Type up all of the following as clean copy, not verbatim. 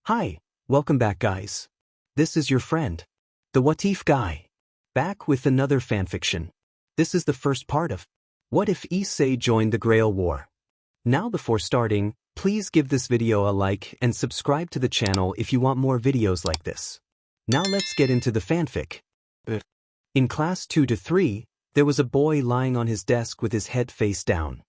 Hi, welcome back guys. This is your friend, the What If guy, back with another fanfiction. This is the first part of What If Issei Joined the Grail War. Now before starting, please give this video a like and subscribe to the channel if you want more videos like this. Now let's get into the fanfic. In class 2 to 3, there was a boy lying on his desk with his head face down.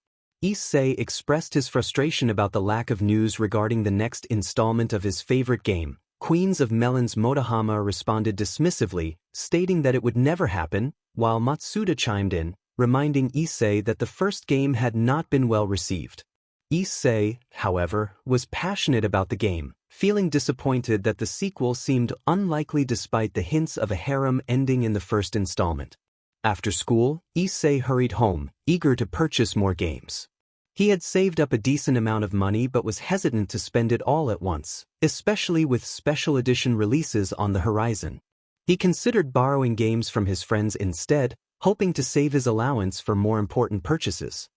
Issei expressed his frustration about the lack of news regarding the next installment of his favorite game. Queens of Melon's Motohama responded dismissively, stating that it would never happen, while Matsuda chimed in, reminding Issei that the first game had not been well received. Issei, however, was passionate about the game, feeling disappointed that the sequel seemed unlikely despite the hints of a harem ending in the first installment. After school, Issei hurried home, eager to purchase more games. He had saved up a decent amount of money but was hesitant to spend it all at once, especially with special edition releases on the horizon. He considered borrowing games from his friends instead, hoping to save his allowance for more important purchases.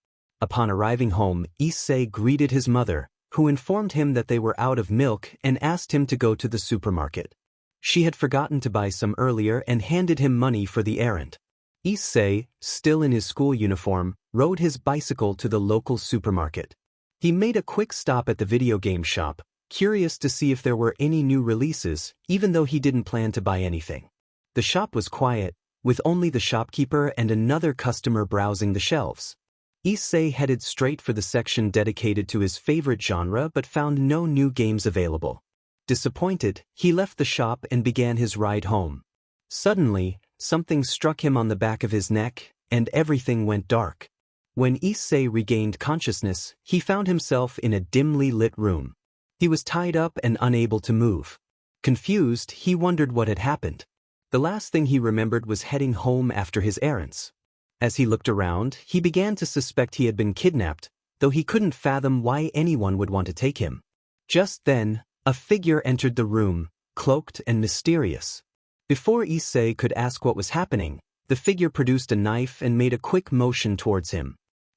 Upon arriving home, Issei greeted his mother, who informed him that they were out of milk and asked him to go to the supermarket. She had forgotten to buy some earlier and handed him money for the errand. Issei, still in his school uniform, rode his bicycle to the local supermarket. He made a quick stop at the video game shop, curious to see if there were any new releases, even though he didn't plan to buy anything. The shop was quiet, with only the shopkeeper and another customer browsing the shelves. Issei headed straight for the section dedicated to his favorite genre but found no new games available. Disappointed, he left the shop and began his ride home. Suddenly, something struck him on the back of his neck, and everything went dark. When Issei regained consciousness, he found himself in a dimly lit room. He was tied up and unable to move. Confused, he wondered what had happened. The last thing he remembered was heading home after his errands. As he looked around, he began to suspect he had been kidnapped, though he couldn't fathom why anyone would want to take him. Just then, a figure entered the room, cloaked and mysterious. Before Issei could ask what was happening, the figure produced a knife and made a quick motion towards him.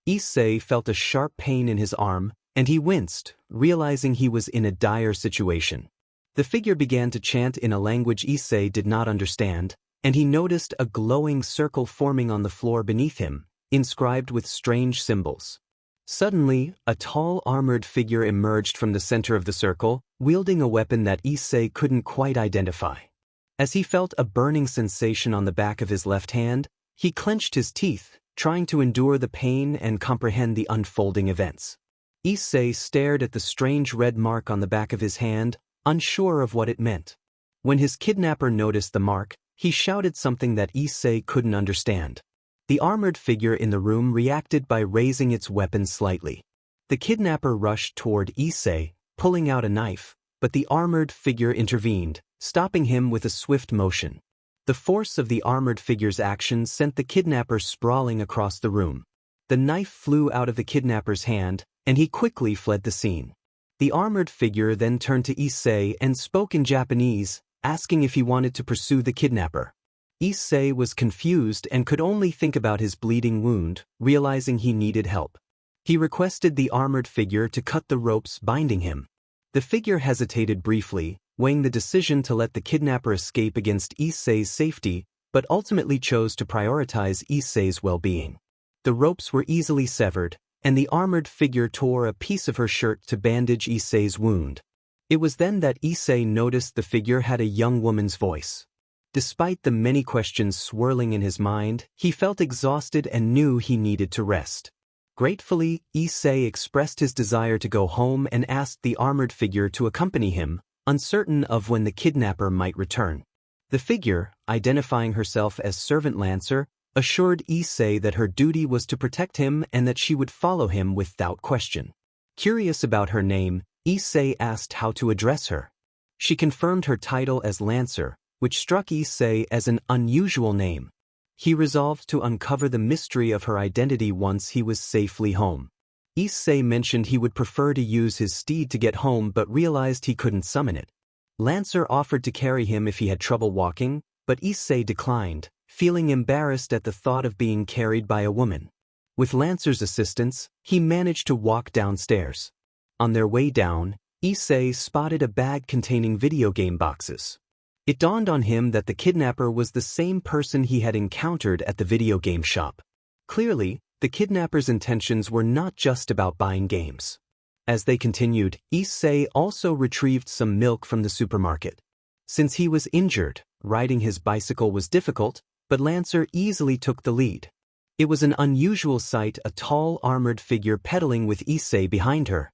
Issei felt a sharp pain in his arm, and he winced, realizing he was in a dire situation. The figure began to chant in a language Issei did not understand, and he noticed a glowing circle forming on the floor beneath him, inscribed with strange symbols. Suddenly, a tall armored figure emerged from the center of the circle, wielding a weapon that Issei couldn't quite identify. As he felt a burning sensation on the back of his left hand, he clenched his teeth, trying to endure the pain and comprehend the unfolding events. Issei stared at the strange red mark on the back of his hand, unsure of what it meant. When his kidnapper noticed the mark, he shouted something that Issei couldn't understand. The armored figure in the room reacted by raising its weapon slightly. The kidnapper rushed toward Issei, pulling out a knife, but the armored figure intervened, stopping him with a swift motion. The force of the armored figure's action sent the kidnapper sprawling across the room. The knife flew out of the kidnapper's hand, and he quickly fled the scene. The armored figure then turned to Issei and spoke in Japanese, asking if he wanted to pursue the kidnapper. Issei was confused and could only think about his bleeding wound, realizing he needed help. He requested the armored figure to cut the ropes binding him. The figure hesitated briefly, weighing the decision to let the kidnapper escape against Issei's safety, but ultimately chose to prioritize Issei's well-being. The ropes were easily severed, and the armored figure tore a piece of her shirt to bandage Issei's wound. It was then that Issei noticed the figure had a young woman's voice. Despite the many questions swirling in his mind, he felt exhausted and knew he needed to rest. Gratefully, Issei expressed his desire to go home and asked the armored figure to accompany him, uncertain of when the kidnapper might return. The figure, identifying herself as Servant Lancer, assured Issei that her duty was to protect him and that she would follow him without question. Curious about her name, Issei asked how to address her. She confirmed her title as Lancer, which struck Issei as an unusual name. He resolved to uncover the mystery of her identity once he was safely home. Issei mentioned he would prefer to use his steed to get home but realized he couldn't summon it. Lancer offered to carry him if he had trouble walking, but Issei declined, feeling embarrassed at the thought of being carried by a woman. With Lancer's assistance, he managed to walk downstairs. On their way down, Issei spotted a bag containing video game boxes. It dawned on him that the kidnapper was the same person he had encountered at the video game shop. Clearly, the kidnapper's intentions were not just about buying games. As they continued, Issei also retrieved some milk from the supermarket. Since he was injured, riding his bicycle was difficult, but Lancer easily took the lead. It was an unusual sight, a tall armored figure pedaling with Issei behind her.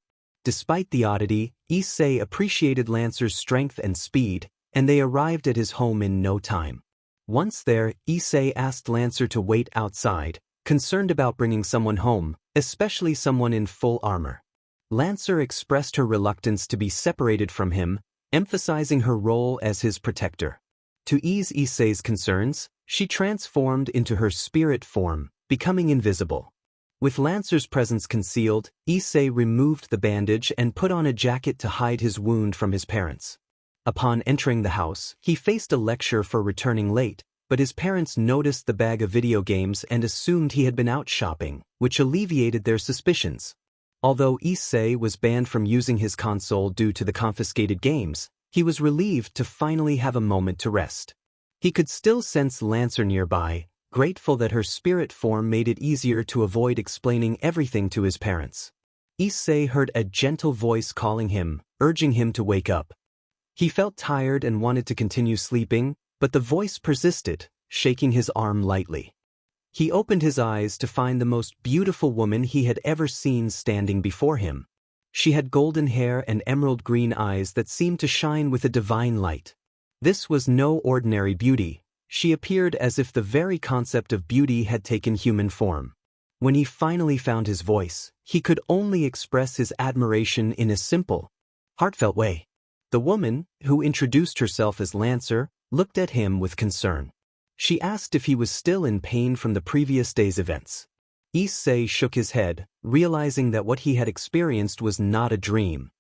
Despite the oddity, Issei appreciated Lancer's strength and speed, and they arrived at his home in no time. Once there, Issei asked Lancer to wait outside, concerned about bringing someone home, especially someone in full armor. Lancer expressed her reluctance to be separated from him, emphasizing her role as his protector. To ease Issei's concerns, she transformed into her spirit form, becoming invisible. With Lancer's presence concealed, Issei removed the bandage and put on a jacket to hide his wound from his parents. Upon entering the house, he faced a lecture for returning late, but his parents noticed the bag of video games and assumed he had been out shopping, which alleviated their suspicions. Although Issei was banned from using his console due to the confiscated games, he was relieved to finally have a moment to rest. He could still sense Lancer nearby, grateful that her spirit form made it easier to avoid explaining everything to his parents. Issei heard a gentle voice calling him, urging him to wake up. He felt tired and wanted to continue sleeping, but the voice persisted, shaking his arm lightly. He opened his eyes to find the most beautiful woman he had ever seen standing before him. She had golden hair and emerald green eyes that seemed to shine with a divine light. This was no ordinary beauty. She appeared as if the very concept of beauty had taken human form. When he finally found his voice, he could only express his admiration in a simple, heartfelt way. The woman, who introduced herself as Lancer, looked at him with concern. She asked if he was still in pain from the previous day's events. Issei shook his head, realizing that what he had experienced was not a dream.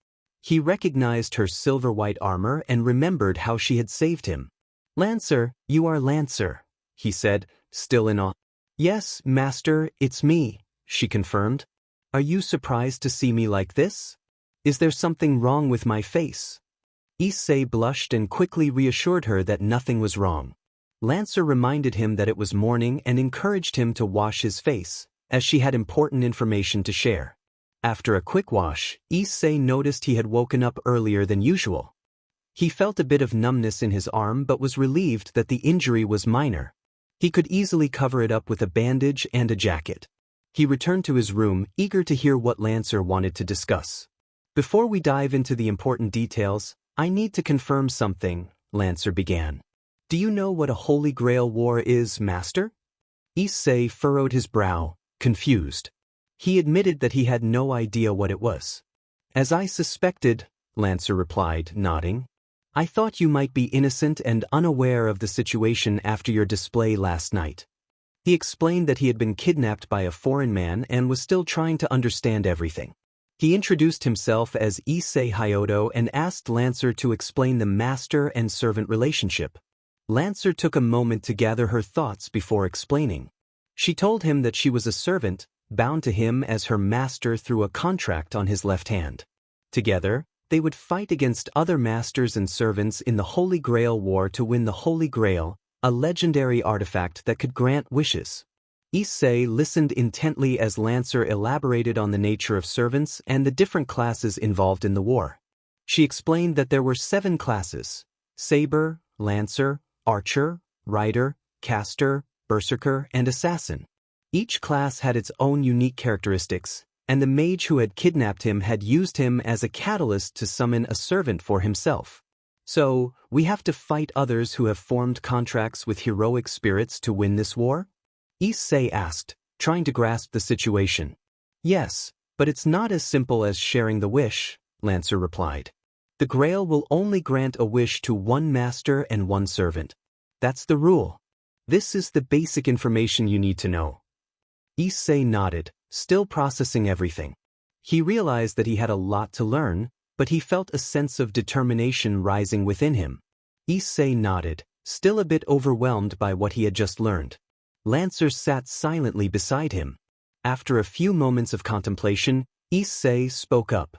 He recognized her silver-white armor and remembered how she had saved him. "Lancer, you are Lancer," he said, still in awe. "Yes, master, it's me," she confirmed. "Are you surprised to see me like this? Is there something wrong with my face?" Issei blushed and quickly reassured her that nothing was wrong. Lancer reminded him that it was morning and encouraged him to wash his face, as she had important information to share. After a quick wash, Issei noticed he had woken up earlier than usual. He felt a bit of numbness in his arm but was relieved that the injury was minor. He could easily cover it up with a bandage and a jacket. He returned to his room, eager to hear what Lancer wanted to discuss. "Before we dive into the important details, I need to confirm something," Lancer began. "Do you know what a Holy Grail war is, master?" Issei furrowed his brow, confused. He admitted that he had no idea what it was. "As I suspected," Lancer replied, nodding. "I thought you might be innocent and unaware of the situation after your display last night." He explained that he had been kidnapped by a foreign man and was still trying to understand everything. He introduced himself as Issei Hyodo and asked Lancer to explain the master and servant relationship. Lancer took a moment to gather her thoughts before explaining. She told him that she was a servant, bound to him as her master through a contract on his left hand. Together, they would fight against other masters and servants in the Holy Grail War to win the Holy Grail, a legendary artifact that could grant wishes. Issei listened intently as Lancer elaborated on the nature of servants and the different classes involved in the war. She explained that there were 7 classes: Saber, Lancer, Archer, Rider, Caster, Berserker, and Assassin. Each class had its own unique characteristics, and the mage who had kidnapped him had used him as a catalyst to summon a servant for himself. "So, we have to fight others who have formed contracts with heroic spirits to win this war?" Issei asked, trying to grasp the situation. "Yes, but it's not as simple as sharing the wish," Lancer replied. "The Grail will only grant a wish to one master and one servant. That's the rule. This is the basic information you need to know." Issei nodded, still processing everything. He realized that he had a lot to learn, but he felt a sense of determination rising within him. Issei nodded, still a bit overwhelmed by what he had just learned. Lancer sat silently beside him. After a few moments of contemplation, Issei spoke up.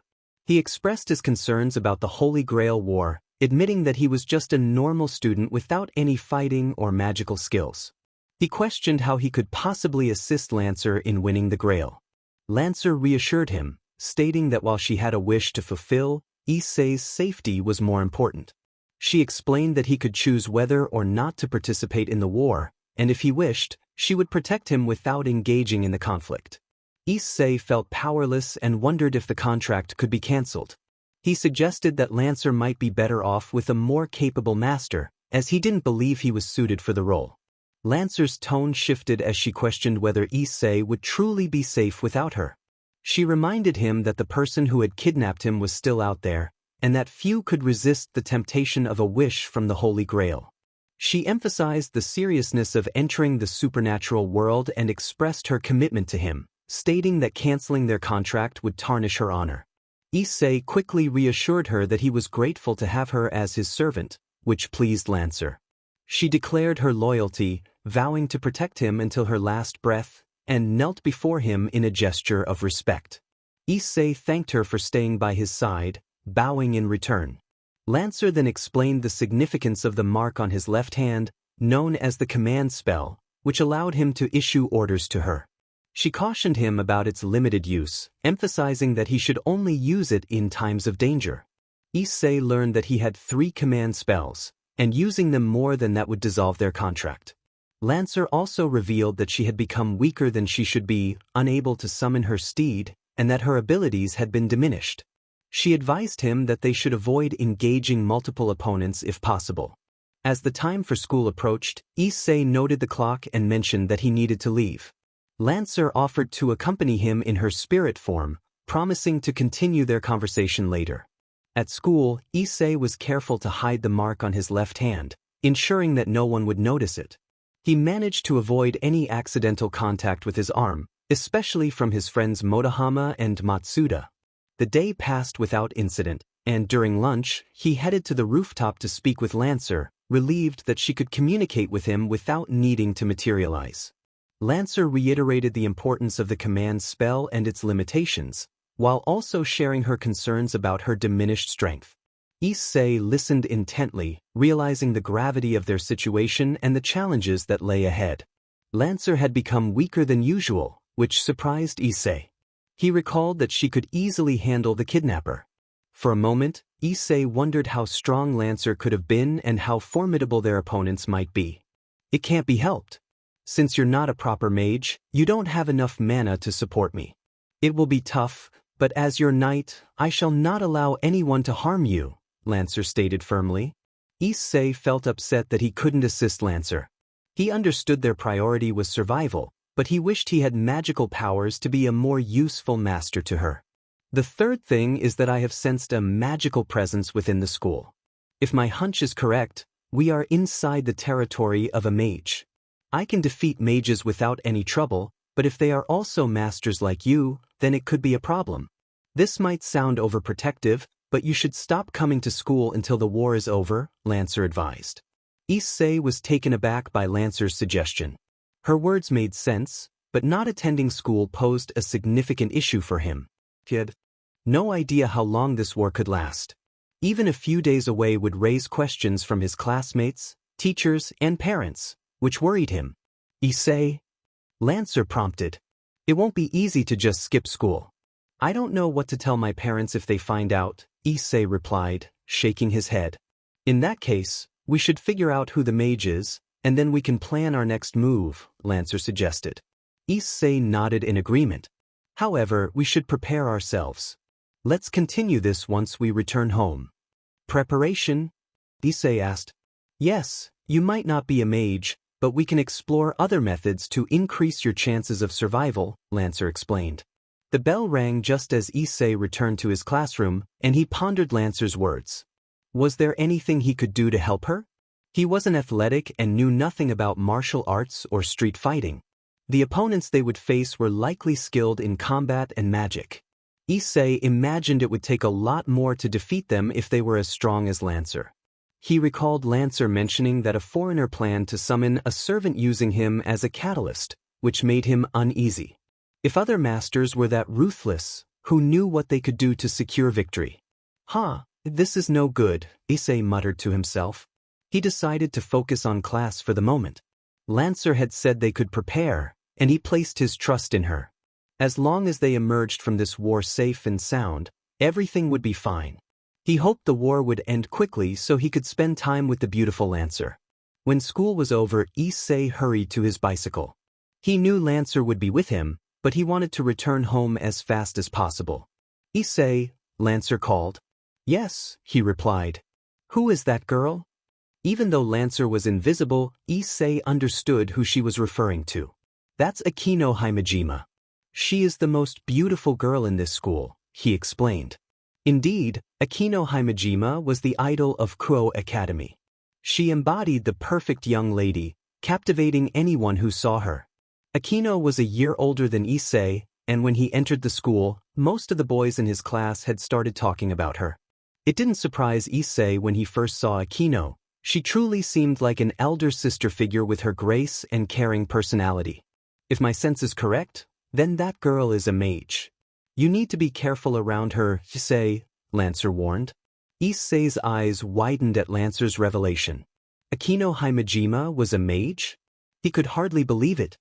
He expressed his concerns about the Holy Grail War, admitting that he was just a normal student without any fighting or magical skills. He questioned how he could possibly assist Lancer in winning the Grail. Lancer reassured him, stating that while she had a wish to fulfill, Issei's safety was more important. She explained that he could choose whether or not to participate in the war, and if he wished, she would protect him without engaging in the conflict. Issei felt powerless and wondered if the contract could be cancelled. He suggested that Lancer might be better off with a more capable master, as he didn't believe he was suited for the role. Lancer's tone shifted as she questioned whether Issei would truly be safe without her. She reminded him that the person who had kidnapped him was still out there, and that few could resist the temptation of a wish from the Holy Grail. She emphasized the seriousness of entering the supernatural world and expressed her commitment to him, stating that canceling their contract would tarnish her honor. Issei quickly reassured her that he was grateful to have her as his servant, which pleased Lancer. She declared her loyalty, vowing to protect him until her last breath, and knelt before him in a gesture of respect. Issei thanked her for staying by his side, bowing in return. Lancer then explained the significance of the mark on his left hand, known as the command spell, which allowed him to issue orders to her. She cautioned him about its limited use, emphasizing that he should only use it in times of danger. Issei learned that he had 3 command spells, and using them more than that would dissolve their contract. Lancer also revealed that she had become weaker than she should be, unable to summon her steed, and that her abilities had been diminished. She advised him that they should avoid engaging multiple opponents if possible. As the time for school approached, Issei noted the clock and mentioned that he needed to leave. Lancer offered to accompany him in her spirit form, promising to continue their conversation later. At school, Issei was careful to hide the mark on his left hand, ensuring that no one would notice it. He managed to avoid any accidental contact with his arm, especially from his friends Motohama and Matsuda. The day passed without incident, and during lunch, he headed to the rooftop to speak with Lancer, relieved that she could communicate with him without needing to materialize. Lancer reiterated the importance of the command spell and its limitations, while also sharing her concerns about her diminished strength. Issei listened intently, realizing the gravity of their situation and the challenges that lay ahead. Lancer had become weaker than usual, which surprised Issei. He recalled that she could easily handle the kidnapper. For a moment, Issei wondered how strong Lancer could have been and how formidable their opponents might be. It can't be helped. Since you're not a proper mage, you don't have enough mana to support me. It will be tough, but as your knight, I shall not allow anyone to harm you, Lancer stated firmly. Issei felt upset that he couldn't assist Lancer. He understood their priority was survival, but he wished he had magical powers to be a more useful master to her. The third thing is that I have sensed a magical presence within the school. If my hunch is correct, we are inside the territory of a mage. I can defeat mages without any trouble, but if they are also masters like you, then it could be a problem. This might sound overprotective, but you should stop coming to school until the war is over, Lancer advised. Issei was taken aback by Lancer's suggestion. Her words made sense, but not attending school posed a significant issue for him. Kid. No idea how long this war could last. Even a few days away would raise questions from his classmates, teachers, and parents, which worried him. Issei? Lancer prompted. It won't be easy to just skip school. I don't know what to tell my parents if they find out, Issei replied, shaking his head. In that case, we should figure out who the mage is, and then we can plan our next move, Lancer suggested. Issei nodded in agreement. However, we should prepare ourselves. Let's continue this once we return home. Preparation? Issei asked. Yes, you might not be a mage, but we can explore other methods to increase your chances of survival, Lancer explained. The bell rang just as Issei returned to his classroom, and he pondered Lancer's words. Was there anything he could do to help her? He wasn't athletic and knew nothing about martial arts or street fighting. The opponents they would face were likely skilled in combat and magic. Issei imagined it would take a lot more to defeat them if they were as strong as Lancer. He recalled Lancer mentioning that a foreigner planned to summon a servant using him as a catalyst, which made him uneasy. If other masters were that ruthless, who knew what they could do to secure victory. This is no good, Issei muttered to himself. He decided to focus on class for the moment. Lancer had said they could prepare, and he placed his trust in her. As long as they emerged from this war safe and sound, everything would be fine. He hoped the war would end quickly so he could spend time with the beautiful Lancer. When school was over, Issei hurried to his bicycle. He knew Lancer would be with him, but he wanted to return home as fast as possible. Issei, Lancer called. Yes, he replied. Who is that girl? Even though Lancer was invisible, Issei understood who she was referring to. That's Akino Himejima. She is the most beautiful girl in this school, he explained. Indeed, Akino Himejima was the idol of Kuo Academy. She embodied the perfect young lady, captivating anyone who saw her. Akino was a year older than Issei, and when he entered the school, most of the boys in his class had started talking about her. It didn't surprise Issei when he first saw Akino. She truly seemed like an elder sister figure with her grace and caring personality. If my sense is correct, then that girl is a mage. You need to be careful around her, Issei, Lancer warned. Issei's eyes widened at Lancer's revelation. Akino Himejima was a mage? He could hardly believe it.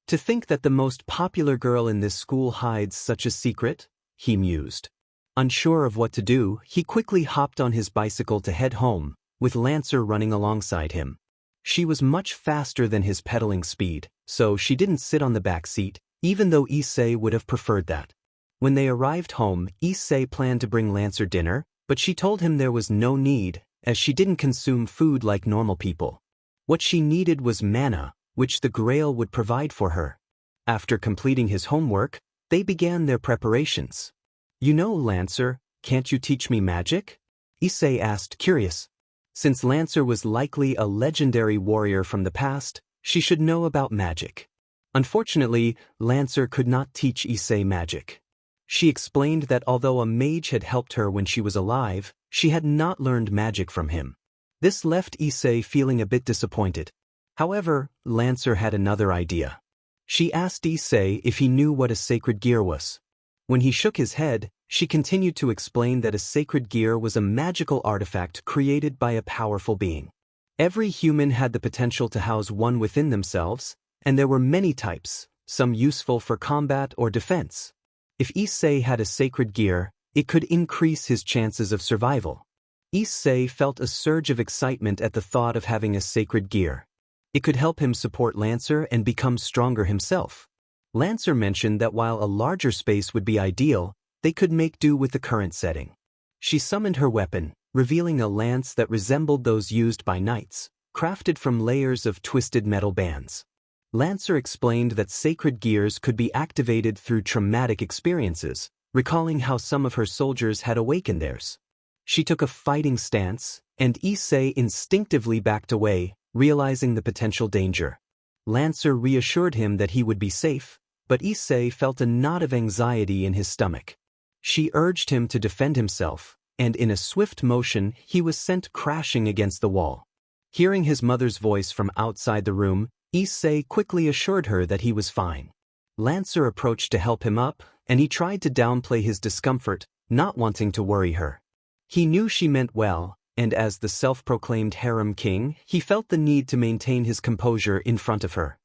To think that the most popular girl in this school hides such a secret, he mused. Unsure of what to do, he quickly hopped on his bicycle to head home, with Lancer running alongside him. She was much faster than his pedaling speed, so she didn't sit on the back seat, even though Issei would have preferred that. When they arrived home, Issei planned to bring Lancer dinner, but she told him there was no need, as she didn't consume food like normal people. What she needed was mana, which the Grail would provide for her. After completing his homework, they began their preparations. You know, Lancer, can't you teach me magic? Issei asked, curious. Since Lancer was likely a legendary warrior from the past, she should know about magic. Unfortunately, Lancer could not teach Issei magic. She explained that although a mage had helped her when she was alive, she had not learned magic from him. This left Issei feeling a bit disappointed. However, Lancer had another idea. She asked Issei if he knew what a sacred gear was. When he shook his head, she continued to explain that a sacred gear was a magical artifact created by a powerful being. Every human had the potential to house one within themselves, and there were many types, some useful for combat or defense. If Issei had a sacred gear, it could increase his chances of survival. Issei felt a surge of excitement at the thought of having a sacred gear. It could help him support Lancer and become stronger himself. Lancer mentioned that while a larger space would be ideal, they could make do with the current setting. She summoned her weapon, revealing a lance that resembled those used by knights, crafted from layers of twisted metal bands. Lancer explained that sacred gears could be activated through traumatic experiences, recalling how some of her soldiers had awakened theirs. She took a fighting stance, and Issei instinctively backed away, realizing the potential danger. Lancer reassured him that he would be safe, but Issei felt a knot of anxiety in his stomach. She urged him to defend himself, and in a swift motion he was sent crashing against the wall. Hearing his mother's voice from outside the room, Issei quickly assured her that he was fine. Lancer approached to help him up, and he tried to downplay his discomfort, not wanting to worry her. He knew she meant well, and as the self-proclaimed harem king, he felt the need to maintain his composure in front of her.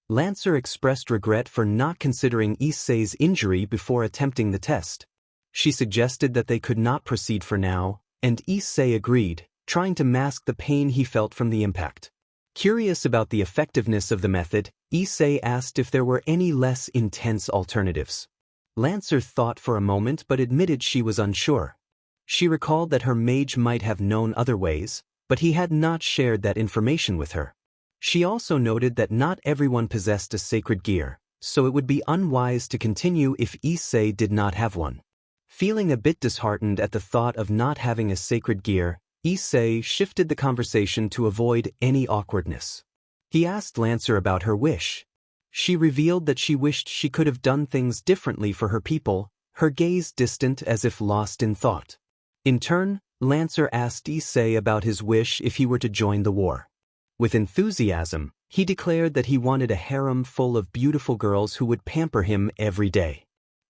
Lancer expressed regret for not considering Issei's injury before attempting the test. She suggested that they could not proceed for now, and Issei agreed, trying to mask the pain he felt from the impact. Curious about the effectiveness of the method, Issei asked if there were any less intense alternatives. Lancer thought for a moment but admitted she was unsure. She recalled that her mage might have known other ways, but he had not shared that information with her. She also noted that not everyone possessed a sacred gear, so it would be unwise to continue if Issei did not have one. Feeling a bit disheartened at the thought of not having a sacred gear, Issei shifted the conversation to avoid any awkwardness. He asked Lancer about her wish. She revealed that she wished she could have done things differently for her people, her gaze distant as if lost in thought. In turn, Lancer asked Issei about his wish if he were to join the war. With enthusiasm, he declared that he wanted a harem full of beautiful girls who would pamper him every day.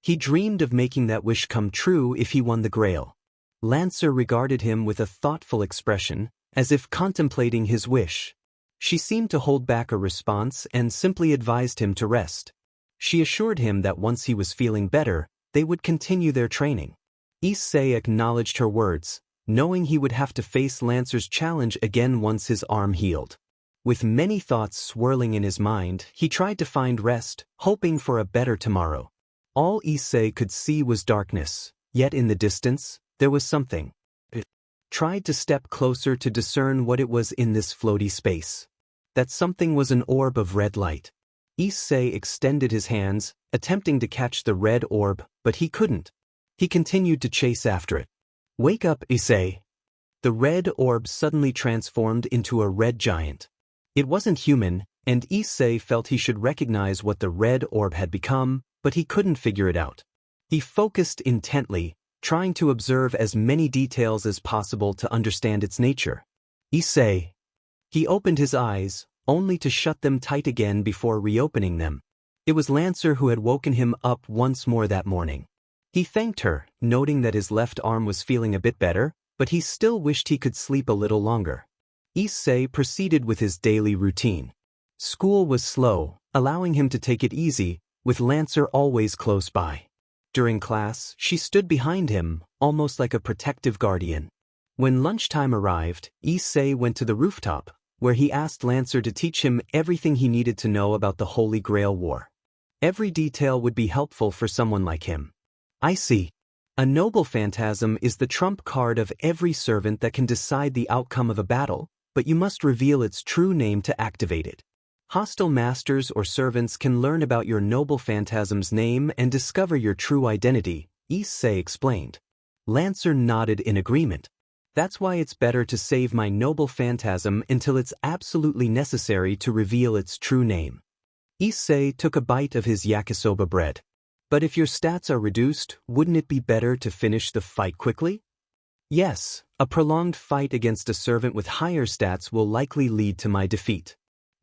He dreamed of making that wish come true if he won the Grail. Lancer regarded him with a thoughtful expression, as if contemplating his wish. She seemed to hold back a response and simply advised him to rest. She assured him that once he was feeling better, they would continue their training. Issei acknowledged her words, knowing he would have to face Lancer's challenge again once his arm healed. With many thoughts swirling in his mind, he tried to find rest, hoping for a better tomorrow. All Issei could see was darkness, yet in the distance, there was something. He tried to step closer to discern what it was in this floaty space. That something was an orb of red light. Issei extended his hands, attempting to catch the red orb, but he couldn't. He continued to chase after it. "Wake up, Issei." The red orb suddenly transformed into a red giant. It wasn't human, and Issei felt he should recognize what the red orb had become, but he couldn't figure it out. He focused intently, trying to observe as many details as possible to understand its nature. "Issei." He opened his eyes, only to shut them tight again before reopening them. It was Lancer who had woken him up once more that morning. He thanked her, noting that his left arm was feeling a bit better, but he still wished he could sleep a little longer. Issei proceeded with his daily routine. School was slow, allowing him to take it easy, with Lancer always close by. During class, she stood behind him, almost like a protective guardian. When lunchtime arrived, Issei went to the rooftop, where he asked Lancer to teach him everything he needed to know about the Holy Grail War. Every detail would be helpful for someone like him. "I see. A noble phantasm is the trump card of every servant that can decide the outcome of a battle, but you must reveal its true name to activate it. Hostile masters or servants can learn about your noble phantasm's name and discover your true identity," Issei explained. Lancer nodded in agreement. "That's why it's better to save my noble phantasm until it's absolutely necessary to reveal its true name." Issei took a bite of his yakisoba bread. "But if your stats are reduced, wouldn't it be better to finish the fight quickly?" "Yes, a prolonged fight against a servant with higher stats will likely lead to my defeat.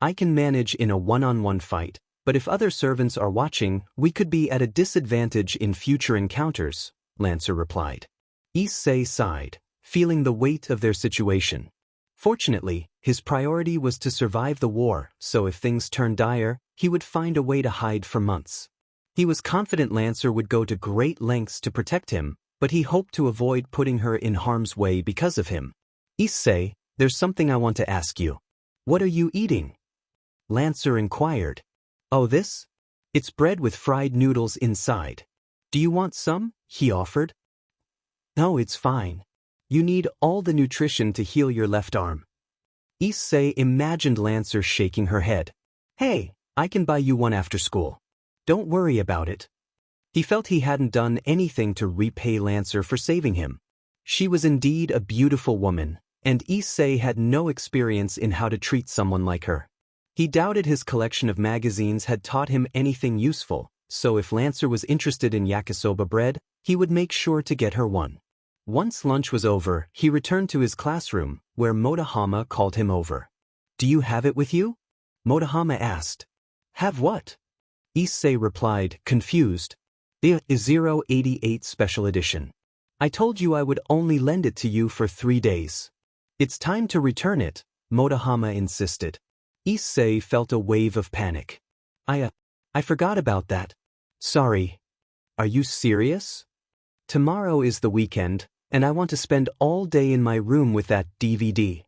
I can manage in a one-on-one fight, but if other servants are watching, we could be at a disadvantage in future encounters," Lancer replied. Issei sighed, feeling the weight of their situation. Fortunately, his priority was to survive the war, so if things turned dire, he would find a way to hide for months. He was confident Lancer would go to great lengths to protect him, but he hoped to avoid putting her in harm's way because of him. "Issei, there's something I want to ask you. What are you eating?" Lancer inquired. "Oh, this? It's bread with fried noodles inside. Do you want some?" he offered. "No, it's fine. You need all the nutrition to heal your left arm." Issei imagined Lancer shaking her head. "Hey, I can buy you one after school. Don't worry about it." He felt he hadn't done anything to repay Lancer for saving him. She was indeed a beautiful woman, and Issei had no experience in how to treat someone like her. He doubted his collection of magazines had taught him anything useful, so if Lancer was interested in yakisoba bread, he would make sure to get her one. Once lunch was over, he returned to his classroom, where Motohama called him over. "Do you have it with you?" Motohama asked. "Have what?" Issei replied, confused. "The 088 Special Edition. I told you I would only lend it to you for 3 days. It's time to return it," Motohama insisted. Issei felt a wave of panic. I forgot about that. Sorry. Are you serious? Tomorrow is the weekend, and I want to spend all day in my room with that DVD."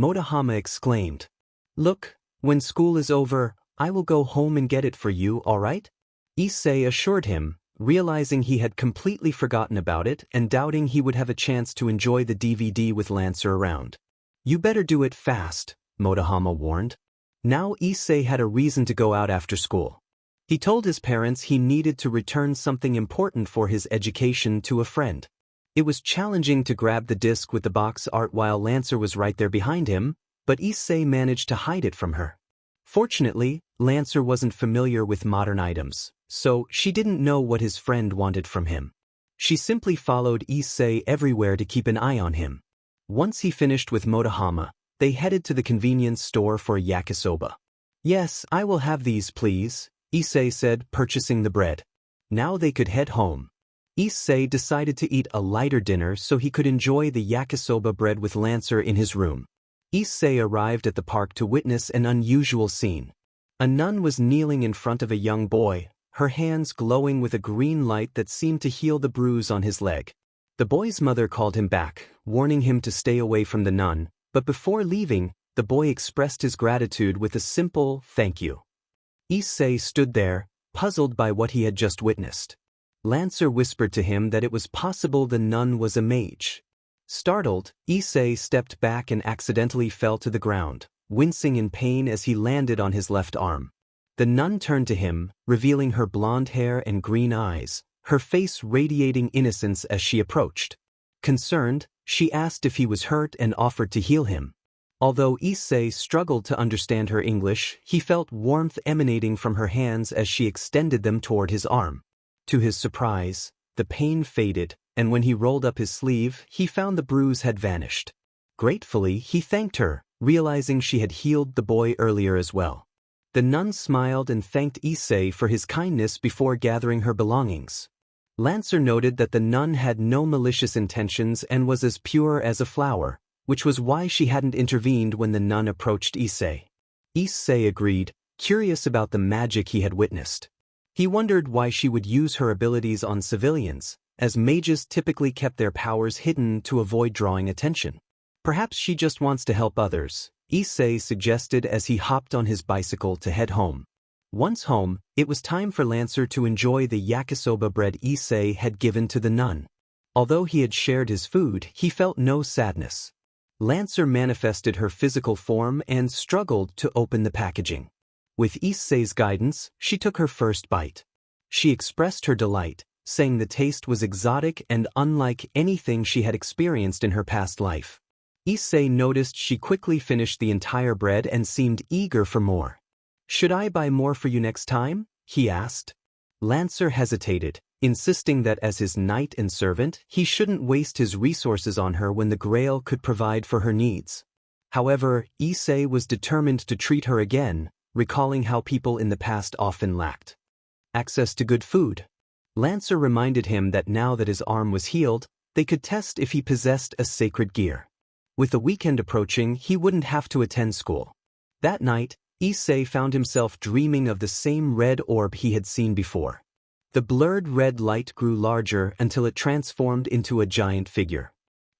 Motohama exclaimed. "Look, when school is over, I will go home and get it for you, all right?" Issei assured him, realizing he had completely forgotten about it and doubting he would have a chance to enjoy the DVD with Lancer around. "You better do it fast," Motohama warned. Now Issei had a reason to go out after school. He told his parents he needed to return something important for his education to a friend. It was challenging to grab the disc with the box art while Lancer was right there behind him, but Issei managed to hide it from her. Fortunately, Lancer wasn't familiar with modern items, so she didn't know what his friend wanted from him. She simply followed Issei everywhere to keep an eye on him. Once he finished with Motohama, they headed to the convenience store for yakisoba. "Yes, I will have these, please," Issei said, purchasing the bread. Now they could head home. Issei decided to eat a lighter dinner so he could enjoy the yakisoba bread with Lancer in his room. Issei arrived at the park to witness an unusual scene. A nun was kneeling in front of a young boy, her hands glowing with a green light that seemed to heal the bruise on his leg. The boy's mother called him back, warning him to stay away from the nun, but before leaving, the boy expressed his gratitude with a simple thank you. Issei stood there, puzzled by what he had just witnessed. Lancer whispered to him that it was possible the nun was a mage. Startled, Issei stepped back and accidentally fell to the ground, wincing in pain as he landed on his left arm. The nun turned to him, revealing her blonde hair and green eyes, her face radiating innocence as she approached. Concerned, she asked if he was hurt and offered to heal him. Although Issei struggled to understand her English, he felt warmth emanating from her hands as she extended them toward his arm. To his surprise, the pain faded, and when he rolled up his sleeve, he found the bruise had vanished. Gratefully, he thanked her, realizing she had healed the boy earlier as well. The nun smiled and thanked Issei for his kindness before gathering her belongings. Lancer noted that the nun had no malicious intentions and was as pure as a flower, which was why she hadn't intervened when the nun approached Issei. Issei agreed, curious about the magic he had witnessed. He wondered why she would use her abilities on civilians, as mages typically kept their powers hidden to avoid drawing attention. Perhaps she just wants to help others, Issei suggested as he hopped on his bicycle to head home. Once home, it was time for Lancer to enjoy the yakisoba bread Issei had given to the nun. Although he had shared his food, he felt no sadness. Lancer manifested her physical form and struggled to open the packaging. With Issei's guidance, she took her first bite. She expressed her delight, saying the taste was exotic and unlike anything she had experienced in her past life. Issei noticed she quickly finished the entire bread and seemed eager for more. "Should I buy more for you next time?" he asked. Lancer hesitated, insisting that as his knight and servant, he shouldn't waste his resources on her when the Grail could provide for her needs. However, Issei was determined to treat her again, recalling how people in the past often lacked access to good food. Lancer reminded him that now that his arm was healed, they could test if he possessed a sacred gear. With the weekend approaching, he wouldn't have to attend school. That night, Issei found himself dreaming of the same red orb he had seen before. The blurred red light grew larger until it transformed into a giant figure.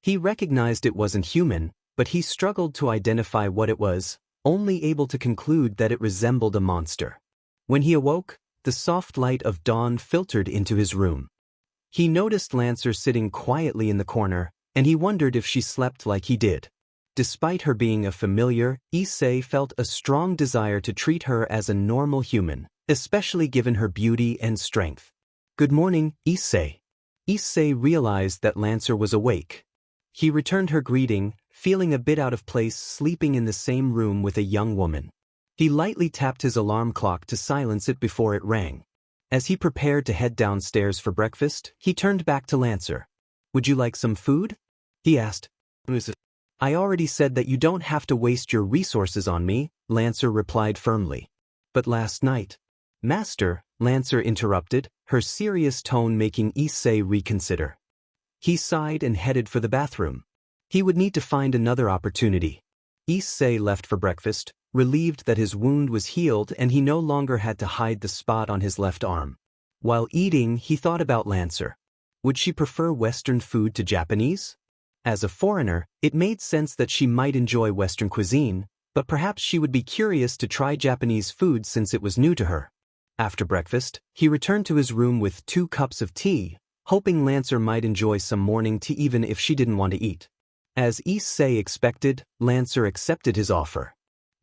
He recognized it wasn't human, but he struggled to identify what it was, only able to conclude that it resembled a monster. When he awoke, the soft light of dawn filtered into his room. He noticed Lancer sitting quietly in the corner, and he wondered if she slept like he did. Despite her being a familiar, Issei felt a strong desire to treat her as a normal human, especially given her beauty and strength. "Good morning, Issei." Issei realized that Lancer was awake. He returned her greeting, feeling a bit out of place sleeping in the same room with a young woman. He lightly tapped his alarm clock to silence it before it rang. As he prepared to head downstairs for breakfast, he turned back to Lancer. "Would you like some food?" he asked. "I already said that you don't have to waste your resources on me," Lancer replied firmly. "But last night—" "Master," Lancer interrupted, her serious tone making Issei reconsider. He sighed and headed for the bathroom. He would need to find another opportunity. Issei left for breakfast, relieved that his wound was healed and he no longer had to hide the spot on his left arm. While eating, he thought about Lancer. Would she prefer Western food to Japanese? As a foreigner, it made sense that she might enjoy Western cuisine, but perhaps she would be curious to try Japanese food since it was new to her. After breakfast, he returned to his room with 2 cups of tea, hoping Lancer might enjoy some morning tea even if she didn't want to eat. As Issei expected, Lancer accepted his offer.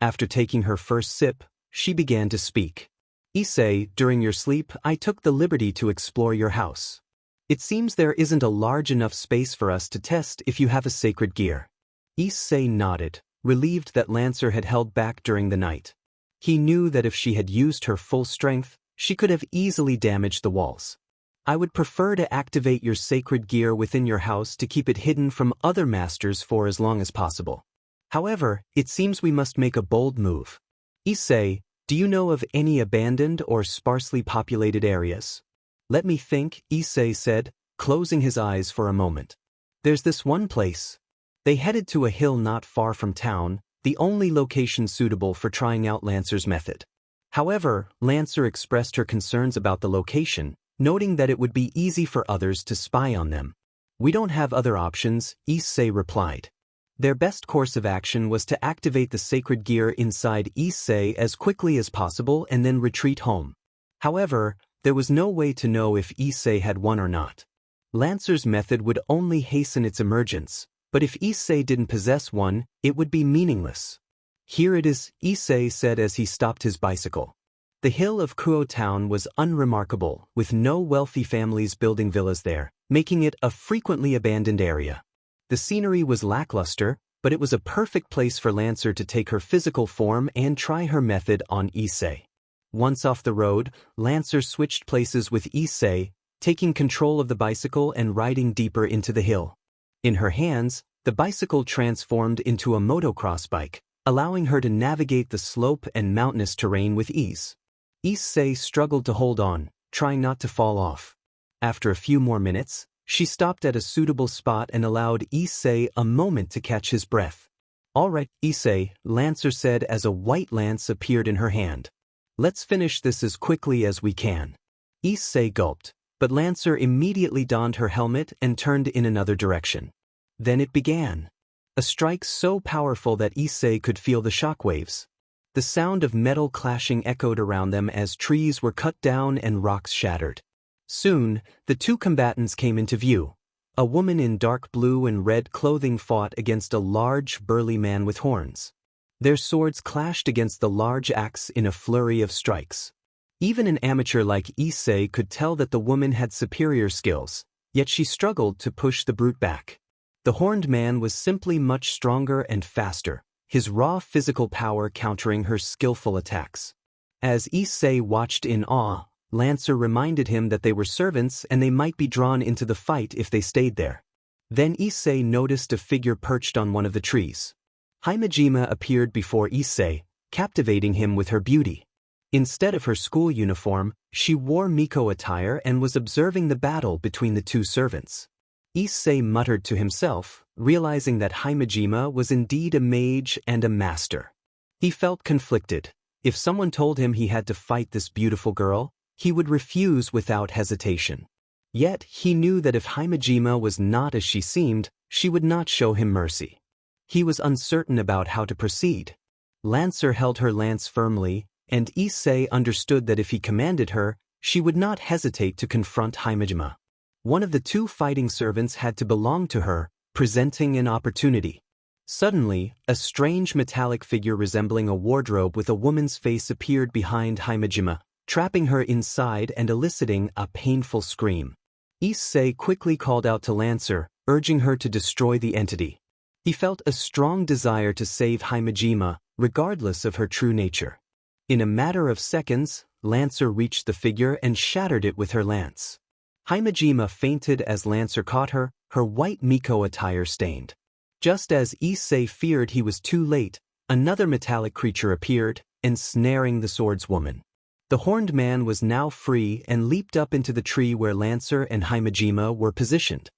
After taking her first sip, she began to speak. "Issei, during your sleep, I took the liberty to explore your house. It seems there isn't a large enough space for us to test if you have a sacred gear." Issei nodded, relieved that Lancer had held back during the night. He knew that if she had used her full strength, she could have easily damaged the walls. "I would prefer to activate your sacred gear within your house to keep it hidden from other masters for as long as possible. However, it seems we must make a bold move. Issei, do you know of any abandoned or sparsely populated areas?" Let me think, Issei said, closing his eyes for a moment. There's this one place. They headed to a hill not far from town, the only location suitable for trying out Lancer's method. However, Lancer expressed her concerns about the location, noting that it would be easy for others to spy on them. We don't have other options, Issei replied. Their best course of action was to activate the sacred gear inside Issei as quickly as possible and then retreat home. However, there was no way to know if Issei had one or not. Lancer's method would only hasten its emergence, but if Issei didn't possess one, it would be meaningless. Here it is, Issei said as he stopped his bicycle. The hill of Kuo town was unremarkable, with no wealthy families building villas there, making it a frequently abandoned area. The scenery was lackluster, but it was a perfect place for Lancer to take her physical form and try her method on Issei. Once off the road, Lancer switched places with Issei, taking control of the bicycle and riding deeper into the hill. In her hands, the bicycle transformed into a motocross bike, allowing her to navigate the slope and mountainous terrain with ease. Issei struggled to hold on, trying not to fall off. After a few more minutes, she stopped at a suitable spot and allowed Issei a moment to catch his breath. All right, Issei, Lancer said as a white lance appeared in her hand. Let's finish this as quickly as we can. Issei gulped, but Lancer immediately donned her helmet and turned in another direction. Then it began. A strike so powerful that Issei could feel the shockwaves. The sound of metal clashing echoed around them as trees were cut down and rocks shattered. Soon, the two combatants came into view. A woman in dark blue and red clothing fought against a large, burly man with horns. Their swords clashed against the large axe in a flurry of strikes. Even an amateur like Issei could tell that the woman had superior skills, yet she struggled to push the brute back. The horned man was simply much stronger and faster, his raw physical power countering her skillful attacks. As Issei watched in awe, Lancer reminded him that they were servants and they might be drawn into the fight if they stayed there. Then Issei noticed a figure perched on one of the trees. Himejima appeared before Issei, captivating him with her beauty. Instead of her school uniform, she wore Miko attire and was observing the battle between the two servants. Issei muttered to himself, realizing that Himejima was indeed a mage and a master. He felt conflicted. If someone told him he had to fight this beautiful girl, he would refuse without hesitation. Yet he knew that if Himejima was not as she seemed, she would not show him mercy. He was uncertain about how to proceed. Lancer held her lance firmly, and Issei understood that if he commanded her, she would not hesitate to confront Himejima. One of the two fighting servants had to belong to her, presenting an opportunity. Suddenly, a strange metallic figure resembling a wardrobe with a woman's face appeared behind Himejima, trapping her inside and eliciting a painful scream. Issei quickly called out to Lancer, urging her to destroy the entity. He felt a strong desire to save Himejima, regardless of her true nature. In a matter of seconds, Lancer reached the figure and shattered it with her lance. Himejima fainted as Lancer caught her, her white Miko attire stained. Just as Issei feared he was too late, another metallic creature appeared, ensnaring the swordswoman. The horned man was now free and leaped up into the tree where Lancer and Himejima were positioned.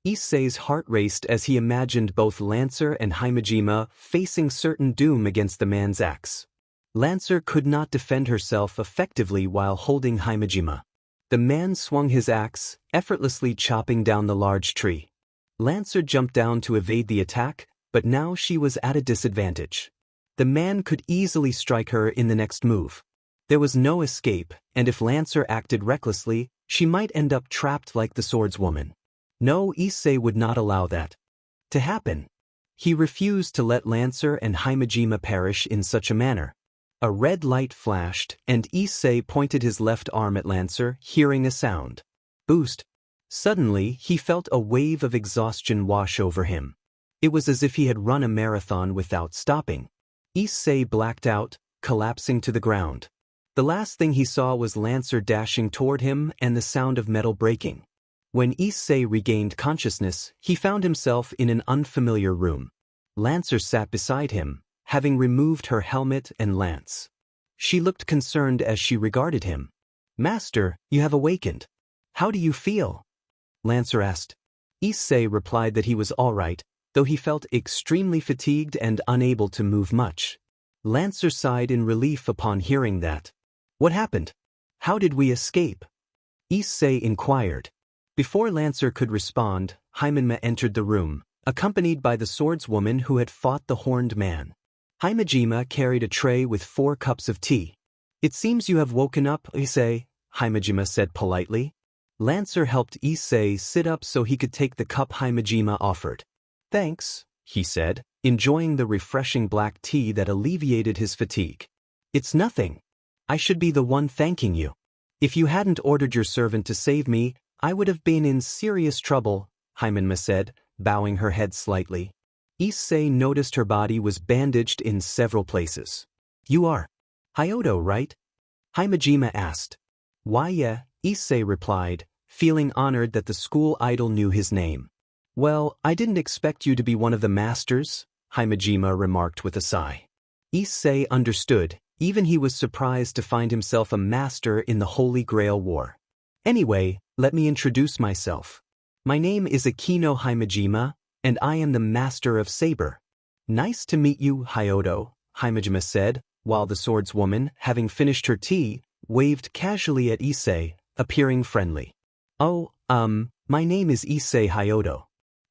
Issei's heart raced as he imagined both Lancer and Himejima facing certain doom against the man's axe. Lancer could not defend herself effectively while holding Himejima. The man swung his axe, effortlessly chopping down the large tree. Lancer jumped down to evade the attack, but now she was at a disadvantage. The man could easily strike her in the next move. There was no escape, and if Lancer acted recklessly, she might end up trapped like the swordswoman. No, Issei would not allow that to happen. He refused to let Lancer and Himejima perish in such a manner. A red light flashed, and Issei pointed his left arm at Lancer, hearing a sound. Boost. Suddenly, he felt a wave of exhaustion wash over him. It was as if he had run a marathon without stopping. Issei blacked out, collapsing to the ground. The last thing he saw was Lancer dashing toward him and the sound of metal breaking. When Issei regained consciousness, he found himself in an unfamiliar room. Lancer sat beside him, having removed her helmet and lance. She looked concerned as she regarded him. "Master, you have awakened. How do you feel? Lancer asked. Issei replied that he was all right, though he felt extremely fatigued and unable to move much. Lancer sighed in relief upon hearing that. What happened? How did we escape? Issei inquired. Before Lancer could respond, Hymenma entered the room, accompanied by the swordswoman who had fought the horned man. Himejima carried a tray with 4 cups of tea. It seems you have woken up, Issei, Himejima said politely. Lancer helped Issei sit up so he could take the cup Himejima offered. Thanks, he said, enjoying the refreshing black tea that alleviated his fatigue. It's nothing. I should be the one thanking you. If you hadn't ordered your servant to save me, I would have been in serious trouble, Hymenma said, bowing her head slightly. Issei noticed her body was bandaged in several places. You are Hyodo, right? Himejima asked. Why yeah, Issei replied, feeling honored that the school idol knew his name. Well, I didn't expect you to be one of the masters, Himejima remarked with a sigh. Issei understood, even he was surprised to find himself a master in the Holy Grail War. Anyway, let me introduce myself. My name is Akino Himejima, and I am the master of saber. Nice to meet you, Hyodo, Himejima said, while the swordswoman, having finished her tea, waved casually at Issei, appearing friendly. Oh, my name is Issei Hyodo.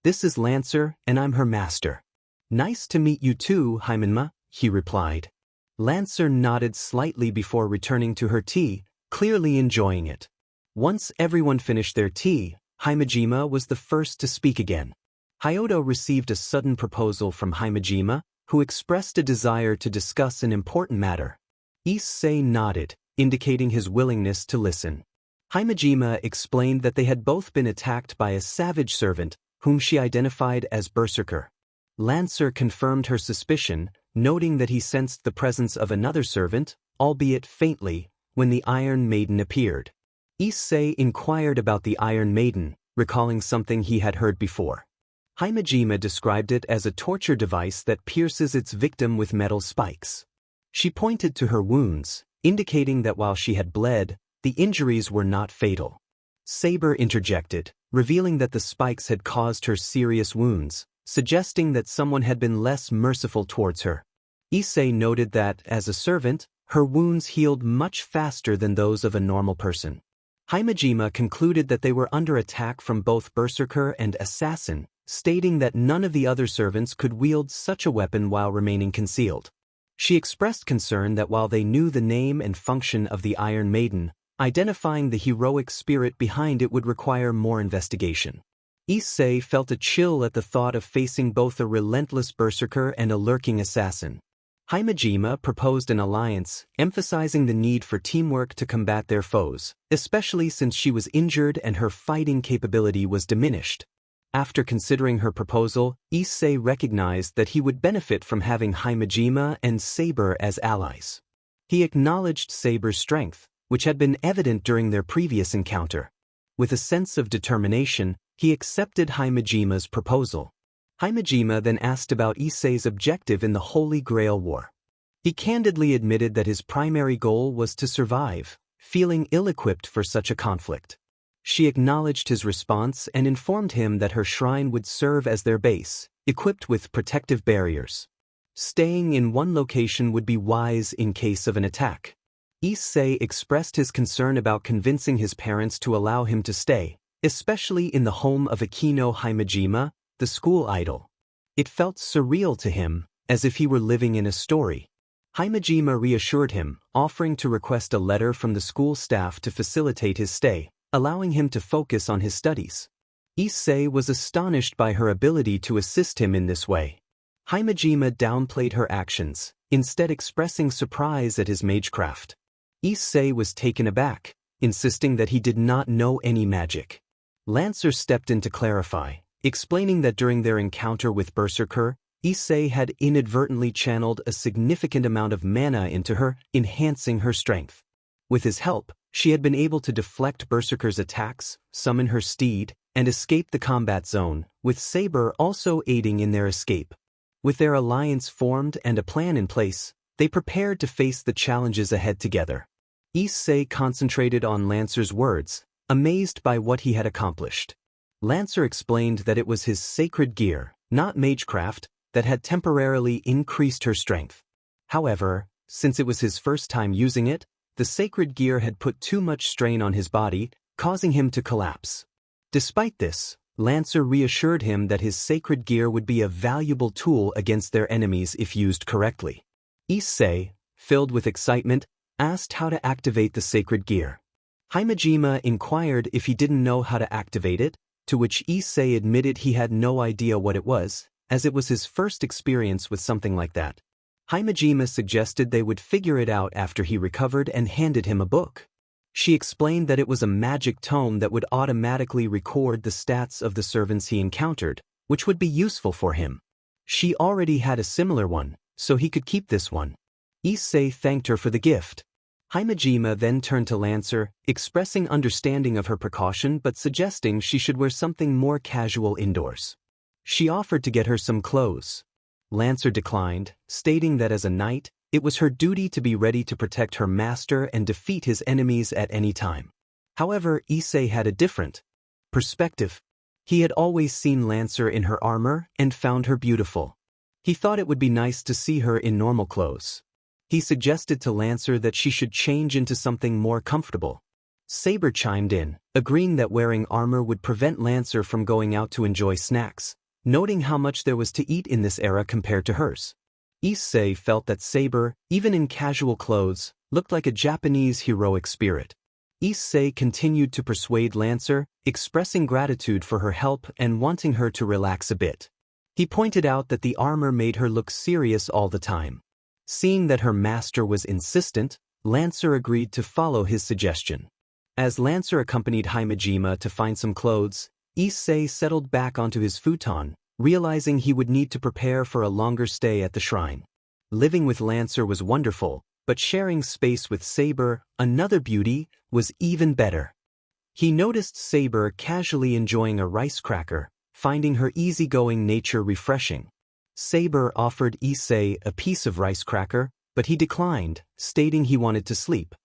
This is Lancer, and I'm her master. Nice to meet you too, Hymenma, he replied. Lancer nodded slightly before returning to her tea, clearly enjoying it. Once everyone finished their tea, Himejima was the first to speak again. Hyodo received a sudden proposal from Himejima, who expressed a desire to discuss an important matter. Issei nodded, indicating his willingness to listen. Himejima explained that they had both been attacked by a savage servant, whom she identified as Berserker. Lancer confirmed her suspicion, noting that he sensed the presence of another servant, albeit faintly, when the Iron Maiden appeared. Issei inquired about the Iron Maiden, recalling something he had heard before. Himejima described it as a torture device that pierces its victim with metal spikes. She pointed to her wounds, indicating that while she had bled, the injuries were not fatal. Saber interjected, revealing that the spikes had caused her serious wounds, suggesting that someone had been less merciful towards her. Issei noted that, as a servant, her wounds healed much faster than those of a normal person. Himejima concluded that they were under attack from both Berserker and Assassin, stating that none of the other servants could wield such a weapon while remaining concealed. She expressed concern that while they knew the name and function of the Iron Maiden, identifying the heroic spirit behind it would require more investigation. Issei felt a chill at the thought of facing both a relentless berserker and a lurking assassin. Himejima proposed an alliance, emphasizing the need for teamwork to combat their foes, especially since she was injured and her fighting capability was diminished. After considering her proposal, Issei recognized that he would benefit from having Himejima and Saber as allies. He acknowledged Saber's strength, which had been evident during their previous encounter. With a sense of determination, he accepted Himejima's proposal. Himejima then asked about Issei's objective in the Holy Grail War. He candidly admitted that his primary goal was to survive, feeling ill-equipped for such a conflict. She acknowledged his response and informed him that her shrine would serve as their base, equipped with protective barriers. Staying in one location would be wise in case of an attack. Issei expressed his concern about convincing his parents to allow him to stay, especially in the home of Akino Himejima, the school idol. It felt surreal to him, as if he were living in a story. Himejima reassured him, offering to request a letter from the school staff to facilitate his stay, allowing him to focus on his studies. Issei was astonished by her ability to assist him in this way. Himejima downplayed her actions, instead expressing surprise at his magecraft. Issei was taken aback, insisting that he did not know any magic. Lancer stepped in to clarify, explaining that during their encounter with Berserker, Issei had inadvertently channeled a significant amount of mana into her, enhancing her strength. With his help, she had been able to deflect Berserker's attacks, summon her steed, and escape the combat zone, with Saber also aiding in their escape. With their alliance formed and a plan in place, they prepared to face the challenges ahead together. Issei concentrated on Lancer's words, amazed by what he had accomplished. Lancer explained that it was his sacred gear, not magecraft, that had temporarily increased her strength. However, since it was his first time using it, the sacred gear had put too much strain on his body, causing him to collapse. Despite this, Lancer reassured him that his sacred gear would be a valuable tool against their enemies if used correctly. Issei, filled with excitement, asked how to activate the sacred gear. Himejima inquired if he didn't know how to activate it, to which Issei admitted he had no idea what it was, as it was his first experience with something like that. Himejima suggested they would figure it out after he recovered and handed him a book. She explained that it was a magic tome that would automatically record the stats of the servants he encountered, which would be useful for him. She already had a similar one, so he could keep this one. Issei thanked her for the gift. Himejima then turned to Lancer, expressing understanding of her precaution but suggesting she should wear something more casual indoors. She offered to get her some clothes. Lancer declined, stating that as a knight, it was her duty to be ready to protect her master and defeat his enemies at any time. However, Issei had a different perspective. He had always seen Lancer in her armor and found her beautiful. He thought it would be nice to see her in normal clothes. He suggested to Lancer that she should change into something more comfortable. Saber chimed in, agreeing that wearing armor would prevent Lancer from going out to enjoy snacks, noting how much there was to eat in this era compared to hers. Issei felt that Saber, even in casual clothes, looked like a Japanese heroic spirit. Issei continued to persuade Lancer, expressing gratitude for her help and wanting her to relax a bit. He pointed out that the armor made her look serious all the time. Seeing that her master was insistent, Lancer agreed to follow his suggestion. As Lancer accompanied Himejima to find some clothes, Issei settled back onto his futon, realizing he would need to prepare for a longer stay at the shrine. Living with Lancer was wonderful, but sharing space with Saber, another beauty, was even better. He noticed Saber casually enjoying a rice cracker, finding her easygoing nature refreshing. Saber offered Issei a piece of rice cracker, but he declined, stating he wanted to sleep.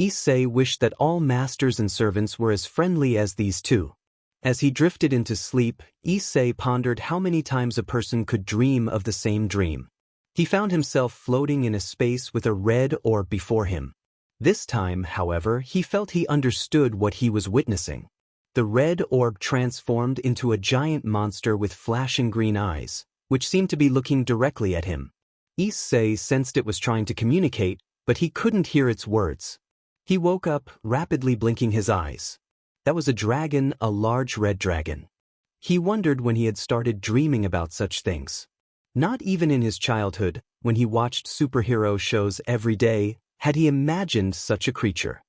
Issei wished that all masters and servants were as friendly as these two. As he drifted into sleep, Issei pondered how many times a person could dream of the same dream. He found himself floating in a space with a red orb before him. This time, however, he felt he understood what he was witnessing. The red orb transformed into a giant monster with flashing green eyes, which seemed to be looking directly at him. Issei sensed it was trying to communicate, but he couldn't hear its words. He woke up, rapidly blinking his eyes. That was a dragon, a large red dragon. He wondered when he had started dreaming about such things. Not even in his childhood, when he watched superhero shows every day, had he imagined such a creature.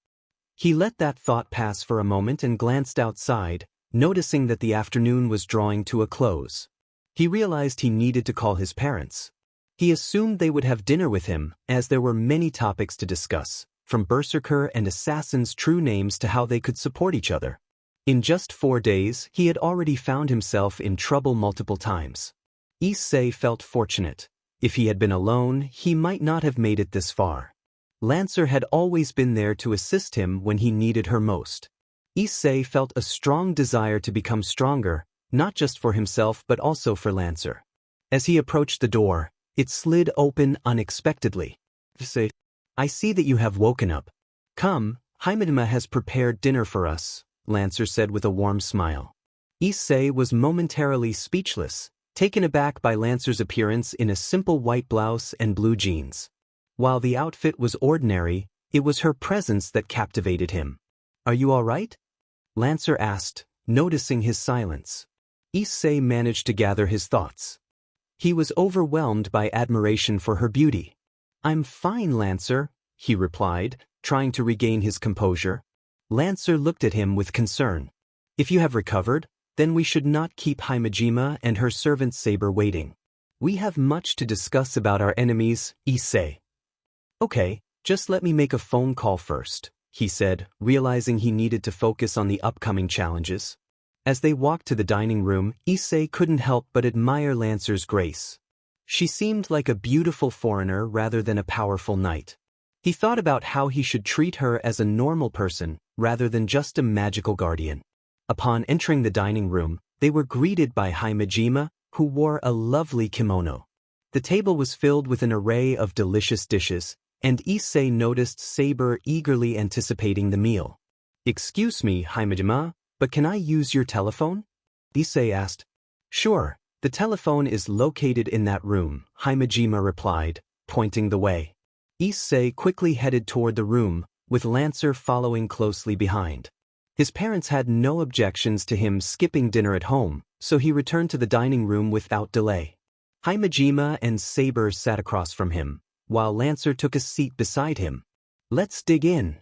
He let that thought pass for a moment and glanced outside, noticing that the afternoon was drawing to a close. He realized he needed to call his parents. He assumed they would have dinner with him, as there were many topics to discuss, from Berserker and Assassin's true names to how they could support each other. In just 4 days, he had already found himself in trouble multiple times. Issei felt fortunate. If he had been alone, he might not have made it this far. Lancer had always been there to assist him when he needed her most. Issei felt a strong desire to become stronger, not just for himself but also for Lancer. As he approached the door, it slid open unexpectedly. "Issei, I see that you have woken up. Come, Himejima has prepared dinner for us," Lancer said with a warm smile. Issei was momentarily speechless, taken aback by Lancer's appearance in a simple white blouse and blue jeans. While the outfit was ordinary, it was her presence that captivated him. "Are you all right?" Lancer asked, noticing his silence. Issei managed to gather his thoughts. He was overwhelmed by admiration for her beauty. "I'm fine, Lancer," he replied, trying to regain his composure. Lancer looked at him with concern. "If you have recovered, then we should not keep Himejima and her servant Saber waiting. We have much to discuss about our enemies, Issei." "Okay, just let me make a phone call first," he said, realizing he needed to focus on the upcoming challenges. As they walked to the dining room, Issei couldn't help but admire Lancer's grace. She seemed like a beautiful foreigner rather than a powerful knight. He thought about how he should treat her as a normal person rather than just a magical guardian. Upon entering the dining room, they were greeted by Himejima, who wore a lovely kimono. The table was filled with an array of delicious dishes, and Issei noticed Saber eagerly anticipating the meal. "Excuse me, Himejima, but can I use your telephone?" Issei asked. "Sure, the telephone is located in that room," Himejima replied, pointing the way. Issei quickly headed toward the room, with Lancer following closely behind. His parents had no objections to him skipping dinner at home, so he returned to the dining room without delay. Himejima and Saber sat across from him, while Lancer took a seat beside him. "Let's dig in,"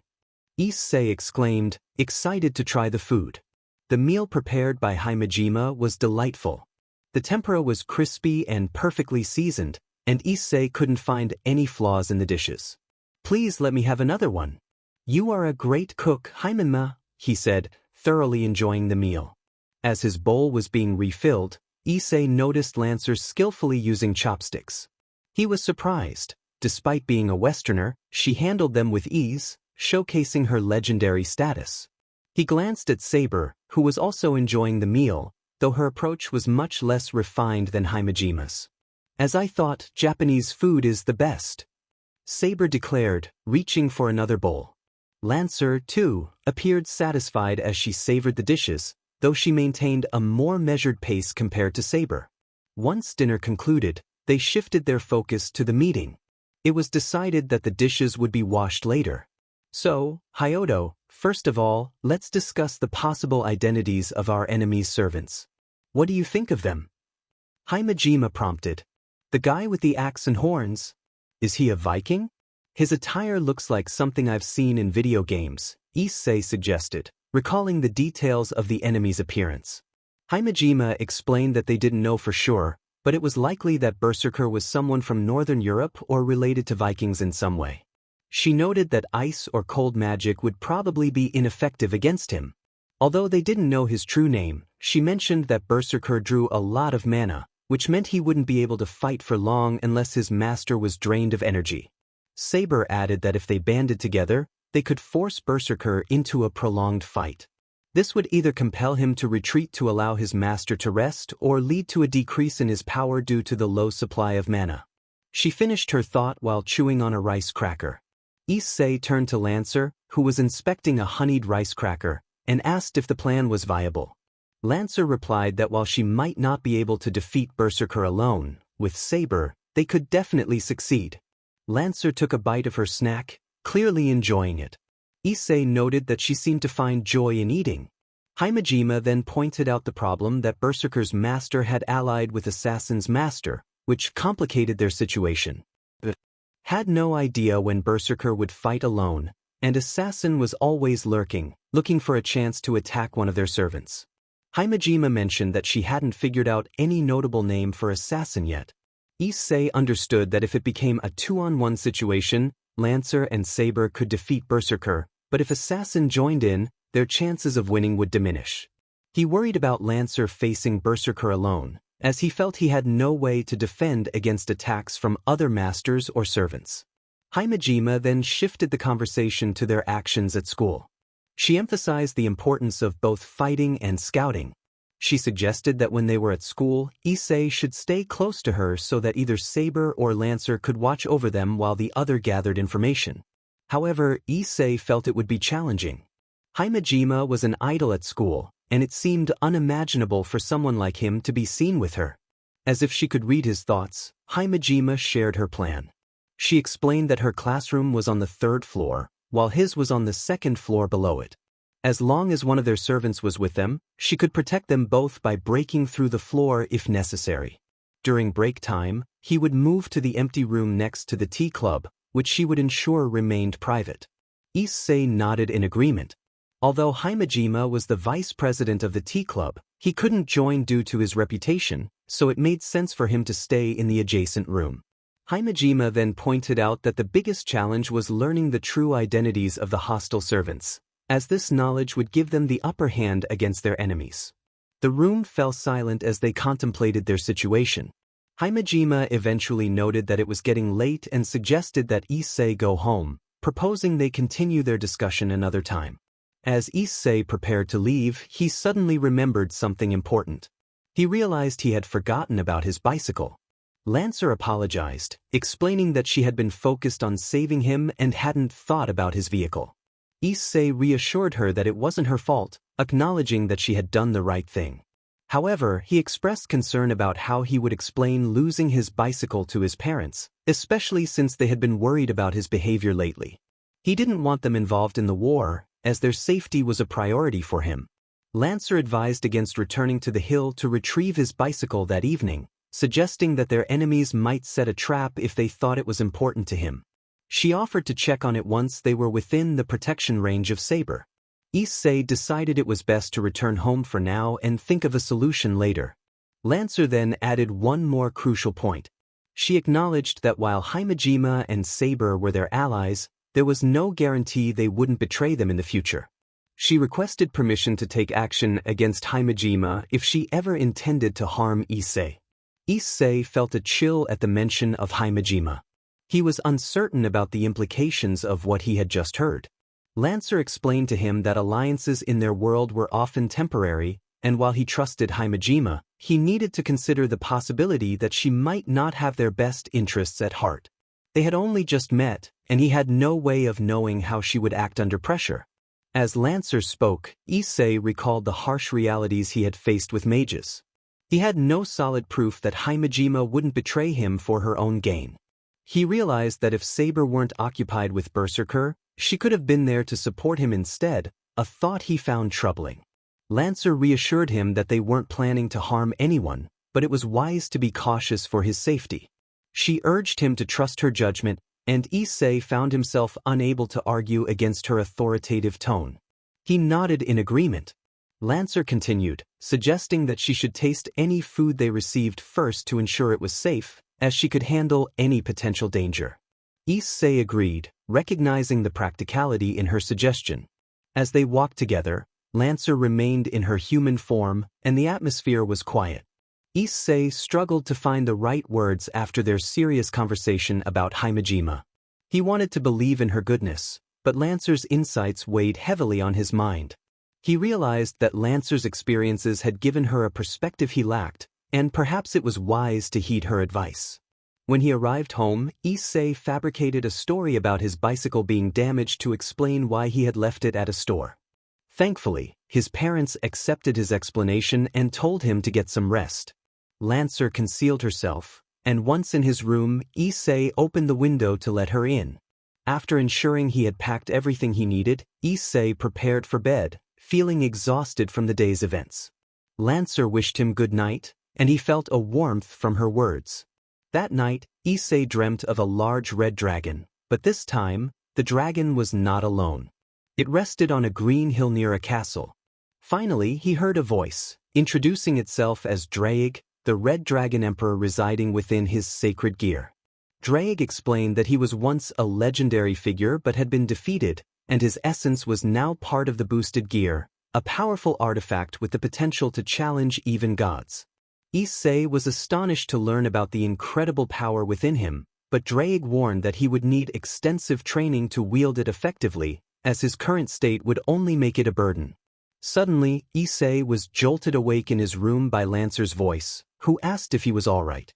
Issei exclaimed, excited to try the food. The meal prepared by Himejima was delightful. The tempura was crispy and perfectly seasoned, and Issei couldn't find any flaws in the dishes. "Please let me have another one. You are a great cook, Himejima," he said, thoroughly enjoying the meal. As his bowl was being refilled, Issei noticed Lancer skillfully using chopsticks. He was surprised. Despite being a Westerner, she handled them with ease, showcasing her legendary status. He glanced at Saber, who was also enjoying the meal, though her approach was much less refined than Himejima's. "As I thought, Japanese food is the best," Saber declared, reaching for another bowl. Lancer, too, appeared satisfied as she savored the dishes, though she maintained a more measured pace compared to Saber. Once dinner concluded, they shifted their focus to the meeting. It was decided that the dishes would be washed later. "So, Hyodo, first of all, let's discuss the possible identities of our enemy's servants. What do you think of them?" Himejima prompted. "The guy with the axe and horns? Is he a Viking? His attire looks like something I've seen in video games," Issei suggested, recalling the details of the enemy's appearance. Himejima explained that they didn't know for sure, but it was likely that Berserker was someone from Northern Europe or related to Vikings in some way. She noted that ice or cold magic would probably be ineffective against him. Although they didn't know his true name, she mentioned that Berserker drew a lot of mana, which meant he wouldn't be able to fight for long unless his master was drained of energy. Saber added that if they banded together, they could force Berserker into a prolonged fight. This would either compel him to retreat to allow his master to rest or lead to a decrease in his power due to the low supply of mana. She finished her thought while chewing on a rice cracker. Issei turned to Lancer, who was inspecting a honeyed rice cracker, and asked if the plan was viable. Lancer replied that while she might not be able to defeat Berserker alone, with Saber, they could definitely succeed. Lancer took a bite of her snack, clearly enjoying it. Issei noted that she seemed to find joy in eating. Himejima then pointed out the problem that Berserker's master had allied with Assassin's master, which complicated their situation. Had no idea when Berserker would fight alone, and Assassin was always lurking, looking for a chance to attack one of their servants. Himejima mentioned that she hadn't figured out any notable name for Assassin yet. Issei understood that if it became a 2-on-1 situation, Lancer and Saber could defeat Berserker, but if Assassin joined in, their chances of winning would diminish. He worried about Lancer facing Berserker alone, as he felt he had no way to defend against attacks from other masters or servants. Himejima then shifted the conversation to their actions at school. She emphasized the importance of both fighting and scouting. She suggested that when they were at school, Issei should stay close to her so that either Saber or Lancer could watch over them while the other gathered information. However, Issei felt it would be challenging. Himejima was an idol at school, and it seemed unimaginable for someone like him to be seen with her. As if she could read his thoughts, Himejima shared her plan. She explained that her classroom was on the 3rd floor, while his was on the 2nd floor below it. As long as one of their servants was with them, she could protect them both by breaking through the floor if necessary. During break time, he would move to the empty room next to the tea club, which she would ensure remained private. Issei nodded in agreement. Although Himejima was the vice president of the tea club, he couldn't join due to his reputation, so it made sense for him to stay in the adjacent room. Himejima then pointed out that the biggest challenge was learning the true identities of the hostile servants, as this knowledge would give them the upper hand against their enemies. The room fell silent as they contemplated their situation. Himejima eventually noted that it was getting late and suggested that Issei go home, proposing they continue their discussion another time. As Issei prepared to leave, he suddenly remembered something important. He realized he had forgotten about his bicycle. Lancer apologized, explaining that she had been focused on saving him and hadn't thought about his vehicle. Issei reassured her that it wasn't her fault, acknowledging that she had done the right thing. However, he expressed concern about how he would explain losing his bicycle to his parents, especially since they had been worried about his behavior lately. He didn't want them involved in the war, as their safety was a priority for him. Lancer advised against returning to the hill to retrieve his bicycle that evening, suggesting that their enemies might set a trap if they thought it was important to him. She offered to check on it once they were within the protection range of Saber. Issei decided it was best to return home for now and think of a solution later. Lancer then added one more crucial point. She acknowledged that while Himejima and Saber were their allies, there was no guarantee they wouldn't betray them in the future. She requested permission to take action against Himejima if she ever intended to harm Issei. Issei felt a chill at the mention of Himejima. He was uncertain about the implications of what he had just heard. Lancer explained to him that alliances in their world were often temporary, and while he trusted Himejima, he needed to consider the possibility that she might not have their best interests at heart. They had only just met, and he had no way of knowing how she would act under pressure. As Lancer spoke, Issei recalled the harsh realities he had faced with mages. He had no solid proof that Himejima wouldn't betray him for her own gain. He realized that if Saber weren't occupied with Berserker, she could have been there to support him instead, a thought he found troubling. Lancer reassured him that they weren't planning to harm anyone, but it was wise to be cautious for his safety. She urged him to trust her judgment, and Issei found himself unable to argue against her authoritative tone. He nodded in agreement. Lancer continued, suggesting that she should taste any food they received first to ensure it was safe, as she could handle any potential danger. Issei agreed, recognizing the practicality in her suggestion. As they walked together, Lancer remained in her human form, and the atmosphere was quiet. Issei struggled to find the right words after their serious conversation about Himejima. He wanted to believe in her goodness, but Lancer's insights weighed heavily on his mind. He realized that Lancer's experiences had given her a perspective he lacked, and perhaps it was wise to heed her advice. When he arrived home, Issei fabricated a story about his bicycle being damaged to explain why he had left it at a store. Thankfully, his parents accepted his explanation and told him to get some rest. Lancer concealed herself, and once in his room, Issei opened the window to let her in. After ensuring he had packed everything he needed, Issei prepared for bed, feeling exhausted from the day's events. Lancer wished him good night, and he felt a warmth from her words. That night, Issei dreamt of a large red dragon, but this time, the dragon was not alone. It rested on a green hill near a castle. Finally, he heard a voice, introducing itself as Grail, the red dragon emperor residing within his sacred gear. Grail explained that he was once a legendary figure but had been defeated, and his essence was now part of the boosted gear, a powerful artifact with the potential to challenge even gods. Issei was astonished to learn about the incredible power within him, but Grail warned that he would need extensive training to wield it effectively, as his current state would only make it a burden. Suddenly, Issei was jolted awake in his room by Lancer's voice, who asked if he was all right.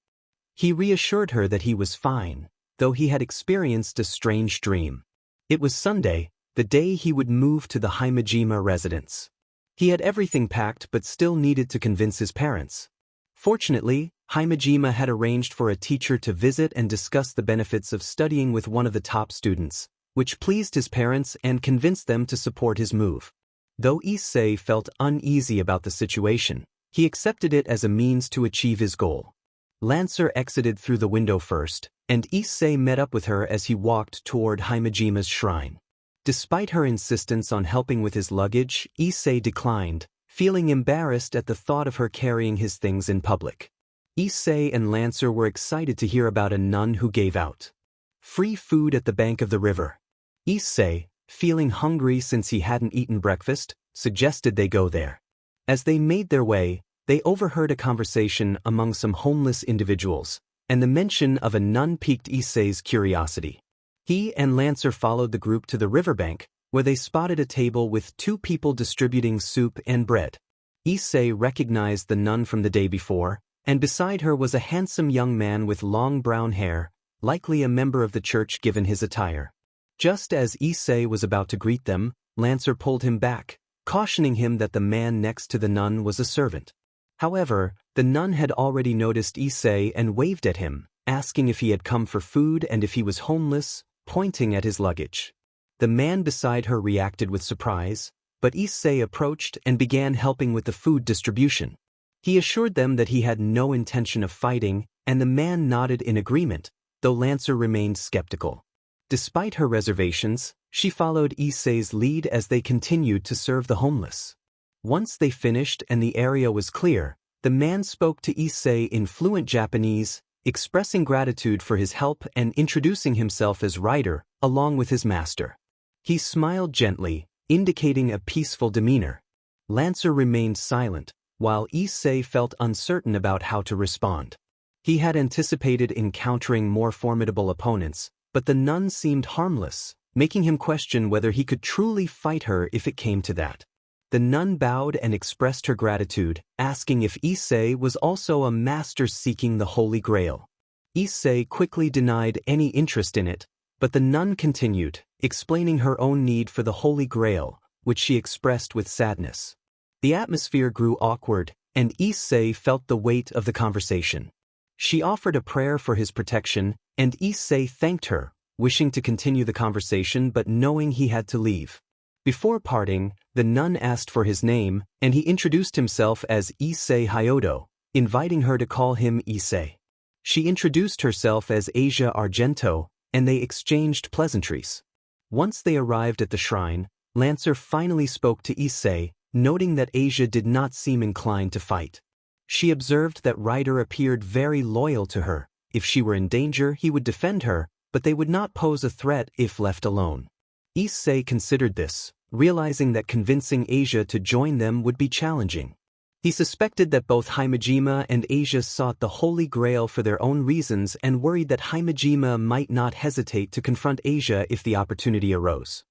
He reassured her that he was fine, though he had experienced a strange dream. It was Sunday, the day he would move to the Himejima residence. He had everything packed but still needed to convince his parents. Fortunately, Himejima had arranged for a teacher to visit and discuss the benefits of studying with one of the top students, which pleased his parents and convinced them to support his move. Though Issei felt uneasy about the situation, he accepted it as a means to achieve his goal. Lancer exited through the window first, and Issei met up with her as he walked toward Himejima's shrine. Despite her insistence on helping with his luggage, Issei declined, feeling embarrassed at the thought of her carrying his things in public. Issei and Lancer were excited to hear about a nun who gave out free food at the bank of the river. Issei, feeling hungry since he hadn't eaten breakfast, suggested they go there. As they made their way, they overheard a conversation among some homeless individuals, and the mention of a nun piqued Issei's curiosity. He and Lancer followed the group to the riverbank, where they spotted a table with 2 people distributing soup and bread. Issei recognized the nun from the day before, and beside her was a handsome young man with long brown hair, likely a member of the church given his attire. Just as Issei was about to greet them, Lancer pulled him back, cautioning him that the man next to the nun was a servant. However, the nun had already noticed Issei and waved at him, asking if he had come for food and if he was homeless, pointing at his luggage. The man beside her reacted with surprise, but Issei approached and began helping with the food distribution. He assured them that he had no intention of fighting, and the man nodded in agreement, though Lancer remained skeptical. Despite her reservations, she followed Issei's lead as they continued to serve the homeless. Once they finished and the area was clear, the man spoke to Issei in fluent Japanese, expressing gratitude for his help and introducing himself as Rider, along with his master. He smiled gently, indicating a peaceful demeanor. Lancer remained silent, while Issei felt uncertain about how to respond. He had anticipated encountering more formidable opponents, but the nun seemed harmless, making him question whether he could truly fight her if it came to that. The nun bowed and expressed her gratitude, asking if Issei was also a master seeking the Holy Grail. Issei quickly denied any interest in it, but the nun continued, explaining her own need for the Holy Grail, which she expressed with sadness. The atmosphere grew awkward, and Issei felt the weight of the conversation. She offered a prayer for his protection, and Issei thanked her, wishing to continue the conversation but knowing he had to leave. Before parting, the nun asked for his name, and he introduced himself as Issei Hyodo, inviting her to call him Issei. She introduced herself as Asia Argento, and they exchanged pleasantries. Once they arrived at the shrine, Lancer finally spoke to Issei, noting that Asia did not seem inclined to fight. She observed that Rider appeared very loyal to her. If she were in danger, he would defend her, but they would not pose a threat if left alone. Issei considered this, realizing that convincing Asia to join them would be challenging. He suspected that both Himejima and Asia sought the Holy Grail for their own reasons and worried that Himejima might not hesitate to confront Asia if the opportunity arose.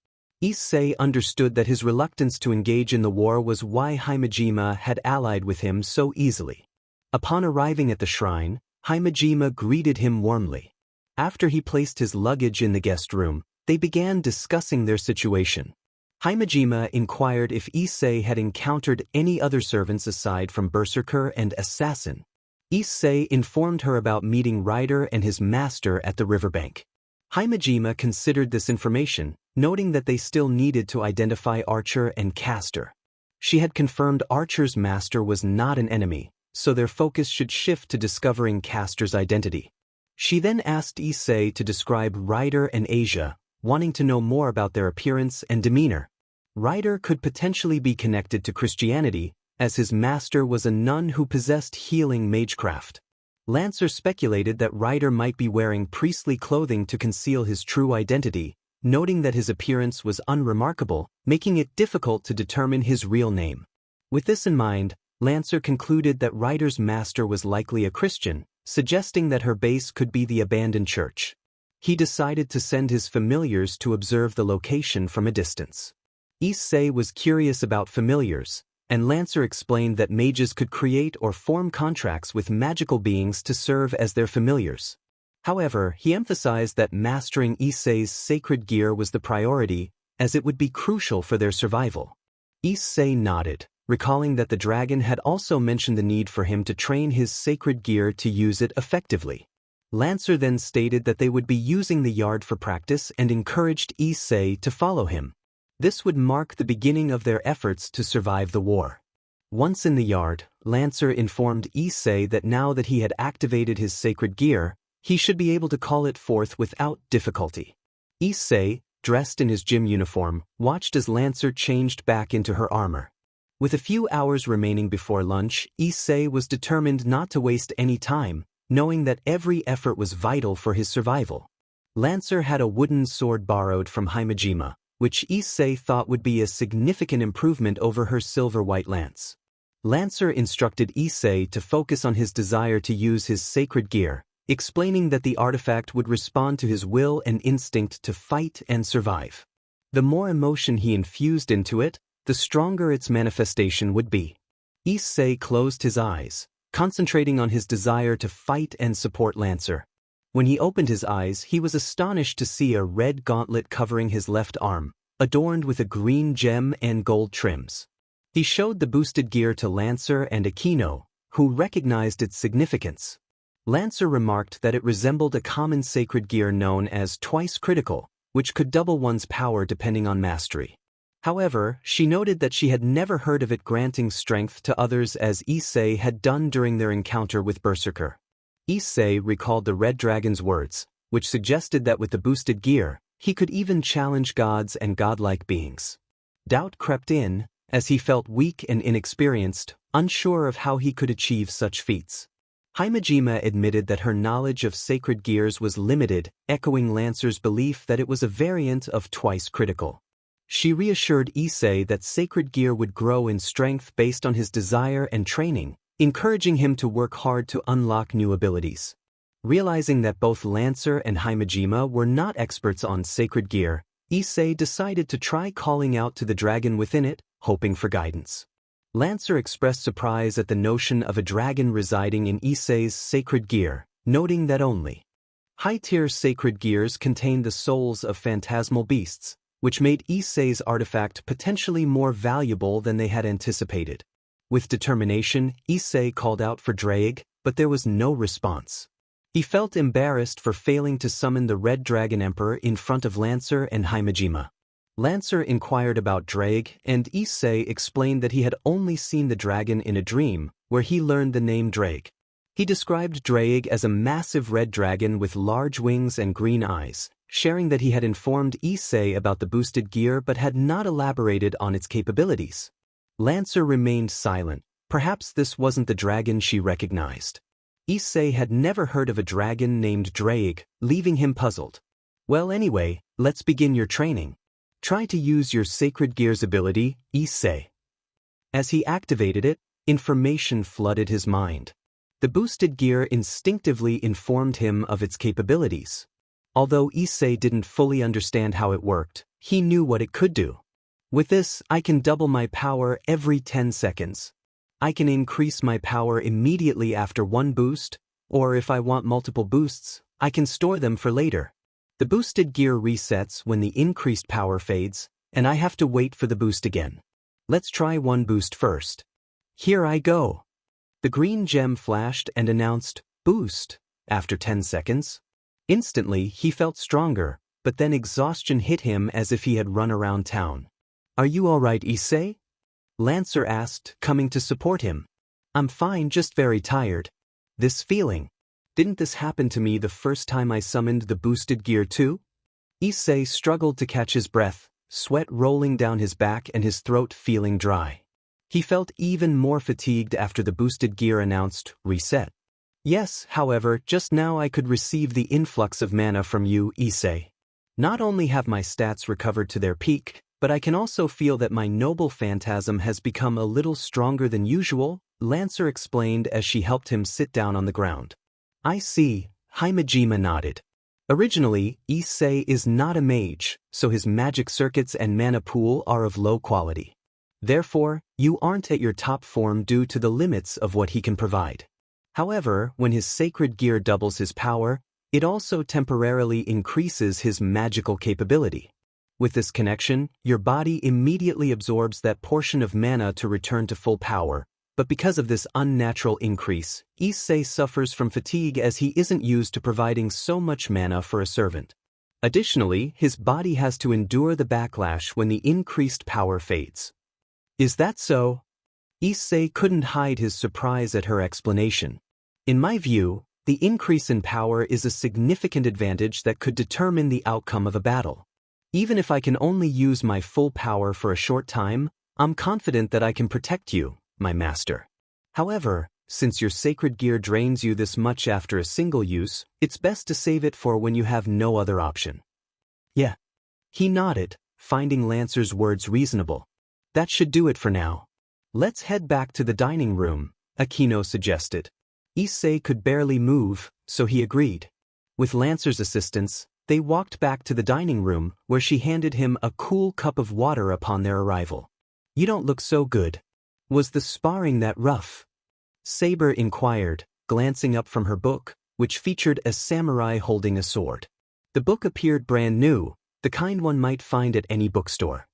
Issei understood that his reluctance to engage in the war was why Himejima had allied with him so easily. Upon arriving at the shrine, Himejima greeted him warmly. After he placed his luggage in the guest room, they began discussing their situation. Himejima inquired if Issei had encountered any other servants aside from Berserker and Assassin. Issei informed her about meeting Rider and his master at the riverbank. Himejima considered this information, noting that they still needed to identify Archer and Caster. She had confirmed Archer's master was not an enemy, so their focus should shift to discovering Caster's identity. She then asked Issei to describe Rider and Asia, wanting to know more about their appearance and demeanor. Rider could potentially be connected to Christianity, as his master was a nun who possessed healing magecraft. Lancer speculated that Rider might be wearing priestly clothing to conceal his true identity, noting that his appearance was unremarkable, making it difficult to determine his real name. With this in mind, Lancer concluded that Rider's master was likely a Christian, suggesting that her base could be the abandoned church. He decided to send his familiars to observe the location from a distance. Issei was curious about familiars, and Lancer explained that mages could create or form contracts with magical beings to serve as their familiars. However, he emphasized that mastering Issei's sacred gear was the priority, as it would be crucial for their survival. Issei nodded, recalling that the dragon had also mentioned the need for him to train his sacred gear to use it effectively. Lancer then stated that they would be using the yard for practice and encouraged Issei to follow him. This would mark the beginning of their efforts to survive the war. Once in the yard, Lancer informed Issei that now that he had activated his sacred gear, he should be able to call it forth without difficulty. Issei, dressed in his gym uniform, watched as Lancer changed back into her armor. With a few hours remaining before lunch, Issei was determined not to waste any time, knowing that every effort was vital for his survival. Lancer had a wooden sword borrowed from Himejima, which Issei thought would be a significant improvement over her silver-white lance. Lancer instructed Issei to focus on his desire to use his sacred gear, explaining that the artifact would respond to his will and instinct to fight and survive. The more emotion he infused into it, the stronger its manifestation would be. Issei closed his eyes, concentrating on his desire to fight and support Lancer. When he opened his eyes, he was astonished to see a red gauntlet covering his left arm, adorned with a green gem and gold trims. He showed the boosted gear to Lancer and Aquino, who recognized its significance. Lancer remarked that it resembled a common sacred gear known as twice critical, which could double one's power depending on mastery. However, she noted that she had never heard of it granting strength to others as Issei had done during their encounter with Berserker. Issei recalled the Red Dragon's words, which suggested that with the boosted gear, he could even challenge gods and godlike beings. Doubt crept in, as he felt weak and inexperienced, unsure of how he could achieve such feats. Himejima admitted that her knowledge of sacred gears was limited, echoing Lancer's belief that it was a variant of twice critical. She reassured Issei that sacred gear would grow in strength based on his desire and training, encouraging him to work hard to unlock new abilities. Realizing that both Lancer and Himejima were not experts on sacred gear, Issei decided to try calling out to the dragon within it, hoping for guidance. Lancer expressed surprise at the notion of a dragon residing in Issei's sacred gear, noting that only high-tier sacred gears contained the souls of phantasmal beasts, which made Issei's artifact potentially more valuable than they had anticipated. With determination, Issei called out for Grail, but there was no response. He felt embarrassed for failing to summon the Red Dragon Emperor in front of Lancer and Himejima. Lancer inquired about Grail, and Issei explained that he had only seen the dragon in a dream, where he learned the name Grail. He described Grail as a massive red dragon with large wings and green eyes, sharing that he had informed Issei about the boosted gear but had not elaborated on its capabilities. Lancer remained silent. Perhaps this wasn't the dragon she recognized. Issei had never heard of a dragon named Grail, leaving him puzzled. Well, anyway, let's begin your training. Try to use your sacred gear's ability, Issei. As he activated it, information flooded his mind. The boosted gear instinctively informed him of its capabilities. Although Issei didn't fully understand how it worked, he knew what it could do. With this, I can double my power every 10 seconds. I can increase my power immediately after one boost, or if I want multiple boosts, I can store them for later. The boosted gear resets when the increased power fades, and I have to wait for the boost again. Let's try one boost first. Here I go. The green gem flashed and announced, "Boost," after 10 seconds. Instantly, he felt stronger, but then exhaustion hit him as if he had run around town. "Are you all right, Issei?" Lancer asked, coming to support him. "I'm fine, just very tired. This feeling. Didn't this happen to me the first time I summoned the boosted gear too?" Issei struggled to catch his breath, sweat rolling down his back and his throat feeling dry. He felt even more fatigued after the boosted gear announced, "Reset." "Yes, however, just now I could receive the influx of mana from you, Issei. Not only have my stats recovered to their peak, but I can also feel that my noble phantasm has become a little stronger than usual," Lancer explained as she helped him sit down on the ground. "I see," Himejima nodded. Originally, Issei is not a mage, so his magic circuits and mana pool are of low quality. Therefore, you aren't at your top form due to the limits of what he can provide. However, when his sacred gear doubles his power, it also temporarily increases his magical capability. With this connection, your body immediately absorbs that portion of mana to return to full power, but because of this unnatural increase, Issei suffers from fatigue as he isn't used to providing so much mana for a servant. Additionally, his body has to endure the backlash when the increased power fades. "Is that so?" Issei couldn't hide his surprise at her explanation. "In my view, the increase in power is a significant advantage that could determine the outcome of a battle. Even if I can only use my full power for a short time, I'm confident that I can protect you, my master. However, since your sacred gear drains you this much after a single use, it's best to save it for when you have no other option." "Yeah." He nodded, finding Lancer's words reasonable. "That should do it for now. Let's head back to the dining room," Aquino suggested. Issei could barely move, so he agreed. With Lancer's assistance, they walked back to the dining room where she handed him a cool cup of water upon their arrival. "You don't look so good. Was the sparring that rough?" Saber inquired, glancing up from her book, which featured a samurai holding a sword. The book appeared brand new, the kind one might find at any bookstore.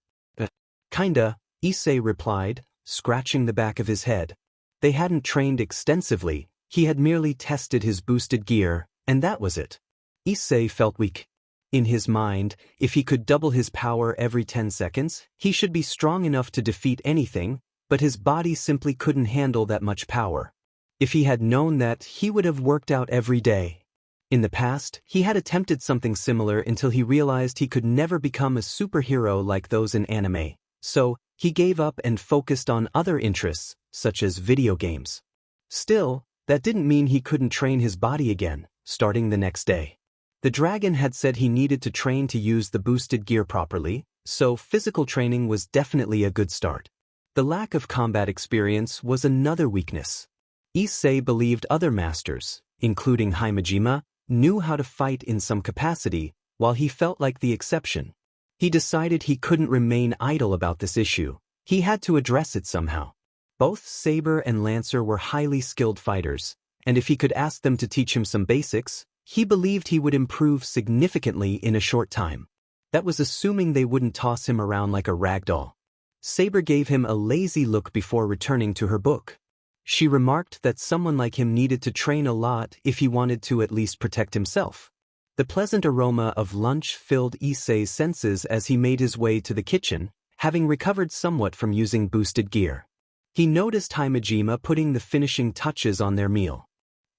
Kinda," Issei replied, scratching the back of his head. They hadn't trained extensively, he had merely tested his boosted gear, and that was it. Issei felt weak. In his mind, if he could double his power every 10 seconds, he should be strong enough to defeat anything, but his body simply couldn't handle that much power. If he had known that, he would have worked out every day. In the past, he had attempted something similar until he realized he could never become a superhero like those in anime, so he gave up and focused on other interests, such as video games. Still, that didn't mean he couldn't train his body again, starting the next day. The dragon had said he needed to train to use the boosted gear properly, so physical training was definitely a good start. The lack of combat experience was another weakness. Issei believed other masters, including Himejima, knew how to fight in some capacity, while he felt like the exception. He decided he couldn't remain idle about this issue. He had to address it somehow. Both Saber and Lancer were highly skilled fighters, and if he could ask them to teach him some basics, he believed he would improve significantly in a short time. That was assuming they wouldn't toss him around like a rag doll. Saber gave him a lazy look before returning to her book. She remarked that someone like him needed to train a lot if he wanted to at least protect himself. The pleasant aroma of lunch filled Issei's senses as he made his way to the kitchen, having recovered somewhat from using boosted gear. He noticed Himejima putting the finishing touches on their meal.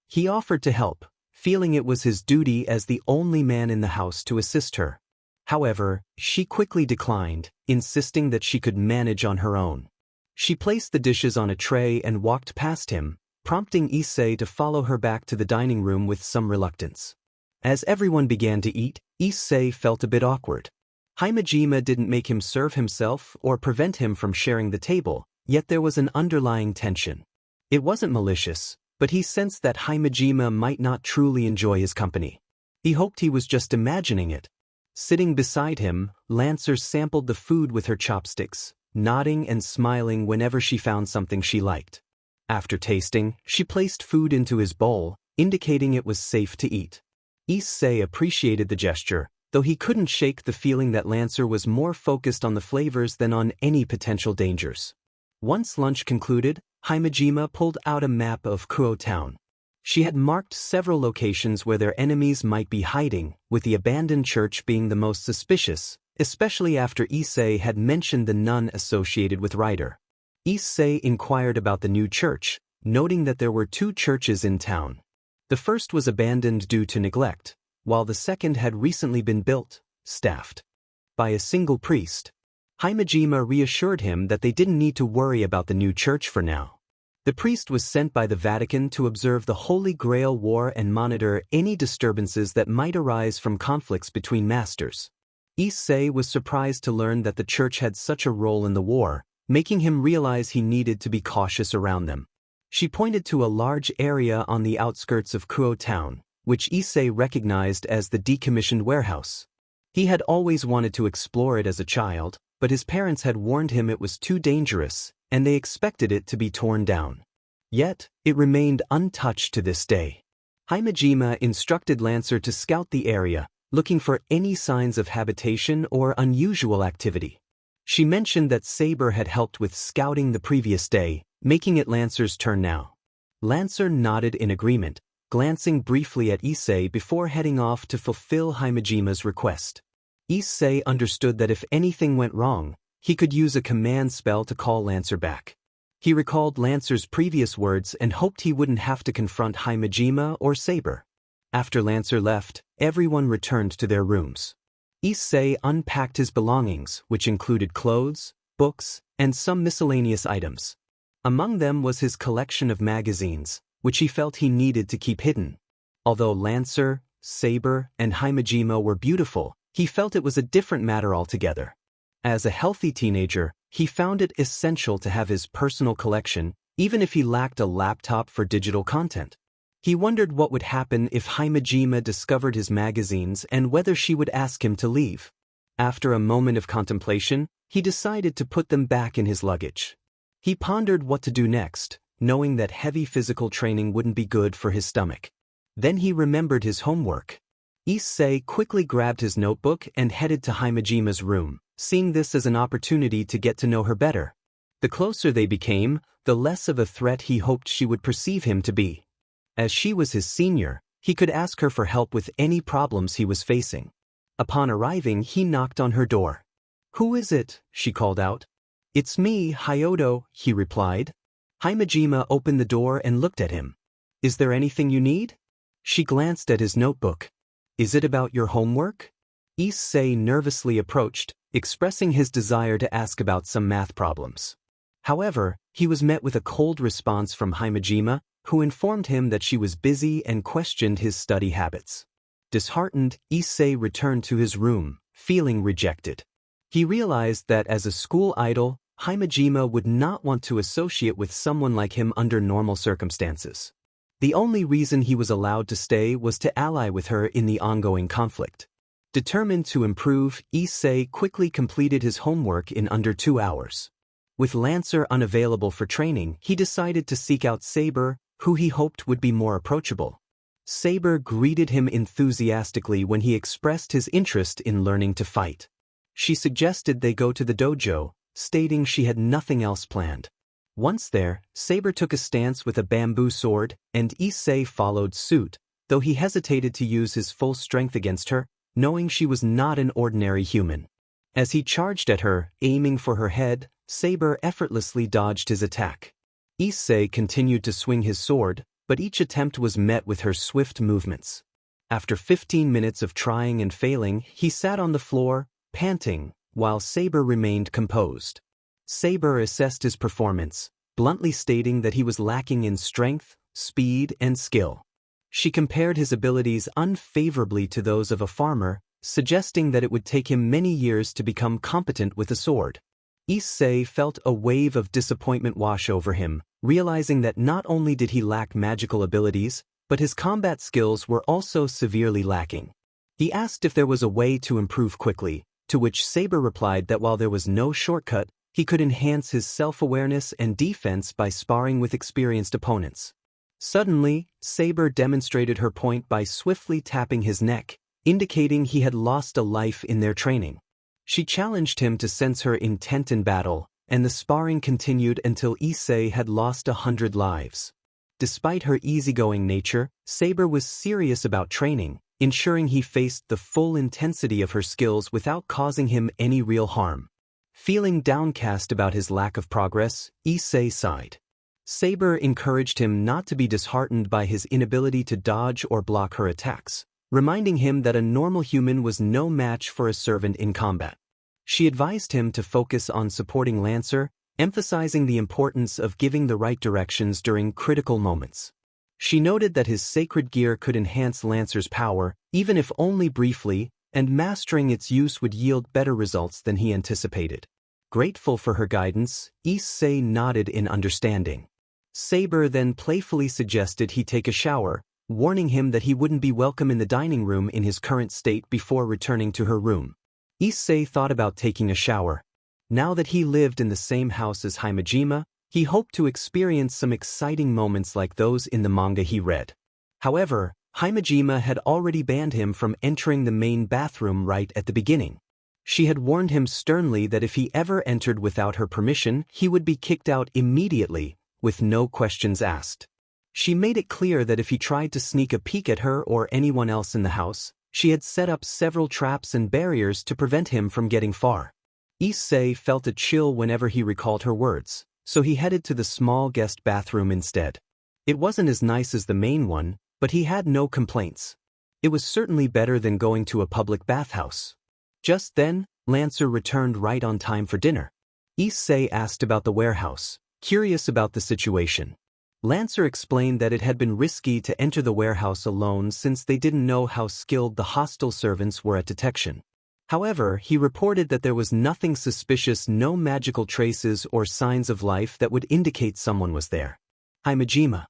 He offered to help, feeling it was his duty as the only man in the house to assist her. However, she quickly declined, insisting that she could manage on her own. She placed the dishes on a tray and walked past him, prompting Issei to follow her back to the dining room with some reluctance. As everyone began to eat, Issei felt a bit awkward. Himejima didn't make him serve himself or prevent him from sharing the table, yet there was an underlying tension. It wasn't malicious, but he sensed that Himejima might not truly enjoy his company. He hoped he was just imagining it. Sitting beside him, Lancer sampled the food with her chopsticks, nodding and smiling whenever she found something she liked. After tasting, she placed food into his bowl, indicating it was safe to eat. Issei appreciated the gesture, though he couldn't shake the feeling that Lancer was more focused on the flavors than on any potential dangers. Once lunch concluded, Himejima pulled out a map of Kuo Town. She had marked several locations where their enemies might be hiding, with the abandoned church being the most suspicious, especially after Issei had mentioned the nun associated with Ryder. Issei inquired about the new church, noting that there were 2 churches in town. The first was abandoned due to neglect, while the second had recently been built, staffed by a single priest. Himejima reassured him that they didn't need to worry about the new church for now. The priest was sent by the Vatican to observe the Holy Grail War and monitor any disturbances that might arise from conflicts between masters. Issei was surprised to learn that the church had such a role in the war, making him realize he needed to be cautious around them. She pointed to a large area on the outskirts of Kuo Town, which Issei recognized as the decommissioned warehouse. He had always wanted to explore it as a child, but his parents had warned him it was too dangerous, and they expected it to be torn down. Yet, it remained untouched to this day. Himejima instructed Lancer to scout the area, looking for any signs of habitation or unusual activity. She mentioned that Saber had helped with scouting the previous day, making it Lancer's turn now. Lancer nodded in agreement, glancing briefly at Issei before heading off to fulfill Himejima's request. Issei understood that if anything went wrong, he could use a command spell to call Lancer back. He recalled Lancer's previous words and hoped he wouldn't have to confront Himejima or Saber. After Lancer left, everyone returned to their rooms. Issei unpacked his belongings, which included clothes, books, and some miscellaneous items. Among them was his collection of magazines, which he felt he needed to keep hidden. Although Lancer, Saber, and Himejima were beautiful, he felt it was a different matter altogether. As a healthy teenager, he found it essential to have his personal collection, even if he lacked a laptop for digital content. He wondered what would happen if Himejima discovered his magazines and whether she would ask him to leave. After a moment of contemplation, he decided to put them back in his luggage. He pondered what to do next, knowing that heavy physical training wouldn't be good for his stomach. Then he remembered his homework. Issei quickly grabbed his notebook and headed to Himejima's room, seeing this as an opportunity to get to know her better. The closer they became, the less of a threat he hoped she would perceive him to be. As she was his senior, he could ask her for help with any problems he was facing. Upon arriving, he knocked on her door. "Who is it?" she called out. "It's me, Hyodo," he replied. Himejima opened the door and looked at him. "Is there anything you need?" She glanced at his notebook. "Is it about your homework?" Issei nervously approached, expressing his desire to ask about some math problems. However, he was met with a cold response from Himejima, who informed him that she was busy and questioned his study habits. Disheartened, Issei returned to his room, feeling rejected. He realized that as a school idol, Himejima would not want to associate with someone like him under normal circumstances. The only reason he was allowed to stay was to ally with her in the ongoing conflict. Determined to improve, Issei quickly completed his homework in under 2 hours. With Lancer unavailable for training, he decided to seek out Saber, who he hoped would be more approachable. Saber greeted him enthusiastically when he expressed his interest in learning to fight. She suggested they go to the dojo, stating she had nothing else planned. Once there, Saber took a stance with a bamboo sword, and Issei followed suit, though he hesitated to use his full strength against her, knowing she was not an ordinary human. As he charged at her, aiming for her head, Saber effortlessly dodged his attack. Issei continued to swing his sword, but each attempt was met with her swift movements. After 15 minutes of trying and failing, he sat on the floor, panting, while Saber remained composed. Saber assessed his performance, bluntly stating that he was lacking in strength, speed, and skill. She compared his abilities unfavorably to those of a farmer, suggesting that it would take him many years to become competent with a sword. Issei felt a wave of disappointment wash over him, realizing that not only did he lack magical abilities, but his combat skills were also severely lacking. He asked if there was a way to improve quickly, to which Saber replied that while there was no shortcut, he could enhance his self-awareness and defense by sparring with experienced opponents. Suddenly, Saber demonstrated her point by swiftly tapping his neck, indicating he had lost a life in their training. She challenged him to sense her intent in battle, and the sparring continued until Issei had lost 100 lives. Despite her easygoing nature, Saber was serious about training, ensuring he faced the full intensity of her skills without causing him any real harm. Feeling downcast about his lack of progress, Issei sighed. Saber encouraged him not to be disheartened by his inability to dodge or block her attacks, reminding him that a normal human was no match for a servant in combat. She advised him to focus on supporting Lancer, emphasizing the importance of giving the right directions during critical moments. She noted that his sacred gear could enhance Lancer's power, even if only briefly, and mastering its use would yield better results than he anticipated. Grateful for her guidance, Issei nodded in understanding. Saber then playfully suggested he take a shower, warning him that he wouldn't be welcome in the dining room in his current state before returning to her room. Issei thought about taking a shower. Now that he lived in the same house as Himejima, he hoped to experience some exciting moments like those in the manga he read. However, Himejima had already banned him from entering the main bathroom right at the beginning. She had warned him sternly that if he ever entered without her permission, he would be kicked out immediately, with no questions asked. She made it clear that if he tried to sneak a peek at her or anyone else in the house, she had set up several traps and barriers to prevent him from getting far. Issei felt a chill whenever he recalled her words, so he headed to the small guest bathroom instead. It wasn't as nice as the main one, but he had no complaints. It was certainly better than going to a public bathhouse. Just then, Lancer returned right on time for dinner. Issei asked about the warehouse, curious about the situation. Lancer explained that it had been risky to enter the warehouse alone since they didn't know how skilled the hostile servants were at detection. However, he reported that there was nothing suspicious, no magical traces or signs of life that would indicate someone was there. Himejima.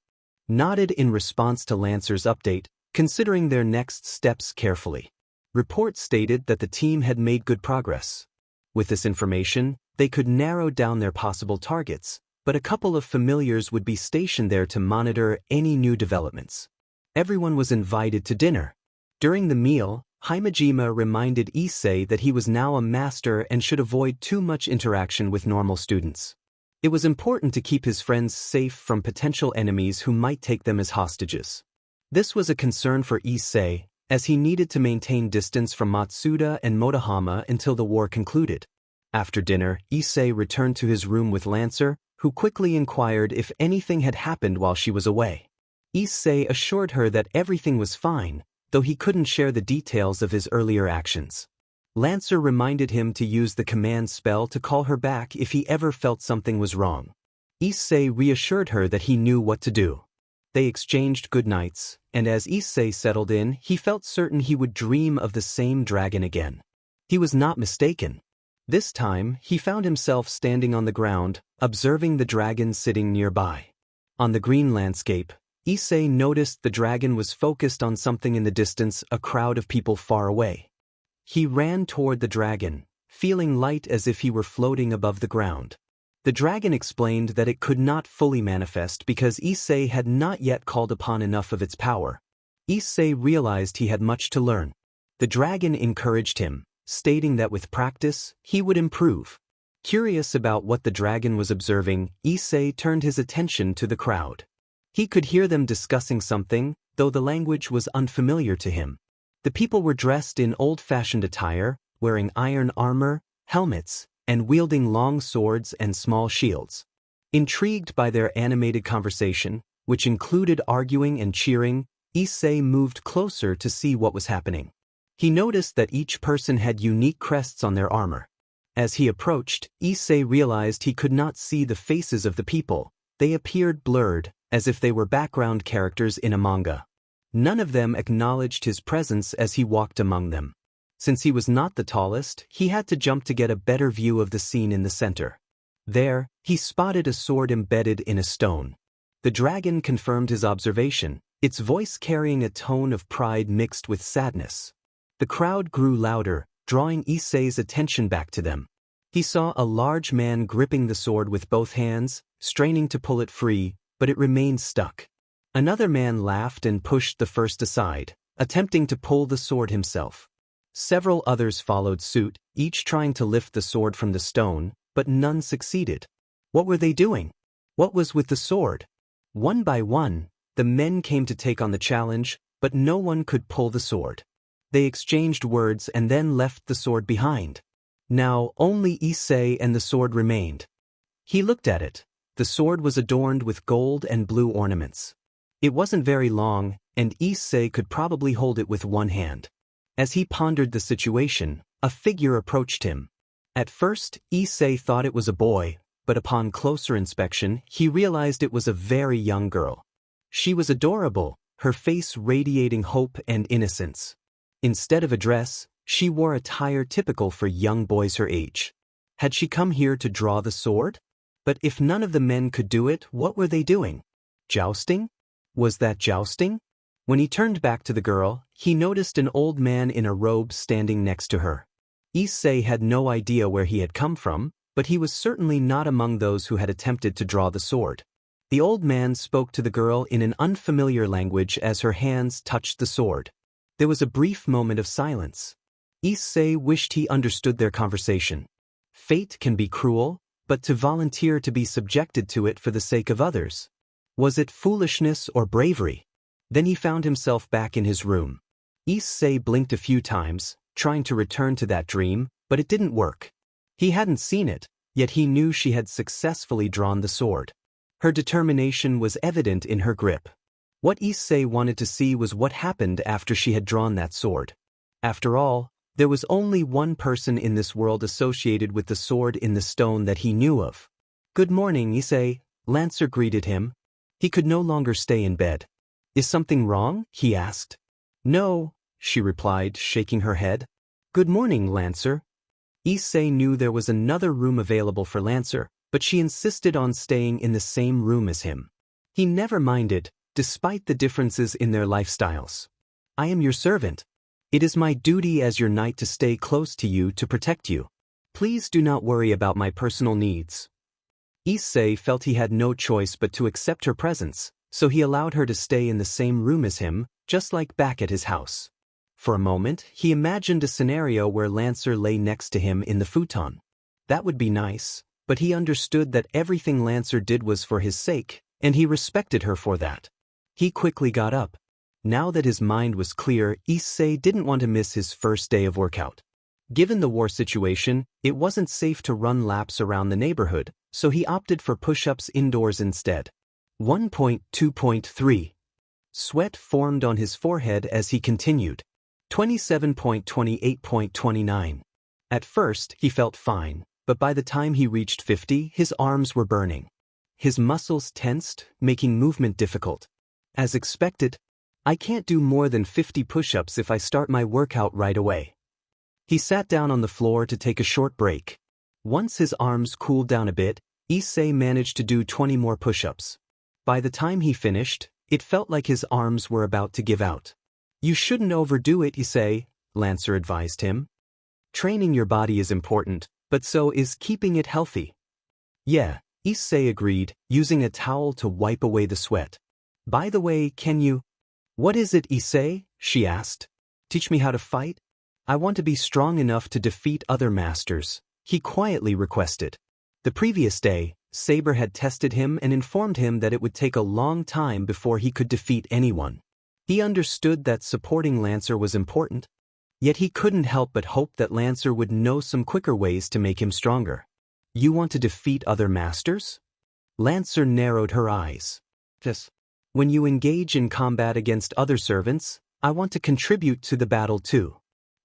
nodded in response to Lancer's update, considering their next steps carefully. Reports stated that the team had made good progress. With this information, they could narrow down their possible targets, but a couple of familiars would be stationed there to monitor any new developments. Everyone was invited to dinner. During the meal, Himejima reminded Issei that he was now a master and should avoid too much interaction with normal students. It was important to keep his friends safe from potential enemies who might take them as hostages. This was a concern for Issei, as he needed to maintain distance from Matsuda and Motohama until the war concluded. After dinner, Issei returned to his room with Lancer, who quickly inquired if anything had happened while she was away. Issei assured her that everything was fine, though he couldn't share the details of his earlier actions. Lancer reminded him to use the command spell to call her back if he ever felt something was wrong. Issei reassured her that he knew what to do. They exchanged goodnights, and as Issei settled in, he felt certain he would dream of the same dragon again. He was not mistaken. This time, he found himself standing on the ground, observing the dragon sitting nearby. On the green landscape, Issei noticed the dragon was focused on something in the distance, a crowd of people far away. He ran toward the dragon, feeling light as if he were floating above the ground. The dragon explained that it could not fully manifest because Issei had not yet called upon enough of its power. Issei realized he had much to learn. The dragon encouraged him, stating that with practice, he would improve. Curious about what the dragon was observing, Issei turned his attention to the crowd. He could hear them discussing something, though the language was unfamiliar to him. The people were dressed in old-fashioned attire, wearing iron armor, helmets, and wielding long swords and small shields. Intrigued by their animated conversation, which included arguing and cheering, Issei moved closer to see what was happening. He noticed that each person had unique crests on their armor. As he approached, Issei realized he could not see the faces of the people. They appeared blurred, as if they were background characters in a manga. None of them acknowledged his presence as he walked among them. Since he was not the tallest, he had to jump to get a better view of the scene in the center. There, he spotted a sword embedded in a stone. The dragon confirmed his observation, its voice carrying a tone of pride mixed with sadness. The crowd grew louder, drawing Issei's attention back to them. He saw a large man gripping the sword with both hands, straining to pull it free, but it remained stuck. Another man laughed and pushed the first aside, attempting to pull the sword himself. Several others followed suit, each trying to lift the sword from the stone, but none succeeded. What were they doing? What was with the sword? One by one, the men came to take on the challenge, but no one could pull the sword. They exchanged words and then left the sword behind. Now only Issei and the sword remained. He looked at it. The sword was adorned with gold and blue ornaments. It wasn't very long, and Issei could probably hold it with one hand. As he pondered the situation, a figure approached him. At first, Issei thought it was a boy, but upon closer inspection, he realized it was a very young girl. She was adorable, her face radiating hope and innocence. Instead of a dress, she wore attire typical for young boys her age. Had she come here to draw the sword? But if none of the men could do it, what were they doing? Jousting? Was that jousting? When he turned back to the girl, he noticed an old man in a robe standing next to her. Issei had no idea where he had come from, but he was certainly not among those who had attempted to draw the sword. The old man spoke to the girl in an unfamiliar language as her hands touched the sword. There was a brief moment of silence. Issei wished he understood their conversation. Fate can be cruel, but to volunteer to be subjected to it for the sake of others. Was it foolishness or bravery? Then he found himself back in his room. Issei blinked a few times, trying to return to that dream, but it didn't work. He hadn't seen it, yet he knew she had successfully drawn the sword. Her determination was evident in her grip. What Issei wanted to see was what happened after she had drawn that sword. After all, there was only one person in this world associated with the sword in the stone that he knew of. "Good morning, Issei," Lancer greeted him. He could no longer stay in bed. "Is something wrong?" he asked. "No," she replied, shaking her head. "Good morning, Lancer." Issei knew there was another room available for Lancer, but she insisted on staying in the same room as him. He never minded, despite the differences in their lifestyles. I am your servant. It is my duty as your knight to stay close to you to protect you. Please do not worry about my personal needs. Issei felt he had no choice but to accept her presence, so he allowed her to stay in the same room as him, just like back at his house. For a moment, he imagined a scenario where Lancer lay next to him in the futon. That would be nice, but he understood that everything Lancer did was for his sake, and he respected her for that. He quickly got up. Now that his mind was clear, Issei didn't want to miss his first day of workout. Given the war situation, it wasn't safe to run laps around the neighborhood, so he opted for push-ups indoors instead. 1.2.3. Sweat formed on his forehead as he continued. 27.28.29. At first, he felt fine, but by the time he reached 50, his arms were burning. His muscles tensed, making movement difficult. As expected, I can't do more than 50 push-ups if I start my workout right away. He sat down on the floor to take a short break. Once his arms cooled down a bit, Issei managed to do 20 more push-ups. By the time he finished, it felt like his arms were about to give out. You shouldn't overdo it, Issei, Lancer advised him. Training your body is important, but so is keeping it healthy. Yeah, Issei agreed, using a towel to wipe away the sweat. By the way, can you... What is it, Issei? She asked. Teach me how to fight? I want to be strong enough to defeat other masters, he quietly requested. The previous day, Saber had tested him and informed him that it would take a long time before he could defeat anyone. He understood that supporting Lancer was important, yet he couldn't help but hope that Lancer would know some quicker ways to make him stronger. You want to defeat other masters? Lancer narrowed her eyes. Yes. When you engage in combat against other servants, I want to contribute to the battle too.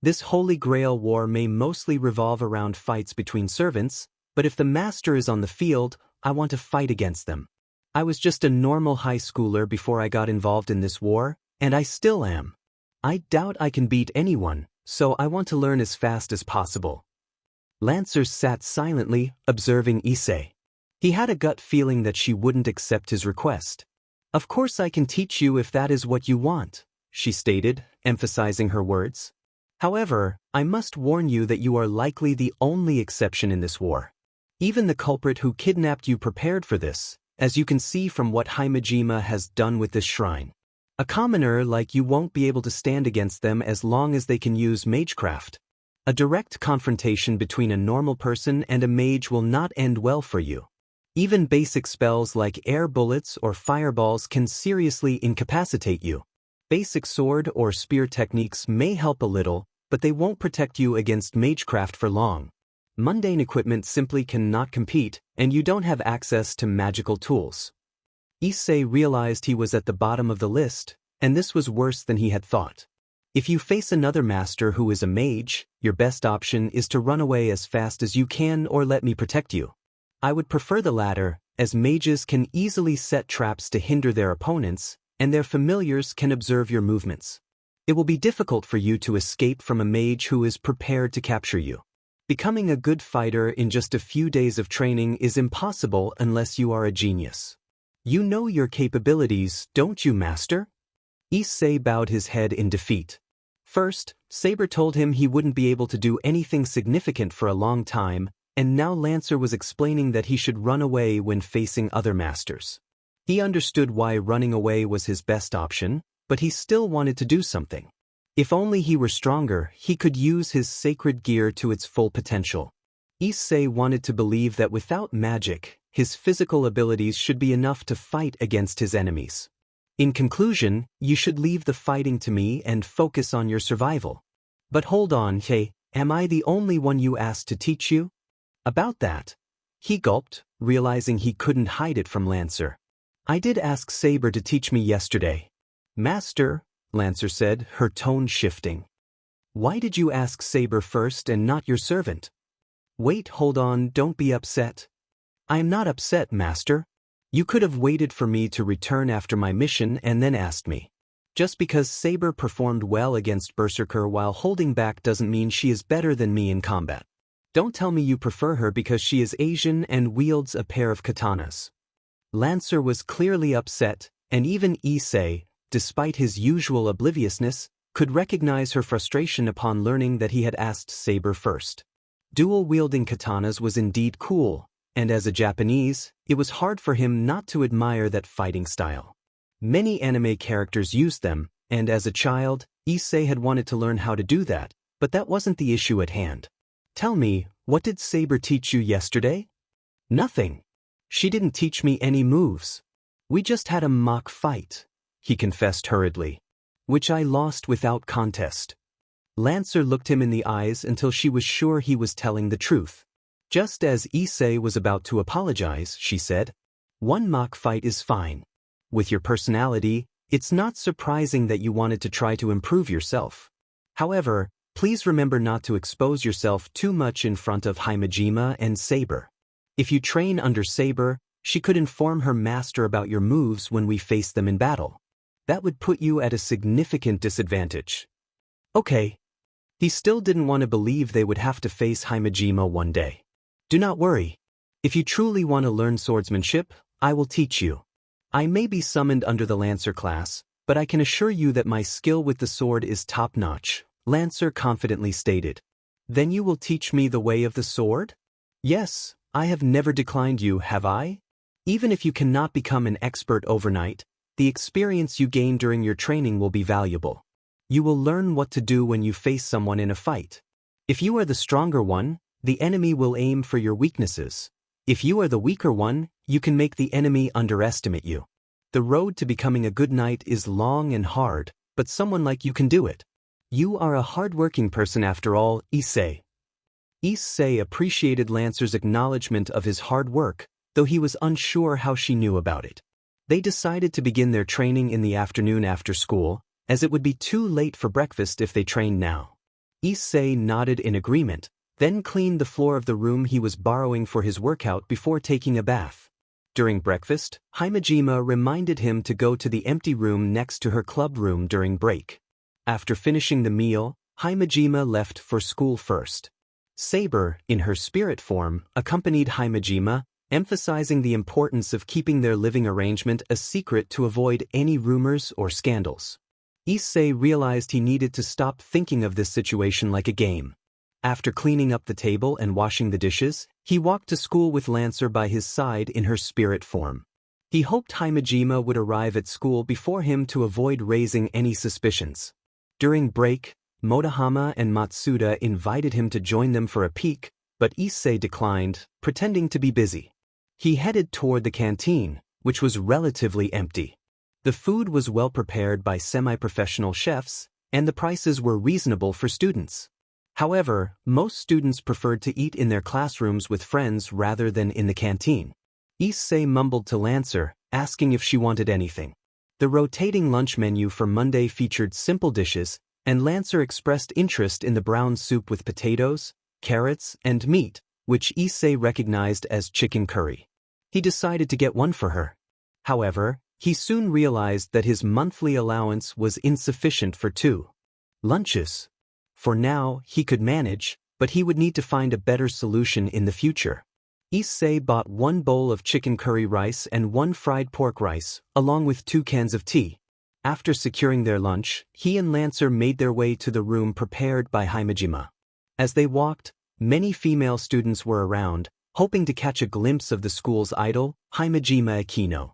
This Holy Grail war may mostly revolve around fights between servants, but if the master is on the field, I want to fight against them. I was just a normal high schooler before I got involved in this war, and I still am. I doubt I can beat anyone, so I want to learn as fast as possible. Lancer sat silently, observing Issei. He had a gut feeling that she wouldn't accept his request. Of course I can teach you if that is what you want, she stated, emphasizing her words. However, I must warn you that you are likely the only exception in this war. Even the culprit who kidnapped you prepared for this, as you can see from what Himejima has done with this shrine. A commoner like you won't be able to stand against them as long as they can use magecraft. A direct confrontation between a normal person and a mage will not end well for you. Even basic spells like air bullets or fireballs can seriously incapacitate you. Basic sword or spear techniques may help a little, but they won't protect you against magecraft for long. Mundane equipment simply cannot compete, and you don't have access to magical tools. Issei realized he was at the bottom of the list, and this was worse than he had thought. If you face another master who is a mage, your best option is to run away as fast as you can or let me protect you. I would prefer the latter, as mages can easily set traps to hinder their opponents, and their familiars can observe your movements. It will be difficult for you to escape from a mage who is prepared to capture you. Becoming a good fighter in just a few days of training is impossible unless you are a genius. You know your capabilities, don't you, master? Issei bowed his head in defeat. First, Saber told him he wouldn't be able to do anything significant for a long time, and now Lancer was explaining that he should run away when facing other masters. He understood why running away was his best option, but he still wanted to do something. If only he were stronger, he could use his sacred gear to its full potential. Issei wanted to believe that without magic, his physical abilities should be enough to fight against his enemies. In conclusion, you should leave the fighting to me and focus on your survival. But hold on, hey, am I the only one you asked to teach you? About that. He gulped, realizing he couldn't hide it from Lancer. I did ask Saber to teach me yesterday. Master, Lancer said, her tone shifting. Why did you ask Saber first and not your servant? Wait, hold on, don't be upset. I am not upset, Master. You could have waited for me to return after my mission and then asked me. Just because Saber performed well against Berserker while holding back doesn't mean she is better than me in combat. Don't tell me you prefer her because she is Asian and wields a pair of katanas. Lancer was clearly upset, and even Issei, despite his usual obliviousness, could recognize her frustration upon learning that he had asked Saber first. Dual-wielding katanas was indeed cool, and as a Japanese, it was hard for him not to admire that fighting style. Many anime characters used them, and as a child, Issei had wanted to learn how to do that, but that wasn't the issue at hand. "Tell me, what did Saber teach you yesterday?" "Nothing. She didn't teach me any moves. We just had a mock fight," he confessed hurriedly, "which I lost without contest." Lancer looked him in the eyes until she was sure he was telling the truth. Just as Issei was about to apologize, she said, "One mock fight is fine. With your personality, it's not surprising that you wanted to try to improve yourself. However, please remember not to expose yourself too much in front of Himejima and Saber. If you train under Saber, she could inform her master about your moves when we face them in battle. That would put you at a significant disadvantage." Okay. He still didn't want to believe they would have to face Himejima one day. "Do not worry. If you truly want to learn swordsmanship, I will teach you. I may be summoned under the Lancer class, but I can assure you that my skill with the sword is top-notch," Lancer confidently stated. "Then you will teach me the way of the sword?" "Yes, I have never declined you, have I? Even if you cannot become an expert overnight, the experience you gain during your training will be valuable. You will learn what to do when you face someone in a fight. If you are the stronger one, the enemy will aim for your weaknesses. If you are the weaker one, you can make the enemy underestimate you. The road to becoming a good knight is long and hard, but someone like you can do it. You are a hard-working person after all, Issei." Issei appreciated Lancer's acknowledgement of his hard work, though he was unsure how she knew about it. They decided to begin their training in the afternoon after school, as it would be too late for breakfast if they trained now. Issei nodded in agreement, then cleaned the floor of the room he was borrowing for his workout before taking a bath. During breakfast, Himejima reminded him to go to the empty room next to her club room during break. After finishing the meal, Himejima left for school first. Saber, in her spirit form, accompanied Himejima, emphasizing the importance of keeping their living arrangement a secret to avoid any rumors or scandals. Issei realized he needed to stop thinking of this situation like a game. After cleaning up the table and washing the dishes, he walked to school with Lancer by his side in her spirit form. He hoped Himejima would arrive at school before him to avoid raising any suspicions. During break, Motohama and Matsuda invited him to join them for a peek, but Issei declined, pretending to be busy. He headed toward the canteen, which was relatively empty. The food was well prepared by semi-professional chefs, and the prices were reasonable for students. However, most students preferred to eat in their classrooms with friends rather than in the canteen. Issei mumbled to Lancer, asking if she wanted anything. The rotating lunch menu for Monday featured simple dishes, and Lancer expressed interest in the brown soup with potatoes, carrots, and meat, which Issei recognized as chicken curry. He decided to get one for her. However, he soon realized that his monthly allowance was insufficient for 2 lunches. For now, he could manage, but he would need to find a better solution in the future. Issei bought 1 bowl of chicken curry rice and 1 fried pork rice, along with 2 cans of tea. After securing their lunch, he and Lancer made their way to the room prepared by Himejima. As they walked, many female students were around, hoping to catch a glimpse of the school's idol, Himejima Akino.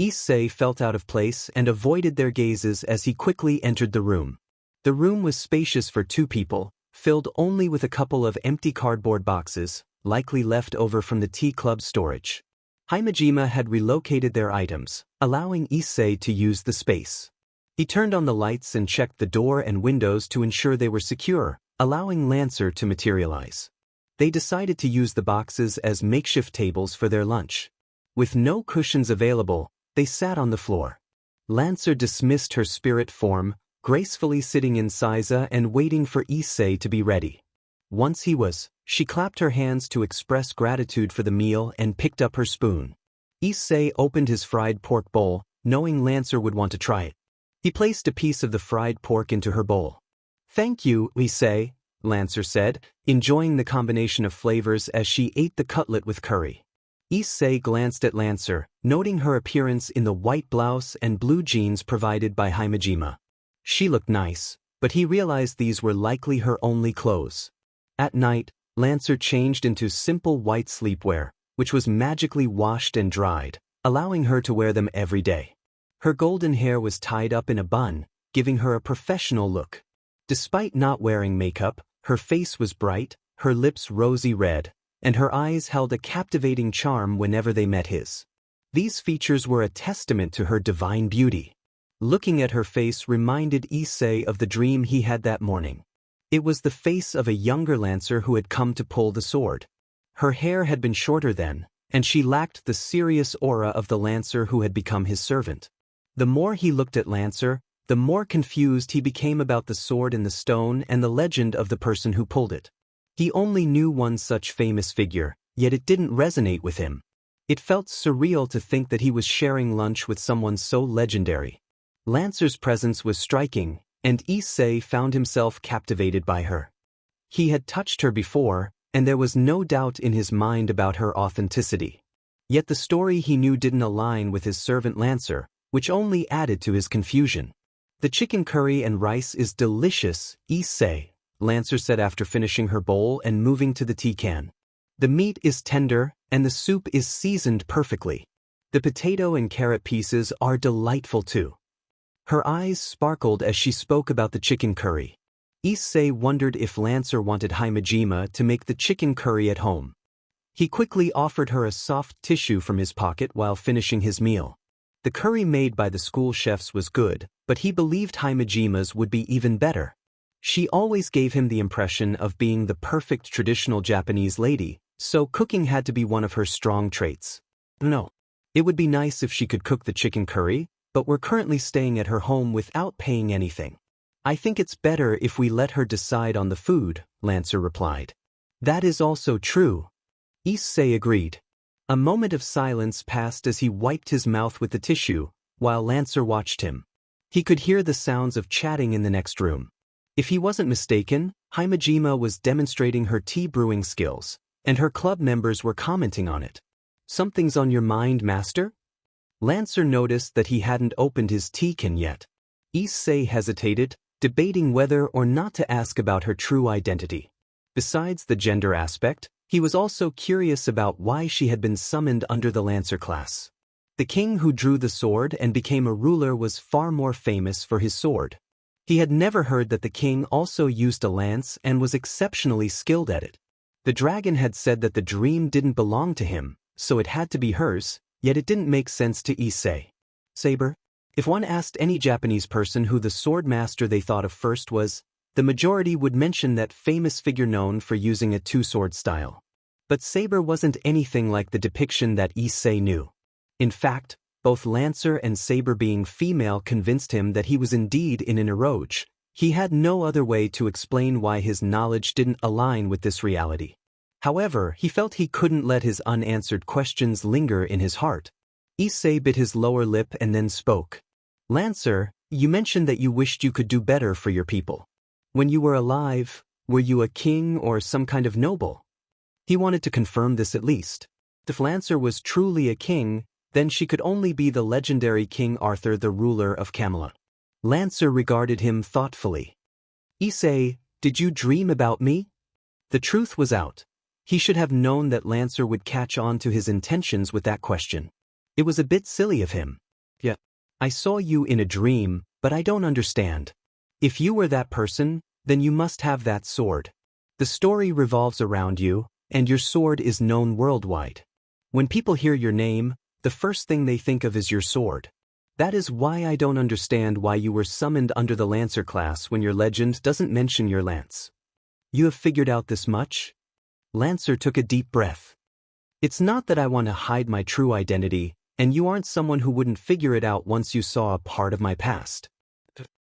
Issei felt out of place and avoided their gazes as he quickly entered the room. The room was spacious for 2 people, filled only with a couple of empty cardboard boxes, likely left over from the tea club storage. Himejima had relocated their items, allowing Issei to use the space. He turned on the lights and checked the door and windows to ensure they were secure, allowing Lancer to materialize. They decided to use the boxes as makeshift tables for their lunch. With no cushions available, they sat on the floor. Lancer dismissed her spirit form, gracefully sitting in Seiza and waiting for Issei to be ready. Once he was, she clapped her hands to express gratitude for the meal and picked up her spoon. Issei opened his fried pork bowl, knowing Lancer would want to try it. He placed a piece of the fried pork into her bowl. "Thank you, Issei," Lancer said, enjoying the combination of flavors as she ate the cutlet with curry. Issei glanced at Lancer, noting her appearance in the white blouse and blue jeans provided by Himejima. She looked nice, but he realized these were likely her only clothes. At night, Lancer changed into simple white sleepwear, which was magically washed and dried, allowing her to wear them every day. Her golden hair was tied up in a bun, giving her a professional look. Despite not wearing makeup, her face was bright, her lips rosy red, and her eyes held a captivating charm whenever they met his. These features were a testament to her divine beauty. Looking at her face reminded Issei of the dream he had that morning. It was the face of a younger Lancer who had come to pull the sword. Her hair had been shorter then, and she lacked the serious aura of the Lancer who had become his servant. The more he looked at Lancer, the more confused he became about the sword in the stone and the legend of the person who pulled it. He only knew one such famous figure, yet it didn't resonate with him. It felt surreal to think that he was sharing lunch with someone so legendary. Lancer's presence was striking, and Issei found himself captivated by her. He had touched her before, and there was no doubt in his mind about her authenticity. Yet the story he knew didn't align with his servant Lancer, which only added to his confusion. "The chicken curry and rice is delicious, Issei," Lancer said after finishing her bowl and moving to the tea can. "The meat is tender, and the soup is seasoned perfectly. The potato and carrot pieces are delightful too." Her eyes sparkled as she spoke about the chicken curry. Issei wondered if Lancer wanted Himejima to make the chicken curry at home. He quickly offered her a soft tissue from his pocket while finishing his meal. The curry made by the school chefs was good, but he believed Himejima's would be even better. She always gave him the impression of being the perfect traditional Japanese lady, so cooking had to be one of her strong traits. No. It would be nice if she could cook the chicken curry, but we're currently staying at her home without paying anything. "I think it's better if we let her decide on the food," Lancer replied. "That is also true." Issei agreed. A moment of silence passed as he wiped his mouth with the tissue, while Lancer watched him. He could hear the sounds of chatting in the next room. If he wasn't mistaken, Himejima was demonstrating her tea brewing skills, and her club members were commenting on it. "Something's on your mind, master?" Lancer noticed that he hadn't opened his tea can yet. Issei hesitated, debating whether or not to ask about her true identity. Besides the gender aspect, he was also curious about why she had been summoned under the Lancer class. The king who drew the sword and became a ruler was far more famous for his sword. He had never heard that the king also used a lance and was exceptionally skilled at it. The dragon had said that the dream didn't belong to him, so it had to be hers, yet it didn't make sense to Issei. Saber? If one asked any Japanese person who the sword master they thought of first was, the majority would mention that famous figure known for using a two-sword style. But Saber wasn't anything like the depiction that Issei knew. In fact, both Lancer and Saber being female convinced him that he was indeed in an eroge. He had no other way to explain why his knowledge didn't align with this reality. However, he felt he couldn't let his unanswered questions linger in his heart. Issei bit his lower lip and then spoke. "Lancer, you mentioned that you wished you could do better for your people. When you were alive, were you a king or some kind of noble?" He wanted to confirm this at least. If Lancer was truly a king, then she could only be the legendary King Arthur, the ruler of Camelot. Lancer regarded him thoughtfully. "Issei, did you dream about me?" The truth was out. He should have known that Lancer would catch on to his intentions with that question. It was a bit silly of him. "Yeah, I saw you in a dream, but I don't understand. If you were that person, then you must have that sword. The story revolves around you, and your sword is known worldwide. When people hear your name, the first thing they think of is your sword. That is why I don't understand why you were summoned under the Lancer class when your legend doesn't mention your lance. You have figured out this much?" Lancer took a deep breath. "It's not that I want to hide my true identity, and you aren't someone who wouldn't figure it out once you saw a part of my past.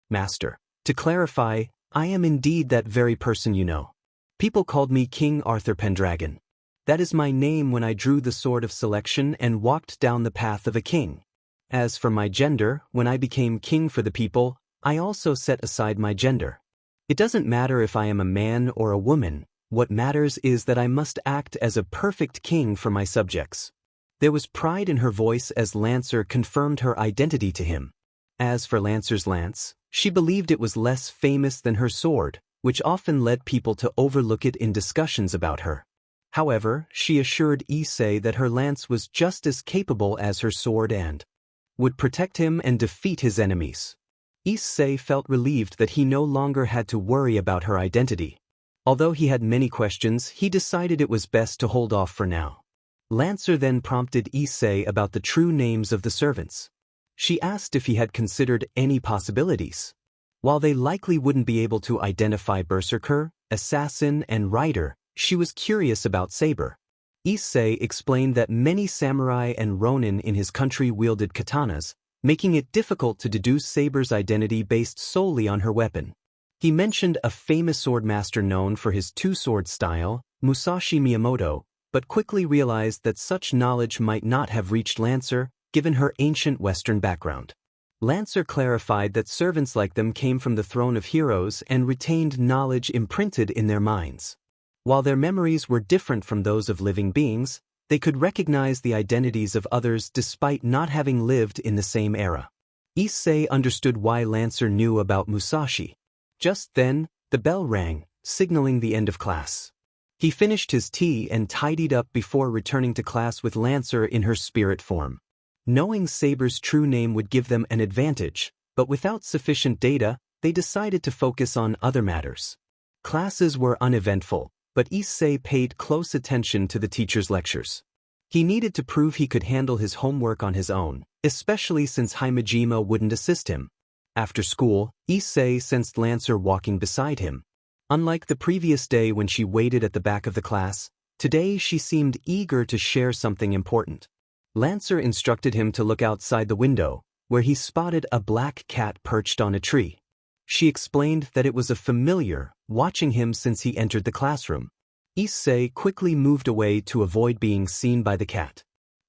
Master, to clarify, I am indeed that very person you know. People called me King Arthur Pendragon. That is my name when I drew the sword of selection and walked down the path of a king. As for my gender, when I became king for the people, I also set aside my gender. It doesn't matter if I am a man or a woman, what matters is that I must act as a perfect king for my subjects. There was pride in her voice as Lancer confirmed her identity to him. As for Lancer's lance, she believed it was less famous than her sword, which often led people to overlook it in discussions about her. However, she assured Issei that her lance was just as capable as her sword and would protect him and defeat his enemies. Issei felt relieved that he no longer had to worry about her identity. Although he had many questions, he decided it was best to hold off for now. Lancer then prompted Issei about the true names of the servants. She asked if he had considered any possibilities. While they likely wouldn't be able to identify Berserker, Assassin, and Rider, she was curious about Saber. Issei explained that many samurai and ronin in his country wielded katanas, making it difficult to deduce Saber's identity based solely on her weapon. He mentioned a famous swordmaster known for his two-sword style, Musashi Miyamoto, but quickly realized that such knowledge might not have reached Lancer, given her ancient Western background. Lancer clarified that servants like them came from the throne of heroes and retained knowledge imprinted in their minds. While their memories were different from those of living beings, they could recognize the identities of others despite not having lived in the same era. Issei understood why Lancer knew about Musashi. Just then, the bell rang, signaling the end of class. He finished his tea and tidied up before returning to class with Lancer in her spirit form. Knowing Saber's true name would give them an advantage, but without sufficient data, they decided to focus on other matters. Classes were uneventful, but Issei paid close attention to the teacher's lectures. He needed to prove he could handle his homework on his own, especially since Himejima wouldn't assist him. After school, Issei sensed Lancer walking beside him. Unlike the previous day when she waited at the back of the class, today she seemed eager to share something important. Lancer instructed him to look outside the window, where he spotted a black cat perched on a tree. She explained that it was a familiar, watching him since he entered the classroom. Issei quickly moved away to avoid being seen by the cat.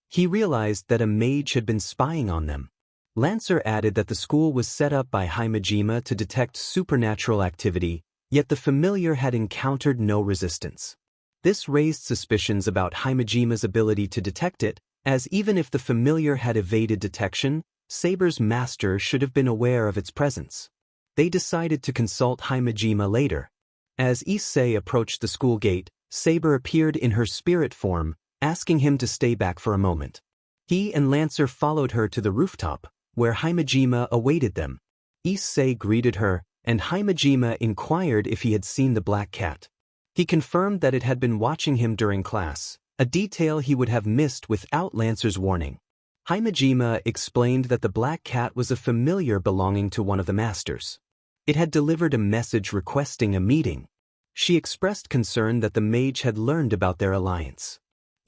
He realized that a mage had been spying on them. Lancer added that the school was set up by Himejima to detect supernatural activity, yet the familiar had encountered no resistance. This raised suspicions about Himejima's ability to detect it, as even if the familiar had evaded detection, Saber's master should have been aware of its presence. They decided to consult Himejima later. As Issei approached the school gate, Saber appeared in her spirit form, asking him to stay back for a moment. He and Lancer followed her to the rooftop, where Himejima awaited them. Issei greeted her, and Himejima inquired if he had seen the black cat. He confirmed that it had been watching him during class, a detail he would have missed without Lancer's warning. Himejima explained that the black cat was a familiar belonging to one of the masters. It had delivered a message requesting a meeting. She expressed concern that the mage had learned about their alliance.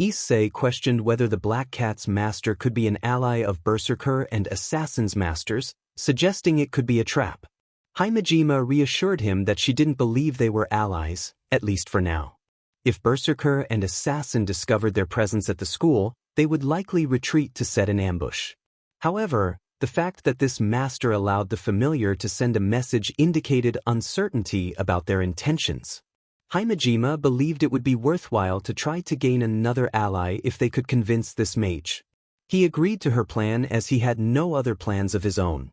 Issei questioned whether the black cat's master could be an ally of Berserker and Assassin's masters, suggesting it could be a trap. Himejima reassured him that she didn't believe they were allies, at least for now. If Berserker and Assassin discovered their presence at the school, they would likely retreat to set an ambush. However, the fact that this master allowed the familiar to send a message indicated uncertainty about their intentions. Himejima believed it would be worthwhile to try to gain another ally if they could convince this mage. He agreed to her plan as he had no other plans of his own.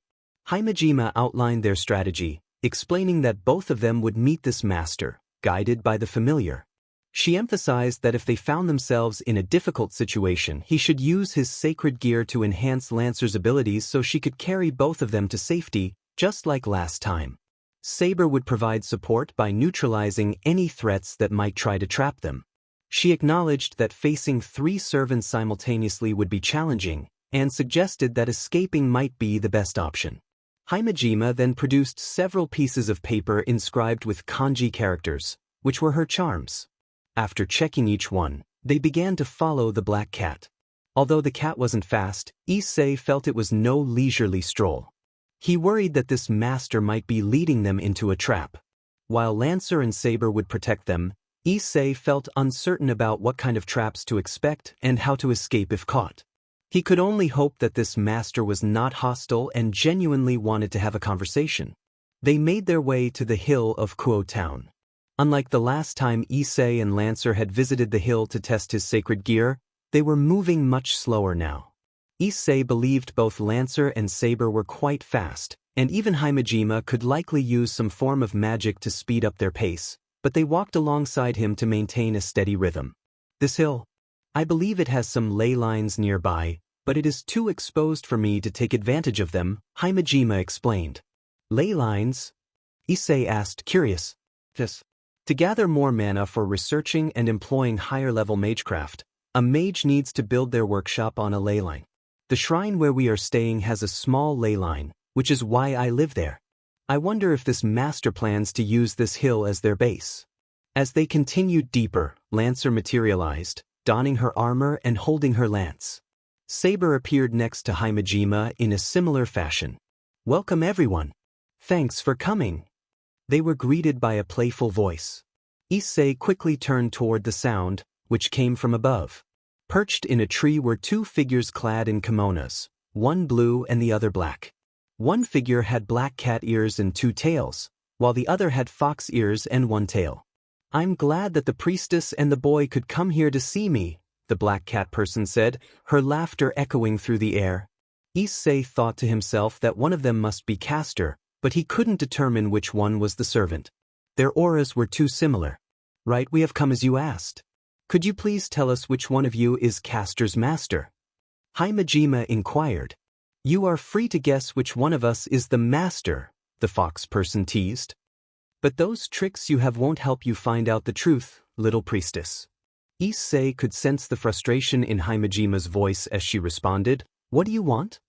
Himejima outlined their strategy, explaining that both of them would meet this master, guided by the familiar. She emphasized that if they found themselves in a difficult situation, he should use his sacred gear to enhance Lancer's abilities so she could carry both of them to safety, just like last time. Saber would provide support by neutralizing any threats that might try to trap them. She acknowledged that facing 3 servants simultaneously would be challenging, and suggested that escaping might be the best option. Himejima then produced several pieces of paper inscribed with kanji characters, which were her charms. After checking each one, they began to follow the black cat. Although the cat wasn't fast, Issei felt it was no leisurely stroll. He worried that this master might be leading them into a trap. While Lancer and Saber would protect them, Issei felt uncertain about what kind of traps to expect and how to escape if caught. He could only hope that this master was not hostile and genuinely wanted to have a conversation. They made their way to the hill of Kuo Town. Unlike the last time Issei and Lancer had visited the hill to test his sacred gear, They were moving much slower now. Issei believed both Lancer and Saber were quite fast, and even Himejima could likely use some form of magic to speed up their pace, but they walked alongside him to maintain a steady rhythm. This hill? I believe it has some ley lines nearby, but it is too exposed for me to take advantage of them, Himejima explained. Ley lines? Issei asked, curious. Yes. To gather more mana for researching and employing higher-level magecraft, a mage needs to build their workshop on a ley line. The shrine where we are staying has a small ley line, which is why I live there. I wonder if this master plans to use this hill as their base. As they continued deeper, Lancer materialized, donning her armor and holding her lance. Saber appeared next to Himejima in a similar fashion. Welcome everyone. Thanks for coming. They were greeted by a playful voice. Issei quickly turned toward the sound, which came from above. Perched in a tree were two figures clad in kimonos, one blue and the other black. One figure had black cat ears and two tails, while the other had fox ears and one tail. I'm glad that the priestess and the boy could come here to see me, the black cat person said, her laughter echoing through the air. Issei thought to himself that one of them must be Castor, but he couldn't determine which one was the servant. Their auras were too similar. Right, we have come as you asked. Could you please tell us which one of you is Castor's master? Himejima inquired. You are free to guess which one of us is the master, the fox person teased. But those tricks you have won't help you find out the truth, little priestess. Issei could sense the frustration in Himejima's voice as she responded, What do you want?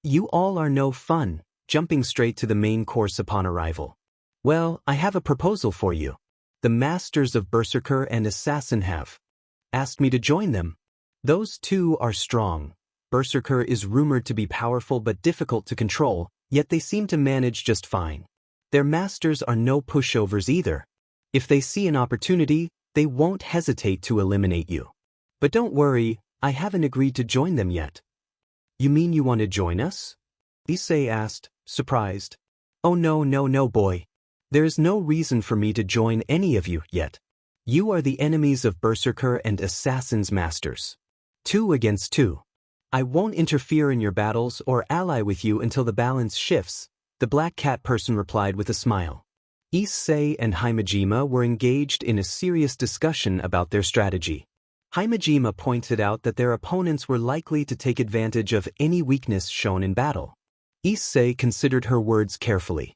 You all are no fun, jumping straight to the main course upon arrival. Well, I have a proposal for you. The masters of Berserker and Assassin have asked me to join them. Those two are strong. Berserker is rumored to be powerful but difficult to control, yet they seem to manage just fine. Their masters are no pushovers either. If they see an opportunity, they won't hesitate to eliminate you. But don't worry, I haven't agreed to join them yet. You mean you want to join us? Issei asked, surprised. Oh no boy. There is no reason for me to join any of you yet. You are the enemies of Berserker and Assassin's masters. 2 against 2. I won't interfere in your battles or ally with you until the balance shifts, the black cat person replied with a smile. Issei and Himejima were engaged in a serious discussion about their strategy. Himejima pointed out that their opponents were likely to take advantage of any weakness shown in battle. Issei considered her words carefully.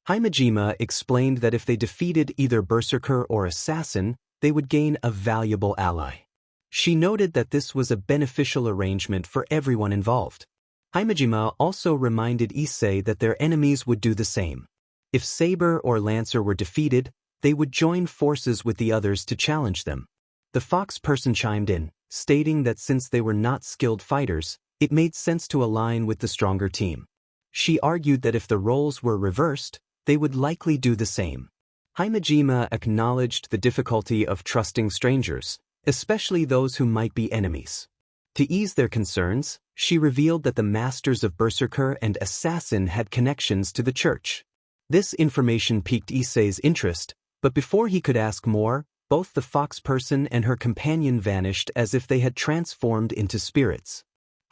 Himejima explained that if they defeated either Berserker or Assassin, they would gain a valuable ally. She noted that this was a beneficial arrangement for everyone involved. Himejima also reminded Issei that their enemies would do the same. If Saber or Lancer were defeated, they would join forces with the others to challenge them. The fox person chimed in, stating that since they were not skilled fighters, it made sense to align with the stronger team. She argued that if the roles were reversed, they would likely do the same. Himejima acknowledged the difficulty of trusting strangers, especially those who might be enemies. To ease their concerns, she revealed that the masters of Berserker and Assassin had connections to the church. This information piqued Issei's interest, but before he could ask more, both the fox person and her companion vanished as if they had transformed into spirits.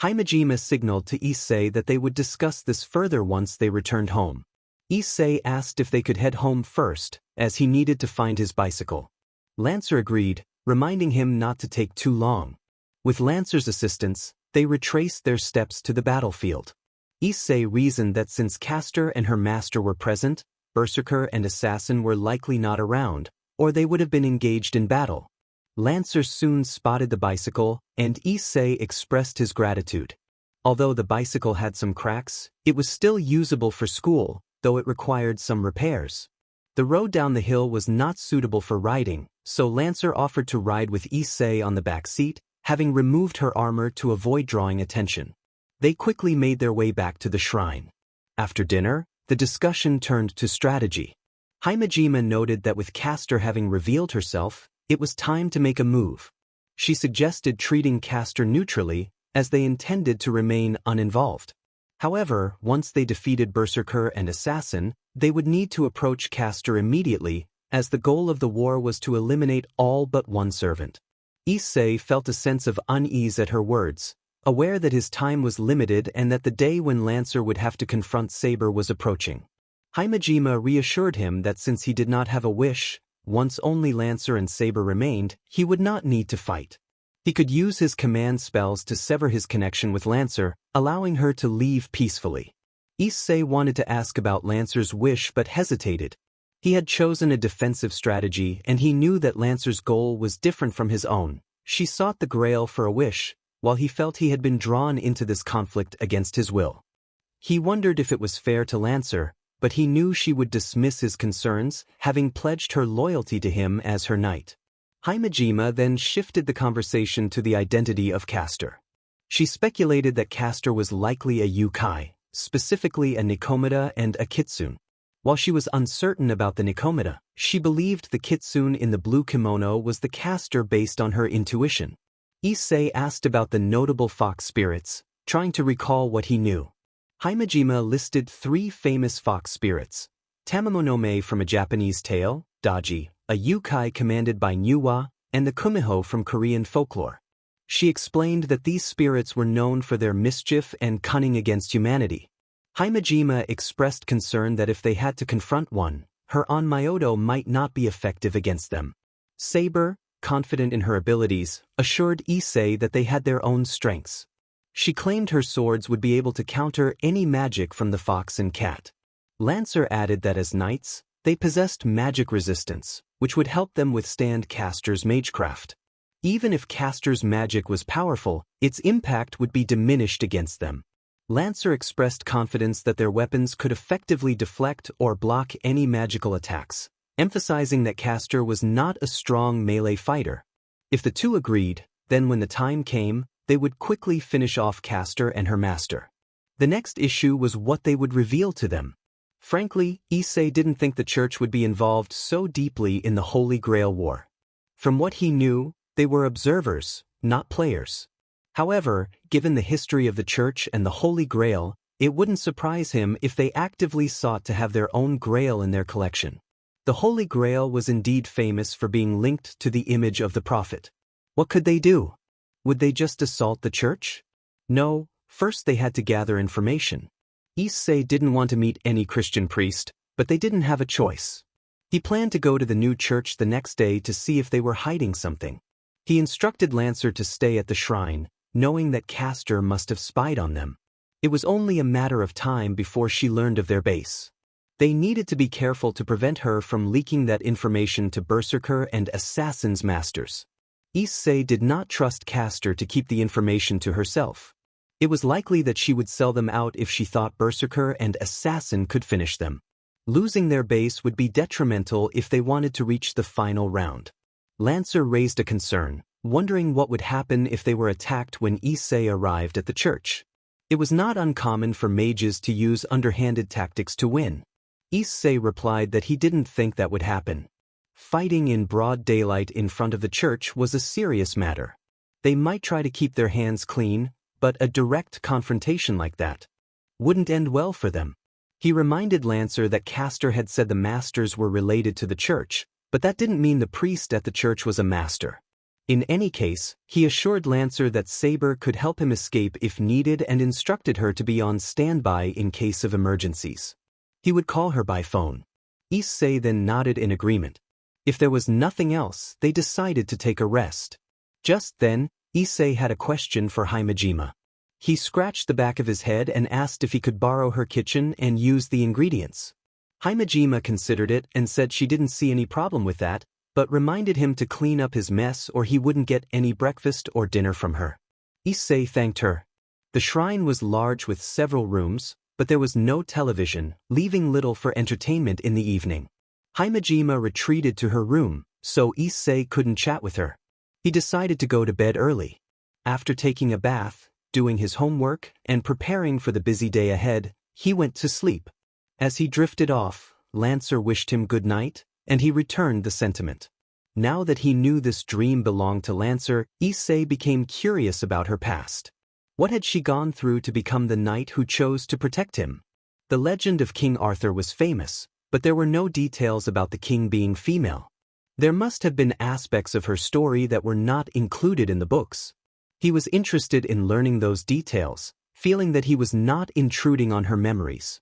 Himejima signaled to Issei that they would discuss this further once they returned home. Issei asked if they could head home first, as he needed to find his bicycle. Lancer agreed, reminding him not to take too long. With Lancer's assistance, they retraced their steps to the battlefield. Issei reasoned that since Castor and her master were present, Berserker and Assassin were likely not around, or they would have been engaged in battle. Lancer soon spotted the bicycle, and Issei expressed his gratitude. Although the bicycle had some cracks, it was still usable for school, though it required some repairs. The road down the hill was not suitable for riding, so Lancer offered to ride with Issei on the back seat, having removed her armor to avoid drawing attention. They quickly made their way back to the shrine. After dinner, the discussion turned to strategy. Himejima noted that with Castor having revealed herself, it was time to make a move. She suggested treating Castor neutrally, as they intended to remain uninvolved. However, once they defeated Berserker and Assassin, they would need to approach Castor immediately, as the goal of the war was to eliminate all but one servant. Issei felt a sense of unease at her words, aware that his time was limited and that the day when Lancer would have to confront Saber was approaching. Himejima reassured him that since he did not have a wish, once only Lancer and Saber remained, he would not need to fight. He could use his command spells to sever his connection with Lancer, allowing her to leave peacefully. Issei wanted to ask about Lancer's wish but hesitated. He had chosen a defensive strategy and he knew that Lancer's goal was different from his own. She sought the Grail for a wish, while he felt he had been drawn into this conflict against his will. He wondered if it was fair to Lancer, but he knew she would dismiss his concerns, having pledged her loyalty to him as her knight. Himejima then shifted the conversation to the identity of Castor. She speculated that Castor was likely a Yukai, specifically a Nikomata and a Kitsune. While she was uncertain about the Nikomata, she believed the Kitsune in the blue kimono was the Castor based on her intuition. Issei asked about the notable fox spirits, trying to recall what he knew. Himejima listed 3 famous fox spirits: Tamamonome from a Japanese tale, Daji, a Yukai commanded by Nyuwa, and the Kumiho from Korean folklore. She explained that these spirits were known for their mischief and cunning against humanity. Himejima expressed concern that if they had to confront one, her Onmyoto might not be effective against them. Saber, confident in her abilities, assured Issei that they had their own strengths. She claimed her swords would be able to counter any magic from the fox and cat. Lancer added that as knights, they possessed magic resistance, which would help them withstand Castor's magecraft. Even if Castor's magic was powerful, its impact would be diminished against them. Lancer expressed confidence that their weapons could effectively deflect or block any magical attacks, emphasizing that Castor was not a strong melee fighter. If the two agreed, then when the time came, they would quickly finish off Castor and her master. The next issue was what they would reveal to them. Frankly, Issei didn't think the church would be involved so deeply in the Holy Grail War. From what he knew, they were observers, not players. However, given the history of the church and the Holy Grail, it wouldn't surprise him if they actively sought to have their own Grail in their collection. The Holy Grail was indeed famous for being linked to the image of the prophet. What could they do? Would they just assault the church? No, first they had to gather information. Issei didn't want to meet any Christian priest, but they didn't have a choice. He planned to go to the new church the next day to see if they were hiding something. He instructed Lancer to stay at the shrine, knowing that Castor must have spied on them. It was only a matter of time before she learned of their base. They needed to be careful to prevent her from leaking that information to Berserker and Assassin's masters. Issei did not trust Castor to keep the information to herself. It was likely that she would sell them out if she thought Berserker and Assassin could finish them. Losing their base would be detrimental if they wanted to reach the final round. Lancer raised a concern, wondering what would happen if they were attacked when Issei arrived at the church. It was not uncommon for mages to use underhanded tactics to win. Issei replied that he didn't think that would happen. Fighting in broad daylight in front of the church was a serious matter. They might try to keep their hands clean, but a direct confrontation like that wouldn't end well for them. He reminded Lancer that Castor had said the masters were related to the church, but that didn't mean the priest at the church was a master. In any case, he assured Lancer that Saber could help him escape if needed and instructed her to be on standby in case of emergencies. He would call her by phone. Issei then nodded in agreement. If there was nothing else, they decided to take a rest. Just then, Issei had a question for Himejima. He scratched the back of his head and asked if he could borrow her kitchen and use the ingredients. Himejima considered it and said she didn't see any problem with that, but reminded him to clean up his mess or he wouldn't get any breakfast or dinner from her. Issei thanked her. The shrine was large with several rooms, but there was no television, leaving little for entertainment in the evening. Himejima retreated to her room, so Issei couldn't chat with her. He decided to go to bed early. After taking a bath, doing his homework, and preparing for the busy day ahead, he went to sleep. As he drifted off, Lancer wished him good night, and he returned the sentiment. Now that he knew this dream belonged to Lancer, Issei became curious about her past. What had she gone through to become the knight who chose to protect him? The legend of King Arthur was famous, but there were no details about the king being female. There must have been aspects of her story that were not included in the books. He was interested in learning those details, feeling that he was not intruding on her memories.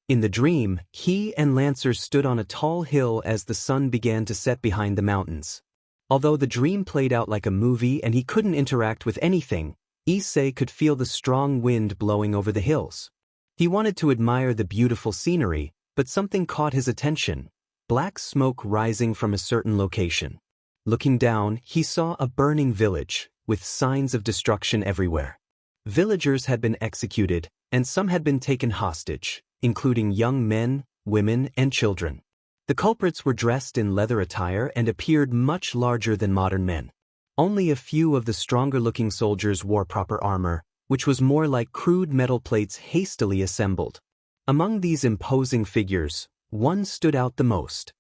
In the dream, he and Lancer stood on a tall hill as the sun began to set behind the mountains. Although the dream played out like a movie and he couldn't interact with anything, Issei could feel the strong wind blowing over the hills. He wanted to admire the beautiful scenery, but something caught his attention: black smoke rising from a certain location. Looking down, he saw a burning village, with signs of destruction everywhere. Villagers had been executed, and some had been taken hostage, including young men, women, and children. The culprits were dressed in leather attire and appeared much larger than modern men. Only a few of the stronger-looking soldiers wore proper armor, which was more like crude metal plates hastily assembled. Among these imposing figures, one stood out the most.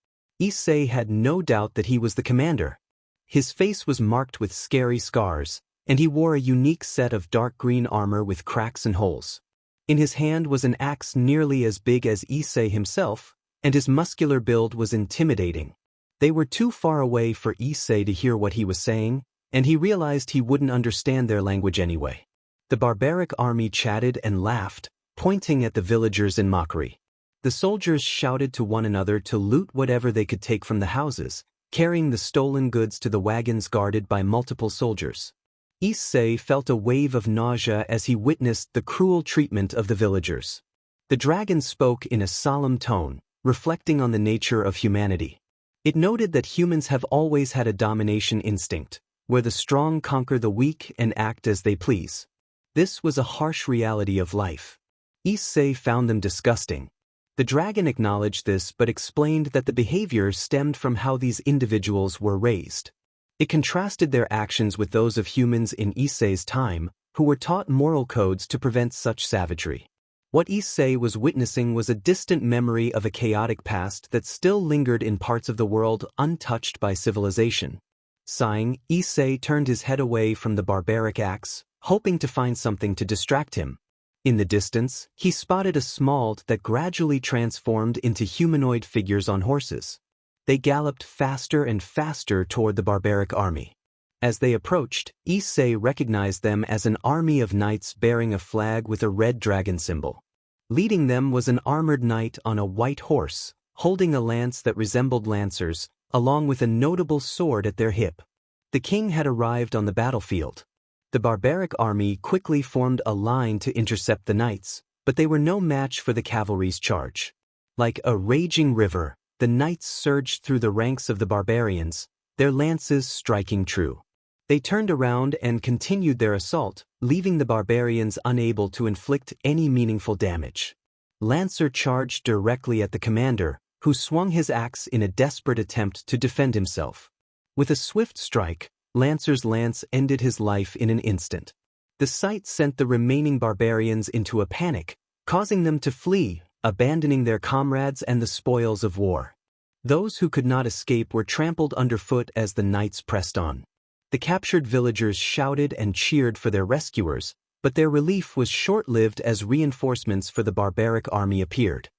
Issei had no doubt that he was the commander. His face was marked with scary scars, and he wore a unique set of dark green armor with cracks and holes. In his hand was an axe nearly as big as Issei himself, and his muscular build was intimidating. They were too far away for Issei to hear what he was saying, and he realized he wouldn't understand their language anyway. The barbaric army chatted and laughed, pointing at the villagers in mockery. The soldiers shouted to one another to loot whatever they could take from the houses, carrying the stolen goods to the wagons guarded by multiple soldiers. Issei felt a wave of nausea as he witnessed the cruel treatment of the villagers. The dragon spoke in a solemn tone, reflecting on the nature of humanity. It noted that humans have always had a domination instinct, where the strong conquer the weak and act as they please. This was a harsh reality of life. Issei found them disgusting. The dragon acknowledged this but explained that the behavior stemmed from how these individuals were raised. It contrasted their actions with those of humans in Issei's time, who were taught moral codes to prevent such savagery. What Issei was witnessing was a distant memory of a chaotic past that still lingered in parts of the world untouched by civilization. Sighing, Issei turned his head away from the barbaric axe, hoping to find something to distract him. In the distance, he spotted a smald that gradually transformed into humanoid figures on horses. They galloped faster and faster toward the barbaric army. As they approached, Issei recognized them as an army of knights bearing a flag with a red dragon symbol. Leading them was an armored knight on a white horse, holding a lance that resembled lancers, along with a notable sword at their hip. The king had arrived on the battlefield. The barbaric army quickly formed a line to intercept the knights, but they were no match for the cavalry's charge. Like a raging river, the knights surged through the ranks of the barbarians, their lances striking true. They turned around and continued their assault, leaving the barbarians unable to inflict any meaningful damage. Lancer charged directly at the commander, who swung his axe in a desperate attempt to defend himself. With a swift strike, Lancer's lance ended his life in an instant. The sight sent the remaining barbarians into a panic, causing them to flee, abandoning their comrades and the spoils of war. Those who could not escape were trampled underfoot as the knights pressed on. The captured villagers shouted and cheered for their rescuers, but their relief was short-lived as reinforcements for the barbaric army appeared.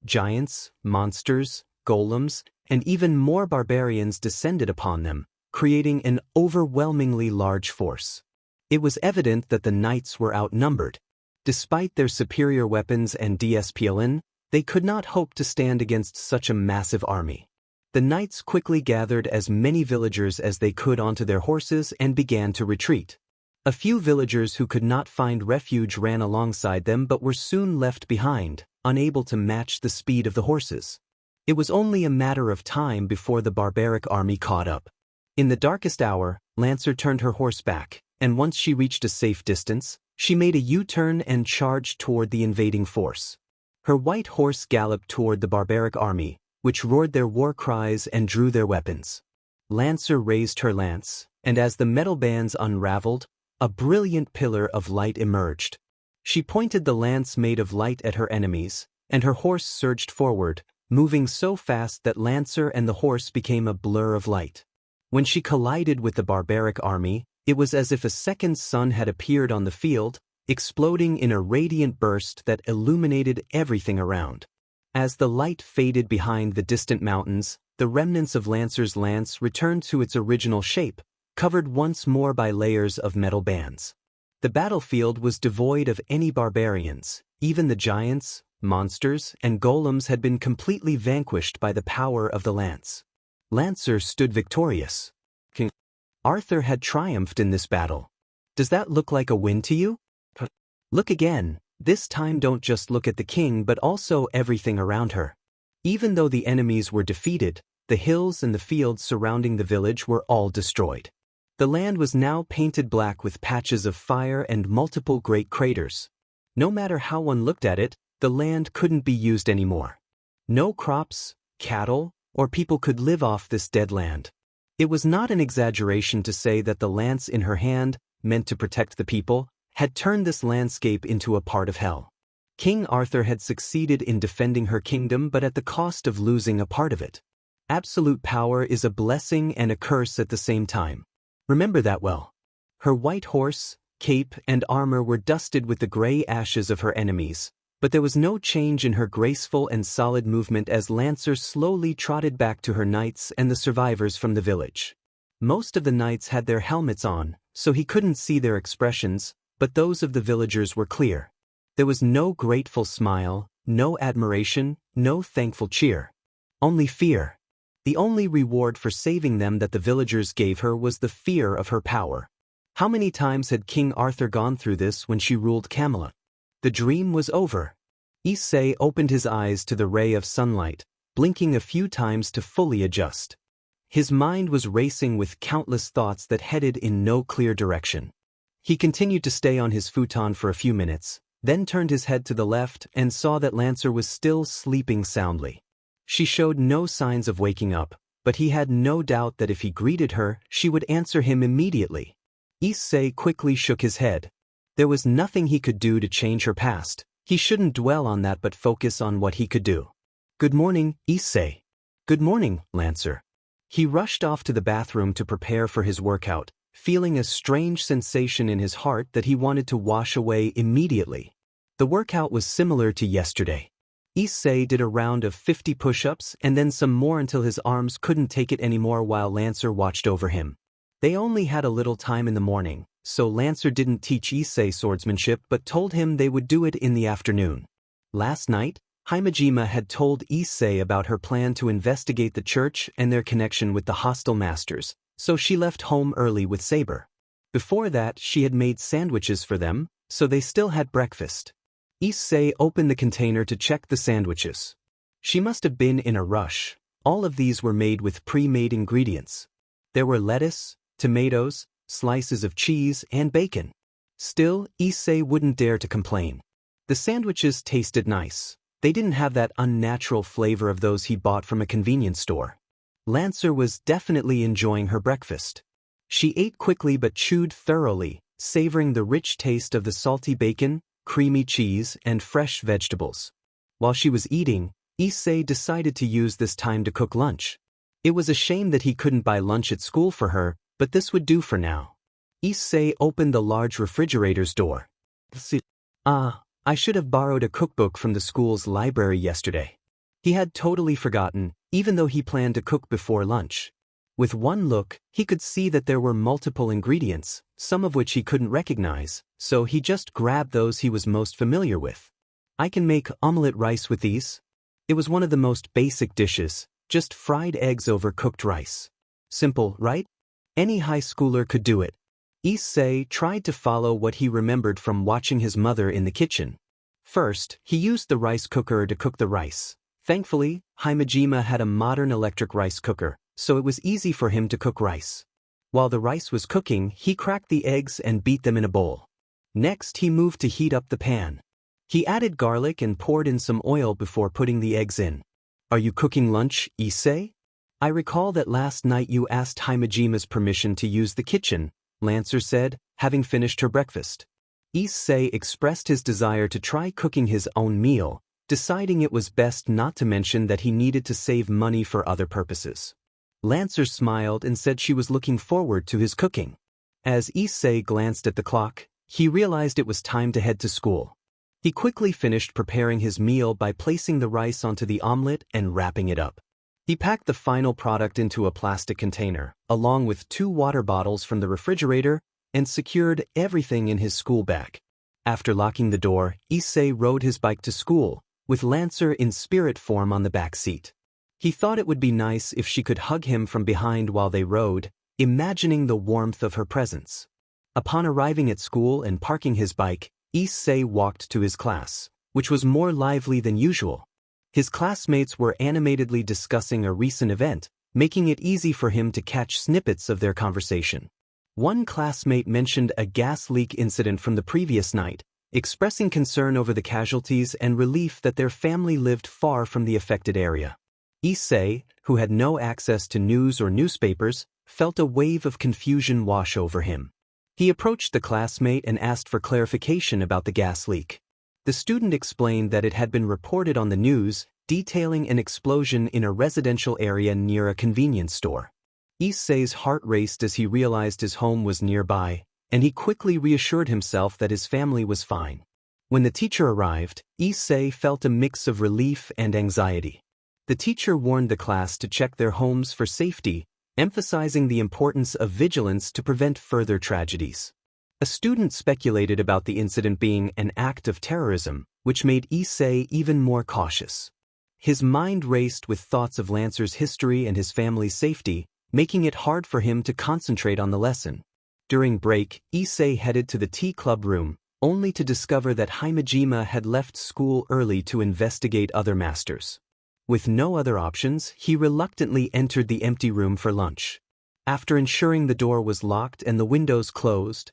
Giants, monsters, golems, and even more barbarians descended upon them, creating an overwhelmingly large force. It was evident that the knights were outnumbered. Despite their superior weapons and discipline, they could not hope to stand against such a massive army. The knights quickly gathered as many villagers as they could onto their horses and began to retreat. A few villagers who could not find refuge ran alongside them but were soon left behind, unable to match the speed of the horses. It was only a matter of time before the barbaric army caught up. In the darkest hour, Lancer turned her horse back, and once she reached a safe distance, she made a U-turn and charged toward the invading force. Her white horse galloped toward the barbaric army, which roared their war cries and drew their weapons. Lancer raised her lance, and as the metal bands unraveled, a brilliant pillar of light emerged. She pointed the lance made of light at her enemies, and her horse surged forward, moving so fast that Lancer and the horse became a blur of light. When she collided with the barbaric army, it was as if a second sun had appeared on the field, exploding in a radiant burst that illuminated everything around. As the light faded behind the distant mountains, The remnants of Lancer's lance returned to its original shape, covered once more by layers of metal bands. The battlefield was devoid of any barbarians. Even the giants, monsters, and golems had been completely vanquished by the power of the lance. Lancer stood victorious. King Arthur had triumphed in this battle. Does that look like a win to you? Look again. This time don't just look at the king but also everything around her. Even though the enemies were defeated, the hills and the fields surrounding the village were all destroyed. The land was now painted black with patches of fire and multiple great craters. No matter how one looked at it, the land couldn't be used anymore. No crops, cattle, or people could live off this dead land. It was not an exaggeration to say that the lance in her hand, meant to protect the people, had turned this landscape into a part of hell. King Arthur had succeeded in defending her kingdom but at the cost of losing a part of it. Absolute power is a blessing and a curse at the same time. Remember that well. Her white horse, cape, and armor were dusted with the gray ashes of her enemies, but there was no change in her graceful and solid movement as Lancer slowly trotted back to her knights and the survivors from the village. Most of the knights had their helmets on, so he couldn't see their expressions, but those of the villagers were clear. There was no grateful smile, no admiration, no thankful cheer. Only fear. The only reward for saving them that the villagers gave her was the fear of her power. How many times had King Arthur gone through this when she ruled Camelot? The dream was over. Issei opened his eyes to the ray of sunlight, blinking a few times to fully adjust. His mind was racing with countless thoughts that headed in no clear direction. He continued to stay on his futon for a few minutes, then turned his head to the left and saw that Lancer was still sleeping soundly. She showed no signs of waking up, but he had no doubt that if he greeted her, she would answer him immediately. Issei quickly shook his head. There was nothing he could do to change her past. He shouldn't dwell on that but focus on what he could do. Good morning, Issei. Good morning, Lancer. He rushed off to the bathroom to prepare for his workout, feeling a strange sensation in his heart that he wanted to wash away immediately. The workout was similar to yesterday. Issei did a round of 50 push-ups and then some more until his arms couldn't take it anymore while Lancer watched over him. They only had a little time in the morning, so Lancer didn't teach Issei swordsmanship but told him they would do it in the afternoon. Last night, Himejima had told Issei about her plan to investigate the church and their connection with the hostile masters, so she left home early with Saber. Before that, she had made sandwiches for them, so they still had breakfast. Issei opened the container to check the sandwiches. She must have been in a rush. All of these were made with pre-made ingredients. There were lettuce, tomatoes, slices of cheese, and bacon. Still, Issei wouldn't dare to complain. The sandwiches tasted nice. They didn't have that unnatural flavor of those he bought from a convenience store. Lancer was definitely enjoying her breakfast. She ate quickly but chewed thoroughly, savoring the rich taste of the salty bacon, creamy cheese, and fresh vegetables. While she was eating, Issei decided to use this time to cook lunch. It was a shame that he couldn't buy lunch at school for her, but this would do for now. Issei opened the large refrigerator's door. I should have borrowed a cookbook from the school's library yesterday. He had totally forgotten, even though he planned to cook before lunch. With one look, he could see that there were multiple ingredients, some of which he couldn't recognize, so he just grabbed those he was most familiar with. I can make omelette rice with these. It was one of the most basic dishes, just fried eggs over cooked rice. Simple, right? Any high schooler could do it. Issei tried to follow what he remembered from watching his mother in the kitchen. First, he used the rice cooker to cook the rice. Thankfully, Himejima had a modern electric rice cooker, so it was easy for him to cook rice. While the rice was cooking, he cracked the eggs and beat them in a bowl. Next, he moved to heat up the pan. He added garlic and poured in some oil before putting the eggs in. Are you cooking lunch, Issei? I recall that last night you asked Himejima's permission to use the kitchen, Lancer said, having finished her breakfast. Issei expressed his desire to try cooking his own meal, deciding it was best not to mention that he needed to save money for other purposes. Lancer smiled and said she was looking forward to his cooking. As Issei glanced at the clock, he realized it was time to head to school. He quickly finished preparing his meal by placing the rice onto the omelet and wrapping it up. He packed the final product into a plastic container, along with 2 water bottles from the refrigerator, and secured everything in his school bag. After locking the door, Issei rode his bike to school, with Lancer in spirit form on the back seat. He thought it would be nice if she could hug him from behind while they rode, imagining the warmth of her presence. Upon arriving at school and parking his bike, Issei walked to his class, which was more lively than usual. His classmates were animatedly discussing a recent event, making it easy for him to catch snippets of their conversation. One classmate mentioned a gas leak incident from the previous night, expressing concern over the casualties and relief that their family lived far from the affected area. Issei, who had no access to news or newspapers, felt a wave of confusion wash over him. He approached the classmate and asked for clarification about the gas leak. The student explained that it had been reported on the news, detailing an explosion in a residential area near a convenience store. Issei's heart raced as he realized his home was nearby, and he quickly reassured himself that his family was fine. When the teacher arrived, Issei felt a mix of relief and anxiety. The teacher warned the class to check their homes for safety, emphasizing the importance of vigilance to prevent further tragedies. A student speculated about the incident being an act of terrorism, which made Issei even more cautious. His mind raced with thoughts of Lancer's history and his family's safety, making it hard for him to concentrate on the lesson. During break, Issei headed to the tea club room, only to discover that Himejima had left school early to investigate other masters. With no other options, he reluctantly entered the empty room for lunch. After ensuring the door was locked and the windows closed,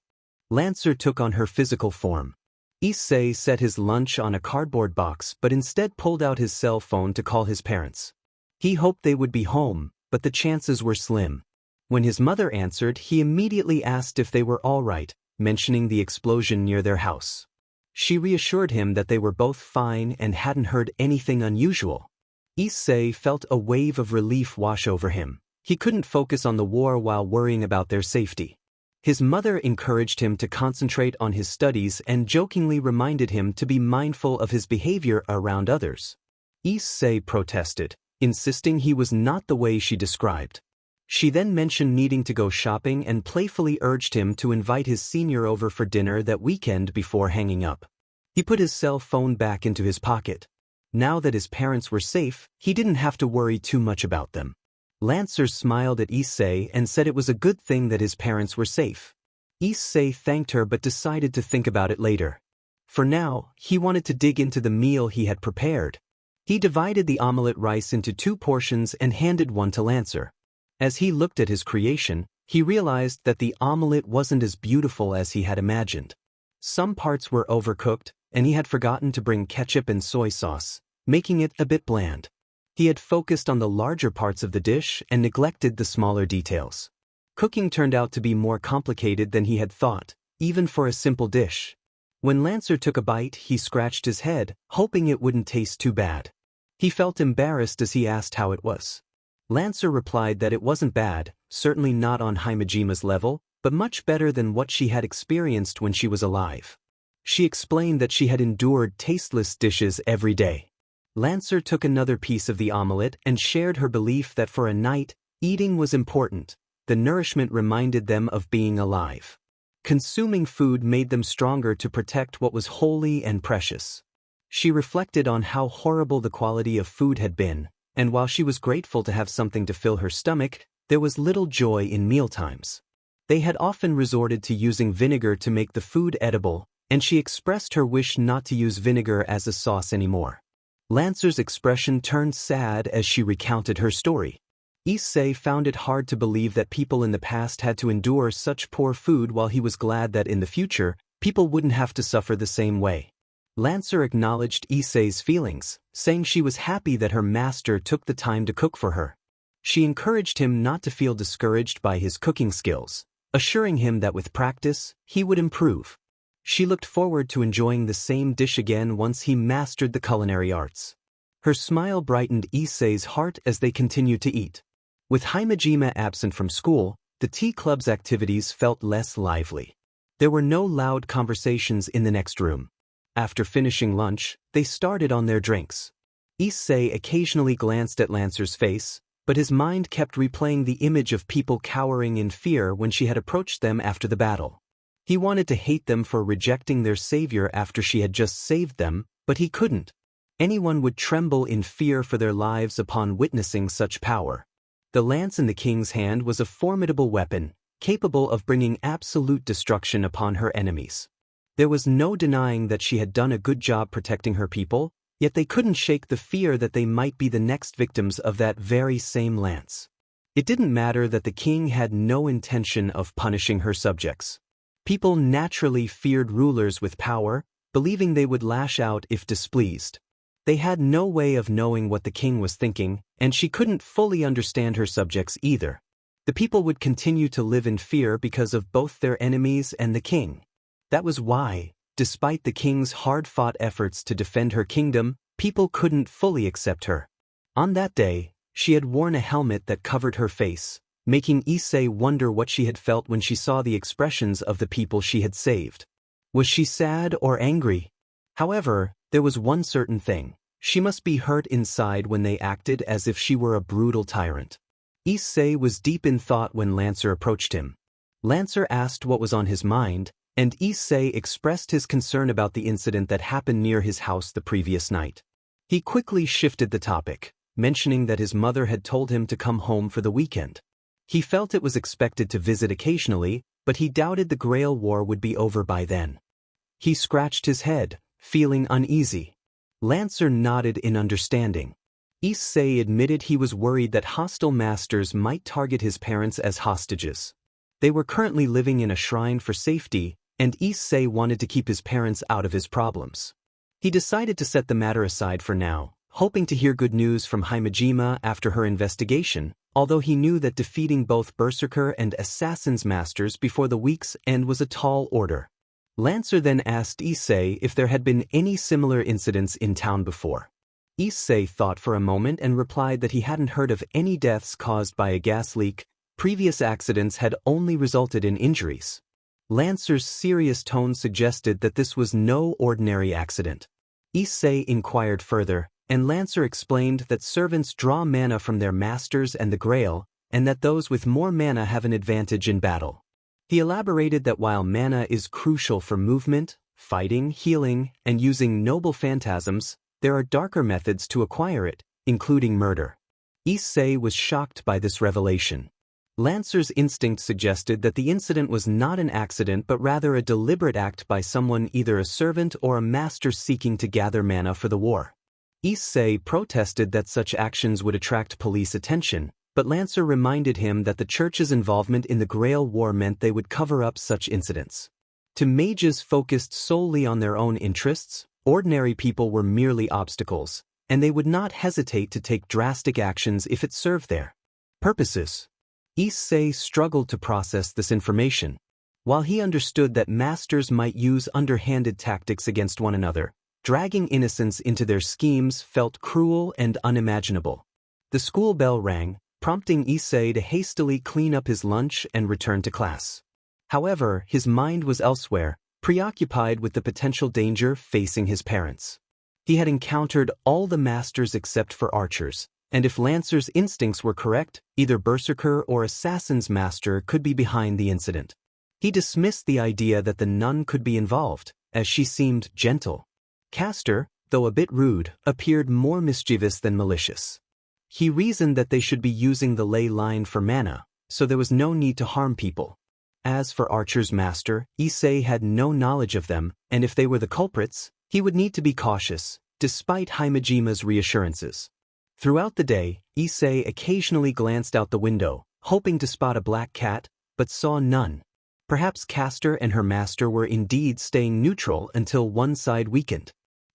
Lancer took on her physical form. Issei set his lunch on a cardboard box but instead pulled out his cell phone to call his parents. He hoped they would be home, but the chances were slim. When his mother answered, he immediately asked if they were all right, mentioning the explosion near their house. She reassured him that they were both fine and hadn't heard anything unusual. Issei felt a wave of relief wash over him. He couldn't focus on the war while worrying about their safety. His mother encouraged him to concentrate on his studies and jokingly reminded him to be mindful of his behavior around others. Issei protested, insisting he was not the way she described. She then mentioned needing to go shopping and playfully urged him to invite his senior over for dinner that weekend before hanging up. He put his cell phone back into his pocket. Now that his parents were safe, he didn't have to worry too much about them. Lancer smiled at Issei and said it was a good thing that his parents were safe. Issei thanked her but decided to think about it later. For now, he wanted to dig into the meal he had prepared. He divided the omelette rice into 2 portions and handed one to Lancer. As he looked at his creation, he realized that the omelette wasn't as beautiful as he had imagined. Some parts were overcooked, and he had forgotten to bring ketchup and soy sauce, making it a bit bland. He had focused on the larger parts of the dish and neglected the smaller details. Cooking turned out to be more complicated than he had thought, even for a simple dish. When Lancer took a bite, he scratched his head, hoping it wouldn't taste too bad. He felt embarrassed as he asked how it was. Lancer replied that it wasn't bad, certainly not on Himejima's level, but much better than what she had experienced when she was alive. She explained that she had endured tasteless dishes every day. Lancer took another piece of the omelette and shared her belief that for a night, eating was important. The nourishment reminded them of being alive. Consuming food made them stronger to protect what was holy and precious. She reflected on how horrible the quality of food had been, and while she was grateful to have something to fill her stomach, there was little joy in mealtimes. They had often resorted to using vinegar to make the food edible, and she expressed her wish not to use vinegar as a sauce anymore. Lancer's expression turned sad as she recounted her story. Issei found it hard to believe that people in the past had to endure such poor food, while he was glad that in the future, people wouldn't have to suffer the same way. Lancer acknowledged Issei's feelings, saying she was happy that her master took the time to cook for her. She encouraged him not to feel discouraged by his cooking skills, assuring him that with practice, he would improve. She looked forward to enjoying the same dish again once he mastered the culinary arts. Her smile brightened Issei's heart as they continued to eat. With Himejima absent from school, the tea club's activities felt less lively. There were no loud conversations in the next room. After finishing lunch, they started on their drinks. Issei occasionally glanced at Lancer's face, but his mind kept replaying the image of people cowering in fear when she had approached them after the battle. He wanted to hate them for rejecting their savior after she had just saved them, but he couldn't. Anyone would tremble in fear for their lives upon witnessing such power. The lance in the king's hand was a formidable weapon, capable of bringing absolute destruction upon her enemies. There was no denying that she had done a good job protecting her people, yet they couldn't shake the fear that they might be the next victims of that very same lance. It didn't matter that the king had no intention of punishing her subjects. People naturally feared rulers with power, believing they would lash out if displeased. They had no way of knowing what the king was thinking, and she couldn't fully understand her subjects either. The people would continue to live in fear because of both their enemies and the king. That was why, despite the king's hard-fought efforts to defend her kingdom, people couldn't fully accept her. On that day, she had worn a helmet that covered her face, making Issei wonder what she had felt when she saw the expressions of the people she had saved. Was she sad or angry? However, there was one certain thing: she must be hurt inside when they acted as if she were a brutal tyrant. Issei was deep in thought when Lancer approached him. Lancer asked what was on his mind, and Issei expressed his concern about the incident that happened near his house the previous night. He quickly shifted the topic, mentioning that his mother had told him to come home for the weekend. He felt it was expected to visit occasionally, but he doubted the Grail War would be over by then. He scratched his head, feeling uneasy. Lancer nodded in understanding. Issei admitted he was worried that hostile masters might target his parents as hostages. They were currently living in a shrine for safety, and Issei wanted to keep his parents out of his problems. He decided to set the matter aside for now, hoping to hear good news from Himejima after her investigation, although he knew that defeating both Berserker and Assassin's Masters before the week's end was a tall order. Lancer then asked Issei if there had been any similar incidents in town before. Issei thought for a moment and replied that he hadn't heard of any deaths caused by a gas leak. Previous accidents had only resulted in injuries. Lancer's serious tone suggested that this was no ordinary accident. Issei inquired further, and Lancer explained that servants draw mana from their masters and the Grail, and that those with more mana have an advantage in battle. He elaborated that while mana is crucial for movement, fighting, healing, and using noble phantasms, there are darker methods to acquire it, including murder. Issei was shocked by this revelation. Lancer's instinct suggested that the incident was not an accident but rather a deliberate act by someone, either a servant or a master seeking to gather mana for the war. Issei protested that such actions would attract police attention, but Lancer reminded him that the church's involvement in the Grail War meant they would cover up such incidents. To mages focused solely on their own interests, ordinary people were merely obstacles, and they would not hesitate to take drastic actions if it served their purposes. Issei struggled to process this information. While he understood that masters might use underhanded tactics against one another, dragging innocents into their schemes felt cruel and unimaginable. The school bell rang, prompting Issei to hastily clean up his lunch and return to class. However, his mind was elsewhere, preoccupied with the potential danger facing his parents. He had encountered all the masters except for archers, and if Lancer's instincts were correct, either Berserker or Assassin's Master could be behind the incident. He dismissed the idea that the nun could be involved, as she seemed gentle. Castor, though a bit rude, appeared more mischievous than malicious. He reasoned that they should be using the ley line for mana, so there was no need to harm people. As for Archer's master, Issei had no knowledge of them, and if they were the culprits, he would need to be cautious, despite Himejima's reassurances. Throughout the day, Issei occasionally glanced out the window, hoping to spot a black cat, but saw none. Perhaps Castor and her master were indeed staying neutral until one side weakened.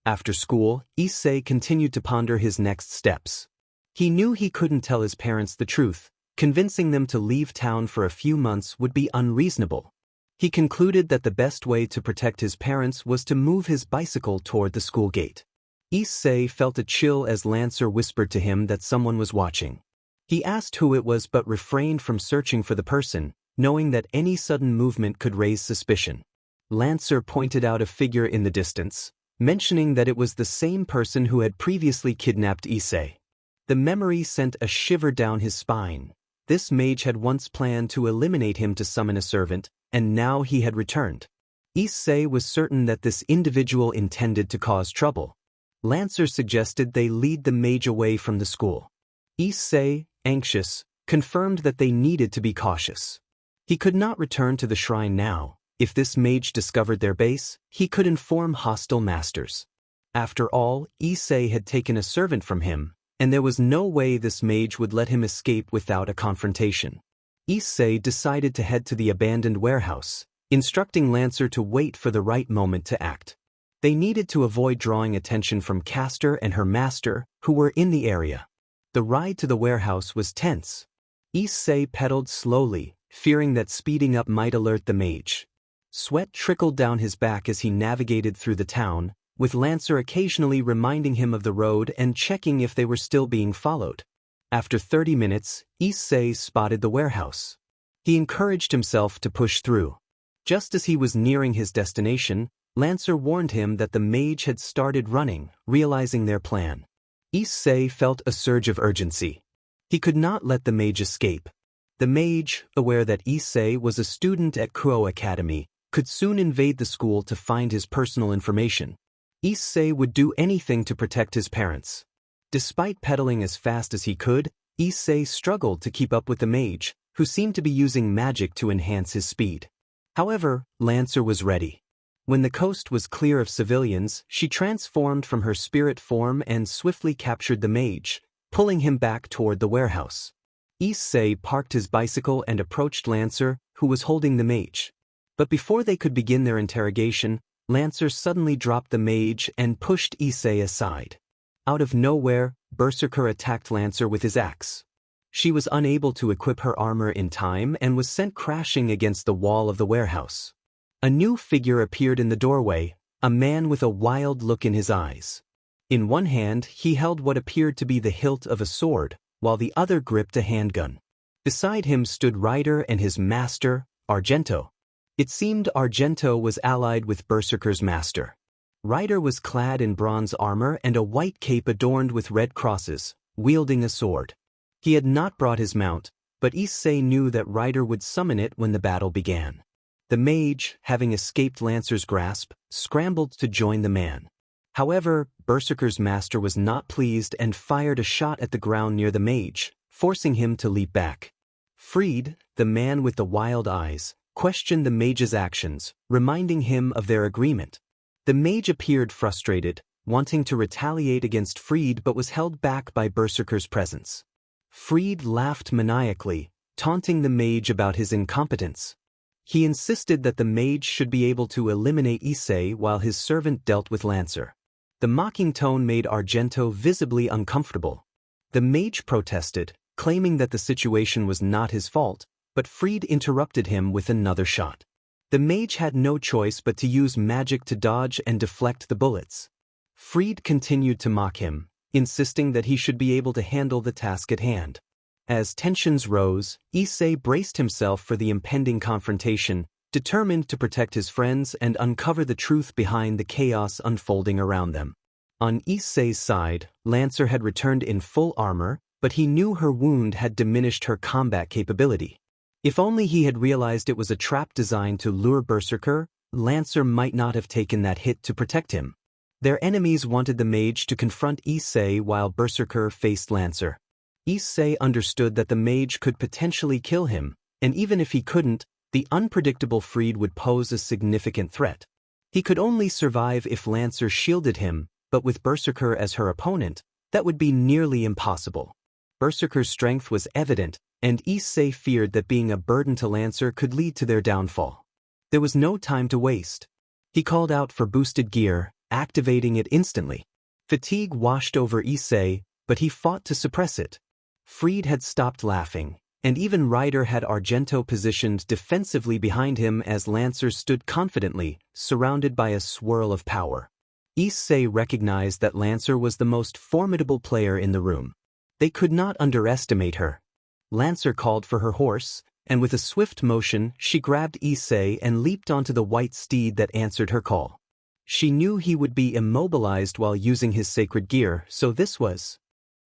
After school, Issei continued to ponder his next steps. He knew he couldn't tell his parents the truth. Convincing them to leave town for a few months would be unreasonable. He concluded that the best way to protect his parents was to move his bicycle toward the school gate. Issei felt a chill as Lancer whispered to him that someone was watching. He asked who it was but refrained from searching for the person, knowing that any sudden movement could raise suspicion. Lancer pointed out a figure in the distance, mentioning that it was the same person who had previously kidnapped Issei. The memory sent a shiver down his spine. This mage had once planned to eliminate him to summon a servant, and now he had returned. Issei was certain that this individual intended to cause trouble. Lancer suggested they lead the mage away from the school. Issei, anxious, confirmed that they needed to be cautious. He could not return to the shrine now. If this mage discovered their base, he could inform hostile masters. After all, Issei had taken a servant from him, and there was no way this mage would let him escape without a confrontation. Issei decided to head to the abandoned warehouse, instructing Lancer to wait for the right moment to act. They needed to avoid drawing attention from Castor and her master, who were in the area. The ride to the warehouse was tense. Issei pedaled slowly, fearing that speeding up might alert the mage. Sweat trickled down his back as he navigated through the town, with Lancer occasionally reminding him of the road and checking if they were still being followed. After 30 minutes, Issei spotted the warehouse. He encouraged himself to push through. Just as he was nearing his destination, Lancer warned him that the mage had started running, realizing their plan. Issei felt a surge of urgency. He could not let the mage escape. The mage, aware that Issei was a student at Kuo Academy, could soon invade the school to find his personal information. Issei would do anything to protect his parents. Despite pedaling as fast as he could, Issei struggled to keep up with the mage, who seemed to be using magic to enhance his speed. However, Lancer was ready. When the coast was clear of civilians, she transformed from her spirit form and swiftly captured the mage, pulling him back toward the warehouse. Issei parked his bicycle and approached Lancer, who was holding the mage. But before they could begin their interrogation, Lancer suddenly dropped the mage and pushed Issei aside. Out of nowhere, Berserker attacked Lancer with his axe. She was unable to equip her armor in time and was sent crashing against the wall of the warehouse. A new figure appeared in the doorway, a man with a wild look in his eyes. In one hand, he held what appeared to be the hilt of a sword, while the other gripped a handgun. Beside him stood Ryder and his master, Argento. It seemed Argento was allied with Berserker's master. Ryder was clad in bronze armor and a white cape adorned with red crosses, wielding a sword. He had not brought his mount, but Issei knew that Ryder would summon it when the battle began. The mage, having escaped Lancer's grasp, scrambled to join the man. However, Berserker's master was not pleased and fired a shot at the ground near the mage, forcing him to leap back. Freed, the man with the wild eyes, questioned the mage's actions, reminding him of their agreement. The mage appeared frustrated, wanting to retaliate against Freed but was held back by Berserker's presence. Freed laughed maniacally, taunting the mage about his incompetence. He insisted that the mage should be able to eliminate Issei while his servant dealt with Lancer. The mocking tone made Argento visibly uncomfortable. The mage protested, claiming that the situation was not his fault, but Freed interrupted him with another shot. The mage had no choice but to use magic to dodge and deflect the bullets. Freed continued to mock him, insisting that he should be able to handle the task at hand. As tensions rose, Issei braced himself for the impending confrontation, determined to protect his friends and uncover the truth behind the chaos unfolding around them. On Issei's side, Lancer had returned in full armor, but he knew her wound had diminished her combat capability. If only he had realized it was a trap designed to lure Berserker, Lancer might not have taken that hit to protect him. Their enemies wanted the mage to confront Issei while Berserker faced Lancer. Issei understood that the mage could potentially kill him, and even if he couldn't, the unpredictable Freed would pose a significant threat. He could only survive if Lancer shielded him, but with Berserker as her opponent, that would be nearly impossible. Berserker's strength was evident, and Issei feared that being a burden to Lancer could lead to their downfall. There was no time to waste. He called out for boosted gear, activating it instantly. Fatigue washed over Issei, but he fought to suppress it. Freed had stopped laughing, and even Ryder had Argento positioned defensively behind him as Lancer stood confidently, surrounded by a swirl of power. Issei recognized that Lancer was the most formidable player in the room. They could not underestimate her. Lancer called for her horse, and with a swift motion she grabbed Issei and leaped onto the white steed that answered her call. She knew he would be immobilized while using his sacred gear, so this was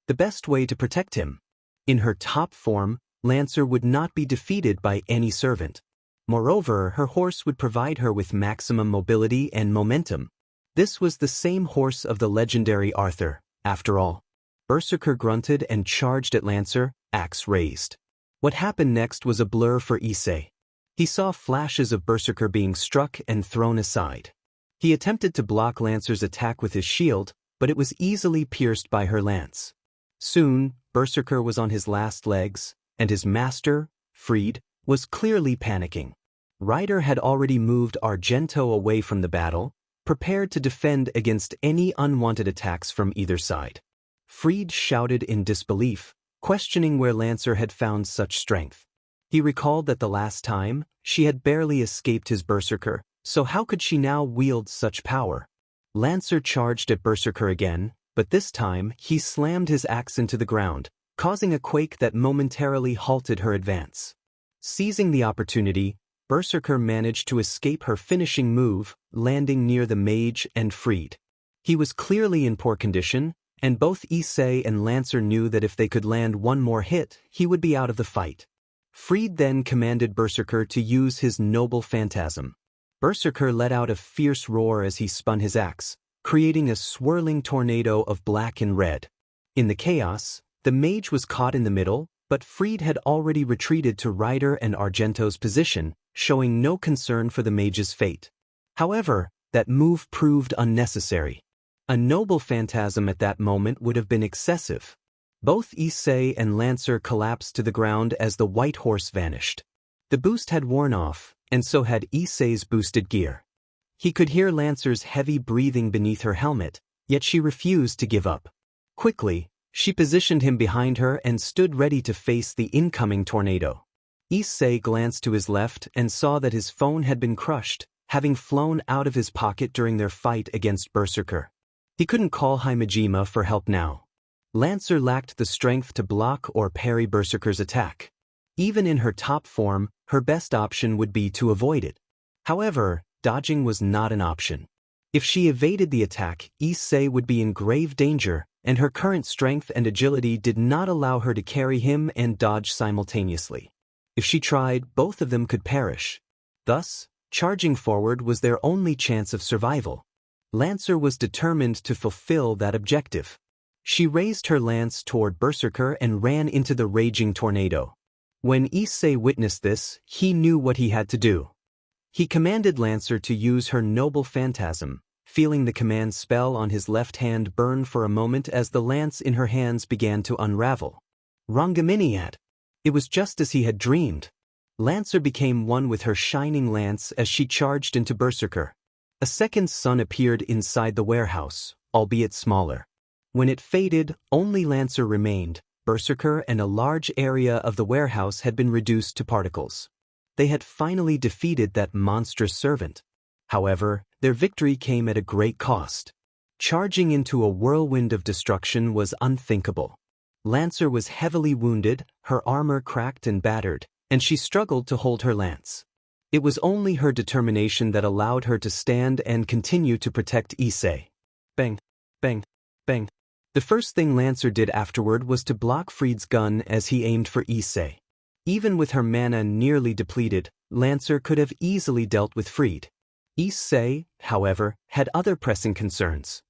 the best way to protect him. In her top form, Lancer would not be defeated by any servant. Moreover, her horse would provide her with maximum mobility and momentum. This was the same horse of the legendary Arthur, after all. Berserker grunted and charged at Lancer, axe raised. What happened next was a blur for Issei. He saw flashes of Berserker being struck and thrown aside. He attempted to block Lancer's attack with his shield, but it was easily pierced by her lance. Soon, Berserker was on his last legs, and his master, Fried, was clearly panicking. Ryder had already moved Argento away from the battle, prepared to defend against any unwanted attacks from either side. Fried shouted in disbelief, questioning where Lancer had found such strength. He recalled that the last time, she had barely escaped his Berserker, so how could she now wield such power? Lancer charged at Berserker again, but this time he slammed his axe into the ground, causing a quake that momentarily halted her advance. Seizing the opportunity, Berserker managed to escape her finishing move, landing near the mage and Fried. He was clearly in poor condition, and both Issei and Lancer knew that if they could land one more hit, he would be out of the fight. Fried then commanded Berserker to use his noble phantasm. Berserker let out a fierce roar as he spun his axe, creating a swirling tornado of black and red. In the chaos, the mage was caught in the middle, but Fried had already retreated to Ryder and Argento's position, showing no concern for the mage's fate. However, that move proved unnecessary. A noble phantasm at that moment would have been excessive. Both Issei and Lancer collapsed to the ground as the white horse vanished. The boost had worn off, and so had Issei's boosted gear. He could hear Lancer's heavy breathing beneath her helmet, yet she refused to give up. Quickly, she positioned him behind her and stood ready to face the incoming tornado. Issei glanced to his left and saw that his phone had been crushed, having flown out of his pocket during their fight against Berserker. He couldn't call Himejima for help now. Lancer lacked the strength to block or parry Berserker's attack. Even in her top form, her best option would be to avoid it. However, dodging was not an option. If she evaded the attack, Issei would be in grave danger, and her current strength and agility did not allow her to carry him and dodge simultaneously. If she tried, both of them could perish. Thus, charging forward was their only chance of survival. Lancer was determined to fulfill that objective. She raised her lance toward Berserker and ran into the raging tornado. When Issei witnessed this, he knew what he had to do. He commanded Lancer to use her noble phantasm, feeling the command spell on his left hand burn for a moment as the lance in her hands began to unravel. Rangaminiad! It was just as he had dreamed. Lancer became one with her shining lance as she charged into Berserker. A second sun appeared inside the warehouse, albeit smaller. When it faded, only Lancer remained. Berserker and a large area of the warehouse had been reduced to particles. They had finally defeated that monstrous servant. However, their victory came at a great cost. Charging into a whirlwind of destruction was unthinkable. Lancer was heavily wounded, her armor cracked and battered, and she struggled to hold her lance. It was only her determination that allowed her to stand and continue to protect Issei. Bang, bang, bang. The first thing Lancer did afterward was to block Fried's gun as he aimed for Issei. Even with her mana nearly depleted, Lancer could have easily dealt with Fried. Issei, however, had other pressing concerns.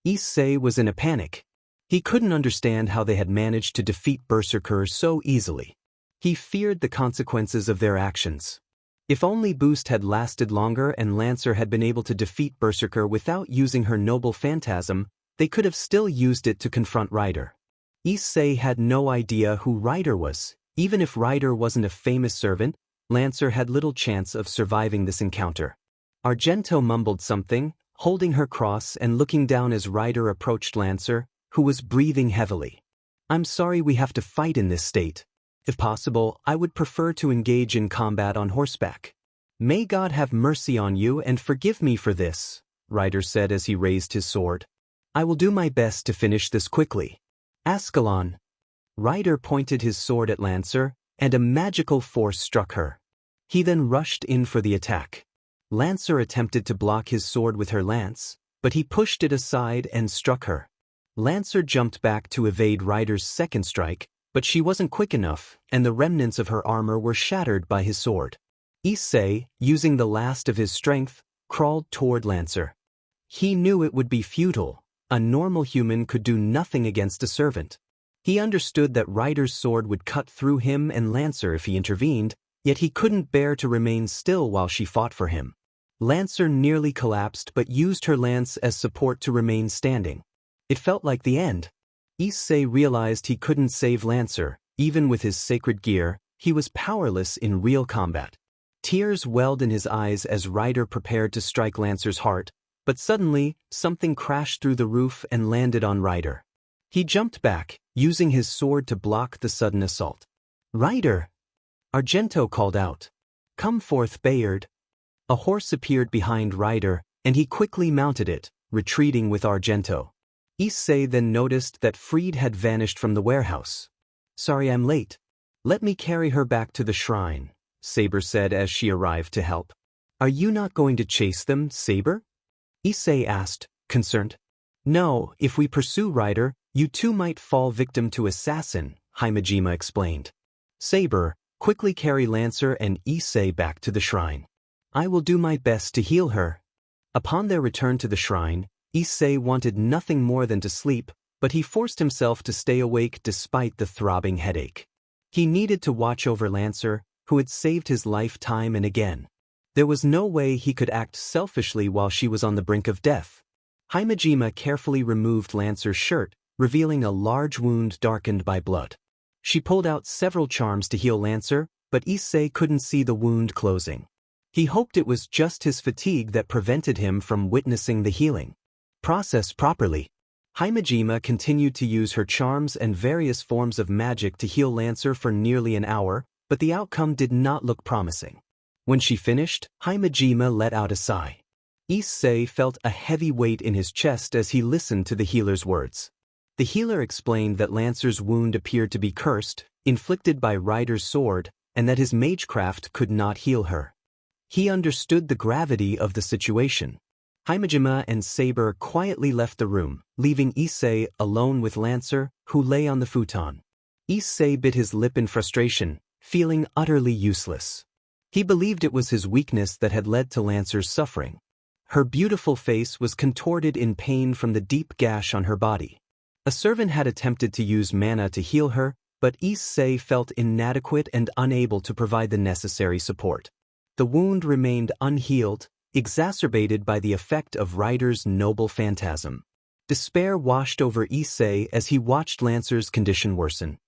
Issei was in a panic. He couldn't understand how they had managed to defeat Berserker so easily. He feared the consequences of their actions. If only Boost had lasted longer and Lancer had been able to defeat Berserker without using her noble phantasm, they could have still used it to confront Ryder. Issei had no idea who Ryder was. Even if Ryder wasn't a famous servant, Lancer had little chance of surviving this encounter. Argento mumbled something, holding her cross and looking down as Ryder approached Lancer, who was breathing heavily. "I'm sorry we have to fight in this state. If possible, I would prefer to engage in combat on horseback." "May God have mercy on you and forgive me for this," Ryder said as he raised his sword. "I will do my best to finish this quickly." Ascalon. Ryder pointed his sword at Lancer, and a magical force struck her. He then rushed in for the attack. Lancer attempted to block his sword with her lance, but he pushed it aside and struck her. Lancer jumped back to evade Ryder's second strike, but she wasn't quick enough, and the remnants of her armor were shattered by his sword. Issei, using the last of his strength, crawled toward Lancer. He knew it would be futile. A normal human could do nothing against a servant. He understood that Ryder's sword would cut through him and Lancer if he intervened, yet he couldn't bear to remain still while she fought for him. Lancer nearly collapsed but used her lance as support to remain standing. It felt like the end. Issei realized he couldn't save Lancer. Even with his sacred gear, he was powerless in real combat. Tears welled in his eyes as Ryder prepared to strike Lancer's heart, but suddenly, something crashed through the roof and landed on Ryder. He jumped back, using his sword to block the sudden assault. "Ryder!" Argento called out. "Come forth, Bayard." A horse appeared behind Ryder, and he quickly mounted it, retreating with Argento. Issei then noticed that Fried had vanished from the warehouse. "Sorry I'm late. Let me carry her back to the shrine," Saber said as she arrived to help. "Are you not going to chase them, Saber?" Issei asked, concerned. "No, if we pursue Ryder, you too might fall victim to assassin," Himejima explained. "Saber, quickly carry Lancer and Issei back to the shrine. I will do my best to heal her." Upon their return to the shrine, Issei wanted nothing more than to sleep, but he forced himself to stay awake despite the throbbing headache. He needed to watch over Lancer, who had saved his life time and again. There was no way he could act selfishly while she was on the brink of death. Himejima carefully removed Lancer's shirt, revealing a large wound darkened by blood. She pulled out several charms to heal Lancer, but Issei couldn't see the wound closing. He hoped it was just his fatigue that prevented him from witnessing the healing process properly. Himejima continued to use her charms and various forms of magic to heal Lancer for nearly an hour, but the outcome did not look promising. When she finished, Himejima let out a sigh. Issei felt a heavy weight in his chest as he listened to the healer's words. The healer explained that Lancer's wound appeared to be cursed, inflicted by Ryder's sword, and that his magecraft could not heal her. He understood the gravity of the situation. Himejima and Saber quietly left the room, leaving Issei alone with Lancer, who lay on the futon. Issei bit his lip in frustration, feeling utterly useless. He believed it was his weakness that had led to Lancer's suffering. Her beautiful face was contorted in pain from the deep gash on her body. A servant had attempted to use mana to heal her, but Issei felt inadequate and unable to provide the necessary support. The wound remained unhealed, exacerbated by the effect of Ryder's noble phantasm. Despair washed over Issei as he watched Lancer's condition worsen.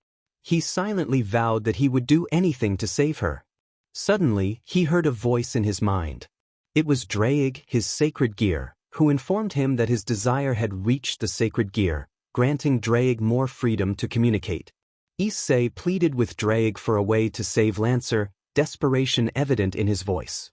He silently vowed that he would do anything to save her. Suddenly, he heard a voice in his mind. It was Draig, his sacred gear, who informed him that his desire had reached the sacred gear, granting Draig more freedom to communicate. Issei pleaded with Draig for a way to save Lancer, desperation evident in his voice.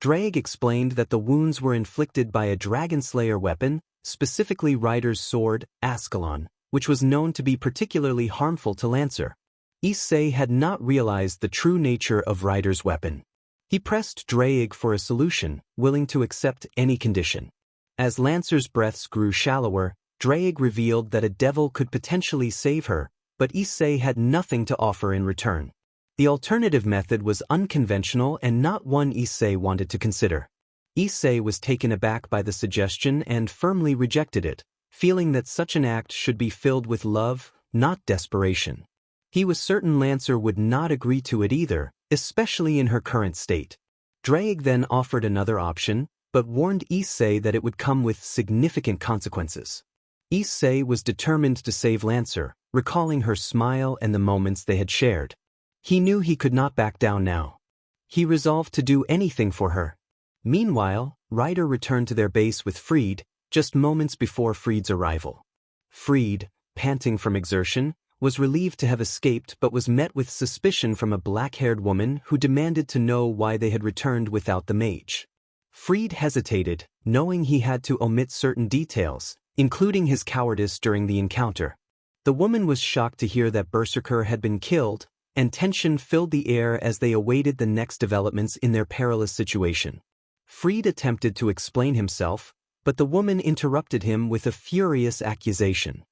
Draig explained that the wounds were inflicted by a Dragonslayer weapon, specifically Ryder's sword, Ascalon, which was known to be particularly harmful to Lancer. Issei had not realized the true nature of Ryder's weapon. He pressed Draig for a solution, willing to accept any condition. As Lancer's breaths grew shallower, Draig revealed that a devil could potentially save her, but Issei had nothing to offer in return. The alternative method was unconventional and not one Issei wanted to consider. Issei was taken aback by the suggestion and firmly rejected it, feeling that such an act should be filled with love, not desperation. He was certain Lancer would not agree to it either, especially in her current state. Draig then offered another option, but warned Issei that it would come with significant consequences. Issei was determined to save Lancer, recalling her smile and the moments they had shared. He knew he could not back down now. He resolved to do anything for her. Meanwhile, Ryder returned to their base with Fried, just moments before Fried's arrival. Fried, panting from exertion, was relieved to have escaped but was met with suspicion from a black-haired woman who demanded to know why they had returned without the mage. Fried hesitated, knowing he had to omit certain details, including his cowardice during the encounter. The woman was shocked to hear that Berserker had been killed, and tension filled the air as they awaited the next developments in their perilous situation. Fried attempted to explain himself, but the woman interrupted him with a furious accusation.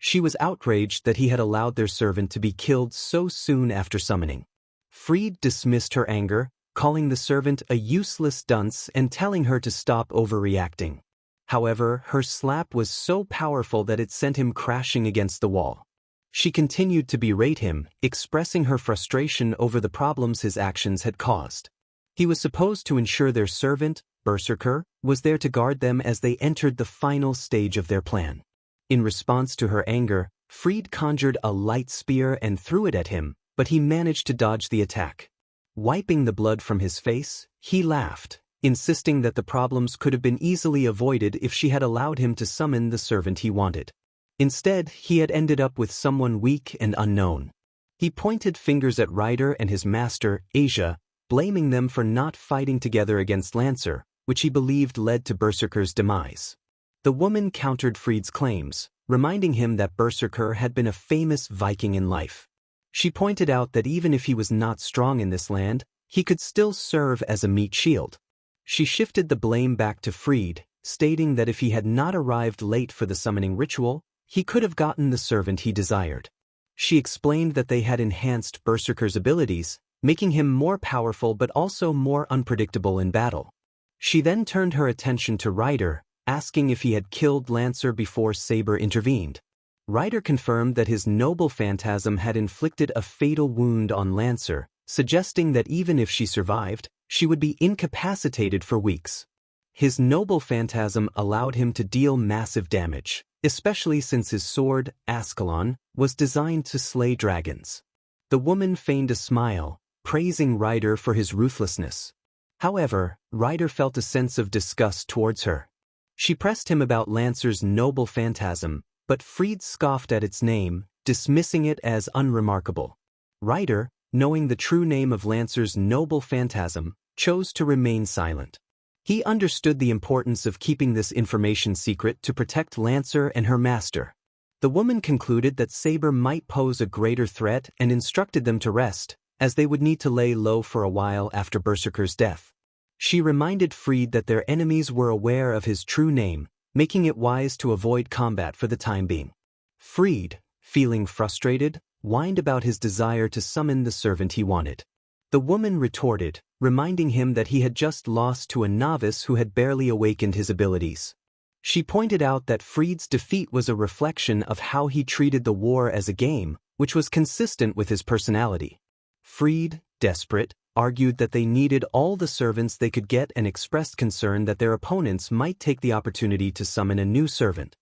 She was outraged that he had allowed their servant to be killed so soon after summoning. Fried dismissed her anger, calling the servant a useless dunce and telling her to stop overreacting. However, her slap was so powerful that it sent him crashing against the wall. She continued to berate him, expressing her frustration over the problems his actions had caused. He was supposed to ensure their servant, Berserker, was there to guard them as they entered the final stage of their plan. In response to her anger, Fried conjured a light spear and threw it at him, but he managed to dodge the attack. Wiping the blood from his face, he laughed, insisting that the problems could have been easily avoided if she had allowed him to summon the servant he wanted. Instead, he had ended up with someone weak and unknown. He pointed fingers at Ryder and his master, Issei, blaming them for not fighting together against Lancer, which he believed led to Berserker's demise. The woman countered Fried's claims, reminding him that Berserker had been a famous Viking in life. She pointed out that even if he was not strong in this land, he could still serve as a meat shield. She shifted the blame back to Fried, stating that if he had not arrived late for the summoning ritual, he could have gotten the servant he desired. She explained that they had enhanced Berserker's abilities, making him more powerful but also more unpredictable in battle. She then turned her attention to Ryder, asking if he had killed Lancer before Saber intervened. Ryder confirmed that his noble phantasm had inflicted a fatal wound on Lancer, suggesting that even if she survived, she would be incapacitated for weeks. His noble phantasm allowed him to deal massive damage, especially since his sword, Ascalon, was designed to slay dragons. The woman feigned a smile, praising Ryder for his ruthlessness. However, Ryder felt a sense of disgust towards her. She pressed him about Lancer's noble phantasm, but Fried scoffed at its name, dismissing it as unremarkable. Ryder, knowing the true name of Lancer's noble phantasm, chose to remain silent. He understood the importance of keeping this information secret to protect Lancer and her master. The woman concluded that Saber might pose a greater threat and instructed them to rest, as they would need to lay low for a while after Berserker's death. She reminded Fried that their enemies were aware of his true name, making it wise to avoid combat for the time being. Fried, feeling frustrated, whined about his desire to summon the servant he wanted. The woman retorted, reminding him that he had just lost to a novice who had barely awakened his abilities. She pointed out that Fried's defeat was a reflection of how he treated the war as a game, which was consistent with his personality. Fried, desperate, argued that they needed all the servants they could get and expressed concern that their opponents might take the opportunity to summon a new servant.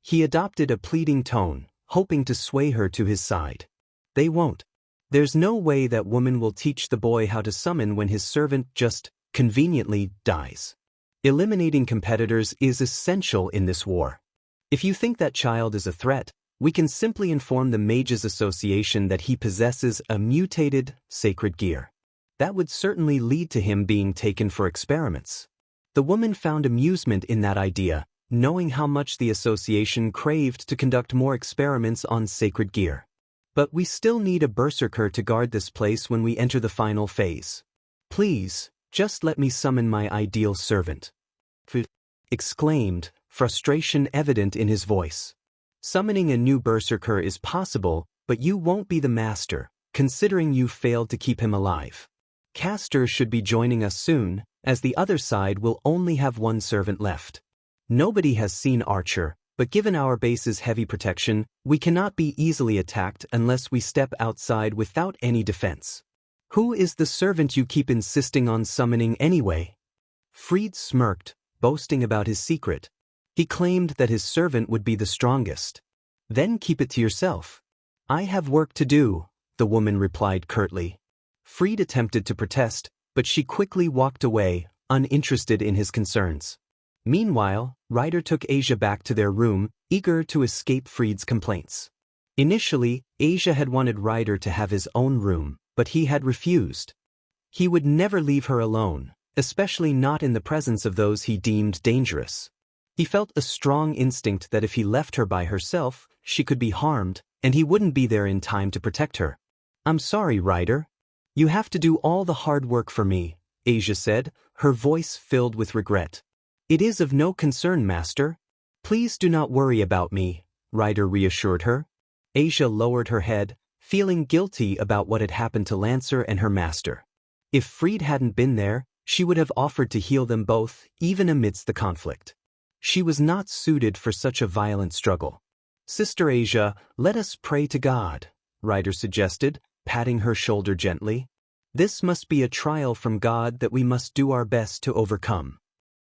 He adopted a pleading tone, hoping to sway her to his side. They won't. There's no way that woman will teach the boy how to summon when his servant just, conveniently, dies. Eliminating competitors is essential in this war. If you think that child is a threat, we can simply inform the Mages Association that he possesses a mutated, sacred gear. That would certainly lead to him being taken for experiments. The woman found amusement in that idea, knowing how much the association craved to conduct more experiments on sacred gear. But we still need a berserker to guard this place when we enter the final phase. Please, just let me summon my ideal servant. Exclaimed, frustration evident in his voice. Summoning a new berserker is possible, but you won't be the master, considering you failed to keep him alive. Castor should be joining us soon, as the other side will only have one servant left. Nobody has seen Archer, but given our base's heavy protection, we cannot be easily attacked unless we step outside without any defense. Who is the servant you keep insisting on summoning anyway? Fried smirked, boasting about his secret. He claimed that his servant would be the strongest. Then keep it to yourself. I have work to do, the woman replied curtly. Fried attempted to protest, but she quickly walked away, uninterested in his concerns. Meanwhile, Ryder took Asia back to their room, eager to escape Fried's complaints. Initially, Asia had wanted Ryder to have his own room, but he had refused. He would never leave her alone, especially not in the presence of those he deemed dangerous. He felt a strong instinct that if he left her by herself, she could be harmed, and he wouldn't be there in time to protect her. I'm sorry, Ryder. You have to do all the hard work for me, Asia said, her voice filled with regret. It is of no concern, master. Please do not worry about me, Ryder reassured her. Asia lowered her head, feeling guilty about what had happened to Lancer and her master. If Fried hadn't been there, she would have offered to heal them both, even amidst the conflict. She was not suited for such a violent struggle. Sister Asia, let us pray to God, Ryder suggested, patting her shoulder gently. This must be a trial from God that we must do our best to overcome.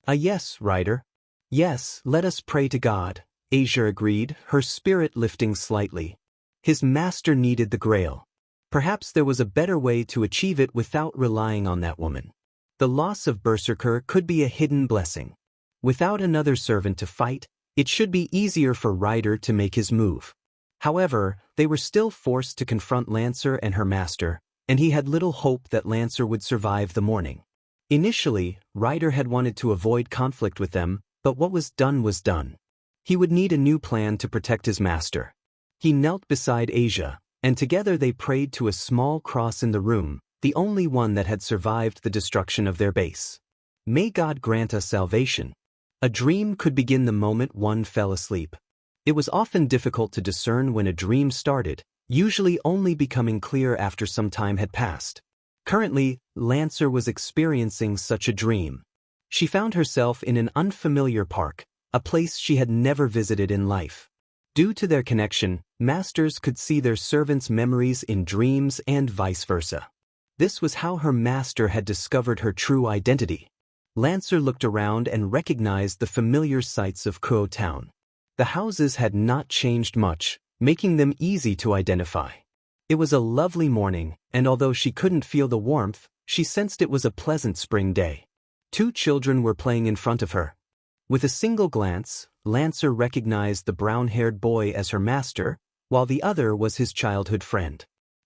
Yes, Ryder. Yes, let us pray to God, Asia agreed, her spirit lifting slightly. His master needed the Grail. Perhaps there was a better way to achieve it without relying on that woman. The loss of Berserker could be a hidden blessing. Without another servant to fight, it should be easier for Ryder to make his move. However, they were still forced to confront Lancer and her master, and he had little hope that Lancer would survive the morning. Initially, Ryder had wanted to avoid conflict with them, but what was done was done. He would need a new plan to protect his master. He knelt beside Asia, and together they prayed to a small cross in the room, the only one that had survived the destruction of their base. May God grant us salvation. A dream could begin the moment one fell asleep. It was often difficult to discern when a dream started, usually only becoming clear after some time had passed. Currently, Lancer was experiencing such a dream. She found herself in an unfamiliar park, a place she had never visited in life. Due to their connection, masters could see their servants' memories in dreams and vice versa. This was how her master had discovered her true identity. Lancer looked around and recognized the familiar sights of Kuo Town. The houses had not changed much, making them easy to identify. It was a lovely morning, and although she couldn't feel the warmth, she sensed it was a pleasant spring day. 2 children were playing in front of her. With a single glance, Lancer recognized the brown-haired boy as her master, while the other was his childhood friend.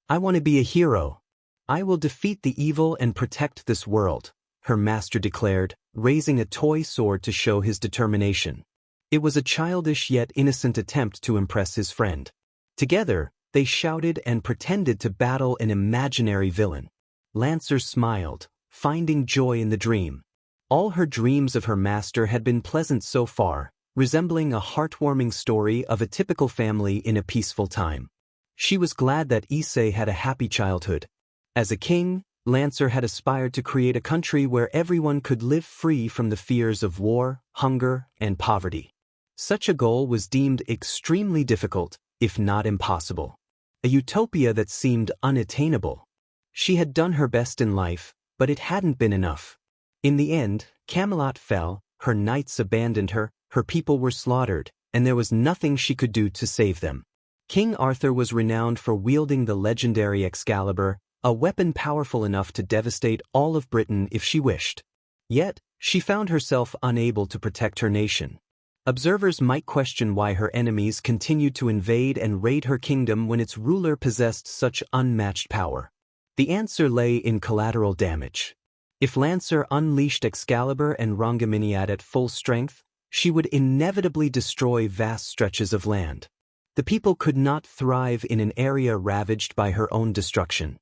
I want to be a hero. I will defeat the evil and protect this world, her master declared, raising a toy sword to show his determination. It was a childish yet innocent attempt to impress his friend. Together, they shouted and pretended to battle an imaginary villain. Lancer smiled, finding joy in the dream. All her dreams of her master had been pleasant so far, resembling a heartwarming story of a typical family in a peaceful time. She was glad that Issei had a happy childhood. As a king, Lancer had aspired to create a country where everyone could live free from the fears of war, hunger, and poverty. Such a goal was deemed extremely difficult, if not impossible. A utopia that seemed unattainable. She had done her best in life, but it hadn't been enough. In the end, Camelot fell, her knights abandoned her, her people were slaughtered, and there was nothing she could do to save them. King Arthur was renowned for wielding the legendary Excalibur, a weapon powerful enough to devastate all of Britain if she wished. Yet, she found herself unable to protect her nation. Observers might question why her enemies continued to invade and raid her kingdom when its ruler possessed such unmatched power. The answer lay in collateral damage. If Lancer unleashed Excalibur and Rangaminiad at full strength, she would inevitably destroy vast stretches of land. The people could not thrive in an area ravaged by her own destruction.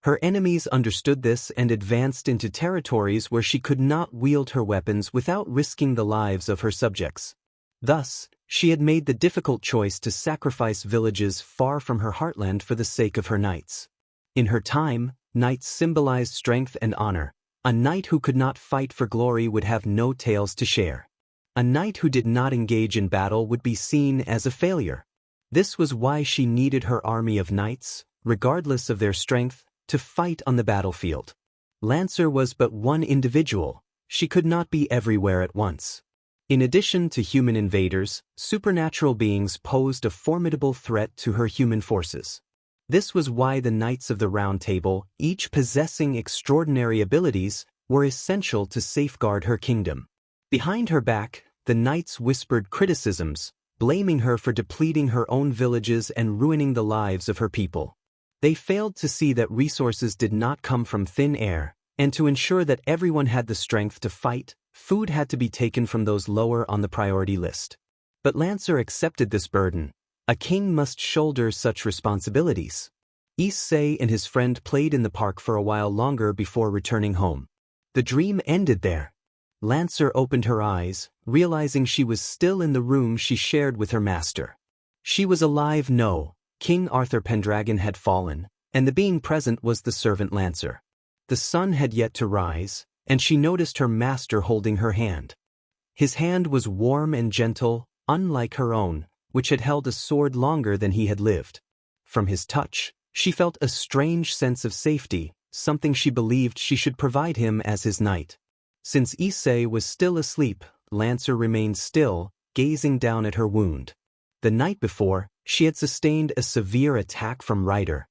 Her enemies understood this and advanced into territories where she could not wield her weapons without risking the lives of her subjects. Thus, she had made the difficult choice to sacrifice villages far from her heartland for the sake of her knights. In her time, knights symbolized strength and honor. A knight who could not fight for glory would have no tales to share. A knight who did not engage in battle would be seen as a failure. This was why she needed her army of knights, regardless of their strength, to fight on the battlefield. Lancer was but one individual. She could not be everywhere at once. In addition to human invaders, supernatural beings posed a formidable threat to her human forces. This was why the Knights of the Round Table, each possessing extraordinary abilities, were essential to safeguard her kingdom. Behind her back, the knights whispered criticisms, blaming her for depleting her own villages and ruining the lives of her people. They failed to see that resources did not come from thin air, and to ensure that everyone had the strength to fight, food had to be taken from those lower on the priority list. But Lancer accepted this burden. A king must shoulder such responsibilities. Issei and his friend played in the park for a while longer before returning home. The dream ended there. Lancer opened her eyes, realizing she was still in the room she shared with her master. She was alive. No, King Arthur Pendragon had fallen, and the being present was the servant Lancer. The sun had yet to rise, and she noticed her master holding her hand. His hand was warm and gentle, unlike her own, which had held a sword longer than he had lived. From his touch, she felt a strange sense of safety, something she believed she should provide him as his knight. Since Issei was still asleep, Lancer remained still, gazing down at her wound. The night before, she had sustained a severe attack from Ryder,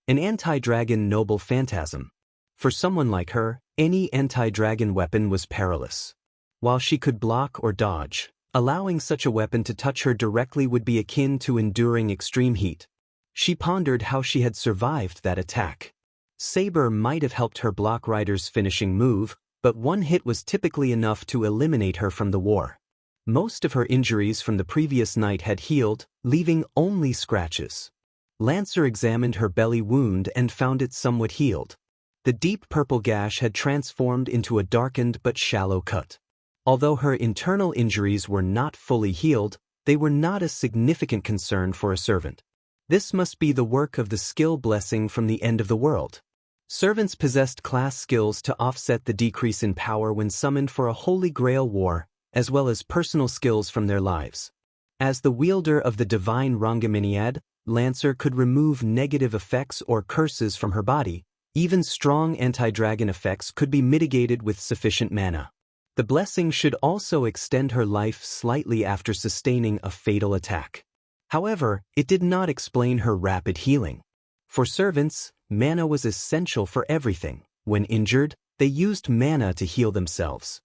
an anti-dragon noble phantasm. For someone like her, any anti-dragon weapon was perilous. While she could block or dodge, allowing such a weapon to touch her directly would be akin to enduring extreme heat. She pondered how she had survived that attack. Saber might have helped her block Ryder's finishing move, but one hit was typically enough to eliminate her from the war. Most of her injuries from the previous night had healed, leaving only scratches. Lancer examined her belly wound and found it somewhat healed. The deep purple gash had transformed into a darkened but shallow cut. Although her internal injuries were not fully healed, they were not a significant concern for a servant. This must be the work of the skill blessing from the end of the world. Servants possessed class skills to offset the decrease in power when summoned for a Holy Grail war, as well as personal skills from their lives. As the wielder of the divine Rangaminiad, Lancer could remove negative effects or curses from her body. Even strong anti-dragon effects could be mitigated with sufficient mana. The blessing should also extend her life slightly after sustaining a fatal attack. However, it did not explain her rapid healing. For servants, mana was essential for everything. When injured, they used mana to heal themselves.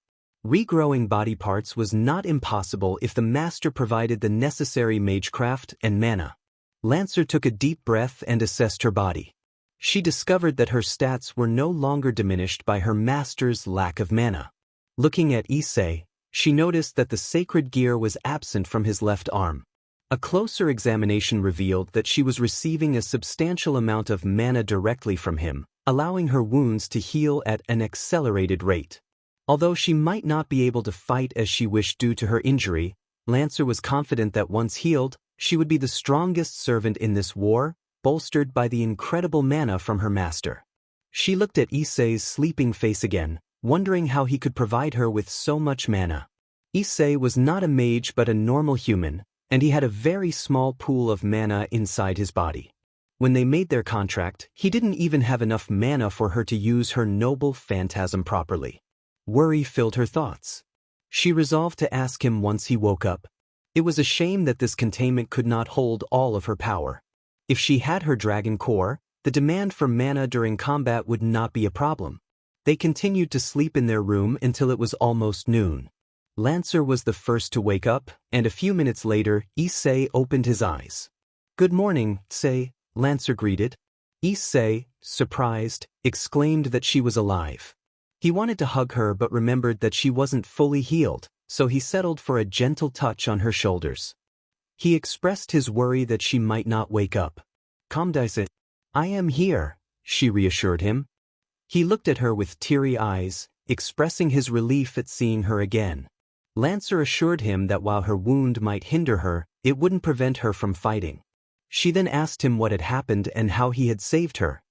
Regrowing body parts was not impossible if the master provided the necessary magecraft and mana. Lancer took a deep breath and assessed her body. She discovered that her stats were no longer diminished by her master's lack of mana. Looking at Issei, she noticed that the sacred gear was absent from his left arm. A closer examination revealed that she was receiving a substantial amount of mana directly from him, allowing her wounds to heal at an accelerated rate. Although she might not be able to fight as she wished due to her injury, Lancer was confident that once healed, she would be the strongest servant in this war, bolstered by the incredible mana from her master. She looked at Issei's sleeping face again, wondering how he could provide her with so much mana. Issei was not a mage but a normal human, and he had a very small pool of mana inside his body. When they made their contract, he didn't even have enough mana for her to use her noble phantasm properly. Worry filled her thoughts. She resolved to ask him once he woke up. It was a shame that this containment could not hold all of her power. If she had her dragon core, the demand for mana during combat would not be a problem. They continued to sleep in their room until it was almost noon. Lancer was the first to wake up, and a few minutes later, Issei opened his eyes. "Good morning, Issei," Lancer greeted. Issei, surprised, exclaimed that she was alive. He wanted to hug her but remembered that she wasn't fully healed, so he settled for a gentle touch on her shoulders. He expressed his worry that she might not wake up. "Calm down. I am here," she reassured him. He looked at her with teary eyes, expressing his relief at seeing her again. Lancer assured him that while her wound might hinder her, it wouldn't prevent her from fighting. She then asked him what had happened and how he had saved her.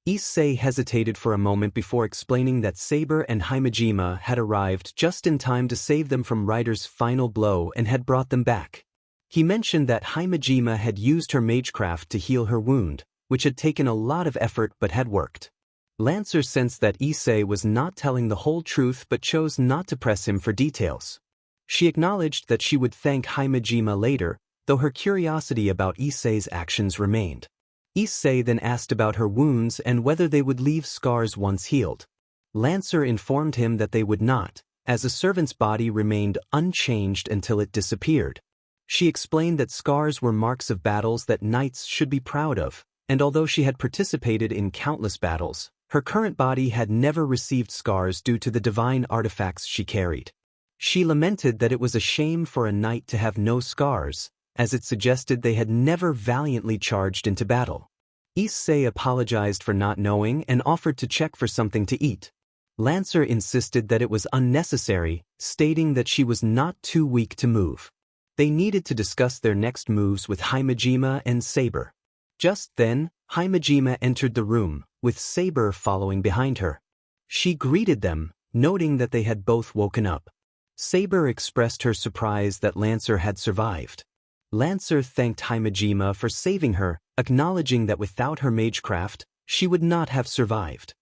Issei hesitated for a moment before explaining that Saber and Himejima had arrived just in time to save them from Ryder's final blow and had brought them back. He mentioned that Himejima had used her magecraft to heal her wound, which had taken a lot of effort but had worked. Lancer sensed that Issei was not telling the whole truth but chose not to press him for details. She acknowledged that she would thank Himejima later, though her curiosity about Issei's actions remained. Issei then asked about her wounds and whether they would leave scars once healed. Lancer informed him that they would not, as a servant's body remained unchanged until it disappeared. She explained that scars were marks of battles that knights should be proud of, and although she had participated in countless battles, her current body had never received scars due to the divine artifacts she carried. She lamented that it was a shame for a knight to have no scars, as it suggested they had never valiantly charged into battle. Issei apologized for not knowing and offered to check for something to eat. Lancer insisted that it was unnecessary, stating that she was not too weak to move. They needed to discuss their next moves with Himejima and Saber. Just then, Himejima entered the room, with Saber following behind her. She greeted them, noting that they had both woken up. Saber expressed her surprise that Lancer had survived. Lancer thanked Himejima for saving her, acknowledging that without her magecraft, she would not have survived.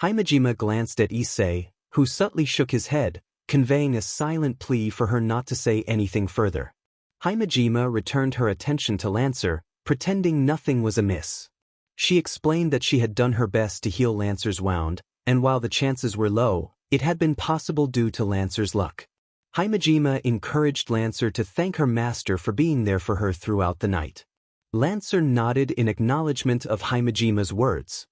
Himejima glanced at Issei, who subtly shook his head, conveying a silent plea for her not to say anything further. Himejima returned her attention to Lancer, pretending nothing was amiss. She explained that she had done her best to heal Lancer's wound, and while the chances were low, it had been possible due to Lancer's luck. Himejima encouraged Lancer to thank her master for being there for her throughout the night. Lancer nodded in acknowledgement of Himejima's words.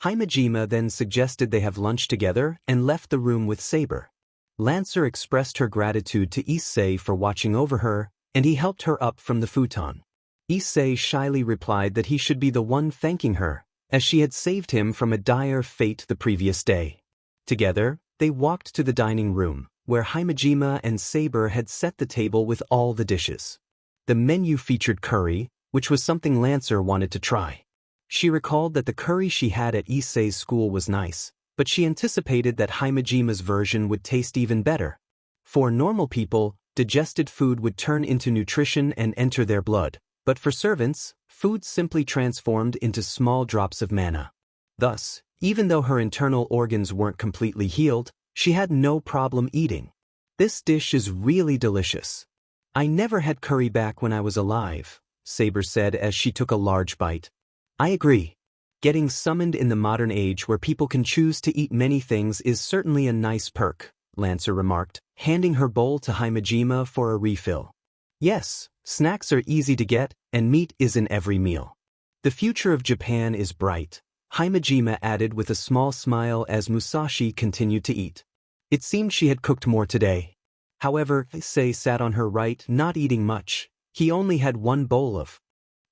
Himejima then suggested they have lunch together and left the room with Saber. Lancer expressed her gratitude to Issei for watching over her, and he helped her up from the futon. Issei shyly replied that he should be the one thanking her, as she had saved him from a dire fate the previous day. Together, they walked to the dining room, where Himejima and Saber had set the table with all the dishes. The menu featured curry, which was something Lancer wanted to try. She recalled that the curry she had at Issei's school was nice, but she anticipated that Himejima's version would taste even better. For normal people, digested food would turn into nutrition and enter their blood, but for servants, food simply transformed into small drops of mana. Thus, even though her internal organs weren't completely healed, she had no problem eating. This dish is really delicious. I never had curry back when I was alive, Saber said as she took a large bite. I agree. Getting summoned in the modern age where people can choose to eat many things is certainly a nice perk, Lancer remarked, handing her bowl to Himejima for a refill. Yes, snacks are easy to get, and meat is in every meal. The future of Japan is bright, Himejima added with a small smile as Musashi continued to eat. It seemed she had cooked more today. However, Issei sat on her right not eating much. He only had one bowl of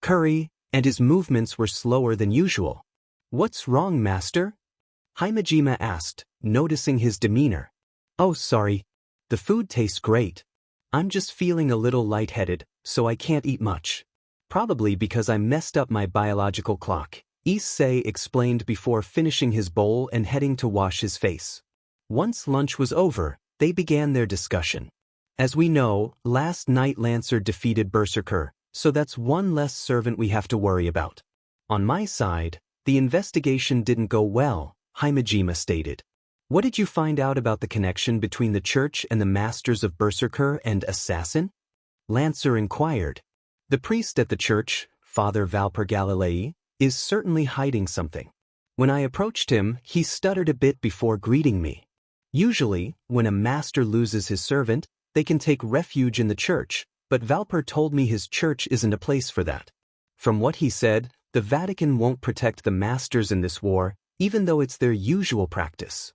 curry, and his movements were slower than usual. What's wrong, master? Himejima asked, noticing his demeanor. Oh, sorry. The food tastes great. I'm just feeling a little lightheaded, so I can't eat much. Probably because I messed up my biological clock, Issei explained before finishing his bowl and heading to wash his face. Once lunch was over, they began their discussion. As we know, last night Lancer defeated Berserker, so that's one less servant we have to worry about. On my side, the investigation didn't go well, Himejima stated. What did you find out about the connection between the church and the masters of Berserker and Assassin? Lancer inquired. The priest at the church, Father Valper Galilei, is certainly hiding something. When I approached him, he stuttered a bit before greeting me. Usually, when a master loses his servant, they can take refuge in the church, but Valper told me his church isn't a place for that. From what he said, the Vatican won't protect the masters in this war, even though it's their usual practice.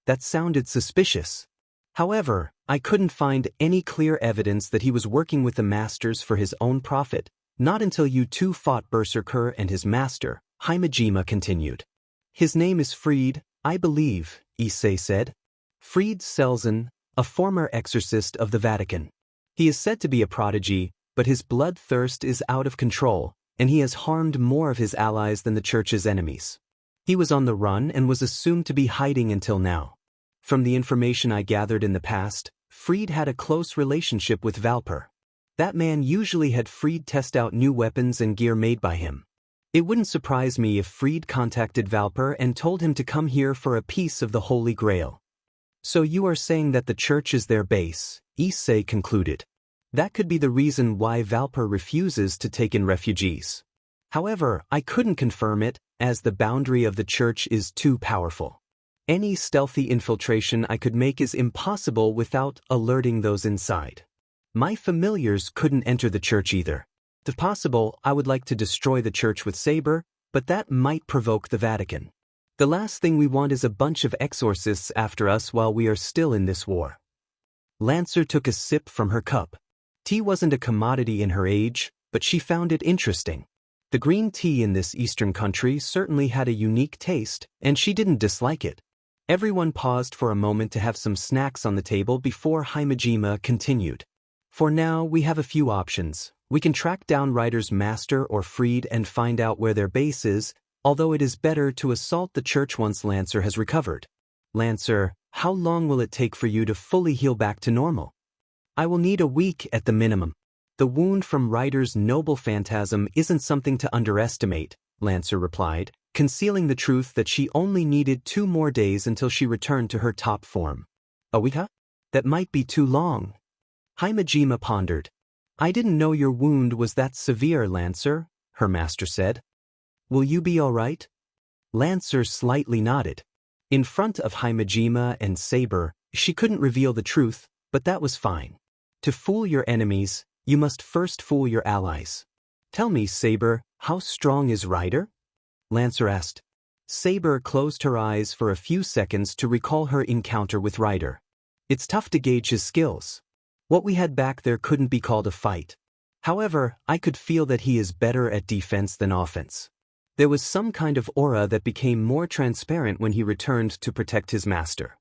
That sounded suspicious. However, I couldn't find any clear evidence that he was working with the masters for his own profit, not until you two fought Berserker and his master, Himejima continued. His name is Fried, I believe, Issei said. Fried Selzen, a former exorcist of the Vatican. He is said to be a prodigy, but his bloodthirst is out of control, and he has harmed more of his allies than the church's enemies. He was on the run and was assumed to be hiding until now. From the information I gathered in the past, Fried had a close relationship with Valper. That man usually had Fried test out new weapons and gear made by him. It wouldn't surprise me if Fried contacted Valper and told him to come here for a piece of the Holy Grail. So you are saying that the church is their base, Issei concluded. That could be the reason why Valper refuses to take in refugees. However, I couldn't confirm it, as the boundary of the church is too powerful. Any stealthy infiltration I could make is impossible without alerting those inside. My familiars couldn't enter the church either. If possible, I would like to destroy the church with Saber, but that might provoke the Vatican. The last thing we want is a bunch of exorcists after us while we are still in this war. Lancer took a sip from her cup. Tea wasn't a commodity in her age, but she found it interesting. The green tea in this eastern country certainly had a unique taste, and she didn't dislike it. Everyone paused for a moment to have some snacks on the table before Himejima continued. For now, we have a few options. We can track down Ryder's master or Freed and find out where their base is, although it is better to assault the church once Lancer has recovered. Lancer, how long will it take for you to fully heal back to normal? I will need a week at the minimum. The wound from Ryder's noble phantasm isn't something to underestimate, Lancer replied, concealing the truth that she only needed 2 more days until she returned to her top form. A week? That might be too long. Himejima pondered. I didn't know your wound was that severe, Lancer, her master said. Will you be all right? Lancer slightly nodded. In front of Himejima and Saber, she couldn't reveal the truth, but that was fine. To fool your enemies, you must first fool your allies. Tell me, Saber, how strong is Ryder? Lancer asked. Saber closed her eyes for a few seconds to recall her encounter with Ryder. It's tough to gauge his skills. What we had back there couldn't be called a fight. However, I could feel that he is better at defense than offense. There was some kind of aura that became more transparent when he returned to protect his master.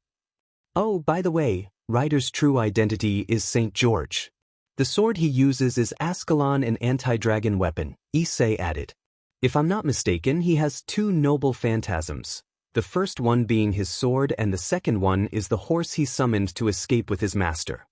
Oh, by the way, Ryder's true identity is St. George. The sword he uses is Ascalon, an anti-dragon weapon, Issei added. If I'm not mistaken, he has 2 noble phantasms, the first one being his sword and the second one is the horse he summoned to escape with his master.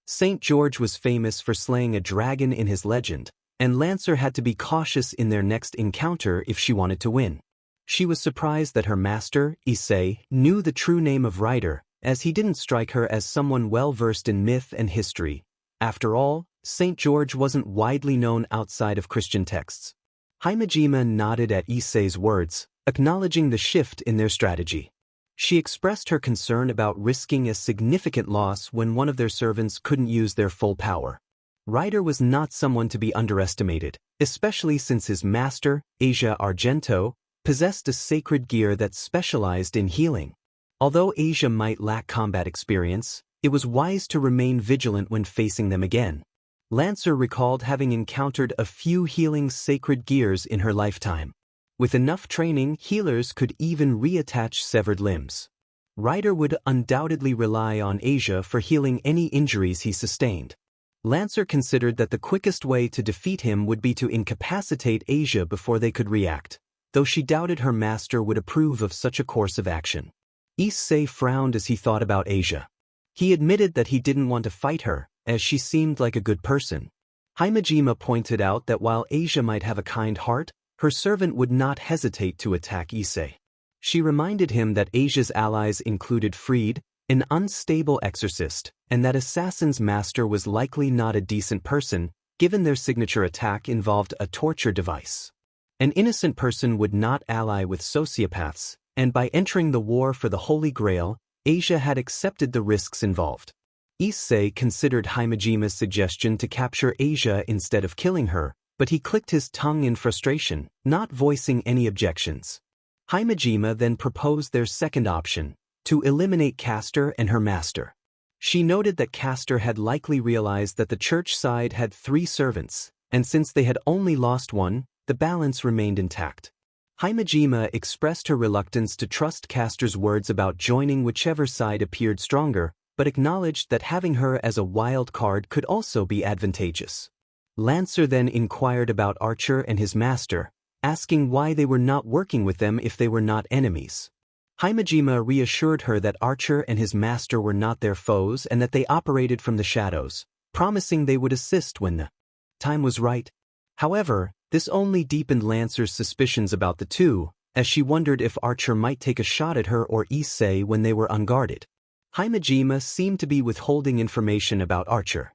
St. George was famous for slaying a dragon in his legend, and Lancer had to be cautious in their next encounter if she wanted to win. She was surprised that her master, Issei, knew the true name of Ryder, as he didn't strike her as someone well-versed in myth and history. After all, St. George wasn't widely known outside of Christian texts. Himejima nodded at Issei's words, acknowledging the shift in their strategy. She expressed her concern about risking a significant loss when one of their servants couldn't use their full power. Ryder was not someone to be underestimated, especially since his master, Asia Argento, possessed a sacred gear that specialized in healing. Although Asia might lack combat experience, it was wise to remain vigilant when facing them again. Lancer recalled having encountered a few healing sacred gears in her lifetime. With enough training, healers could even reattach severed limbs. Ryder would undoubtedly rely on Asia for healing any injuries he sustained. Lancer considered that the quickest way to defeat him would be to incapacitate Asia before they could react, though she doubted her master would approve of such a course of action. Issei frowned as he thought about Asia. He admitted that he didn't want to fight her, as she seemed like a good person. Himejima pointed out that while Asia might have a kind heart, her servant would not hesitate to attack Issei. She reminded him that Asia's allies included Freed, an unstable exorcist, and that Assassin's master was likely not a decent person, given their signature attack involved a torture device. An innocent person would not ally with sociopaths, and by entering the war for the Holy Grail, Asia had accepted the risks involved. Issei considered Himejima's suggestion to capture Asia instead of killing her, but he clicked his tongue in frustration, not voicing any objections. Himejima then proposed their second option, to eliminate Castor and her master. She noted that Castor had likely realized that the church side had 3 servants, and since they had only lost one, the balance remained intact. Himejima expressed her reluctance to trust Castor's words about joining whichever side appeared stronger, but acknowledged that having her as a wild card could also be advantageous. Lancer then inquired about Archer and his master, asking why they were not working with them if they were not enemies. Himejima reassured her that Archer and his master were not their foes and that they operated from the shadows, promising they would assist when the time was right. However, this only deepened Lancer's suspicions about the two, as she wondered if Archer might take a shot at her or Issei when they were unguarded. Himejima seemed to be withholding information about Archer.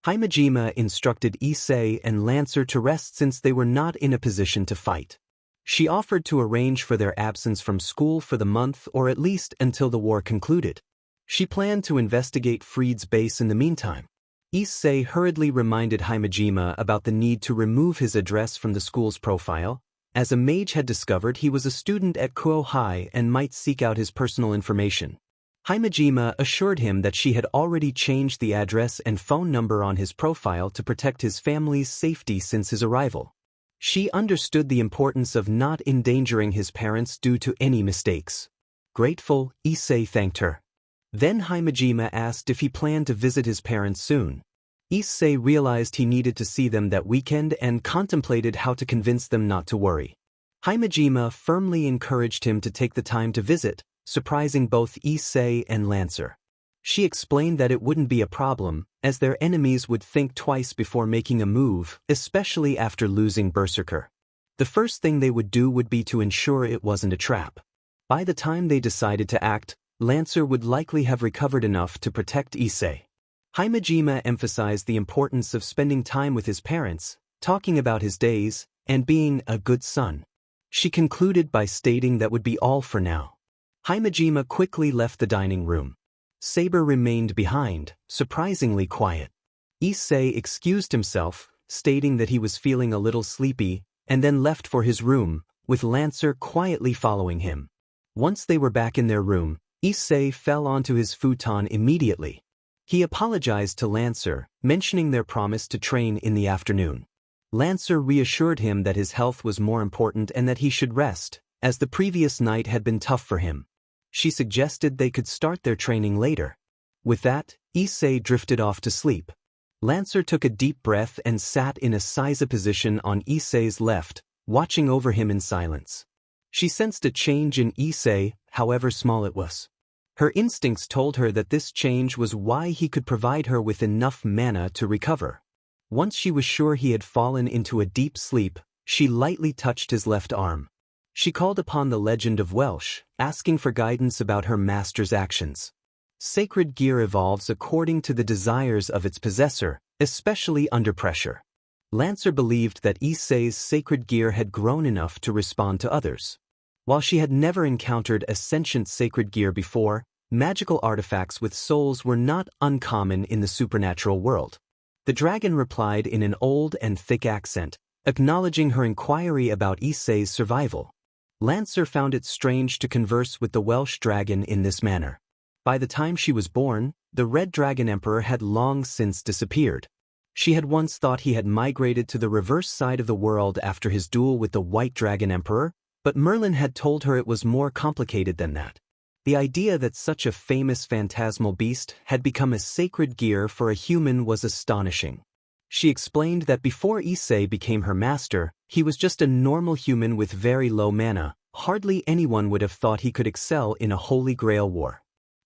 Himejima instructed Issei and Lancer to rest since they were not in a position to fight. She offered to arrange for their absence from school for the month or at least until the war concluded. She planned to investigate Freed's base in the meantime. Issei hurriedly reminded Himejima about the need to remove his address from the school's profile, as a mage had discovered he was a student at Kuo High and might seek out his personal information. Himejima assured him that she had already changed the address and phone number on his profile to protect his family's safety since his arrival. She understood the importance of not endangering his parents due to any mistakes. Grateful, Issei thanked her. Then Himejima asked if he planned to visit his parents soon. Issei realized he needed to see them that weekend and contemplated how to convince them not to worry. Himejima firmly encouraged him to take the time to visit, surprising both Issei and Lancer. She explained that it wouldn't be a problem, as their enemies would think twice before making a move, especially after losing Berserker. The first thing they would do would be to ensure it wasn't a trap. By the time they decided to act, Lancer would likely have recovered enough to protect Issei. Himejima emphasized the importance of spending time with his parents, talking about his days, and being a good son. She concluded by stating that would be all for now. Himejima quickly left the dining room. Saber remained behind, surprisingly quiet. Issei excused himself, stating that he was feeling a little sleepy, and then left for his room, with Lancer quietly following him. Once they were back in their room, Issei fell onto his futon immediately. He apologized to Lancer, mentioning their promise to train in the afternoon. Lancer reassured him that his health was more important and that he should rest, as the previous night had been tough for him. She suggested they could start their training later. With that, Issei drifted off to sleep. Lancer took a deep breath and sat in a seiza position on Issei's left, watching over him in silence. She sensed a change in Issei, however small it was. Her instincts told her that this change was why he could provide her with enough mana to recover. Once she was sure he had fallen into a deep sleep, she lightly touched his left arm. She called upon the legend of Welsh, asking for guidance about her master's actions. Sacred gear evolves according to the desires of its possessor, especially under pressure. Lancer believed that Issei's sacred gear had grown enough to respond to others. While she had never encountered a sentient sacred gear before, magical artifacts with souls were not uncommon in the supernatural world. The dragon replied in an old and thick accent, acknowledging her inquiry about Issei's survival. Lancer found it strange to converse with the Welsh dragon in this manner. By the time she was born, the Red Dragon Emperor had long since disappeared. She had once thought he had migrated to the reverse side of the world after his duel with the White Dragon Emperor, but Merlin had told her it was more complicated than that. The idea that such a famous phantasmal beast had become a sacred gear for a human was astonishing. She explained that before Issei became her master, he was just a normal human with very low mana. Hardly anyone would have thought he could excel in a Holy Grail war.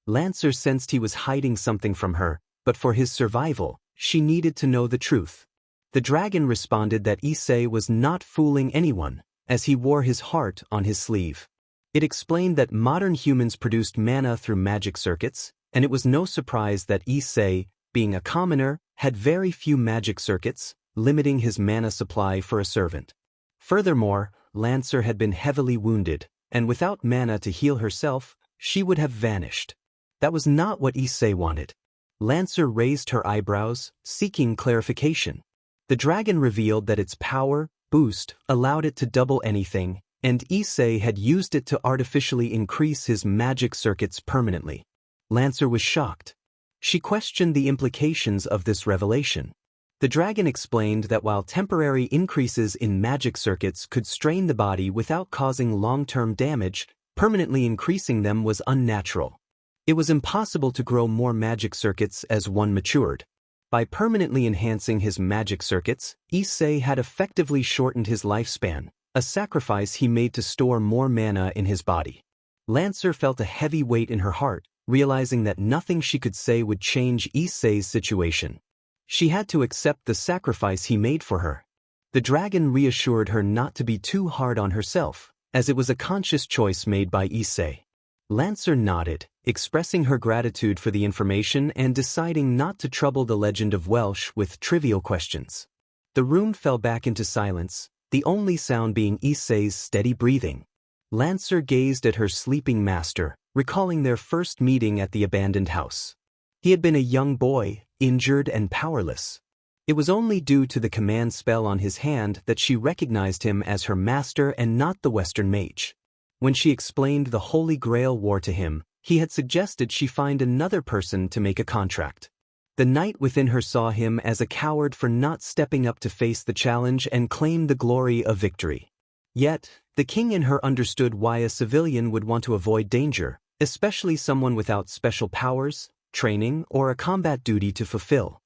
Lancer sensed he was hiding something from her, but for his survival, she needed to know the truth. The dragon responded that Issei was not fooling anyone, as he wore his heart on his sleeve. It explained that modern humans produced mana through magic circuits, and it was no surprise that Issei, being a commoner, had very few magic circuits, limiting his mana supply for a servant. Furthermore, Lancer had been heavily wounded, and without mana to heal herself, she would have vanished. That was not what Issei wanted. Lancer raised her eyebrows, seeking clarification. The dragon revealed that its power, boost, allowed it to double anything, and Issei had used it to artificially increase his magic circuits permanently. Lancer was shocked. She questioned the implications of this revelation. The dragon explained that while temporary increases in magic circuits could strain the body without causing long-term damage, permanently increasing them was unnatural. It was impossible to grow more magic circuits as one matured. By permanently enhancing his magic circuits, Issei had effectively shortened his lifespan, a sacrifice he made to store more mana in his body. Lancer felt a heavy weight in her heart, realizing that nothing she could say would change Issei's situation. She had to accept the sacrifice he made for her. The dragon reassured her not to be too hard on herself, as it was a conscious choice made by Issei. Lancer nodded, expressing her gratitude for the information and deciding not to trouble the legend of Welsh with trivial questions. The room fell back into silence, the only sound being Issei's steady breathing. Lancer gazed at her sleeping master, recalling their first meeting at the abandoned house. He had been a young boy, injured and powerless. It was only due to the command spell on his hand that she recognized him as her master and not the Western mage. When she explained the Holy Grail war to him, he had suggested she find another person to make a contract. The knight within her saw him as a coward for not stepping up to face the challenge and claim the glory of victory. Yet, the king in her understood why a civilian would want to avoid danger, especially someone without special powers, training, or a combat duty to fulfill.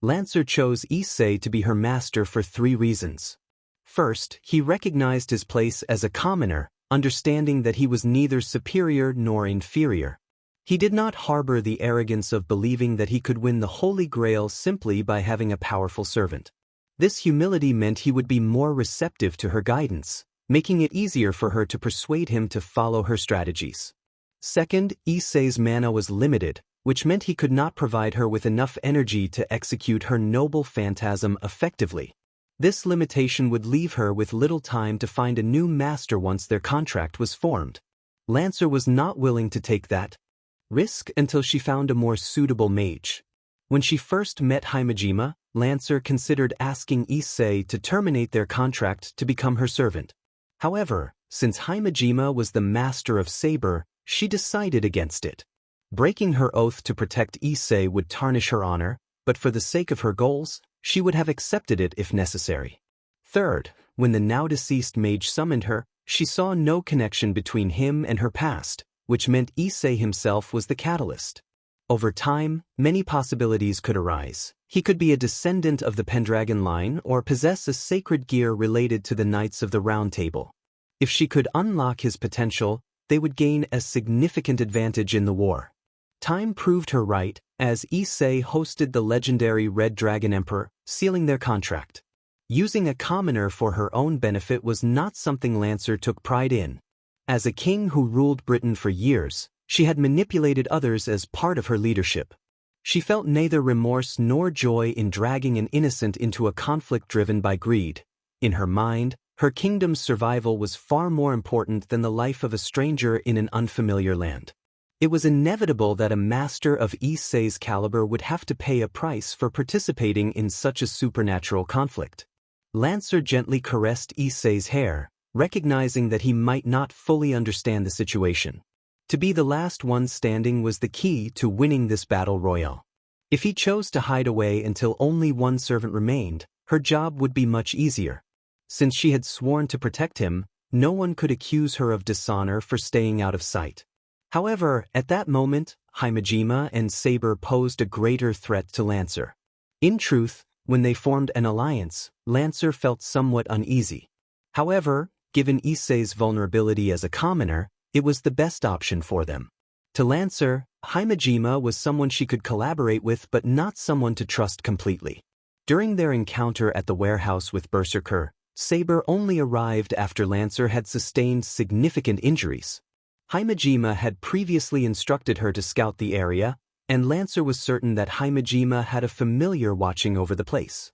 Lancer chose Issei to be her master for 3 reasons. First, he recognized his place as a commoner, understanding that he was neither superior nor inferior. He did not harbor the arrogance of believing that he could win the Holy Grail simply by having a powerful servant. This humility meant he would be more receptive to her guidance, making it easier for her to persuade him to follow her strategies. Second, Issei's mana was limited, which meant he could not provide her with enough energy to execute her noble phantasm effectively. This limitation would leave her with little time to find a new master once their contract was formed. Lancer was not willing to take that risk until she found a more suitable mage. When she first met Himejima, Lancer considered asking Issei to terminate their contract to become her servant. However, since Himejima was the master of Saber, she decided against it. Breaking her oath to protect Issei would tarnish her honor, but for the sake of her goals, she would have accepted it if necessary. Third, when the now-deceased mage summoned her, she saw no connection between him and her past, which meant Issei himself was the catalyst. Over time, many possibilities could arise. He could be a descendant of the Pendragon line or possess a sacred gear related to the Knights of the Round Table. If she could unlock his potential, they would gain a significant advantage in the war. Time proved her right, as Issei hosted the legendary Red Dragon Emperor, sealing their contract. Using a commoner for her own benefit was not something Lancer took pride in. As a king who ruled Britain for years, she had manipulated others as part of her leadership. She felt neither remorse nor joy in dragging an innocent into a conflict driven by greed. In her mind, her kingdom's survival was far more important than the life of a stranger in an unfamiliar land. It was inevitable that a master of Issei's caliber would have to pay a price for participating in such a supernatural conflict. Lancer gently caressed Issei's hair, recognizing that he might not fully understand the situation. To be the last one standing was the key to winning this battle royal. If he chose to hide away until only one servant remained, her job would be much easier. Since she had sworn to protect him, no one could accuse her of dishonor for staying out of sight. However, at that moment, Himejima and Saber posed a greater threat to Lancer. In truth, when they formed an alliance, Lancer felt somewhat uneasy. However, given Issei's vulnerability as a commoner, it was the best option for them. To Lancer, Himejima was someone she could collaborate with but not someone to trust completely. During their encounter at the warehouse with Berserker, Saber only arrived after Lancer had sustained significant injuries. Himejima had previously instructed her to scout the area, and Lancer was certain that Himejima had a familiar watching over the place.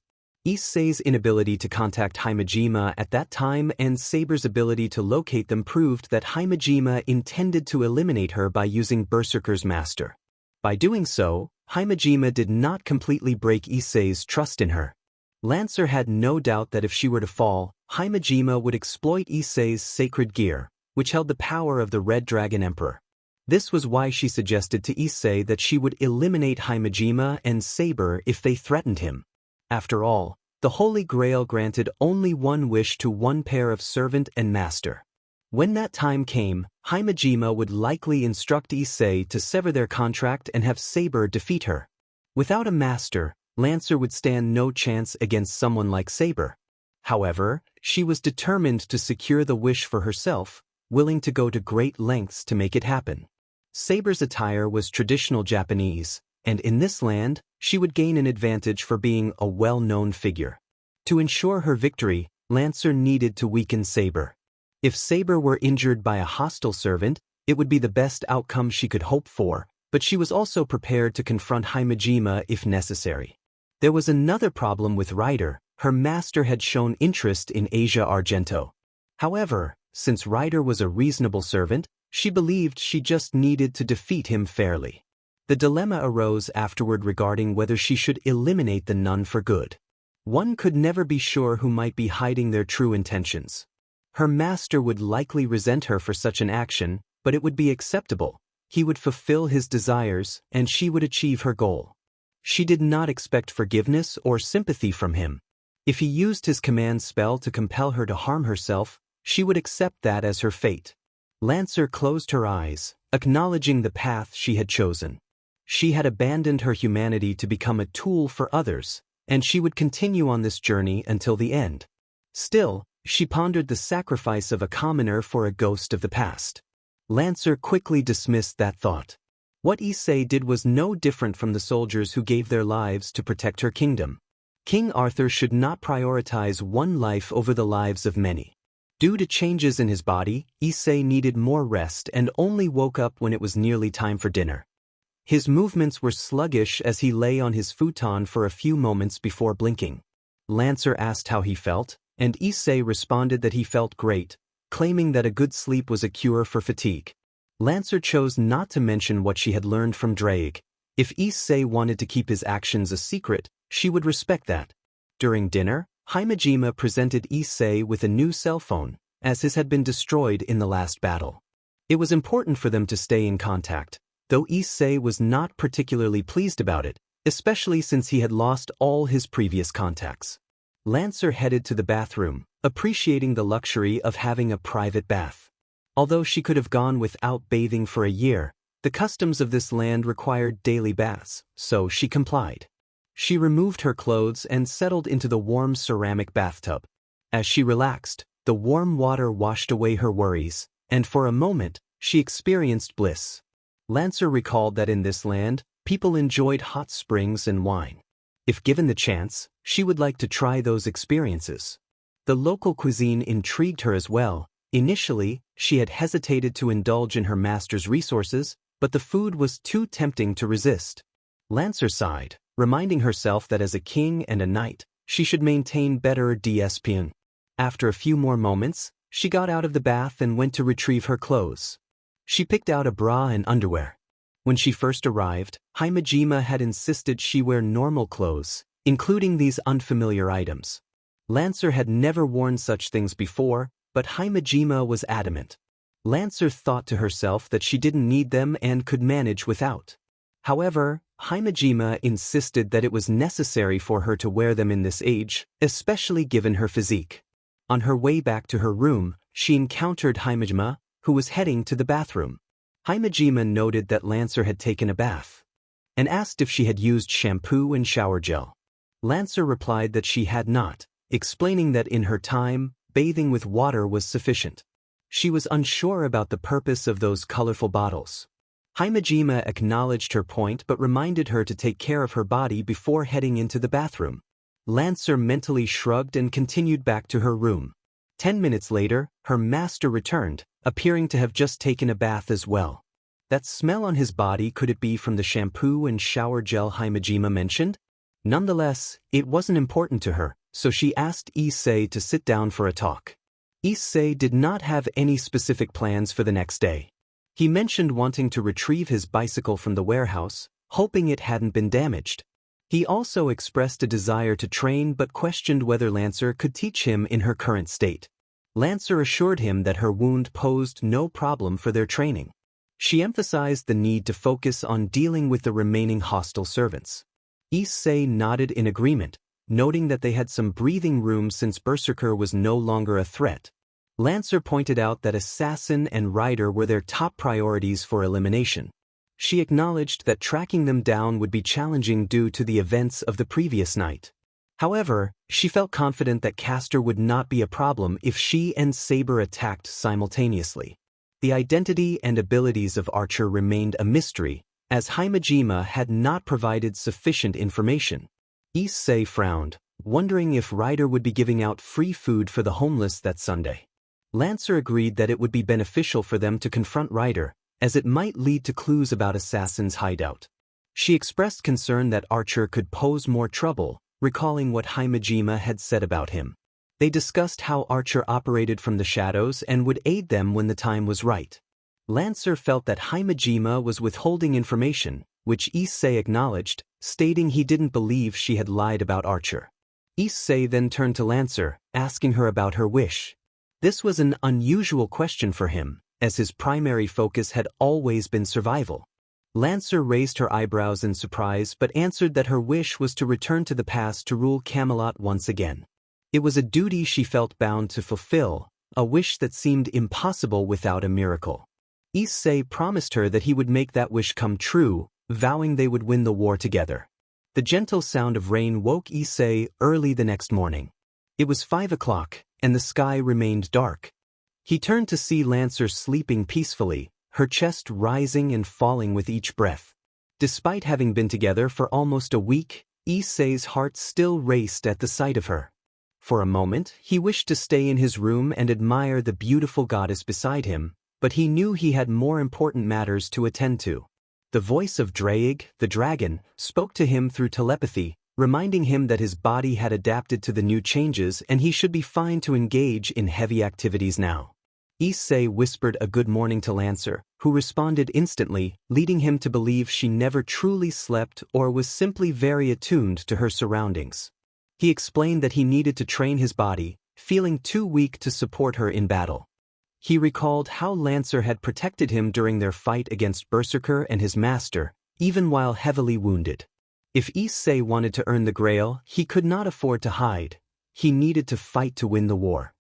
Issei's inability to contact Himejima at that time and Saber's ability to locate them proved that Himejima intended to eliminate her by using Berserker's master. By doing so, Himejima did not completely break Issei's trust in her. Lancer had no doubt that if she were to fall, Himejima would exploit Issei's sacred gear, which held the power of the Red Dragon Emperor. This was why she suggested to Issei that she would eliminate Himejima and Saber if they threatened him. After all, the Holy Grail granted only one wish to one pair of servant and master. When that time came, Himejima would likely instruct Issei to sever their contract and have Saber defeat her. Without a master, Lancer would stand no chance against someone like Saber. However, she was determined to secure the wish for herself, willing to go to great lengths to make it happen. Saber's attire was traditional Japanese, and in this land, she would gain an advantage for being a well-known figure. To ensure her victory, Lancer needed to weaken Saber. If Saber were injured by a hostile servant, it would be the best outcome she could hope for, but she was also prepared to confront Himejima if necessary. There was another problem with Ryder. Her master had shown interest in Asia Argento. However, since Ryder was a reasonable servant, she believed she just needed to defeat him fairly. The dilemma arose afterward regarding whether she should eliminate the nun for good. One could never be sure who might be hiding their true intentions. Her master would likely resent her for such an action, but it would be acceptable. He would fulfill his desires, and she would achieve her goal. She did not expect forgiveness or sympathy from him. If he used his command spell to compel her to harm herself, she would accept that as her fate. Lancer closed her eyes, acknowledging the path she had chosen. She had abandoned her humanity to become a tool for others, and she would continue on this journey until the end. Still, she pondered the sacrifice of a commoner for a ghost of the past. Lancer quickly dismissed that thought. What Issei did was no different from the soldiers who gave their lives to protect her kingdom. King Arthur should not prioritize one life over the lives of many. Due to changes in his body, Issei needed more rest and only woke up when it was nearly time for dinner. His movements were sluggish as he lay on his futon for a few moments before blinking. Lancer asked how he felt, and Issei responded that he felt great, claiming that a good sleep was a cure for fatigue. Lancer chose not to mention what she had learned from Grail. If Issei wanted to keep his actions a secret, she would respect that. During dinner, Himejima presented Issei with a new cell phone, as his had been destroyed in the last battle. It was important for them to stay in contact, though Issei was not particularly pleased about it, especially since he had lost all his previous contacts. Lancer headed to the bathroom, appreciating the luxury of having a private bath. Although she could have gone without bathing for a year, the customs of this land required daily baths, so she complied. She removed her clothes and settled into the warm ceramic bathtub. As she relaxed, the warm water washed away her worries, and for a moment, she experienced bliss. Lancer recalled that in this land, people enjoyed hot springs and wine. If given the chance, she would like to try those experiences. The local cuisine intrigued her as well. Initially, she had hesitated to indulge in her master's resources, but the food was too tempting to resist. Lancer sighed, reminding herself that as a king and a knight, she should maintain better discipline. After a few more moments, she got out of the bath and went to retrieve her clothes. She picked out a bra and underwear. When she first arrived, Himejima had insisted she wear normal clothes, including these unfamiliar items. Lancer had never worn such things before, but Himejima was adamant. Lancer thought to herself that she didn't need them and could manage without. However, Himejima insisted that it was necessary for her to wear them in this age, especially given her physique. On her way back to her room, she encountered Himejima, who was heading to the bathroom. Himejima noted that Lancer had taken a bath, and asked if she had used shampoo and shower gel. Lancer replied that she had not, explaining that in her time, bathing with water was sufficient. She was unsure about the purpose of those colorful bottles. Himejima acknowledged her point but reminded her to take care of her body before heading into the bathroom. Lancer mentally shrugged and continued back to her room. 10 minutes later, her master returned, appearing to have just taken a bath as well. That smell on his body, could it be from the shampoo and shower gel Himejima mentioned? Nonetheless, it wasn't important to her, so she asked Issei to sit down for a talk. Issei did not have any specific plans for the next day. He mentioned wanting to retrieve his bicycle from the warehouse, hoping it hadn't been damaged. He also expressed a desire to train but questioned whether Lancer could teach him in her current state. Lancer assured him that her wound posed no problem for their training. She emphasized the need to focus on dealing with the remaining hostile servants. Issei nodded in agreement, noting that they had some breathing room since Berserker was no longer a threat. Lancer pointed out that Assassin and Rider were their top priorities for elimination. She acknowledged that tracking them down would be challenging due to the events of the previous night. However, she felt confident that Castor would not be a problem if she and Saber attacked simultaneously. The identity and abilities of Archer remained a mystery, as Himejima had not provided sufficient information. Issei frowned, wondering if Rider would be giving out free food for the homeless that Sunday. Lancer agreed that it would be beneficial for them to confront Rider, as it might lead to clues about Assassin's hideout. She expressed concern that Archer could pose more trouble, recalling what Himejima had said about him. They discussed how Archer operated from the shadows and would aid them when the time was right. Lancer felt that Himejima was withholding information, which Issei acknowledged, stating he didn't believe she had lied about Archer. Issei then turned to Lancer, asking her about her wish. This was an unusual question for him, as his primary focus had always been survival. Lancer raised her eyebrows in surprise but answered that her wish was to return to the past to rule Camelot once again. It was a duty she felt bound to fulfill, a wish that seemed impossible without a miracle. Issei promised her that he would make that wish come true, vowing they would win the war together. The gentle sound of rain woke Issei early the next morning. It was 5 o'clock, and the sky remained dark. He turned to see Lancer sleeping peacefully, her chest rising and falling with each breath. Despite having been together for almost a week, Issei's heart still raced at the sight of her. For a moment, he wished to stay in his room and admire the beautiful goddess beside him, but he knew he had more important matters to attend to. The voice of Grail, the dragon, spoke to him through telepathy, reminding him that his body had adapted to the new changes and he should be fine to engage in heavy activities now. Issei whispered a good morning to Lancer, who responded instantly, leading him to believe she never truly slept or was simply very attuned to her surroundings. He explained that he needed to train his body, feeling too weak to support her in battle. He recalled how Lancer had protected him during their fight against Berserker and his master, even while heavily wounded. If Issei wanted to earn the Grail, he could not afford to hide. He needed to fight to win the war.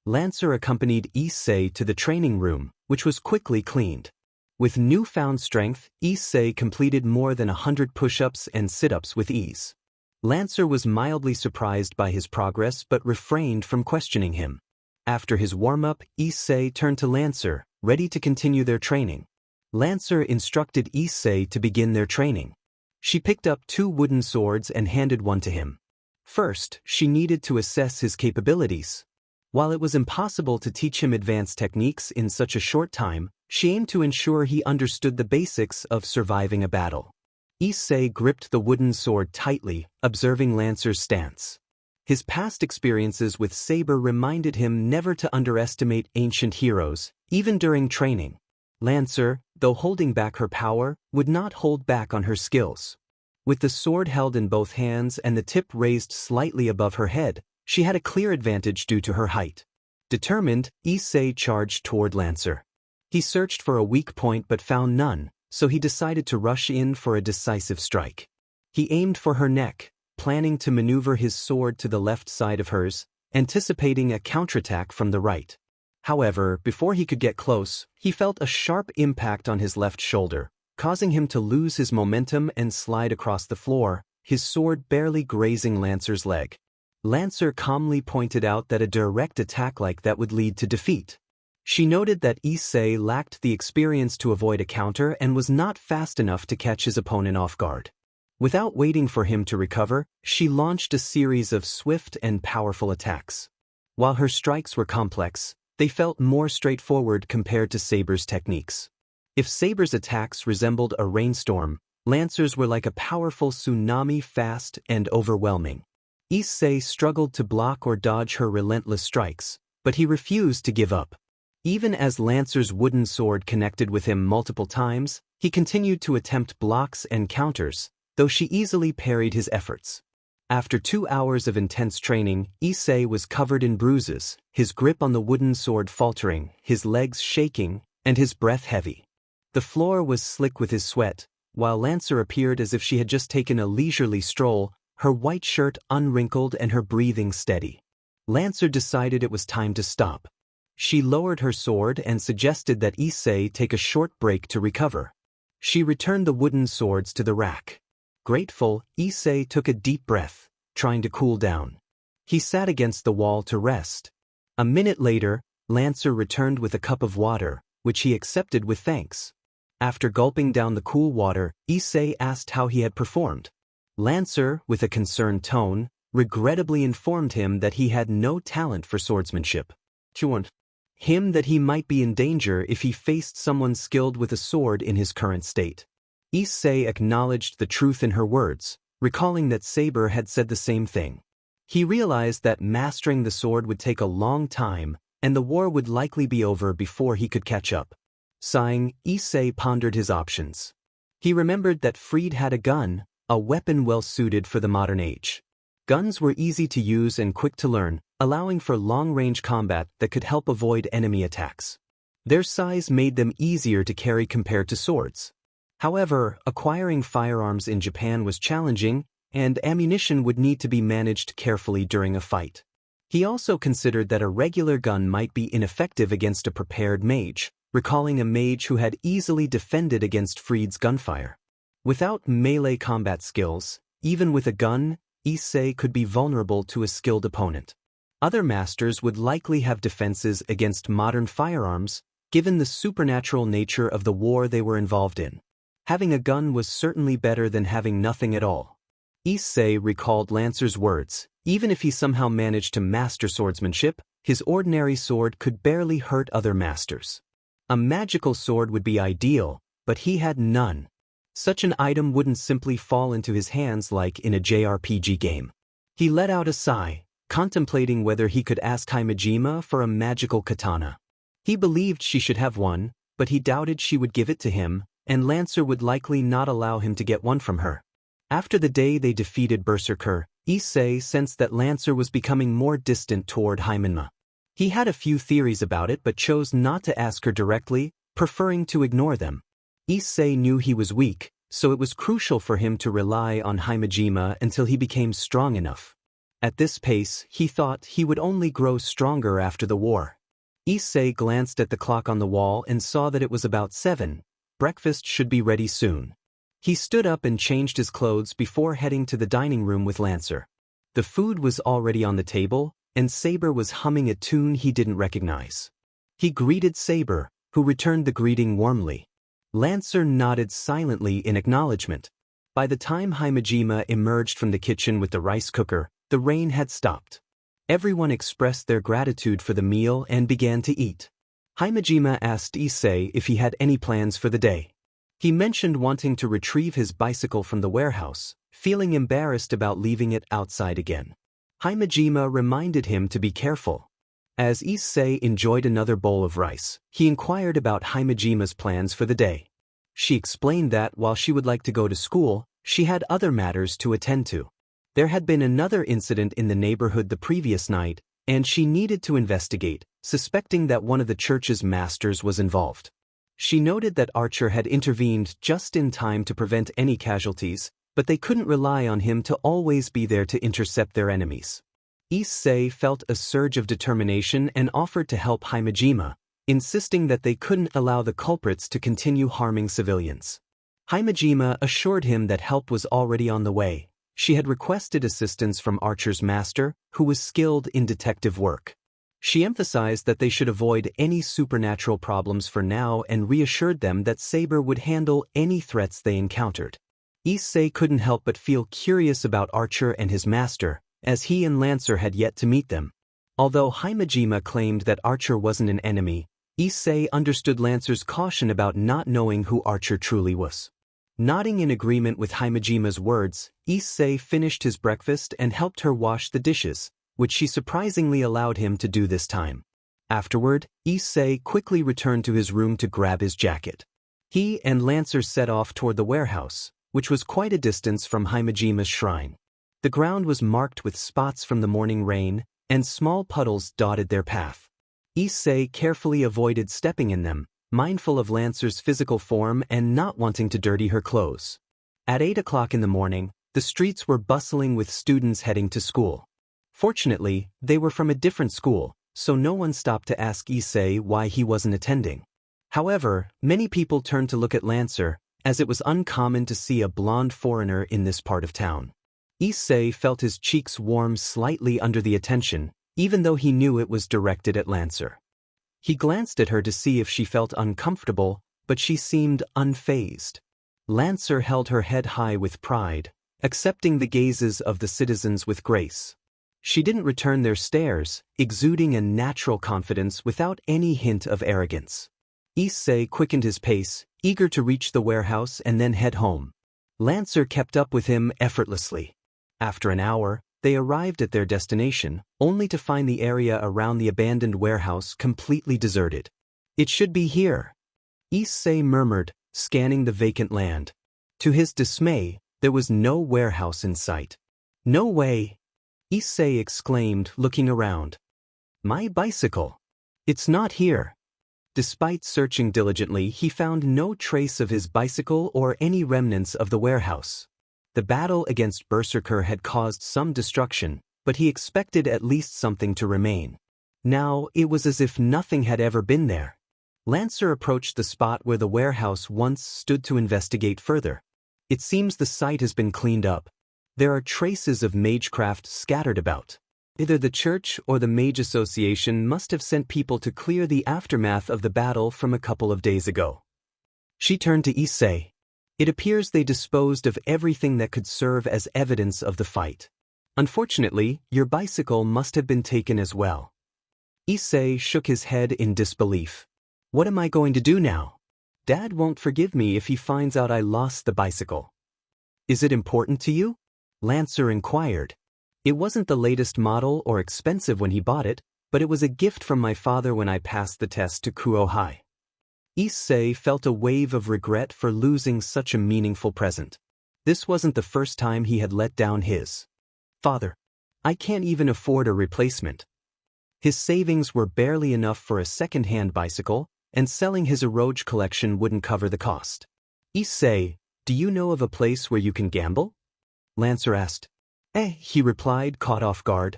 Lancer accompanied Issei to the training room, which was quickly cleaned. With newfound strength, Issei completed more than 100 push-ups and sit-ups with ease. Lancer was mildly surprised by his progress but refrained from questioning him. After his warm-up, Issei turned to Lancer, ready to continue their training. Lancer instructed Issei to begin their training. She picked up 2 wooden swords and handed one to him. First, she needed to assess his capabilities. While it was impossible to teach him advanced techniques in such a short time, she aimed to ensure he understood the basics of surviving a battle. Issei gripped the wooden sword tightly, observing Lancer's stance. His past experiences with Saber reminded him never to underestimate ancient heroes, even during training. Lancer, though holding back her power, would not hold back on her skills. With the sword held in both hands and the tip raised slightly above her head, she had a clear advantage due to her height. Determined, Issei charged toward Lancer. He searched for a weak point but found none, so he decided to rush in for a decisive strike. He aimed for her neck, planning to maneuver his sword to the left side of hers, anticipating a counterattack from the right. However, before he could get close, he felt a sharp impact on his left shoulder, causing him to lose his momentum and slide across the floor, his sword barely grazing Lancer's leg. Lancer calmly pointed out that a direct attack like that would lead to defeat. She noted that Issei lacked the experience to avoid a counter and was not fast enough to catch his opponent off guard. Without waiting for him to recover, she launched a series of swift and powerful attacks. While her strikes were complex, they felt more straightforward compared to Saber's techniques. If Saber's attacks resembled a rainstorm, Lancer's were like a powerful tsunami, fast and overwhelming. Issei struggled to block or dodge her relentless strikes, but he refused to give up. Even as Lancer's wooden sword connected with him multiple times, he continued to attempt blocks and counters, though she easily parried his efforts. After 2 hours of intense training, Issei was covered in bruises, his grip on the wooden sword faltering, his legs shaking, and his breath heavy. The floor was slick with his sweat, while Lancer appeared as if she had just taken a leisurely stroll, her white shirt unwrinkled and her breathing steady. Lancer decided it was time to stop. She lowered her sword and suggested that Issei take a short break to recover. She returned the wooden swords to the rack. Grateful, Issei took a deep breath, trying to cool down. He sat against the wall to rest. A minute later, Lancer returned with a cup of water, which he accepted with thanks. After gulping down the cool water, Issei asked how he had performed. Lancer, with a concerned tone, regrettably informed him that he had no talent for swordsmanship. Him that he might be in danger if he faced someone skilled with a sword in his current state. Issei acknowledged the truth in her words, recalling that Saber had said the same thing. He realized that mastering the sword would take a long time, and the war would likely be over before he could catch up. Sighing, Issei pondered his options. He remembered that Fried had a gun, a weapon well suited for the modern age. Guns were easy to use and quick to learn, allowing for long-range combat that could help avoid enemy attacks. Their size made them easier to carry compared to swords. However, acquiring firearms in Japan was challenging, and ammunition would need to be managed carefully during a fight. He also considered that a regular gun might be ineffective against a prepared mage, recalling a mage who had easily defended against Fried's gunfire. Without melee combat skills, even with a gun, Issei could be vulnerable to a skilled opponent. Other masters would likely have defenses against modern firearms, given the supernatural nature of the war they were involved in. Having a gun was certainly better than having nothing at all. Issei recalled Lancer's words. Even if he somehow managed to master swordsmanship, his ordinary sword could barely hurt other masters. A magical sword would be ideal, but he had none. Such an item wouldn't simply fall into his hands like in a JRPG game. He let out a sigh, contemplating whether he could ask Himejima for a magical katana. He believed she should have one, but he doubted she would give it to him, and Lancer would likely not allow him to get one from her. After the day they defeated Berserker, Issei sensed that Lancer was becoming more distant toward Himejima. He had a few theories about it but chose not to ask her directly, preferring to ignore them. Issei knew he was weak, so it was crucial for him to rely on Himejima until he became strong enough. At this pace, he thought he would only grow stronger after the war. Issei glanced at the clock on the wall and saw that it was about 7. Breakfast should be ready soon. He stood up and changed his clothes before heading to the dining room with Lancer. The food was already on the table, and Saber was humming a tune he didn't recognize. He greeted Saber, who returned the greeting warmly. Lancer nodded silently in acknowledgement. By the time Himejima emerged from the kitchen with the rice cooker, the rain had stopped. Everyone expressed their gratitude for the meal and began to eat. Himejima asked Issei if he had any plans for the day. He mentioned wanting to retrieve his bicycle from the warehouse, feeling embarrassed about leaving it outside again. Himejima reminded him to be careful. As Issei enjoyed another bowl of rice, he inquired about Himejima's plans for the day. She explained that while she would like to go to school, she had other matters to attend to. There had been another incident in the neighborhood the previous night, and she needed to investigate, suspecting that one of the church's masters was involved. She noted that Archer had intervened just in time to prevent any casualties, but they couldn't rely on him to always be there to intercept their enemies. Issei felt a surge of determination and offered to help Himejima, insisting that they couldn't allow the culprits to continue harming civilians. Himejima assured him that help was already on the way. She had requested assistance from Archer's master, who was skilled in detective work. She emphasized that they should avoid any supernatural problems for now and reassured them that Saber would handle any threats they encountered. Issei couldn't help but feel curious about Archer and his master, as he and Lancer had yet to meet them. Although Himejima claimed that Archer wasn't an enemy, Issei understood Lancer's caution about not knowing who Archer truly was. Nodding in agreement with Himejima's words, Issei finished his breakfast and helped her wash the dishes, which she surprisingly allowed him to do this time. Afterward, Issei quickly returned to his room to grab his jacket. He and Lancer set off toward the warehouse, which was quite a distance from Himejima's shrine. The ground was marked with spots from the morning rain, and small puddles dotted their path. Issei carefully avoided stepping in them, mindful of Lancer's physical form and not wanting to dirty her clothes. At 8 o'clock in the morning, the streets were bustling with students heading to school. Fortunately, they were from a different school, so no one stopped to ask Issei why he wasn't attending. However, many people turned to look at Lancer, as it was uncommon to see a blonde foreigner in this part of town. Issei felt his cheeks warm slightly under the attention, even though he knew it was directed at Lancer. He glanced at her to see if she felt uncomfortable, but she seemed unfazed. Lancer held her head high with pride, accepting the gazes of the citizens with grace. She didn't return their stares, exuding a natural confidence without any hint of arrogance. Issei quickened his pace, eager to reach the warehouse and then head home. Lancer kept up with him effortlessly. After an hour, they arrived at their destination, only to find the area around the abandoned warehouse completely deserted. "It should be here," Issei murmured, scanning the vacant land. To his dismay, there was no warehouse in sight. "No way!" Issei exclaimed, looking around. "My bicycle! It's not here." Despite searching diligently, he found no trace of his bicycle or any remnants of the warehouse. The battle against Berserker had caused some destruction, but he expected at least something to remain. Now, it was as if nothing had ever been there. Lancer approached the spot where the warehouse once stood to investigate further. It seems the site has been cleaned up. There are traces of magecraft scattered about. Either the church or the Mage Association must have sent people to clear the aftermath of the battle from a couple of days ago. She turned to Issei. It appears they disposed of everything that could serve as evidence of the fight. Unfortunately, your bicycle must have been taken as well. Issei shook his head in disbelief. What am I going to do now? Dad won't forgive me if he finds out I lost the bicycle. Is it important to you? Lancer inquired. It wasn't the latest model or expensive when he bought it, but it was a gift from my father when I passed the test to Kuo-Hai. Issei felt a wave of regret for losing such a meaningful present. This wasn't the first time he had let down his father. I can't even afford a replacement. His savings were barely enough for a second-hand bicycle, and selling his Eroge collection wouldn't cover the cost. Issei, do you know of a place where you can gamble? Lancer asked. He replied, caught off guard.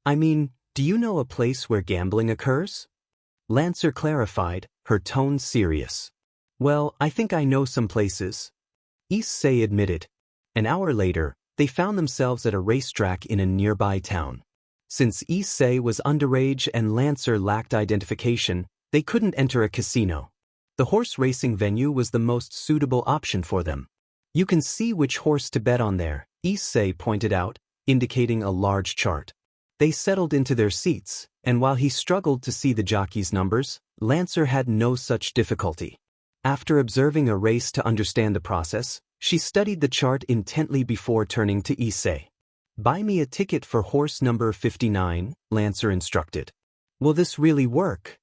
I mean, do you know a place where gambling occurs? Lancer clarified, her tone serious. Well, I think I know some places. Issei admitted. An hour later, they found themselves at a racetrack in a nearby town. Since Issei was underage and Lancer lacked identification, they couldn't enter a casino. The horse racing venue was the most suitable option for them. You can see which horse to bet on there, Issei pointed out, indicating a large chart. They settled into their seats, and while he struggled to see the jockey's numbers, Lancer had no such difficulty. After observing a race to understand the process, she studied the chart intently before turning to Issei. Buy me a ticket for horse number 59, Lancer instructed. Will this really work?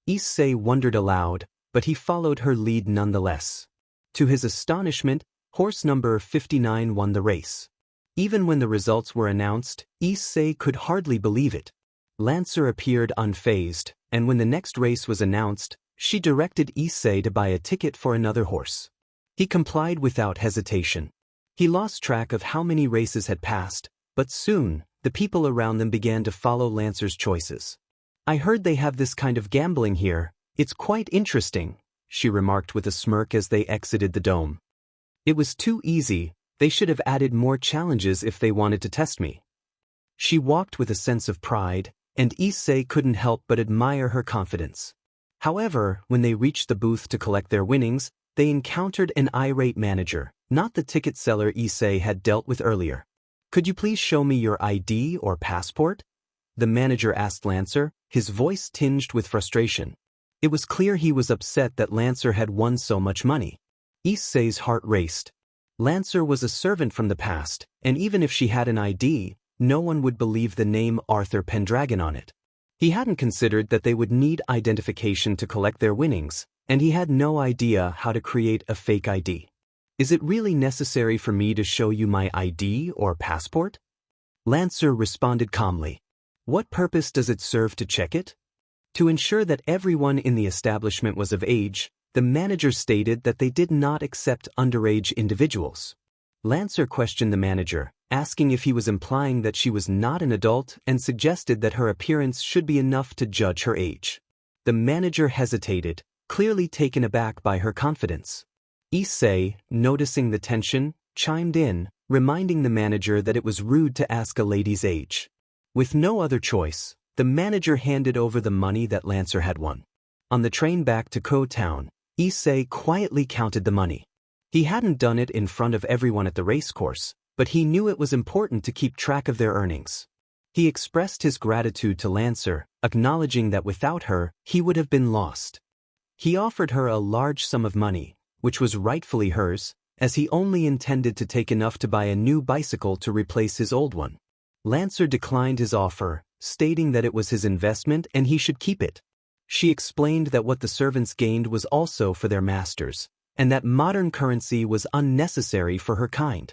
Issei wondered aloud, but he followed her lead nonetheless. To his astonishment, horse number 59 won the race. Even when the results were announced, Issei could hardly believe it. Lancer appeared unfazed, and when the next race was announced, she directed Issei to buy a ticket for another horse. He complied without hesitation. He lost track of how many races had passed, but soon, the people around them began to follow Lancer's choices. I heard they have this kind of gambling here. It's quite interesting, she remarked with a smirk as they exited the dome. It was too easy. They should have added more challenges if they wanted to test me. She walked with a sense of pride, and Issei couldn't help but admire her confidence. However, when they reached the booth to collect their winnings, they encountered an irate manager, not the ticket seller Issei had dealt with earlier. Could you please show me your ID or passport? The manager asked Lancer, his voice tinged with frustration. It was clear he was upset that Lancer had won so much money. Issei's heart raced. Lancer was a servant from the past, and even if she had an ID, no one would believe the name Arthur Pendragon on it. He hadn't considered that they would need identification to collect their winnings, and he had no idea how to create a fake ID. Is it really necessary for me to show you my ID or passport? Lancer responded calmly. What purpose does it serve to check it? To ensure that everyone in the establishment was of age, the manager stated that they did not accept underage individuals. Lancer questioned the manager, asking if he was implying that she was not an adult and suggested that her appearance should be enough to judge her age. The manager hesitated, clearly taken aback by her confidence. Issei, noticing the tension, chimed in, reminding the manager that it was rude to ask a lady's age. With no other choice, the manager handed over the money that Lancer had won. On the train back to Ko Town, Issei quietly counted the money. He hadn't done it in front of everyone at the racecourse, but he knew it was important to keep track of their earnings. He expressed his gratitude to Lancer, acknowledging that without her, he would have been lost. He offered her a large sum of money, which was rightfully hers, as he only intended to take enough to buy a new bicycle to replace his old one. Lancer declined his offer, stating that it was his investment and he should keep it. She explained that what the servants gained was also for their masters, and that modern currency was unnecessary for her kind.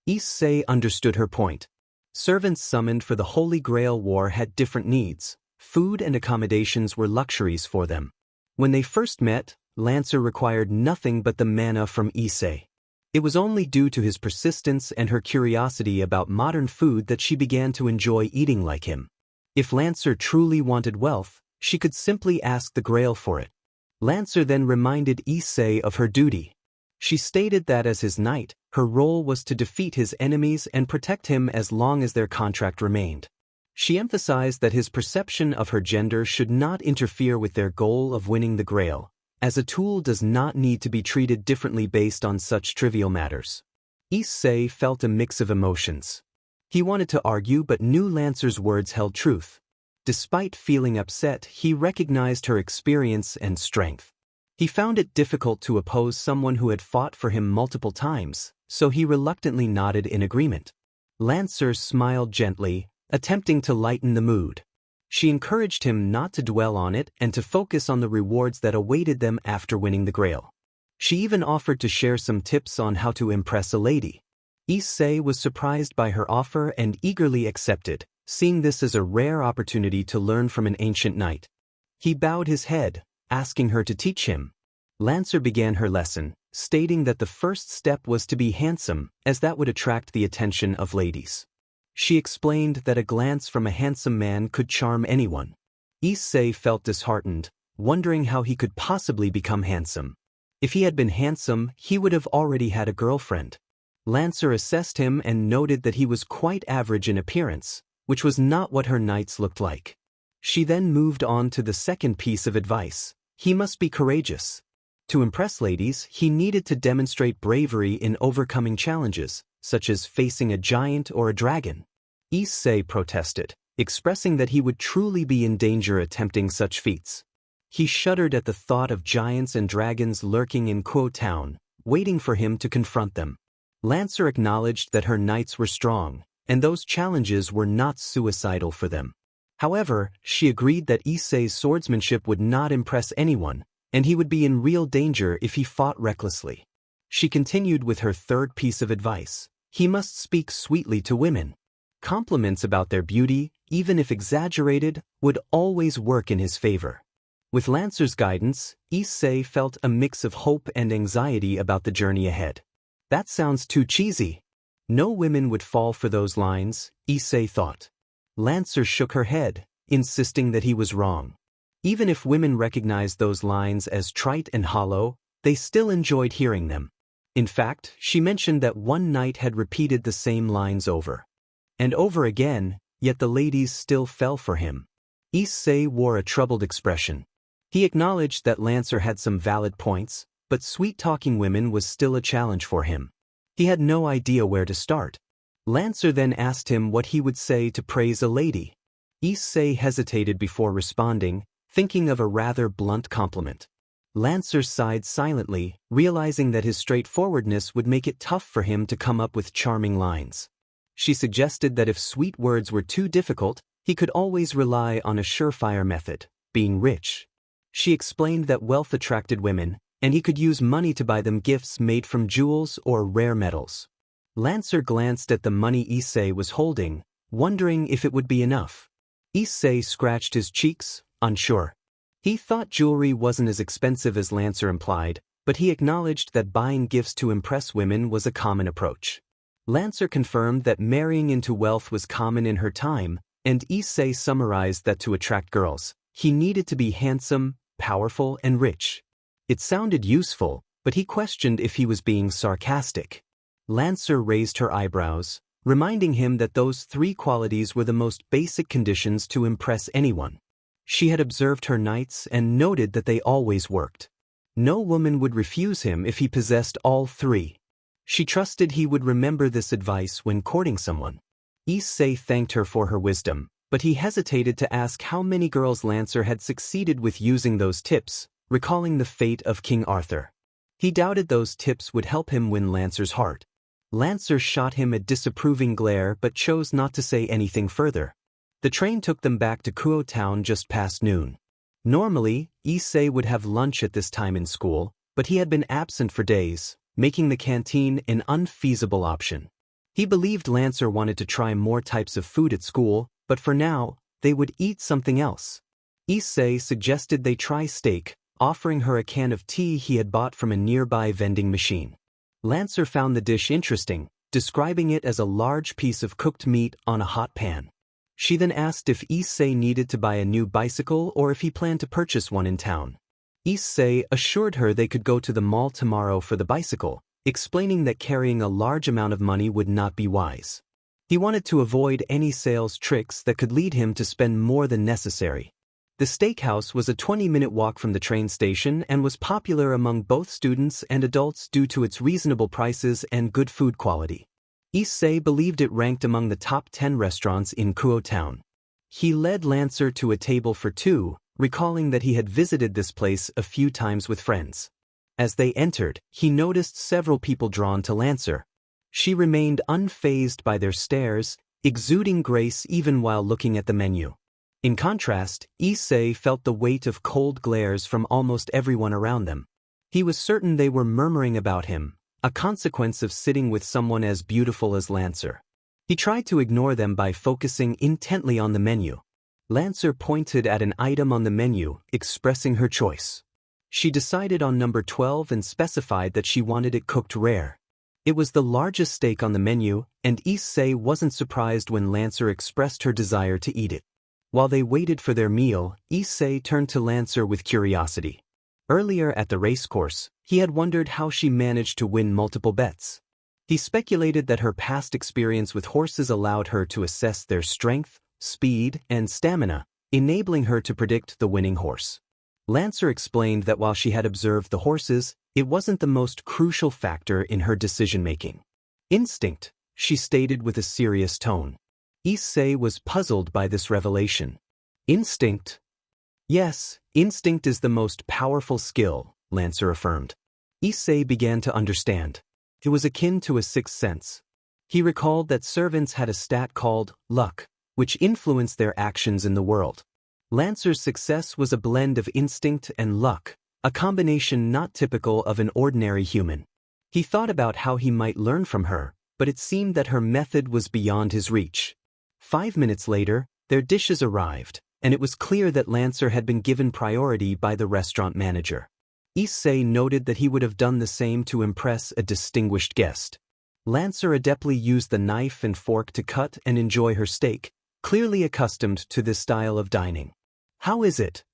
Issei understood her point. Servants summoned for the Holy Grail War had different needs. Food and accommodations were luxuries for them. When they first met, Lancer required nothing but the mana from Issei. It was only due to his persistence and her curiosity about modern food that she began to enjoy eating like him. If Lancer truly wanted wealth, she could simply ask the Grail for it. Lancer then reminded Issei of her duty. She stated that as his knight, her role was to defeat his enemies and protect him as long as their contract remained. She emphasized that his perception of her gender should not interfere with their goal of winning the Grail, as a tool does not need to be treated differently based on such trivial matters. Issei felt a mix of emotions. He wanted to argue but knew Lancer's words held truth. Despite feeling upset, he recognized her experience and strength. He found it difficult to oppose someone who had fought for him multiple times, so he reluctantly nodded in agreement. Lancer smiled gently, attempting to lighten the mood. She encouraged him not to dwell on it and to focus on the rewards that awaited them after winning the Grail. She even offered to share some tips on how to impress a lady. Issei was surprised by her offer and eagerly accepted, seeing this as a rare opportunity to learn from an ancient knight. He bowed his head, asking her to teach him. Lancer began her lesson, stating that the first step was to be handsome, as that would attract the attention of ladies. She explained that a glance from a handsome man could charm anyone. Issei felt disheartened, wondering how he could possibly become handsome. If he had been handsome, he would have already had a girlfriend. Lancer assessed him and noted that he was quite average in appearance, which was not what her knights looked like. She then moved on to the second piece of advice. He must be courageous. To impress ladies, he needed to demonstrate bravery in overcoming challenges, such as facing a giant or a dragon. Issei protested, expressing that he would truly be in danger attempting such feats. He shuddered at the thought of giants and dragons lurking in Kuo Town, waiting for him to confront them. Lancer acknowledged that her knights were strong, and those challenges were not suicidal for them. However, she agreed that Issei's swordsmanship would not impress anyone, and he would be in real danger if he fought recklessly. She continued with her third piece of advice. He must speak sweetly to women. Compliments about their beauty, even if exaggerated, would always work in his favor. With Lancer's guidance, Issei felt a mix of hope and anxiety about the journey ahead. That sounds too cheesy. No women would fall for those lines, Issei thought. Lancer shook her head, insisting that he was wrong. Even if women recognized those lines as trite and hollow, they still enjoyed hearing them. In fact, she mentioned that one knight had repeated the same lines over and over again, yet the ladies still fell for him. Issei wore a troubled expression. He acknowledged that Lancer had some valid points, but sweet-talking women was still a challenge for him. He had no idea where to start. Lancer then asked him what he would say to praise a lady. Issei hesitated before responding, thinking of a rather blunt compliment. Lancer sighed silently, realizing that his straightforwardness would make it tough for him to come up with charming lines. She suggested that if sweet words were too difficult, he could always rely on a surefire method, being rich. She explained that wealth attracted women, and he could use money to buy them gifts made from jewels or rare metals. Lancer glanced at the money Issei was holding, wondering if it would be enough. Issei scratched his cheeks, unsure. He thought jewelry wasn't as expensive as Lancer implied, but he acknowledged that buying gifts to impress women was a common approach. Lancer confirmed that marrying into wealth was common in her time, and Issei summarized that to attract girls, he needed to be handsome, powerful, and rich. It sounded useful, but he questioned if he was being sarcastic. Lancer raised her eyebrows, reminding him that those three qualities were the most basic conditions to impress anyone. She had observed her knights and noted that they always worked. No woman would refuse him if he possessed all three. She trusted he would remember this advice when courting someone. Issei thanked her for her wisdom, but he hesitated to ask how many girls Lancer had succeeded with using those tips, recalling the fate of King Arthur. He doubted those tips would help him win Lancer's heart. Lancer shot him a disapproving glare but chose not to say anything further. The train took them back to Kuo Town just past noon. Normally, Issei would have lunch at this time in school, but he had been absent for days, making the canteen an unfeasible option. He believed Lancer wanted to try more types of food at school, but for now, they would eat something else. Issei suggested they try steak, offering her a can of tea he had bought from a nearby vending machine. Lancer found the dish interesting, describing it as a large piece of cooked meat on a hot pan. She then asked if Issei needed to buy a new bicycle or if he planned to purchase one in town. Issei assured her they could go to the mall tomorrow for the bicycle, explaining that carrying a large amount of money would not be wise. He wanted to avoid any sales tricks that could lead him to spend more than necessary. The steakhouse was a 20-minute walk from the train station and was popular among both students and adults due to its reasonable prices and good food quality. Issei believed it ranked among the top 10 restaurants in Kuo town. He led Lancer to a table for two, recalling that he had visited this place a few times with friends. As they entered, he noticed several people drawn to Lancer. She remained unfazed by their stares, exuding grace even while looking at the menu. In contrast, Issei felt the weight of cold glares from almost everyone around them. He was certain they were murmuring about him, a consequence of sitting with someone as beautiful as Lancer. He tried to ignore them by focusing intently on the menu. Lancer pointed at an item on the menu, expressing her choice. She decided on number 12 and specified that she wanted it cooked rare. It was the largest steak on the menu, and Issei wasn't surprised when Lancer expressed her desire to eat it. While they waited for their meal, Issei turned to Lancer with curiosity. Earlier at the racecourse, he had wondered how she managed to win multiple bets. He speculated that her past experience with horses allowed her to assess their strength, speed, and stamina, enabling her to predict the winning horse. Lancer explained that while she had observed the horses, it wasn't the most crucial factor in her decision-making. Instinct, she stated with a serious tone. Issei was puzzled by this revelation. Instinct? Yes, instinct is the most powerful skill, Lancer affirmed. Issei began to understand. It was akin to a sixth sense. He recalled that servants had a stat called luck, which influenced their actions in the world. Lancer's success was a blend of instinct and luck, a combination not typical of an ordinary human. He thought about how he might learn from her, but it seemed that her method was beyond his reach. 5 minutes later, their dishes arrived, and it was clear that Lancer had been given priority by the restaurant manager. Issei noted that he would have done the same to impress a distinguished guest. Lancer adeptly used the knife and fork to cut and enjoy her steak, clearly accustomed to this style of dining. How is it?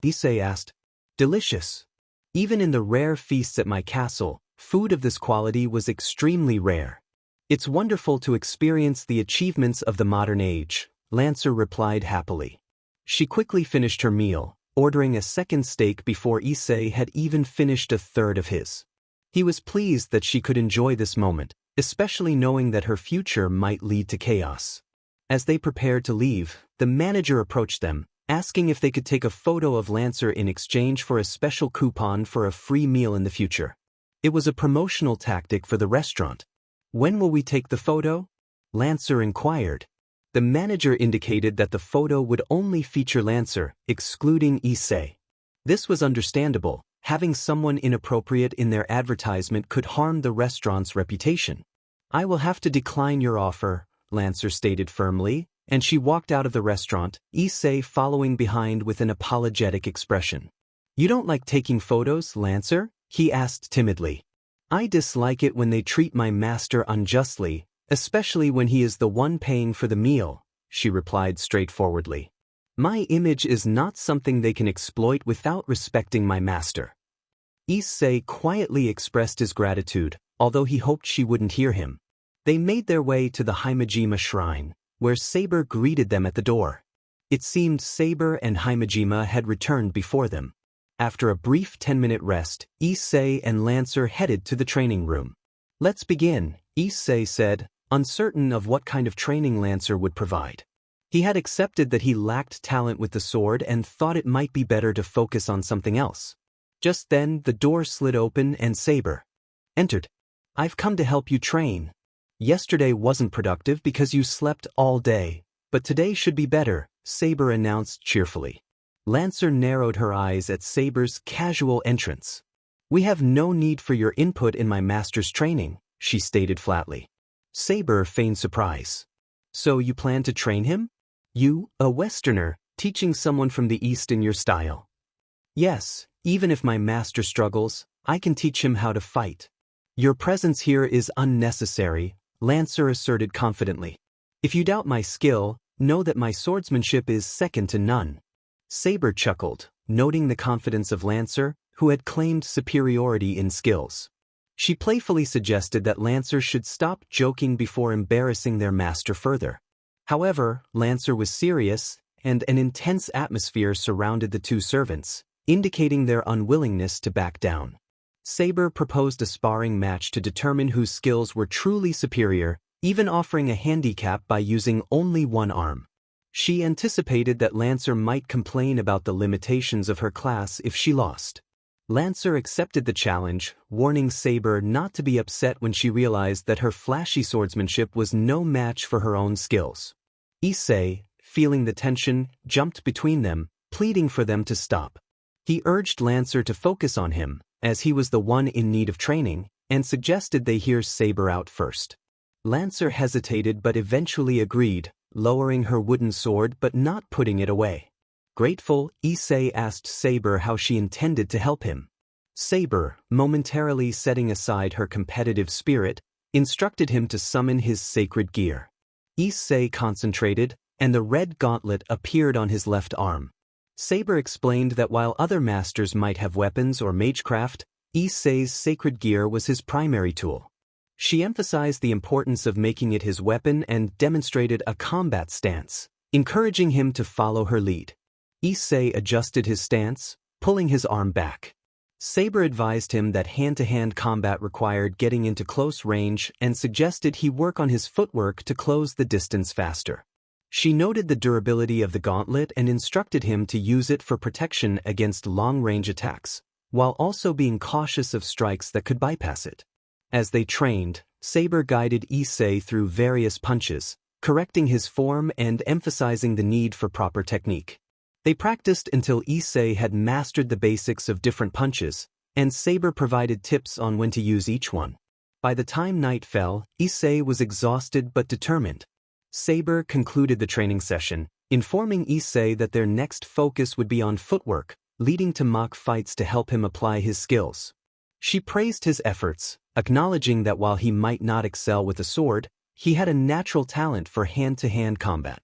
Issei asked. Delicious. Even in the rare feasts at my castle, food of this quality was extremely rare. It's wonderful to experience the achievements of the modern age, Lancer replied happily. She quickly finished her meal, ordering a second steak before Issei had even finished a third of his. He was pleased that she could enjoy this moment, especially knowing that her future might lead to chaos. As they prepared to leave, the manager approached them, asking if they could take a photo of Lancer in exchange for a special coupon for a free meal in the future. It was a promotional tactic for the restaurant. When will we take the photo? Lancer inquired. The manager indicated that the photo would only feature Lancer, excluding Issei. This was understandable. Having someone inappropriate in their advertisement could harm the restaurant's reputation. I will have to decline your offer, Lancer stated firmly, and she walked out of the restaurant, Issei following behind with an apologetic expression. You don't like taking photos, Lancer? He asked timidly. I dislike it when they treat my master unjustly, especially when he is the one paying for the meal, she replied straightforwardly. My image is not something they can exploit without respecting my master. Issei quietly expressed his gratitude, although he hoped she wouldn't hear him. They made their way to the Himejima shrine, where Saber greeted them at the door. It seemed Saber and Himejima had returned before them. After a brief 10-minute rest, Issei and Lancer headed to the training room. Let's begin, Issei said, uncertain of what kind of training Lancer would provide. He had accepted that he lacked talent with the sword and thought it might be better to focus on something else. Just then, the door slid open and Saber entered. I've come to help you train. Yesterday wasn't productive because you slept all day, but today should be better, Saber announced cheerfully. Lancer narrowed her eyes at Saber's casual entrance. We have no need for your input in my master's training, she stated flatly. Saber feigned surprise. So you plan to train him? You, a Westerner, teaching someone from the East in your style? Yes, even if my master struggles, I can teach him how to fight. Your presence here is unnecessary, Lancer asserted confidently. If you doubt my skill, know that my swordsmanship is second to none. Saber chuckled, noting the confidence of Lancer, who had claimed superiority in skills. She playfully suggested that Lancer should stop joking before embarrassing their master further. However, Lancer was serious, and an intense atmosphere surrounded the two servants, indicating their unwillingness to back down. Saber proposed a sparring match to determine whose skills were truly superior, even offering a handicap by using only one arm. She anticipated that Lancer might complain about the limitations of her class if she lost. Lancer accepted the challenge, warning Saber not to be upset when she realized that her flashy swordsmanship was no match for her own skills. Issei, feeling the tension, jumped between them, pleading for them to stop. He urged Lancer to focus on him, as he was the one in need of training, and suggested they hear Saber out first. Lancer hesitated but eventually agreed, lowering her wooden sword but not putting it away. Grateful, Issei asked Saber how she intended to help him. Saber, momentarily setting aside her competitive spirit, instructed him to summon his sacred gear. Issei concentrated, and the red gauntlet appeared on his left arm. Saber explained that while other masters might have weapons or magecraft, Issei's sacred gear was his primary tool. She emphasized the importance of making it his weapon and demonstrated a combat stance, encouraging him to follow her lead. Issei adjusted his stance, pulling his arm back. Saber advised him that hand-to-hand combat required getting into close range and suggested he work on his footwork to close the distance faster. She noted the durability of the gauntlet and instructed him to use it for protection against long-range attacks, while also being cautious of strikes that could bypass it. As they trained, Saber guided Issei through various punches, correcting his form and emphasizing the need for proper technique. They practiced until Issei had mastered the basics of different punches, and Saber provided tips on when to use each one. By the time night fell, Issei was exhausted but determined. Saber concluded the training session, informing Issei that their next focus would be on footwork, leading to mock fights to help him apply his skills. She praised his efforts, acknowledging that while he might not excel with a sword, he had a natural talent for hand-to-hand combat.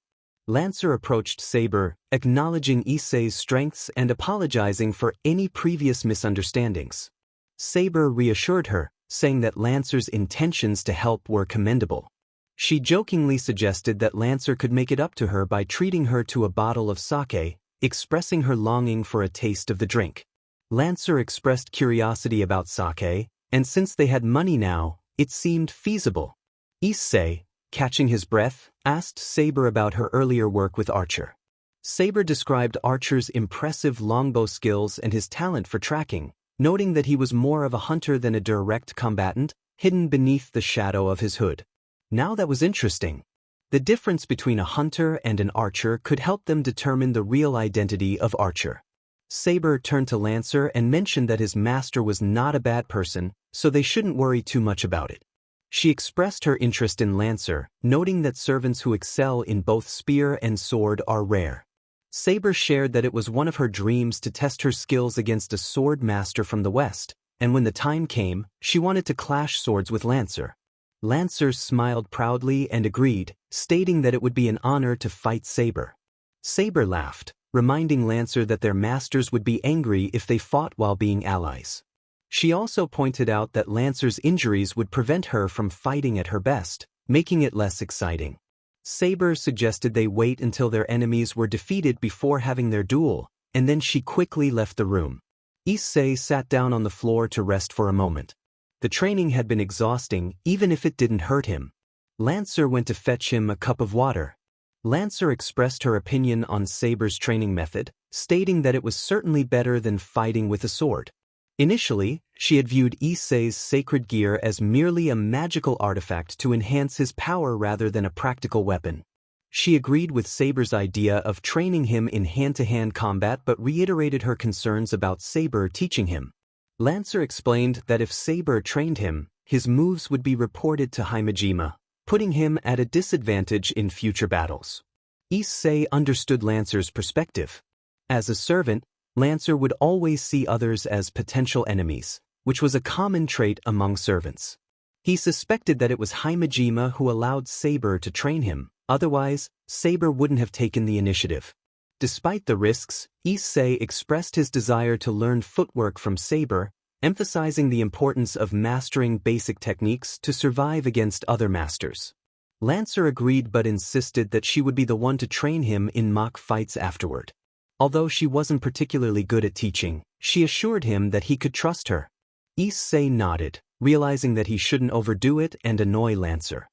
Lancer approached Saber, acknowledging Issei's strengths and apologizing for any previous misunderstandings. Saber reassured her, saying that Lancer's intentions to help were commendable. She jokingly suggested that Lancer could make it up to her by treating her to a bottle of sake, expressing her longing for a taste of the drink. Lancer expressed curiosity about sake, and since they had money now, it seemed feasible. Issei, catching his breath, asked Saber about her earlier work with Archer. Saber described Archer's impressive longbow skills and his talent for tracking, noting that he was more of a hunter than a direct combatant, hidden beneath the shadow of his hood. Now that was interesting. The difference between a hunter and an archer could help them determine the real identity of Archer. Saber turned to Lancer and mentioned that his master was not a bad person, so they shouldn't worry too much about it. She expressed her interest in Lancer, noting that servants who excel in both spear and sword are rare. Saber shared that it was one of her dreams to test her skills against a sword master from the West, and when the time came, she wanted to clash swords with Lancer. Lancer smiled proudly and agreed, stating that it would be an honor to fight Saber. Saber laughed, reminding Lancer that their masters would be angry if they fought while being allies. She also pointed out that Lancer's injuries would prevent her from fighting at her best, making it less exciting. Saber suggested they wait until their enemies were defeated before having their duel, and then she quickly left the room. Issei sat down on the floor to rest for a moment. The training had been exhausting, even if it didn't hurt him. Lancer went to fetch him a cup of water. Lancer expressed her opinion on Saber's training method, stating that it was certainly better than fighting with a sword. Initially, she had viewed Issei's sacred gear as merely a magical artifact to enhance his power rather than a practical weapon. She agreed with Saber's idea of training him in hand-to-hand combat but reiterated her concerns about Saber teaching him. Lancer explained that if Saber trained him, his moves would be reported to Himejima, putting him at a disadvantage in future battles. Issei understood Lancer's perspective. As a servant, Lancer would always see others as potential enemies, which was a common trait among servants. He suspected that it was Himejima who allowed Saber to train him, otherwise, Saber wouldn't have taken the initiative. Despite the risks, Issei expressed his desire to learn footwork from Saber, emphasizing the importance of mastering basic techniques to survive against other masters. Lancer agreed but insisted that she would be the one to train him in mock fights afterward. Although she wasn't particularly good at teaching, she assured him that he could trust her. Issei nodded, realizing that he shouldn't overdo it and annoy Lancer.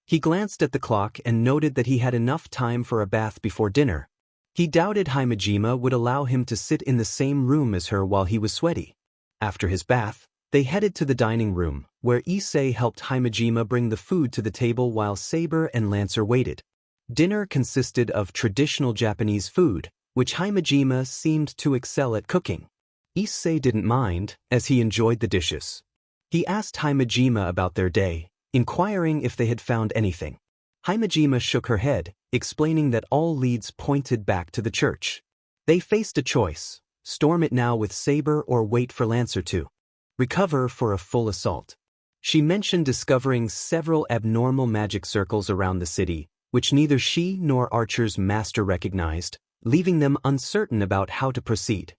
He glanced at the clock and noted that he had enough time for a bath before dinner. He doubted Himejima would allow him to sit in the same room as her while he was sweaty. After his bath, they headed to the dining room, where Issei helped Himejima bring the food to the table while Saber and Lancer waited. Dinner consisted of traditional Japanese food, which Himejima seemed to excel at cooking. Issei didn't mind, as he enjoyed the dishes. He asked Himejima about their day, inquiring if they had found anything. Himejima shook her head, explaining that all leads pointed back to the church. They faced a choice: storm it now with Saber or wait for Lancer to recover for a full assault. She mentioned discovering several abnormal magic circles around the city, which neither she nor Archer's master recognized, leaving them uncertain about how to proceed.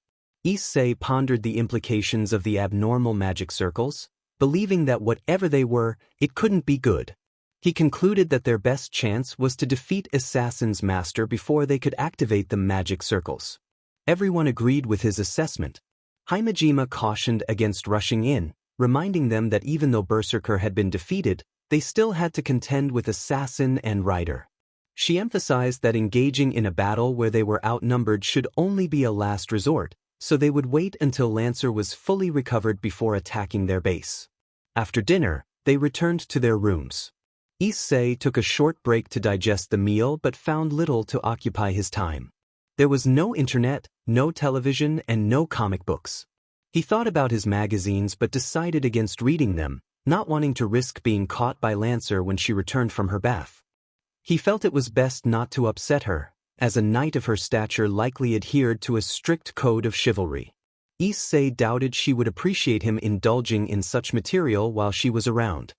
Issei pondered the implications of the abnormal magic circles, believing that whatever they were, it couldn't be good. He concluded that their best chance was to defeat Assassin's master before they could activate the magic circles. Everyone agreed with his assessment. Himejima cautioned against rushing in, reminding them that even though Berserker had been defeated, they still had to contend with Assassin and Rider. She emphasized that engaging in a battle where they were outnumbered should only be a last resort, so they would wait until Lancer was fully recovered before attacking their base. After dinner, they returned to their rooms. Issei took a short break to digest the meal but found little to occupy his time. There was no internet, no television, and no comic books. He thought about his magazines but decided against reading them, not wanting to risk being caught by Lancer when she returned from her bath. He felt it was best not to upset her, as a knight of her stature likely adhered to a strict code of chivalry. Issei doubted she would appreciate him indulging in such material while she was around.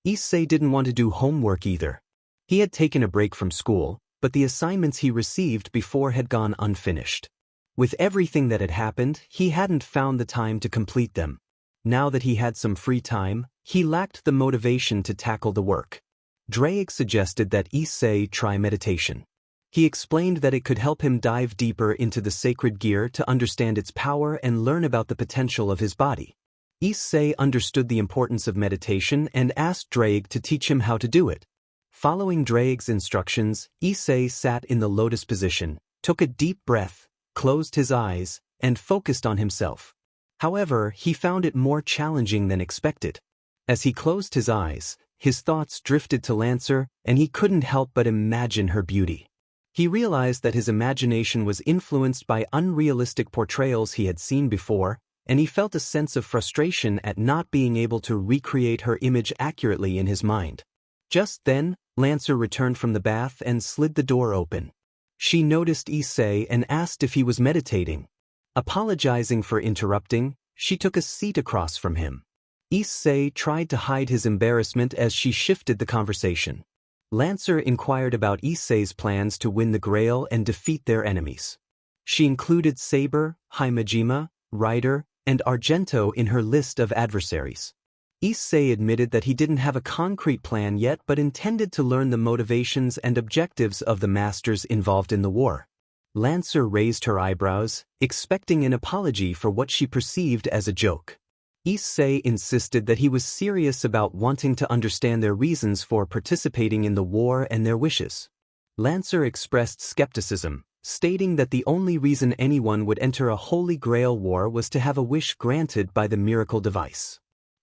Issei didn't want to do homework either. He had taken a break from school, but the assignments he received before had gone unfinished. With everything that had happened, he hadn't found the time to complete them. Now that he had some free time, he lacked the motivation to tackle the work. Drake suggested that Issei try meditation. He explained that it could help him dive deeper into the sacred gear to understand its power and learn about the potential of his body. Issei understood the importance of meditation and asked Drake to teach him how to do it. Following Drake's instructions, Issei sat in the lotus position, took a deep breath, closed his eyes, and focused on himself. However, he found it more challenging than expected. As he closed his eyes, his thoughts drifted to Lancer, and he couldn't help but imagine her beauty. He realized that his imagination was influenced by unrealistic portrayals he had seen before, and he felt a sense of frustration at not being able to recreate her image accurately in his mind. Just then, Lancer returned from the bath and slid the door open. She noticed Issei and asked if he was meditating. Apologizing for interrupting, she took a seat across from him. Issei tried to hide his embarrassment as she shifted the conversation. Lancer inquired about Issei's plans to win the Grail and defeat their enemies. She included Saber, Himejima, Rider, and Argento in her list of adversaries. Issei admitted that he didn't have a concrete plan yet but intended to learn the motivations and objectives of the masters involved in the war. Lancer raised her eyebrows, expecting an apology for what she perceived as a joke. Issei insisted that he was serious about wanting to understand their reasons for participating in the war and their wishes. Lancer expressed skepticism, stating that the only reason anyone would enter a Holy Grail war was to have a wish granted by the miracle device.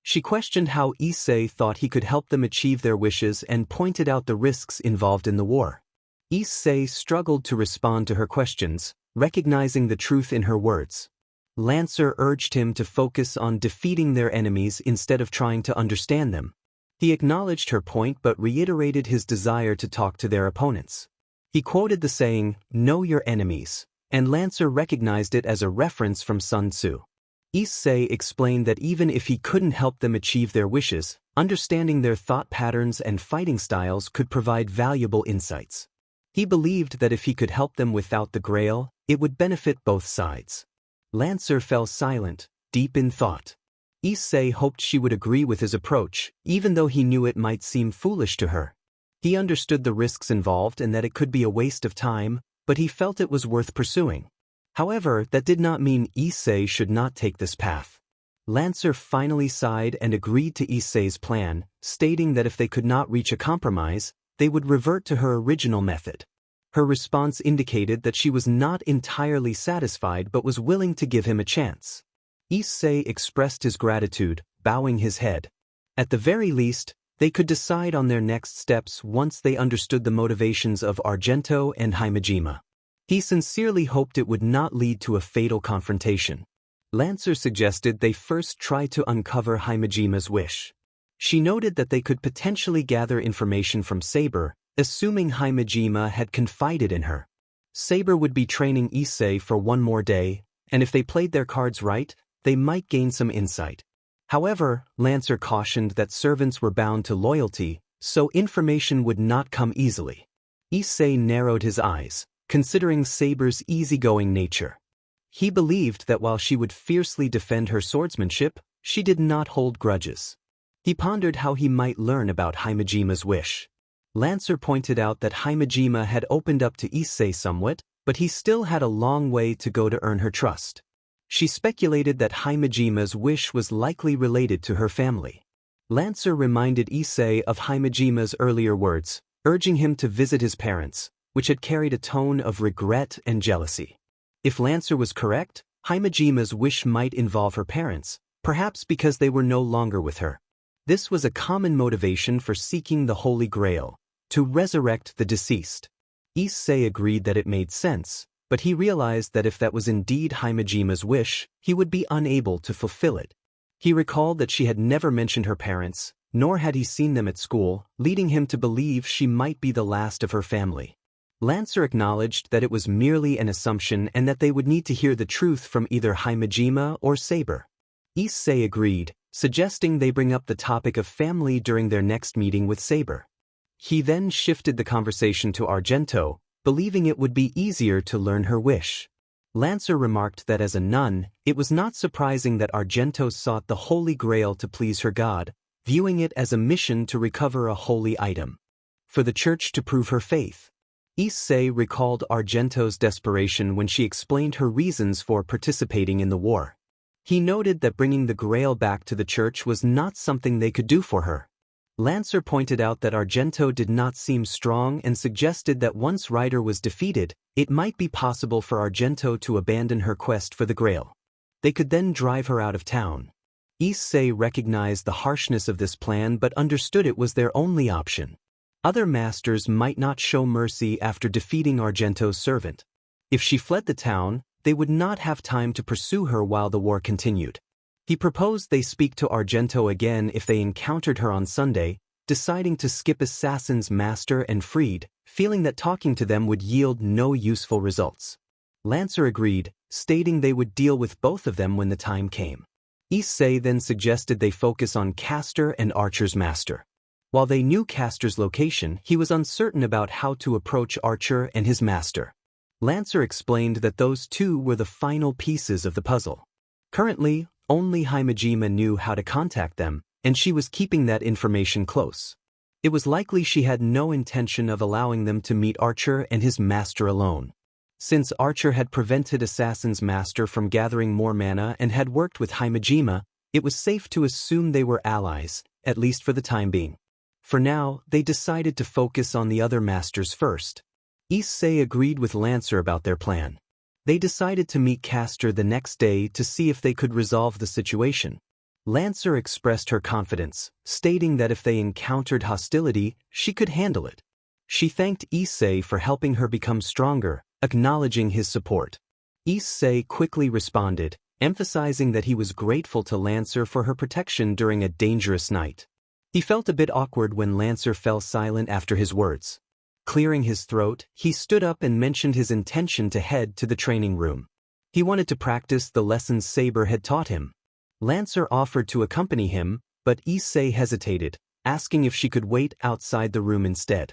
She questioned how Issei thought he could help them achieve their wishes and pointed out the risks involved in the war. Issei struggled to respond to her questions, recognizing the truth in her words. Lancer urged him to focus on defeating their enemies instead of trying to understand them. He acknowledged her point but reiterated his desire to talk to their opponents. He quoted the saying, "Know your enemies," and Lancer recognized it as a reference from Sun Tzu. Issei explained that even if he couldn't help them achieve their wishes, understanding their thought patterns and fighting styles could provide valuable insights. He believed that if he could help them without the Grail, it would benefit both sides. Lancer fell silent, deep in thought. Issei hoped she would agree with his approach, even though he knew it might seem foolish to her. He understood the risks involved and that it could be a waste of time, but he felt it was worth pursuing. However, that did not mean Issei should not take this path. Lancer finally sighed and agreed to Issei's plan, stating that if they could not reach a compromise, they would revert to her original method. Her response indicated that she was not entirely satisfied but was willing to give him a chance. Issei expressed his gratitude, bowing his head. At the very least, they could decide on their next steps once they understood the motivations of Argento and Himejima. He sincerely hoped it would not lead to a fatal confrontation. Lancer suggested they first try to uncover Himejima's wish. She noted that they could potentially gather information from Saber, assuming Himejima had confided in her. Saber would be training Issei for one more day, and if they played their cards right, they might gain some insight. However, Lancer cautioned that servants were bound to loyalty, so information would not come easily. Issei narrowed his eyes, considering Saber's easygoing nature. He believed that while she would fiercely defend her swordsmanship, she did not hold grudges. He pondered how he might learn about Himejima's wish. Lancer pointed out that Himejima had opened up to Issei somewhat, but he still had a long way to go to earn her trust. She speculated that Himejima's wish was likely related to her family. Lancer reminded Issei of Himejima's earlier words, urging him to visit his parents, which had carried a tone of regret and jealousy. If Lancer was correct, Himejima's wish might involve her parents, perhaps because they were no longer with her. This was a common motivation for seeking the Holy Grail, to resurrect the deceased. Issei agreed that it made sense, but he realized that if that was indeed Himejima's wish, he would be unable to fulfill it. He recalled that she had never mentioned her parents, nor had he seen them at school, leading him to believe she might be the last of her family. Lancer acknowledged that it was merely an assumption and that they would need to hear the truth from either Himejima or Saber. Issei agreed, suggesting they bring up the topic of family during their next meeting with Saber. He then shifted the conversation to Argento, believing it would be easier to learn her wish. Lancer remarked that as a nun, it was not surprising that Argento sought the Holy Grail to please her god, viewing it as a mission to recover a holy item. For the church to prove her faith. Issei recalled Argento's desperation when she explained her reasons for participating in the war. He noted that bringing the Grail back to the church was not something they could do for her. Lancer pointed out that Argento did not seem strong and suggested that once Ryder was defeated, it might be possible for Argento to abandon her quest for the Grail. They could then drive her out of town. Issei recognized the harshness of this plan but understood it was their only option. Other masters might not show mercy after defeating Argento's servant. If she fled the town, they would not have time to pursue her while the war continued. He proposed they speak to Argento again if they encountered her on Sunday, deciding to skip Assassin's Master and Freed, feeling that talking to them would yield no useful results. Lancer agreed, stating they would deal with both of them when the time came. Issei then suggested they focus on Castor and Archer's master. While they knew Castor's location, he was uncertain about how to approach Archer and his master. Lancer explained that those two were the final pieces of the puzzle. Currently, only Himejima knew how to contact them, and she was keeping that information close. It was likely she had no intention of allowing them to meet Archer and his master alone. Since Archer had prevented Assassin's Master from gathering more mana and had worked with Himejima, it was safe to assume they were allies, at least for the time being. For now, they decided to focus on the other masters first. Issei agreed with Lancer about their plan. They decided to meet Castor the next day to see if they could resolve the situation. Lancer expressed her confidence, stating that if they encountered hostility, she could handle it. She thanked Issei for helping her become stronger, acknowledging his support. Issei quickly responded, emphasizing that he was grateful to Lancer for her protection during a dangerous night. He felt a bit awkward when Lancer fell silent after his words. Clearing his throat, he stood up and mentioned his intention to head to the training room. He wanted to practice the lessons Saber had taught him. Lancer offered to accompany him, but Issei hesitated, asking if she could wait outside the room instead.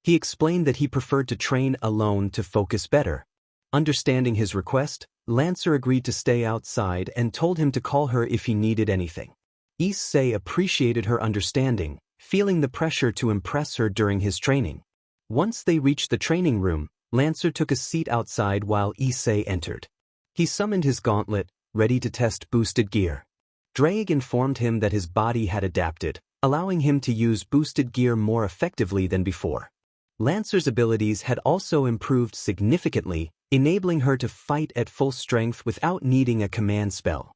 He explained that he preferred to train alone to focus better. Understanding his request, Lancer agreed to stay outside and told him to call her if he needed anything. Issei appreciated her understanding, feeling the pressure to impress her during his training. Once they reached the training room, Lancer took a seat outside while Issei entered. He summoned his gauntlet, ready to test boosted gear. Grail informed him that his body had adapted, allowing him to use boosted gear more effectively than before. Lancer's abilities had also improved significantly, enabling her to fight at full strength without needing a command spell.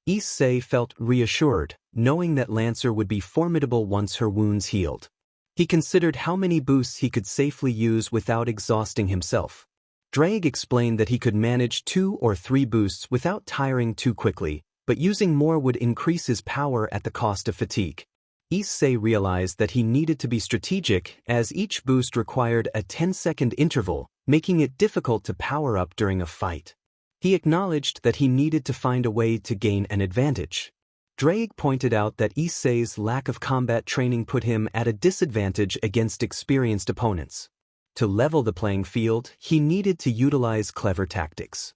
Issei felt reassured, knowing that Lancer would be formidable once her wounds healed. He considered how many boosts he could safely use without exhausting himself. Grail explained that he could manage 2 or 3 boosts without tiring too quickly, but using more would increase his power at the cost of fatigue. Issei realized that he needed to be strategic as each boost required a 10-second interval, making it difficult to power up during a fight. He acknowledged that he needed to find a way to gain an advantage. Grail pointed out that Issei's lack of combat training put him at a disadvantage against experienced opponents. To level the playing field, he needed to utilize clever tactics.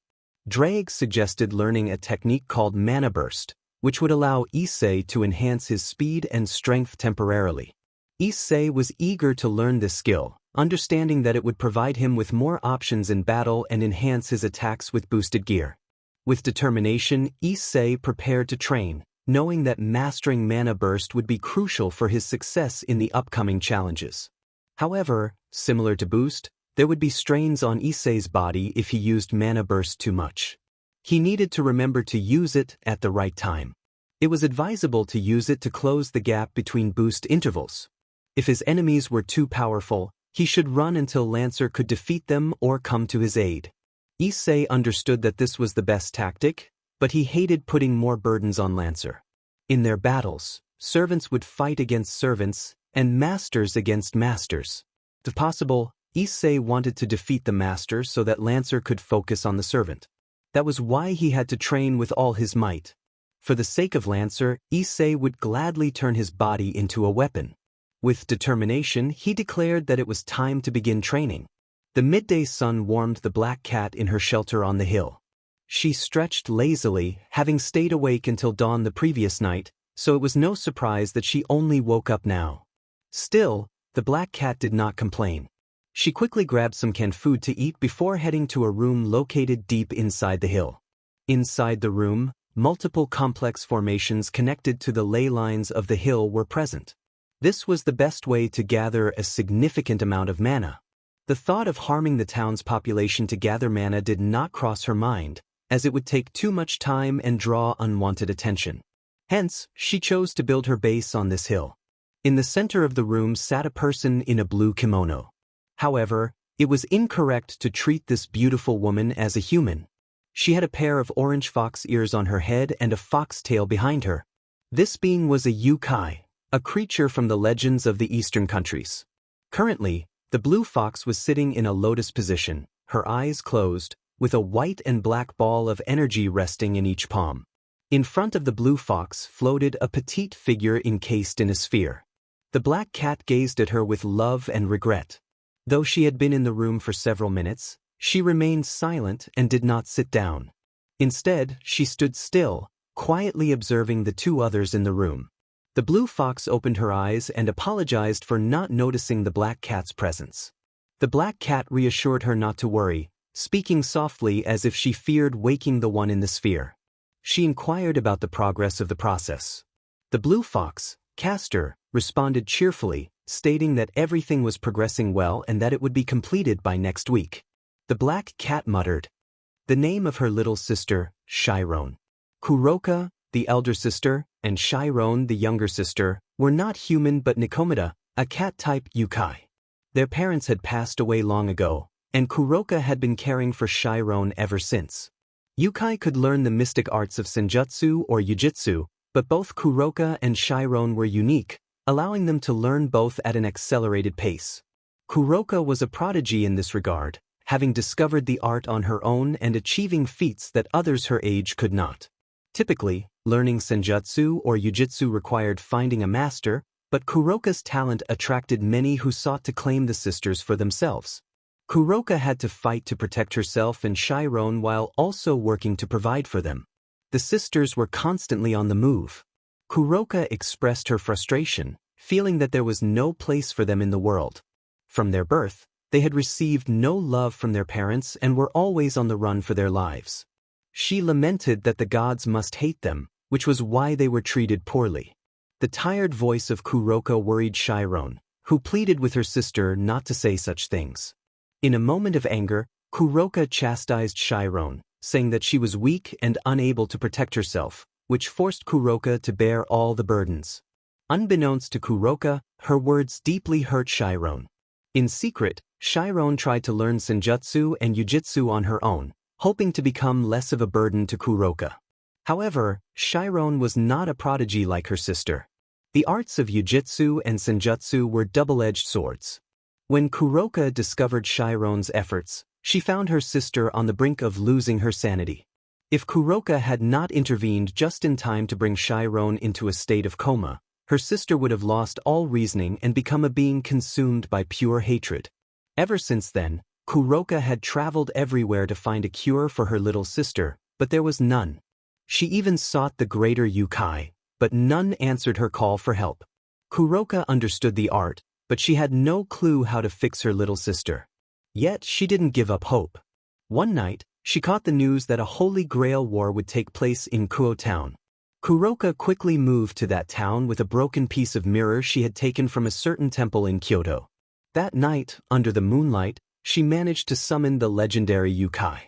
Grail suggested learning a technique called Mana Burst, which would allow Issei to enhance his speed and strength temporarily. Issei was eager to learn this skill, understanding that it would provide him with more options in battle and enhance his attacks with boosted gear. With determination, Issei prepared to train, knowing that mastering Mana Burst would be crucial for his success in the upcoming challenges. However, similar to Boost, there would be strains on Issei's body if he used Mana Burst too much. He needed to remember to use it at the right time. It was advisable to use it to close the gap between boost intervals. If his enemies were too powerful, he should run until Lancer could defeat them or come to his aid. Issei understood that this was the best tactic, but he hated putting more burdens on Lancer. In their battles, servants would fight against servants, and masters against masters. If possible, Issei wanted to defeat the master so that Lancer could focus on the servant. That was why he had to train with all his might. For the sake of Lancer, Issei would gladly turn his body into a weapon. With determination, he declared that it was time to begin training. The midday sun warmed the black cat in her shelter on the hill. She stretched lazily, having stayed awake until dawn the previous night, so it was no surprise that she only woke up now. Still, the black cat did not complain. She quickly grabbed some canned food to eat before heading to a room located deep inside the hill. Inside the room, multiple complex formations connected to the ley lines of the hill were present. This was the best way to gather a significant amount of mana. The thought of harming the town's population to gather mana did not cross her mind, as it would take too much time and draw unwanted attention. Hence, she chose to build her base on this hill. In the center of the room sat a person in a blue kimono. However, it was incorrect to treat this beautiful woman as a human. She had a pair of orange fox ears on her head and a fox tail behind her. This being was a yokai, a creature from the legends of the eastern countries. Currently, the blue fox was sitting in a lotus position, her eyes closed, with a white and black ball of energy resting in each palm. In front of the blue fox floated a petite figure encased in a sphere. The black cat gazed at her with love and regret. Though she had been in the room for several minutes, she remained silent and did not sit down. Instead, she stood still, quietly observing the 2 others in the room. The blue fox opened her eyes and apologized for not noticing the black cat's presence. The black cat reassured her not to worry, speaking softly as if she feared waking the one in the sphere. She inquired about the progress of the process. The blue fox, Castor, responded cheerfully, stating that everything was progressing well and that it would be completed by next week. The black cat muttered the name of her little sister, Chiron. Kuroka, the elder sister, and Chiron, the younger sister, were not human but Nikomata, a cat-type yokai. Their parents had passed away long ago, and Kuroka had been caring for Chiron ever since. Yokai could learn the mystic arts of senjutsu or yujitsu, but both Kuroka and Chiron were unique, allowing them to learn both at an accelerated pace. Kuroka was a prodigy in this regard, having discovered the art on her own and achieving feats that others her age could not. Typically, learning senjutsu or yujitsu required finding a master, But Kuroka's talent attracted many who sought to claim the sisters for themselves. Kuroka had to fight to protect herself and Chiron while also working to provide for them. The sisters were constantly on the move. Kuroka expressed her frustration, feeling that there was no place for them in the world. From their birth, they had received no love from their parents and were always on the run for their lives. She lamented that the gods must hate them, which was why they were treated poorly. The tired voice of Kuroka worried Chiron, who pleaded with her sister not to say such things. In a moment of anger, Kuroka chastised Chiron, saying that she was weak and unable to protect herself, which forced Kuroka to bear all the burdens. Unbeknownst to Kuroka, her words deeply hurt Chiron. In secret, Chiron tried to learn senjutsu and yujitsu on her own, hoping to become less of a burden to Kuroka. However, Chiron was not a prodigy like her sister. The arts of yujitsu and senjutsu were double-edged swords. When Kuroka discovered Chiron's efforts, she found her sister on the brink of losing her sanity. If Kuroka had not intervened just in time to bring Chiron into a state of coma, her sister would have lost all reasoning and become a being consumed by pure hatred. Ever since then, Kuroka had traveled everywhere to find a cure for her little sister, but there was none. She even sought the greater Yukai, but none answered her call for help. Kuroka understood the art, but she had no clue how to fix her little sister. Yet she didn't give up hope. One night, she caught the news that a Holy Grail war would take place in Kuo town. Kuroka quickly moved to that town with a broken piece of mirror she had taken from a certain temple in Kyoto. That night, under the moonlight, she managed to summon the legendary Yukai.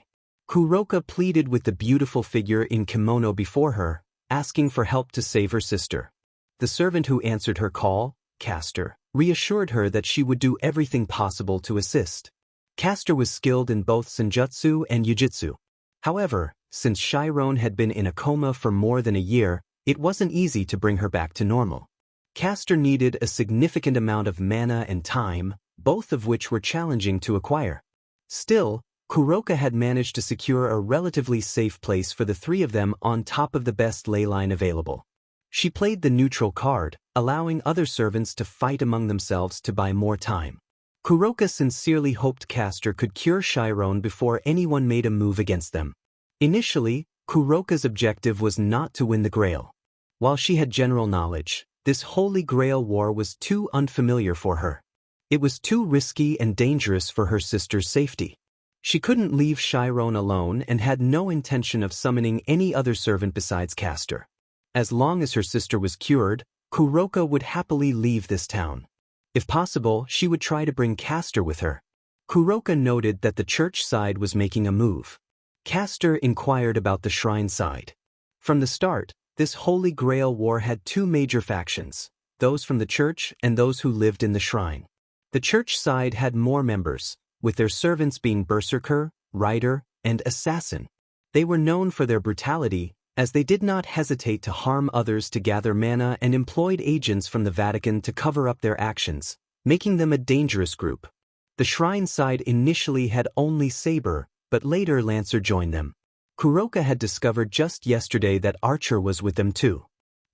Kuroka pleaded with the beautiful figure in kimono before her, asking for help to save her sister. The servant who answered her call, Castor, reassured her that she would do everything possible to assist. Castor was skilled in both senjutsu and yujitsu. However, since Chiron had been in a coma for more than a year, it wasn't easy to bring her back to normal. Castor needed a significant amount of mana and time, both of which were challenging to acquire. Still, Kuroka had managed to secure a relatively safe place for the three of them on top of the best leyline available. She played the neutral card, allowing other servants to fight among themselves to buy more time. Kuroka sincerely hoped Castor could cure Chiron before anyone made a move against them. Initially, Kuroka's objective was not to win the Grail. While she had general knowledge, this Holy Grail war was too unfamiliar for her. It was too risky and dangerous for her sister's safety. She couldn't leave Chiron alone and had no intention of summoning any other servant besides Castor. As long as her sister was cured, Kuroka would happily leave this town. If possible, she would try to bring Castor with her. Kuroka noted that the church side was making a move. Castor inquired about the shrine side. From the start, this Holy Grail war had two major factions, those from the church and those who lived in the shrine. The church side had more members, with their servants being berserker, rider, and assassin. They were known for their brutality, as they did not hesitate to harm others to gather mana and employed agents from the Vatican to cover up their actions, making them a dangerous group. The shrine side initially had only Saber, but later Lancer joined them. Kuroka had discovered just yesterday that Archer was with them too.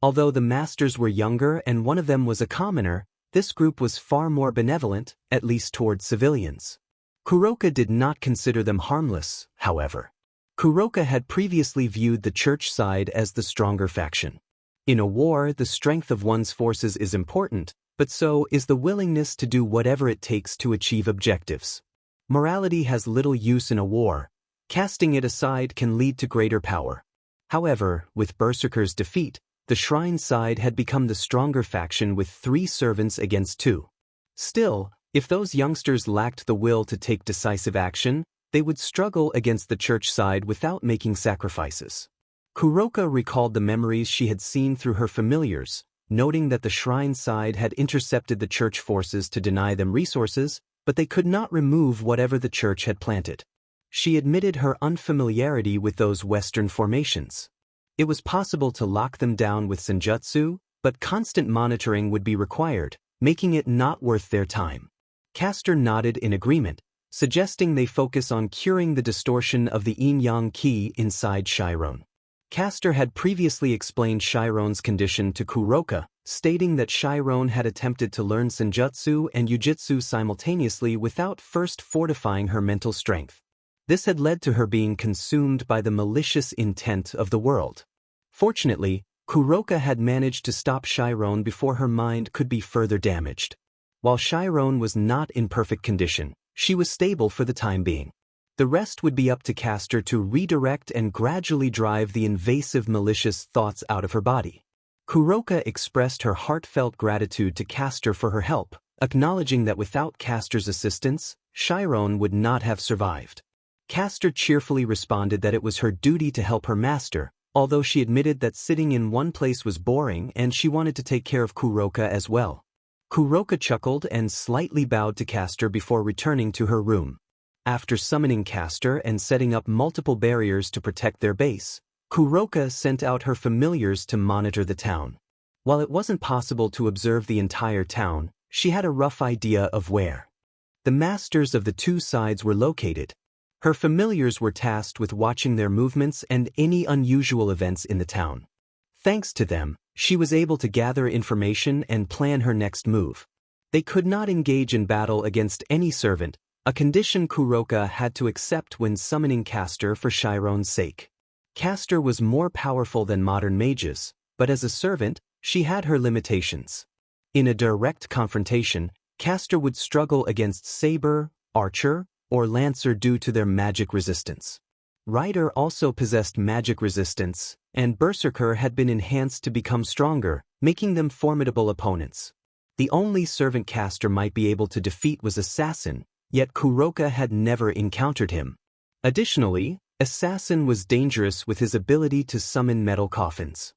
Although the masters were younger and one of them was a commoner, this group was far more benevolent, at least towards civilians. Kuroka did not consider them harmless, however. Kuroka had previously viewed the church side as the stronger faction. In a war, the strength of one's forces is important, but so is the willingness to do whatever it takes to achieve objectives. Morality has little use in a war. Casting it aside can lead to greater power. However, with Berserker's defeat, the shrine side had become the stronger faction with 3 servants against 2. Still, if those youngsters lacked the will to take decisive action, they would struggle against the church side without making sacrifices. Kuroka recalled the memories she had seen through her familiars, noting that the shrine side had intercepted the church forces to deny them resources, but they could not remove whatever the church had planted. She admitted her unfamiliarity with those Western formations. It was possible to lock them down with senjutsu, but constant monitoring would be required, making it not worth their time. Castor nodded in agreement, suggesting they focus on curing the distortion of the yin-yang qi inside Chiron. Castor had previously explained Chiron's condition to Kuroka, stating that Chiron had attempted to learn senjutsu and yujitsu simultaneously without first fortifying her mental strength. This had led to her being consumed by the malicious intent of the world. Fortunately, Kuroka had managed to stop Chiron before her mind could be further damaged. While Chiron was not in perfect condition, she was stable for the time being. The rest would be up to Castor to redirect and gradually drive the invasive malicious thoughts out of her body. Kuroka expressed her heartfelt gratitude to Castor for her help, acknowledging that without Castor's assistance, Chiron would not have survived. Castor cheerfully responded that it was her duty to help her master, although she admitted that sitting in one place was boring and she wanted to take care of Kuroka as well. Kuroka chuckled and slightly bowed to Castor before returning to her room. After summoning Castor and setting up multiple barriers to protect their base, Kuroka sent out her familiars to monitor the town. While it wasn't possible to observe the entire town, she had a rough idea of where the masters of the two sides were located. Her familiars were tasked with watching their movements and any unusual events in the town. Thanks to them, she was able to gather information and plan her next move. They could not engage in battle against any servant, a condition Kuroka had to accept when summoning Castor for Chiron's sake. Castor was more powerful than modern mages, but as a servant, she had her limitations. In a direct confrontation, Castor would struggle against saber, archer, or lancer due to their magic resistance. Rider also possessed magic resistance, and Berserker had been enhanced to become stronger, making them formidable opponents. The only servant Castor might be able to defeat was Assassin, yet Kuroka had never encountered him. Additionally, Assassin was dangerous with his ability to summon metal coffins.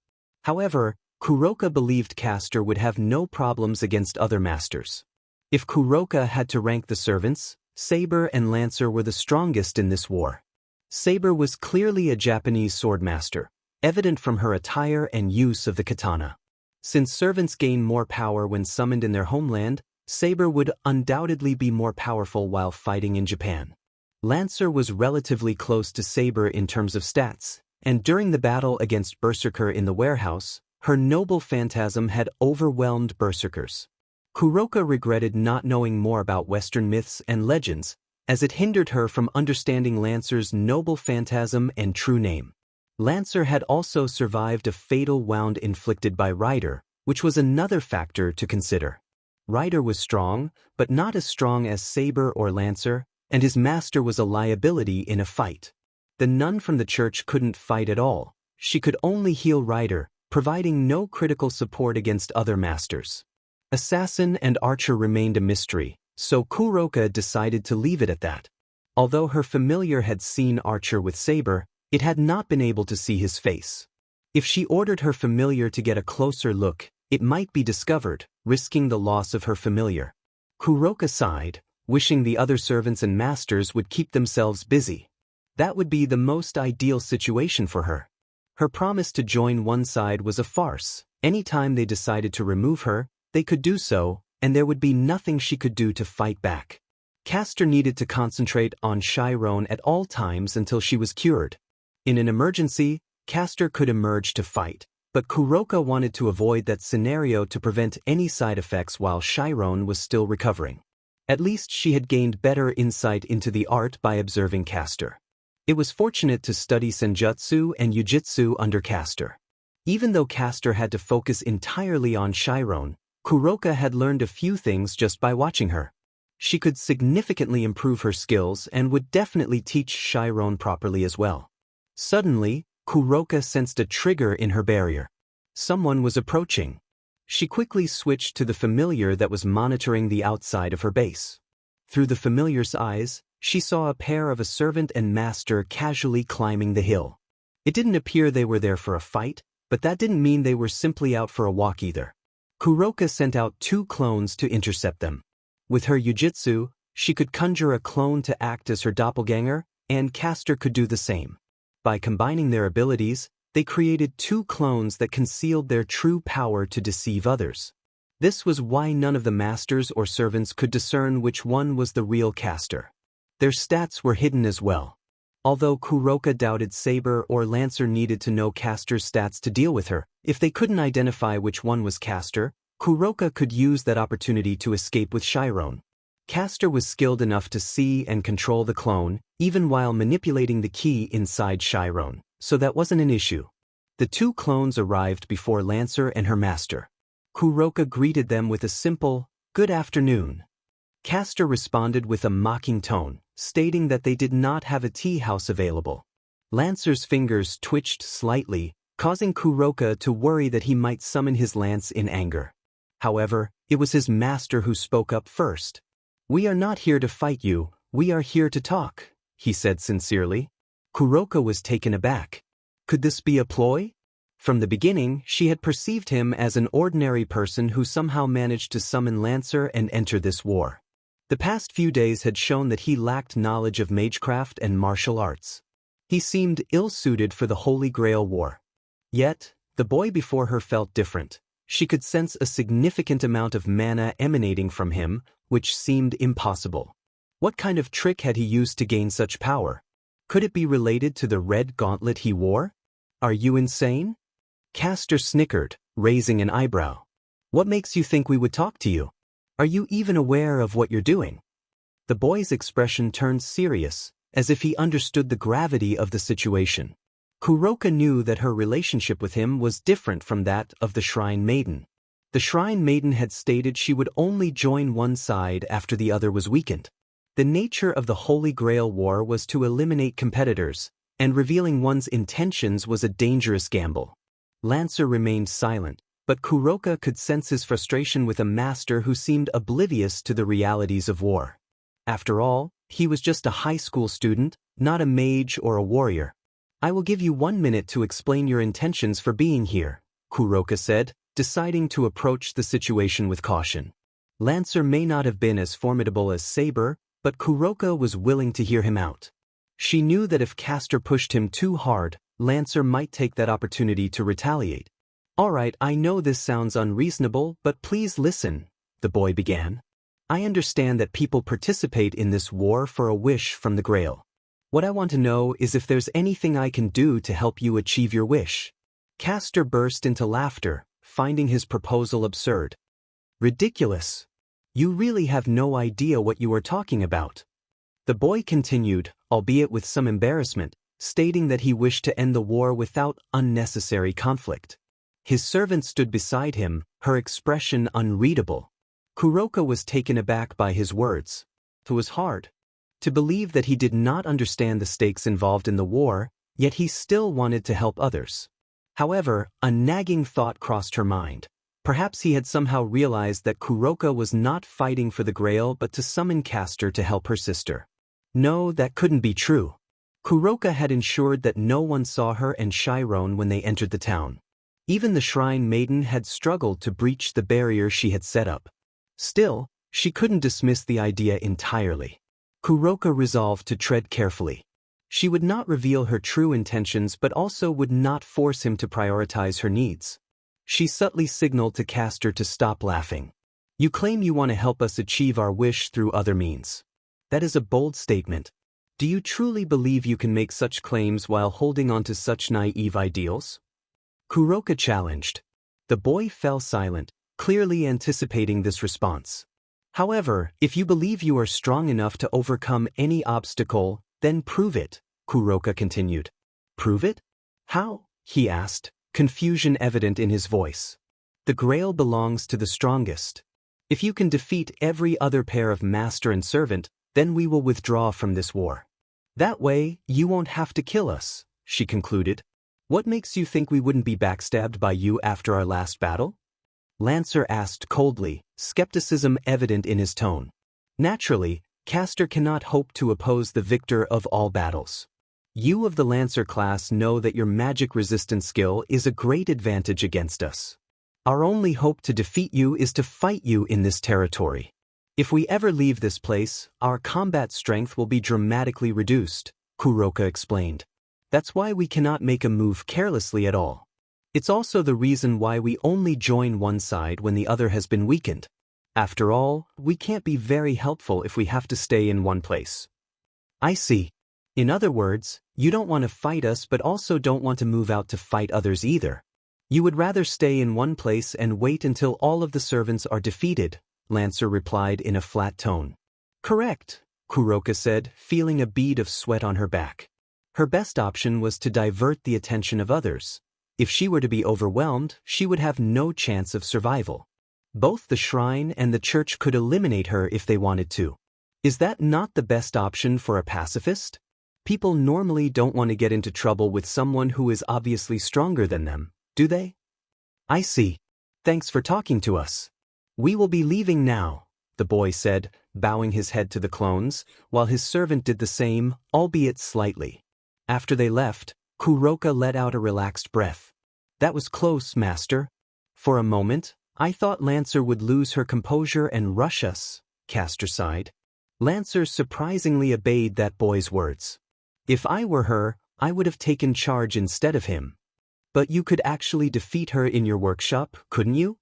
However, Kuroka believed Castor would have no problems against other masters. If Kuroka had to rank the servants, Saber and Lancer were the strongest in this war. Saber was clearly a Japanese swordmaster, evident from her attire and use of the katana. Since servants gain more power when summoned in their homeland, Saber would undoubtedly be more powerful while fighting in Japan. Lancer was relatively close to Saber in terms of stats, and during the battle against Berserker in the warehouse, her noble phantasm had overwhelmed Berserkers. Kuroka regretted not knowing more about Western myths and legends, as it hindered her from understanding Lancer's noble phantasm and true name. Lancer had also survived a fatal wound inflicted by Rider, which was another factor to consider. Rider was strong, but not as strong as Saber or Lancer, and his master was a liability in a fight. The nun from the church couldn't fight at all. She could only heal Rider, providing no critical support against other masters. Assassin and Archer remained a mystery, so Kuroka decided to leave it at that. Although her familiar had seen Archer with Saber, it had not been able to see his face. If she ordered her familiar to get a closer look, it might be discovered, risking the loss of her familiar. Kuroka sighed, wishing the other servants and masters would keep themselves busy. That would be the most ideal situation for her. Her promise to join one side was a farce. Anytime they decided to remove her, they could do so, and there would be nothing she could do to fight back. Castor needed to concentrate on Chiron at all times until she was cured. In an emergency, Castor could emerge to fight, but Kuroka wanted to avoid that scenario to prevent any side effects while Chiron was still recovering. At least she had gained better insight into the art by observing Castor. It was fortunate to study senjutsu and yujitsu under Castor. Even though Castor had to focus entirely on Chiron, Kuroka had learned a few things just by watching her. She could significantly improve her skills and would definitely teach Chiron properly as well. Suddenly, Kuroka sensed a trigger in her barrier. Someone was approaching. She quickly switched to the familiar that was monitoring the outside of her base. Through the familiar's eyes, she saw a pair of a servant and master casually climbing the hill. It didn't appear they were there for a fight, but that didn't mean they were simply out for a walk either. Kuroka sent out 2 clones to intercept them. With her yujitsu, she could conjure a clone to act as her doppelganger, and Castor could do the same. By combining their abilities, they created 2 clones that concealed their true power to deceive others. This was why none of the masters or servants could discern which one was the real Castor. Their stats were hidden as well. Although Kuroka doubted Saber or Lancer needed to know Caster's stats to deal with her, if they couldn't identify which one was Caster, Kuroka could use that opportunity to escape with Chiron. Caster was skilled enough to see and control the clone, even while manipulating the key inside Chiron, so that wasn't an issue. The two clones arrived before Lancer and her master. Kuroka greeted them with a simple, "Good afternoon." Caster responded with a mocking tone, stating that they did not have a tea house available. Lancer's fingers twitched slightly, causing Kuroka to worry that he might summon his lance in anger. However, it was his master who spoke up first. "We are not here to fight you, we are here to talk," he said sincerely. Kuroka was taken aback. Could this be a ploy? From the beginning, she had perceived him as an ordinary person who somehow managed to summon Lancer and enter this war. The past few days had shown that he lacked knowledge of magecraft and martial arts. He seemed ill-suited for the Holy Grail War. Yet, the boy before her felt different. She could sense a significant amount of mana emanating from him, which seemed impossible. What kind of trick had he used to gain such power? Could it be related to the red gauntlet he wore? "Are you insane?" Caster snickered, raising an eyebrow. "What makes you think we would talk to you? Are you even aware of what you're doing?" The boy's expression turned serious, as if he understood the gravity of the situation. Kuroka knew that her relationship with him was different from that of the Shrine Maiden. The Shrine Maiden had stated she would only join one side after the other was weakened. The nature of the Holy Grail War was to eliminate competitors, and revealing one's intentions was a dangerous gamble. Lancer remained silent, but Kuroka could sense his frustration with a master who seemed oblivious to the realities of war. After all, he was just a high school student, not a mage or a warrior. "I will give you 1 minute to explain your intentions for being here," Kuroka said, deciding to approach the situation with caution. Lancer may not have been as formidable as Saber, but Kuroka was willing to hear him out. She knew that if Caster pushed him too hard, Lancer might take that opportunity to retaliate. "All right, I know this sounds unreasonable, but please listen," the boy began. "I understand that people participate in this war for a wish from the Grail. What I want to know is if there's anything I can do to help you achieve your wish." Caster burst into laughter, finding his proposal absurd. "Ridiculous. You really have no idea what you are talking about." The boy continued, albeit with some embarrassment, stating that he wished to end the war without unnecessary conflict. His servant stood beside him, her expression unreadable. Kuroka was taken aback by his words. It was hard to believe that he did not understand the stakes involved in the war, yet he still wanted to help others. However, a nagging thought crossed her mind. Perhaps he had somehow realized that Kuroka was not fighting for the Grail but to summon Caster to help her sister. No, that couldn't be true. Kuroka had ensured that no one saw her and Chiron when they entered the town. Even the Shrine Maiden had struggled to breach the barrier she had set up. Still, she couldn't dismiss the idea entirely. Kuroka resolved to tread carefully. She would not reveal her true intentions but also would not force him to prioritize her needs. She subtly signaled to Caster to stop laughing. "You claim you want to help us achieve our wish through other means. That is a bold statement. Do you truly believe you can make such claims while holding on to such naive ideals?" Kuroka challenged. The boy fell silent, clearly anticipating this response. "However, if you believe you are strong enough to overcome any obstacle, then prove it," Kuroka continued. "Prove it? How?" he asked, confusion evident in his voice. "The Grail belongs to the strongest. If you can defeat every other pair of master and servant, then we will withdraw from this war. That way, you won't have to kill us," she concluded. "What makes you think we wouldn't be backstabbed by you after our last battle?" Lancer asked coldly, skepticism evident in his tone. Naturally, Caster cannot hope to oppose the victor of all battles. You of the Lancer class know that your magic resistance skill is a great advantage against us. Our only hope to defeat you is to fight you in this territory. If we ever leave this place, our combat strength will be dramatically reduced, Kuroka explained. That's why we cannot make a move carelessly at all. It's also the reason why we only join one side when the other has been weakened. After all, we can't be very helpful if we have to stay in one place. "I see. In other words, you don't want to fight us but also don't want to move out to fight others either. You would rather stay in one place and wait until all of the servants are defeated, Lancer replied in a flat tone. Correct, Kuroka said, feeling a bead of sweat on her back. Her best option was to divert the attention of others. If she were to be overwhelmed, she would have no chance of survival. Both the shrine and the church could eliminate her if they wanted to. Is that not the best option for a pacifist? People normally don't want to get into trouble with someone who is obviously stronger than them, do they? I see. Thanks for talking to us. We will be leaving now, the boy said, bowing his head to the clones, while his servant did the same, albeit slightly. After they left, Kuroka let out a relaxed breath. That was close, master. For a moment, I thought Lancer would lose her composure and rush us, Castor sighed. Lancer surprisingly obeyed that boy's words. If I were her, I would have taken charge instead of him. But you could actually defeat her in your workshop, couldn't you?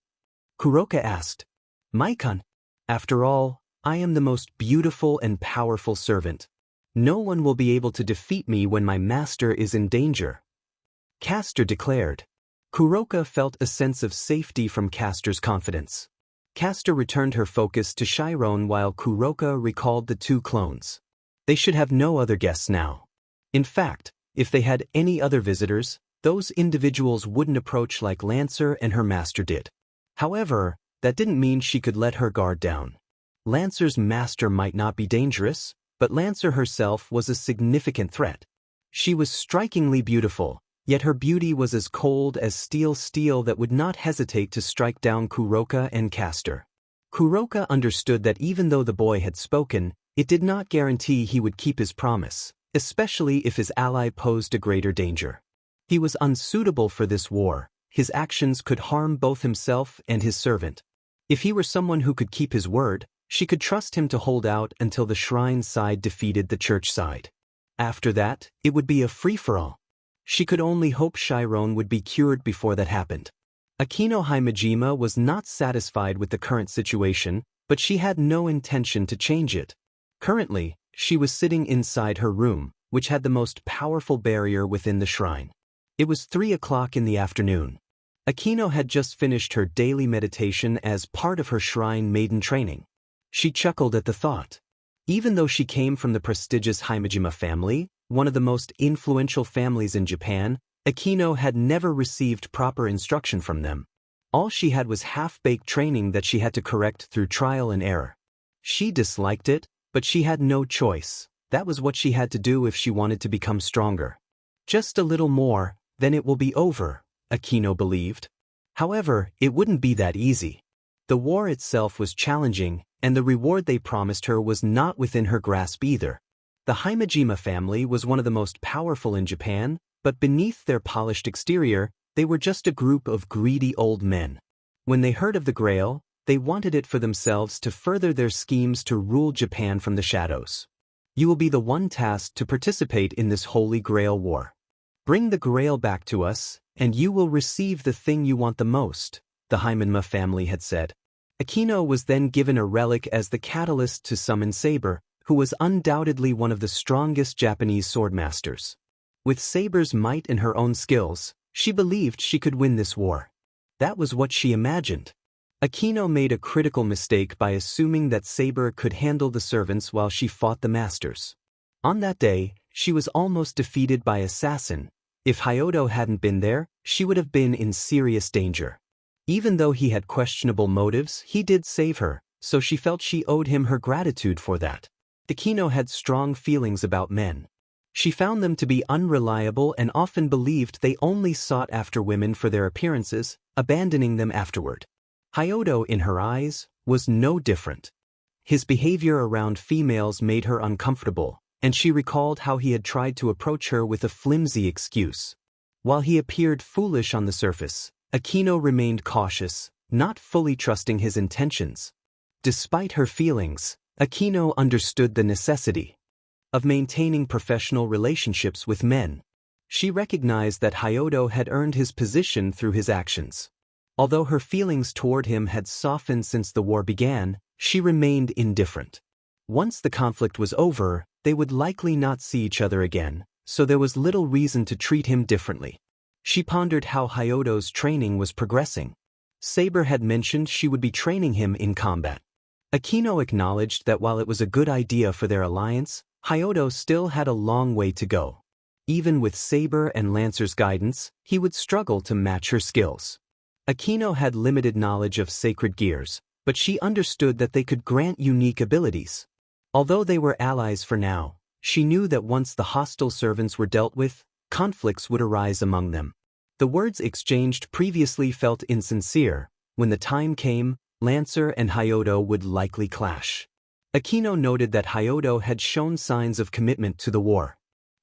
Kuroka asked. Maikon. After all, I am the most beautiful and powerful servant. No one will be able to defeat me when my master is in danger. Castor declared. Kuroka felt a sense of safety from Castor's confidence. Castor returned her focus to Chiron while Kuroka recalled the two clones. They should have no other guests now. In fact, if they had any other visitors, those individuals wouldn't approach like Lancer and her master did. However, that didn't mean she could let her guard down. Lancer's master might not be dangerous, but Lancer herself was a significant threat. She was strikingly beautiful, yet her beauty was as cold as steel that would not hesitate to strike down Kuroka and Castor. Kuroka understood that even though the boy had spoken, it did not guarantee he would keep his promise, especially if his ally posed a greater danger. He was unsuitable for this war. His actions could harm both himself and his servant. If he were someone who could keep his word, she could trust him to hold out until the shrine side defeated the church side. After that, it would be a free-for-all. She could only hope Chiron would be cured before that happened. Akino Himejima was not satisfied with the current situation, but she had no intention to change it. Currently, she was sitting inside her room, which had the most powerful barrier within the shrine. It was 3 o'clock in the afternoon. Akino had just finished her daily meditation as part of her shrine maiden training. She chuckled at the thought. Even though she came from the prestigious Himejima family, one of the most influential families in Japan, Akino had never received proper instruction from them. All she had was half-baked training that she had to correct through trial and error. She disliked it, but she had no choice. That was what she had to do if she wanted to become stronger. Just a little more, then it will be over, Akino believed. However, it wouldn't be that easy. The war itself was challenging, and the reward they promised her was not within her grasp either. The Himejima family was one of the most powerful in Japan, but beneath their polished exterior, they were just a group of greedy old men. When they heard of the Grail, they wanted it for themselves to further their schemes to rule Japan from the shadows. You will be the one tasked to participate in this holy Grail war. Bring the Grail back to us, and you will receive the thing you want the most, the Himejima family had said. Akino was then given a relic as the catalyst to summon Saber, who was undoubtedly one of the strongest Japanese swordmasters. With Saber's might and her own skills, she believed she could win this war. That was what she imagined. Akino made a critical mistake by assuming that Saber could handle the servants while she fought the masters. On that day, she was almost defeated by Assassin. If Hyodo hadn't been there, she would have been in serious danger. Even though he had questionable motives, he did save her, so she felt she owed him her gratitude for that. Akino had strong feelings about men. She found them to be unreliable and often believed they only sought after women for their appearances, abandoning them afterward. Hyodo, in her eyes, was no different. His behavior around females made her uncomfortable, and she recalled how he had tried to approach her with a flimsy excuse. While he appeared foolish on the surface, Akino remained cautious, not fully trusting his intentions. Despite her feelings, Akino understood the necessity of maintaining professional relationships with men. She recognized that Hyodo had earned his position through his actions. Although her feelings toward him had softened since the war began, she remained indifferent. Once the conflict was over, they would likely not see each other again, so there was little reason to treat him differently. She pondered how Hyodo's training was progressing. Saber had mentioned she would be training him in combat. Akino acknowledged that while it was a good idea for their alliance, Hyodo still had a long way to go. Even with Saber and Lancer's guidance, he would struggle to match her skills. Akino had limited knowledge of sacred gears, but she understood that they could grant unique abilities. Although they were allies for now, she knew that once the hostile servants were dealt with, conflicts would arise among them. The words exchanged previously felt insincere. When the time came, Lancer and Hyodo would likely clash. Akino noted that Hyodo had shown signs of commitment to the war.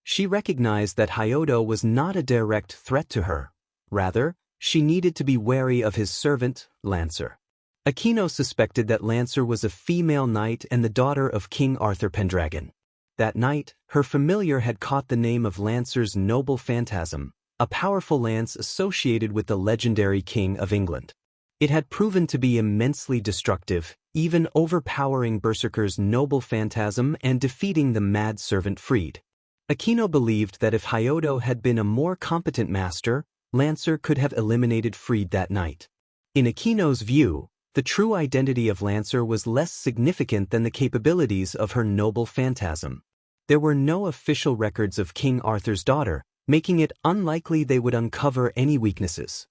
She recognized that Hyodo was not a direct threat to her. Rather, she needed to be wary of his servant, Lancer. Akino suspected that Lancer was a female knight and the daughter of King Arthur Pendragon. That night, her familiar had caught the name of Lancer's noble phantasm, a powerful lance associated with the legendary King of England. It had proven to be immensely destructive, even overpowering Berserker's noble phantasm and defeating the mad servant Freed. Akino believed that if Hyodo had been a more competent master, Lancer could have eliminated Freed that night. In Akino's view, the true identity of Lancer was less significant than the capabilities of her noble phantasm. There were no official records of King Arthur's daughter, making it unlikely they would uncover any weaknesses.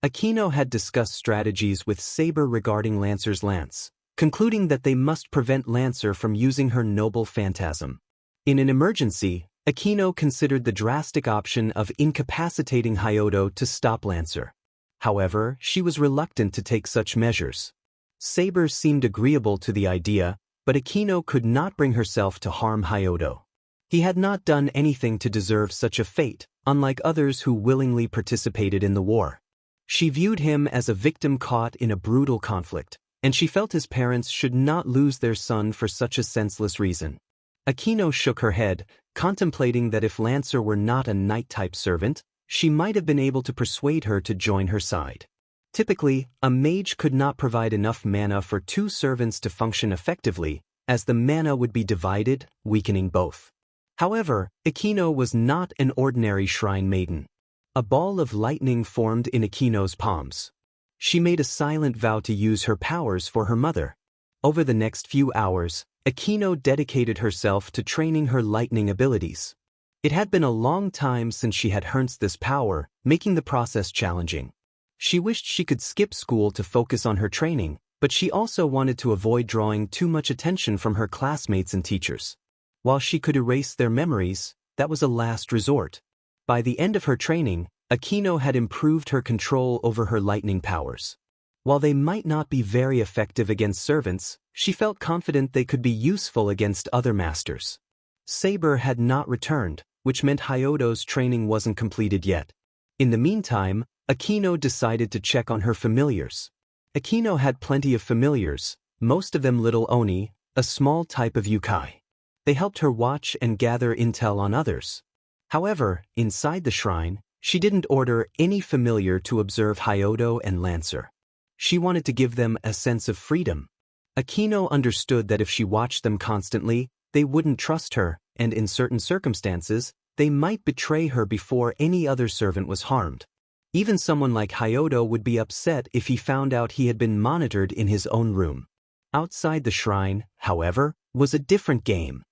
Akino had discussed strategies with Saber regarding Lancer's lance, concluding that they must prevent Lancer from using her noble phantasm. In an emergency, Akino considered the drastic option of incapacitating Hyodo to stop Lancer. However, she was reluctant to take such measures. Saber seemed agreeable to the idea, but Akino could not bring herself to harm Hyodo. He had not done anything to deserve such a fate, unlike others who willingly participated in the war. She viewed him as a victim caught in a brutal conflict, and she felt his parents should not lose their son for such a senseless reason. Akino shook her head, contemplating that if Lancer were not a knight-type servant, she might have been able to persuade her to join her side. Typically, a mage could not provide enough mana for two servants to function effectively, as the mana would be divided, weakening both. However, Akino was not an ordinary shrine maiden. A ball of lightning formed in Akino's palms. She made a silent vow to use her powers for her mother. Over the next few hours, Akino dedicated herself to training her lightning abilities. It had been a long time since she had harnessed this power, making the process challenging. She wished she could skip school to focus on her training, but she also wanted to avoid drawing too much attention from her classmates and teachers. While she could erase their memories, that was a last resort. By the end of her training, Akino had improved her control over her lightning powers. While they might not be very effective against servants, she felt confident they could be useful against other masters. Saber had not returned, which meant Hyodo's training wasn't completed yet. In the meantime, Akino decided to check on her familiars. Akino had plenty of familiars, most of them little oni, a small type of yokai. They helped her watch and gather intel on others. However, inside the shrine, she didn't order any familiar to observe Hyodo and Lancer. She wanted to give them a sense of freedom. Akino understood that if she watched them constantly, they wouldn't trust her, and in certain circumstances, they might betray her before any other servant was harmed. Even someone like Hyodo would be upset if he found out he had been monitored in his own room. Outside the shrine, however, was a different game.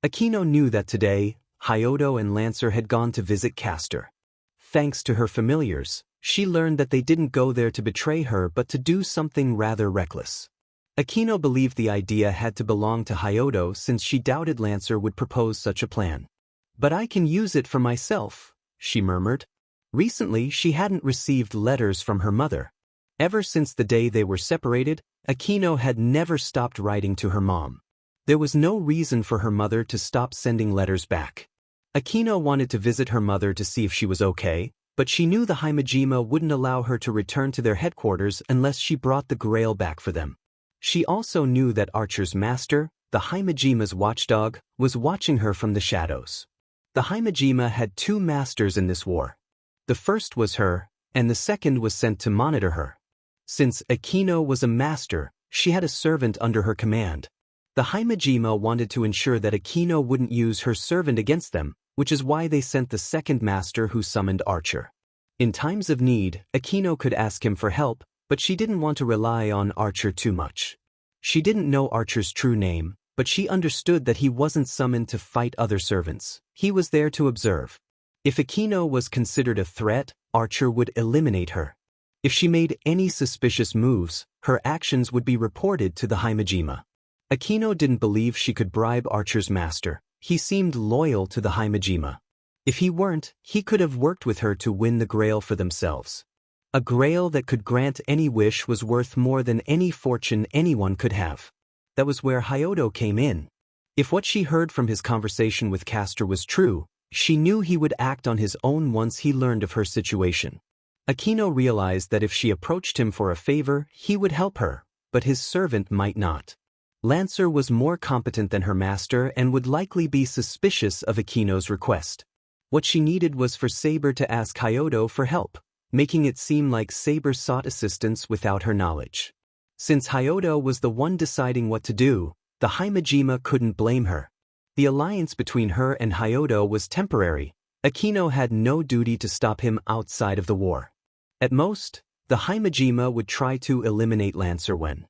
Akino knew that today, Hyodo and Lancer had gone to visit Castor. Thanks to her familiars, she learned that they didn't go there to betray her but to do something rather reckless. Akino believed the idea had to belong to Hyodo since she doubted Lancer would propose such a plan. "But I can use it for myself," she murmured. Recently, she hadn't received letters from her mother. Ever since the day they were separated, Akino had never stopped writing to her mom. There was no reason for her mother to stop sending letters back. Akino wanted to visit her mother to see if she was okay, but she knew the Himejima wouldn't allow her to return to their headquarters unless she brought the Grail back for them. She also knew that Archer's master, the Himejima's watchdog, was watching her from the shadows. The Himejima had two masters in this war. The first was her, and the second was sent to monitor her. Since Akino was a master, she had a servant under her command. The The Himejima wanted to ensure that Akino wouldn't use her servant against them, which is why they sent the second master who summoned Archer. In times of need, Akino could ask him for help, but she didn't want to rely on Archer too much. She didn't know Archer's true name, but she understood that he wasn't summoned to fight other servants. He was there to observe. If Akino was considered a threat, Archer would eliminate her. If she made any suspicious moves, her actions would be reported to the Himejima. Akino didn't believe she could bribe Archer's master. He seemed loyal to the Himejima. If he weren't, he could have worked with her to win the Grail for themselves. A Grail that could grant any wish was worth more than any fortune anyone could have. That was where Hyodo came in. If what she heard from his conversation with Castor was true, she knew he would act on his own once he learned of her situation. Akino realized that if she approached him for a favor, he would help her, but his servant might not. Lancer was more competent than her master and would likely be suspicious of Akino's request. What she needed was for Saber to ask Hyodo for help, making it seem like Saber sought assistance without her knowledge. Since Hyodo was the one deciding what to do, the Himejima couldn't blame her. The alliance between her and Hyodo was temporary. Akino had no duty to stop him outside of the war. At most, the Himejima would try to eliminate Lancer when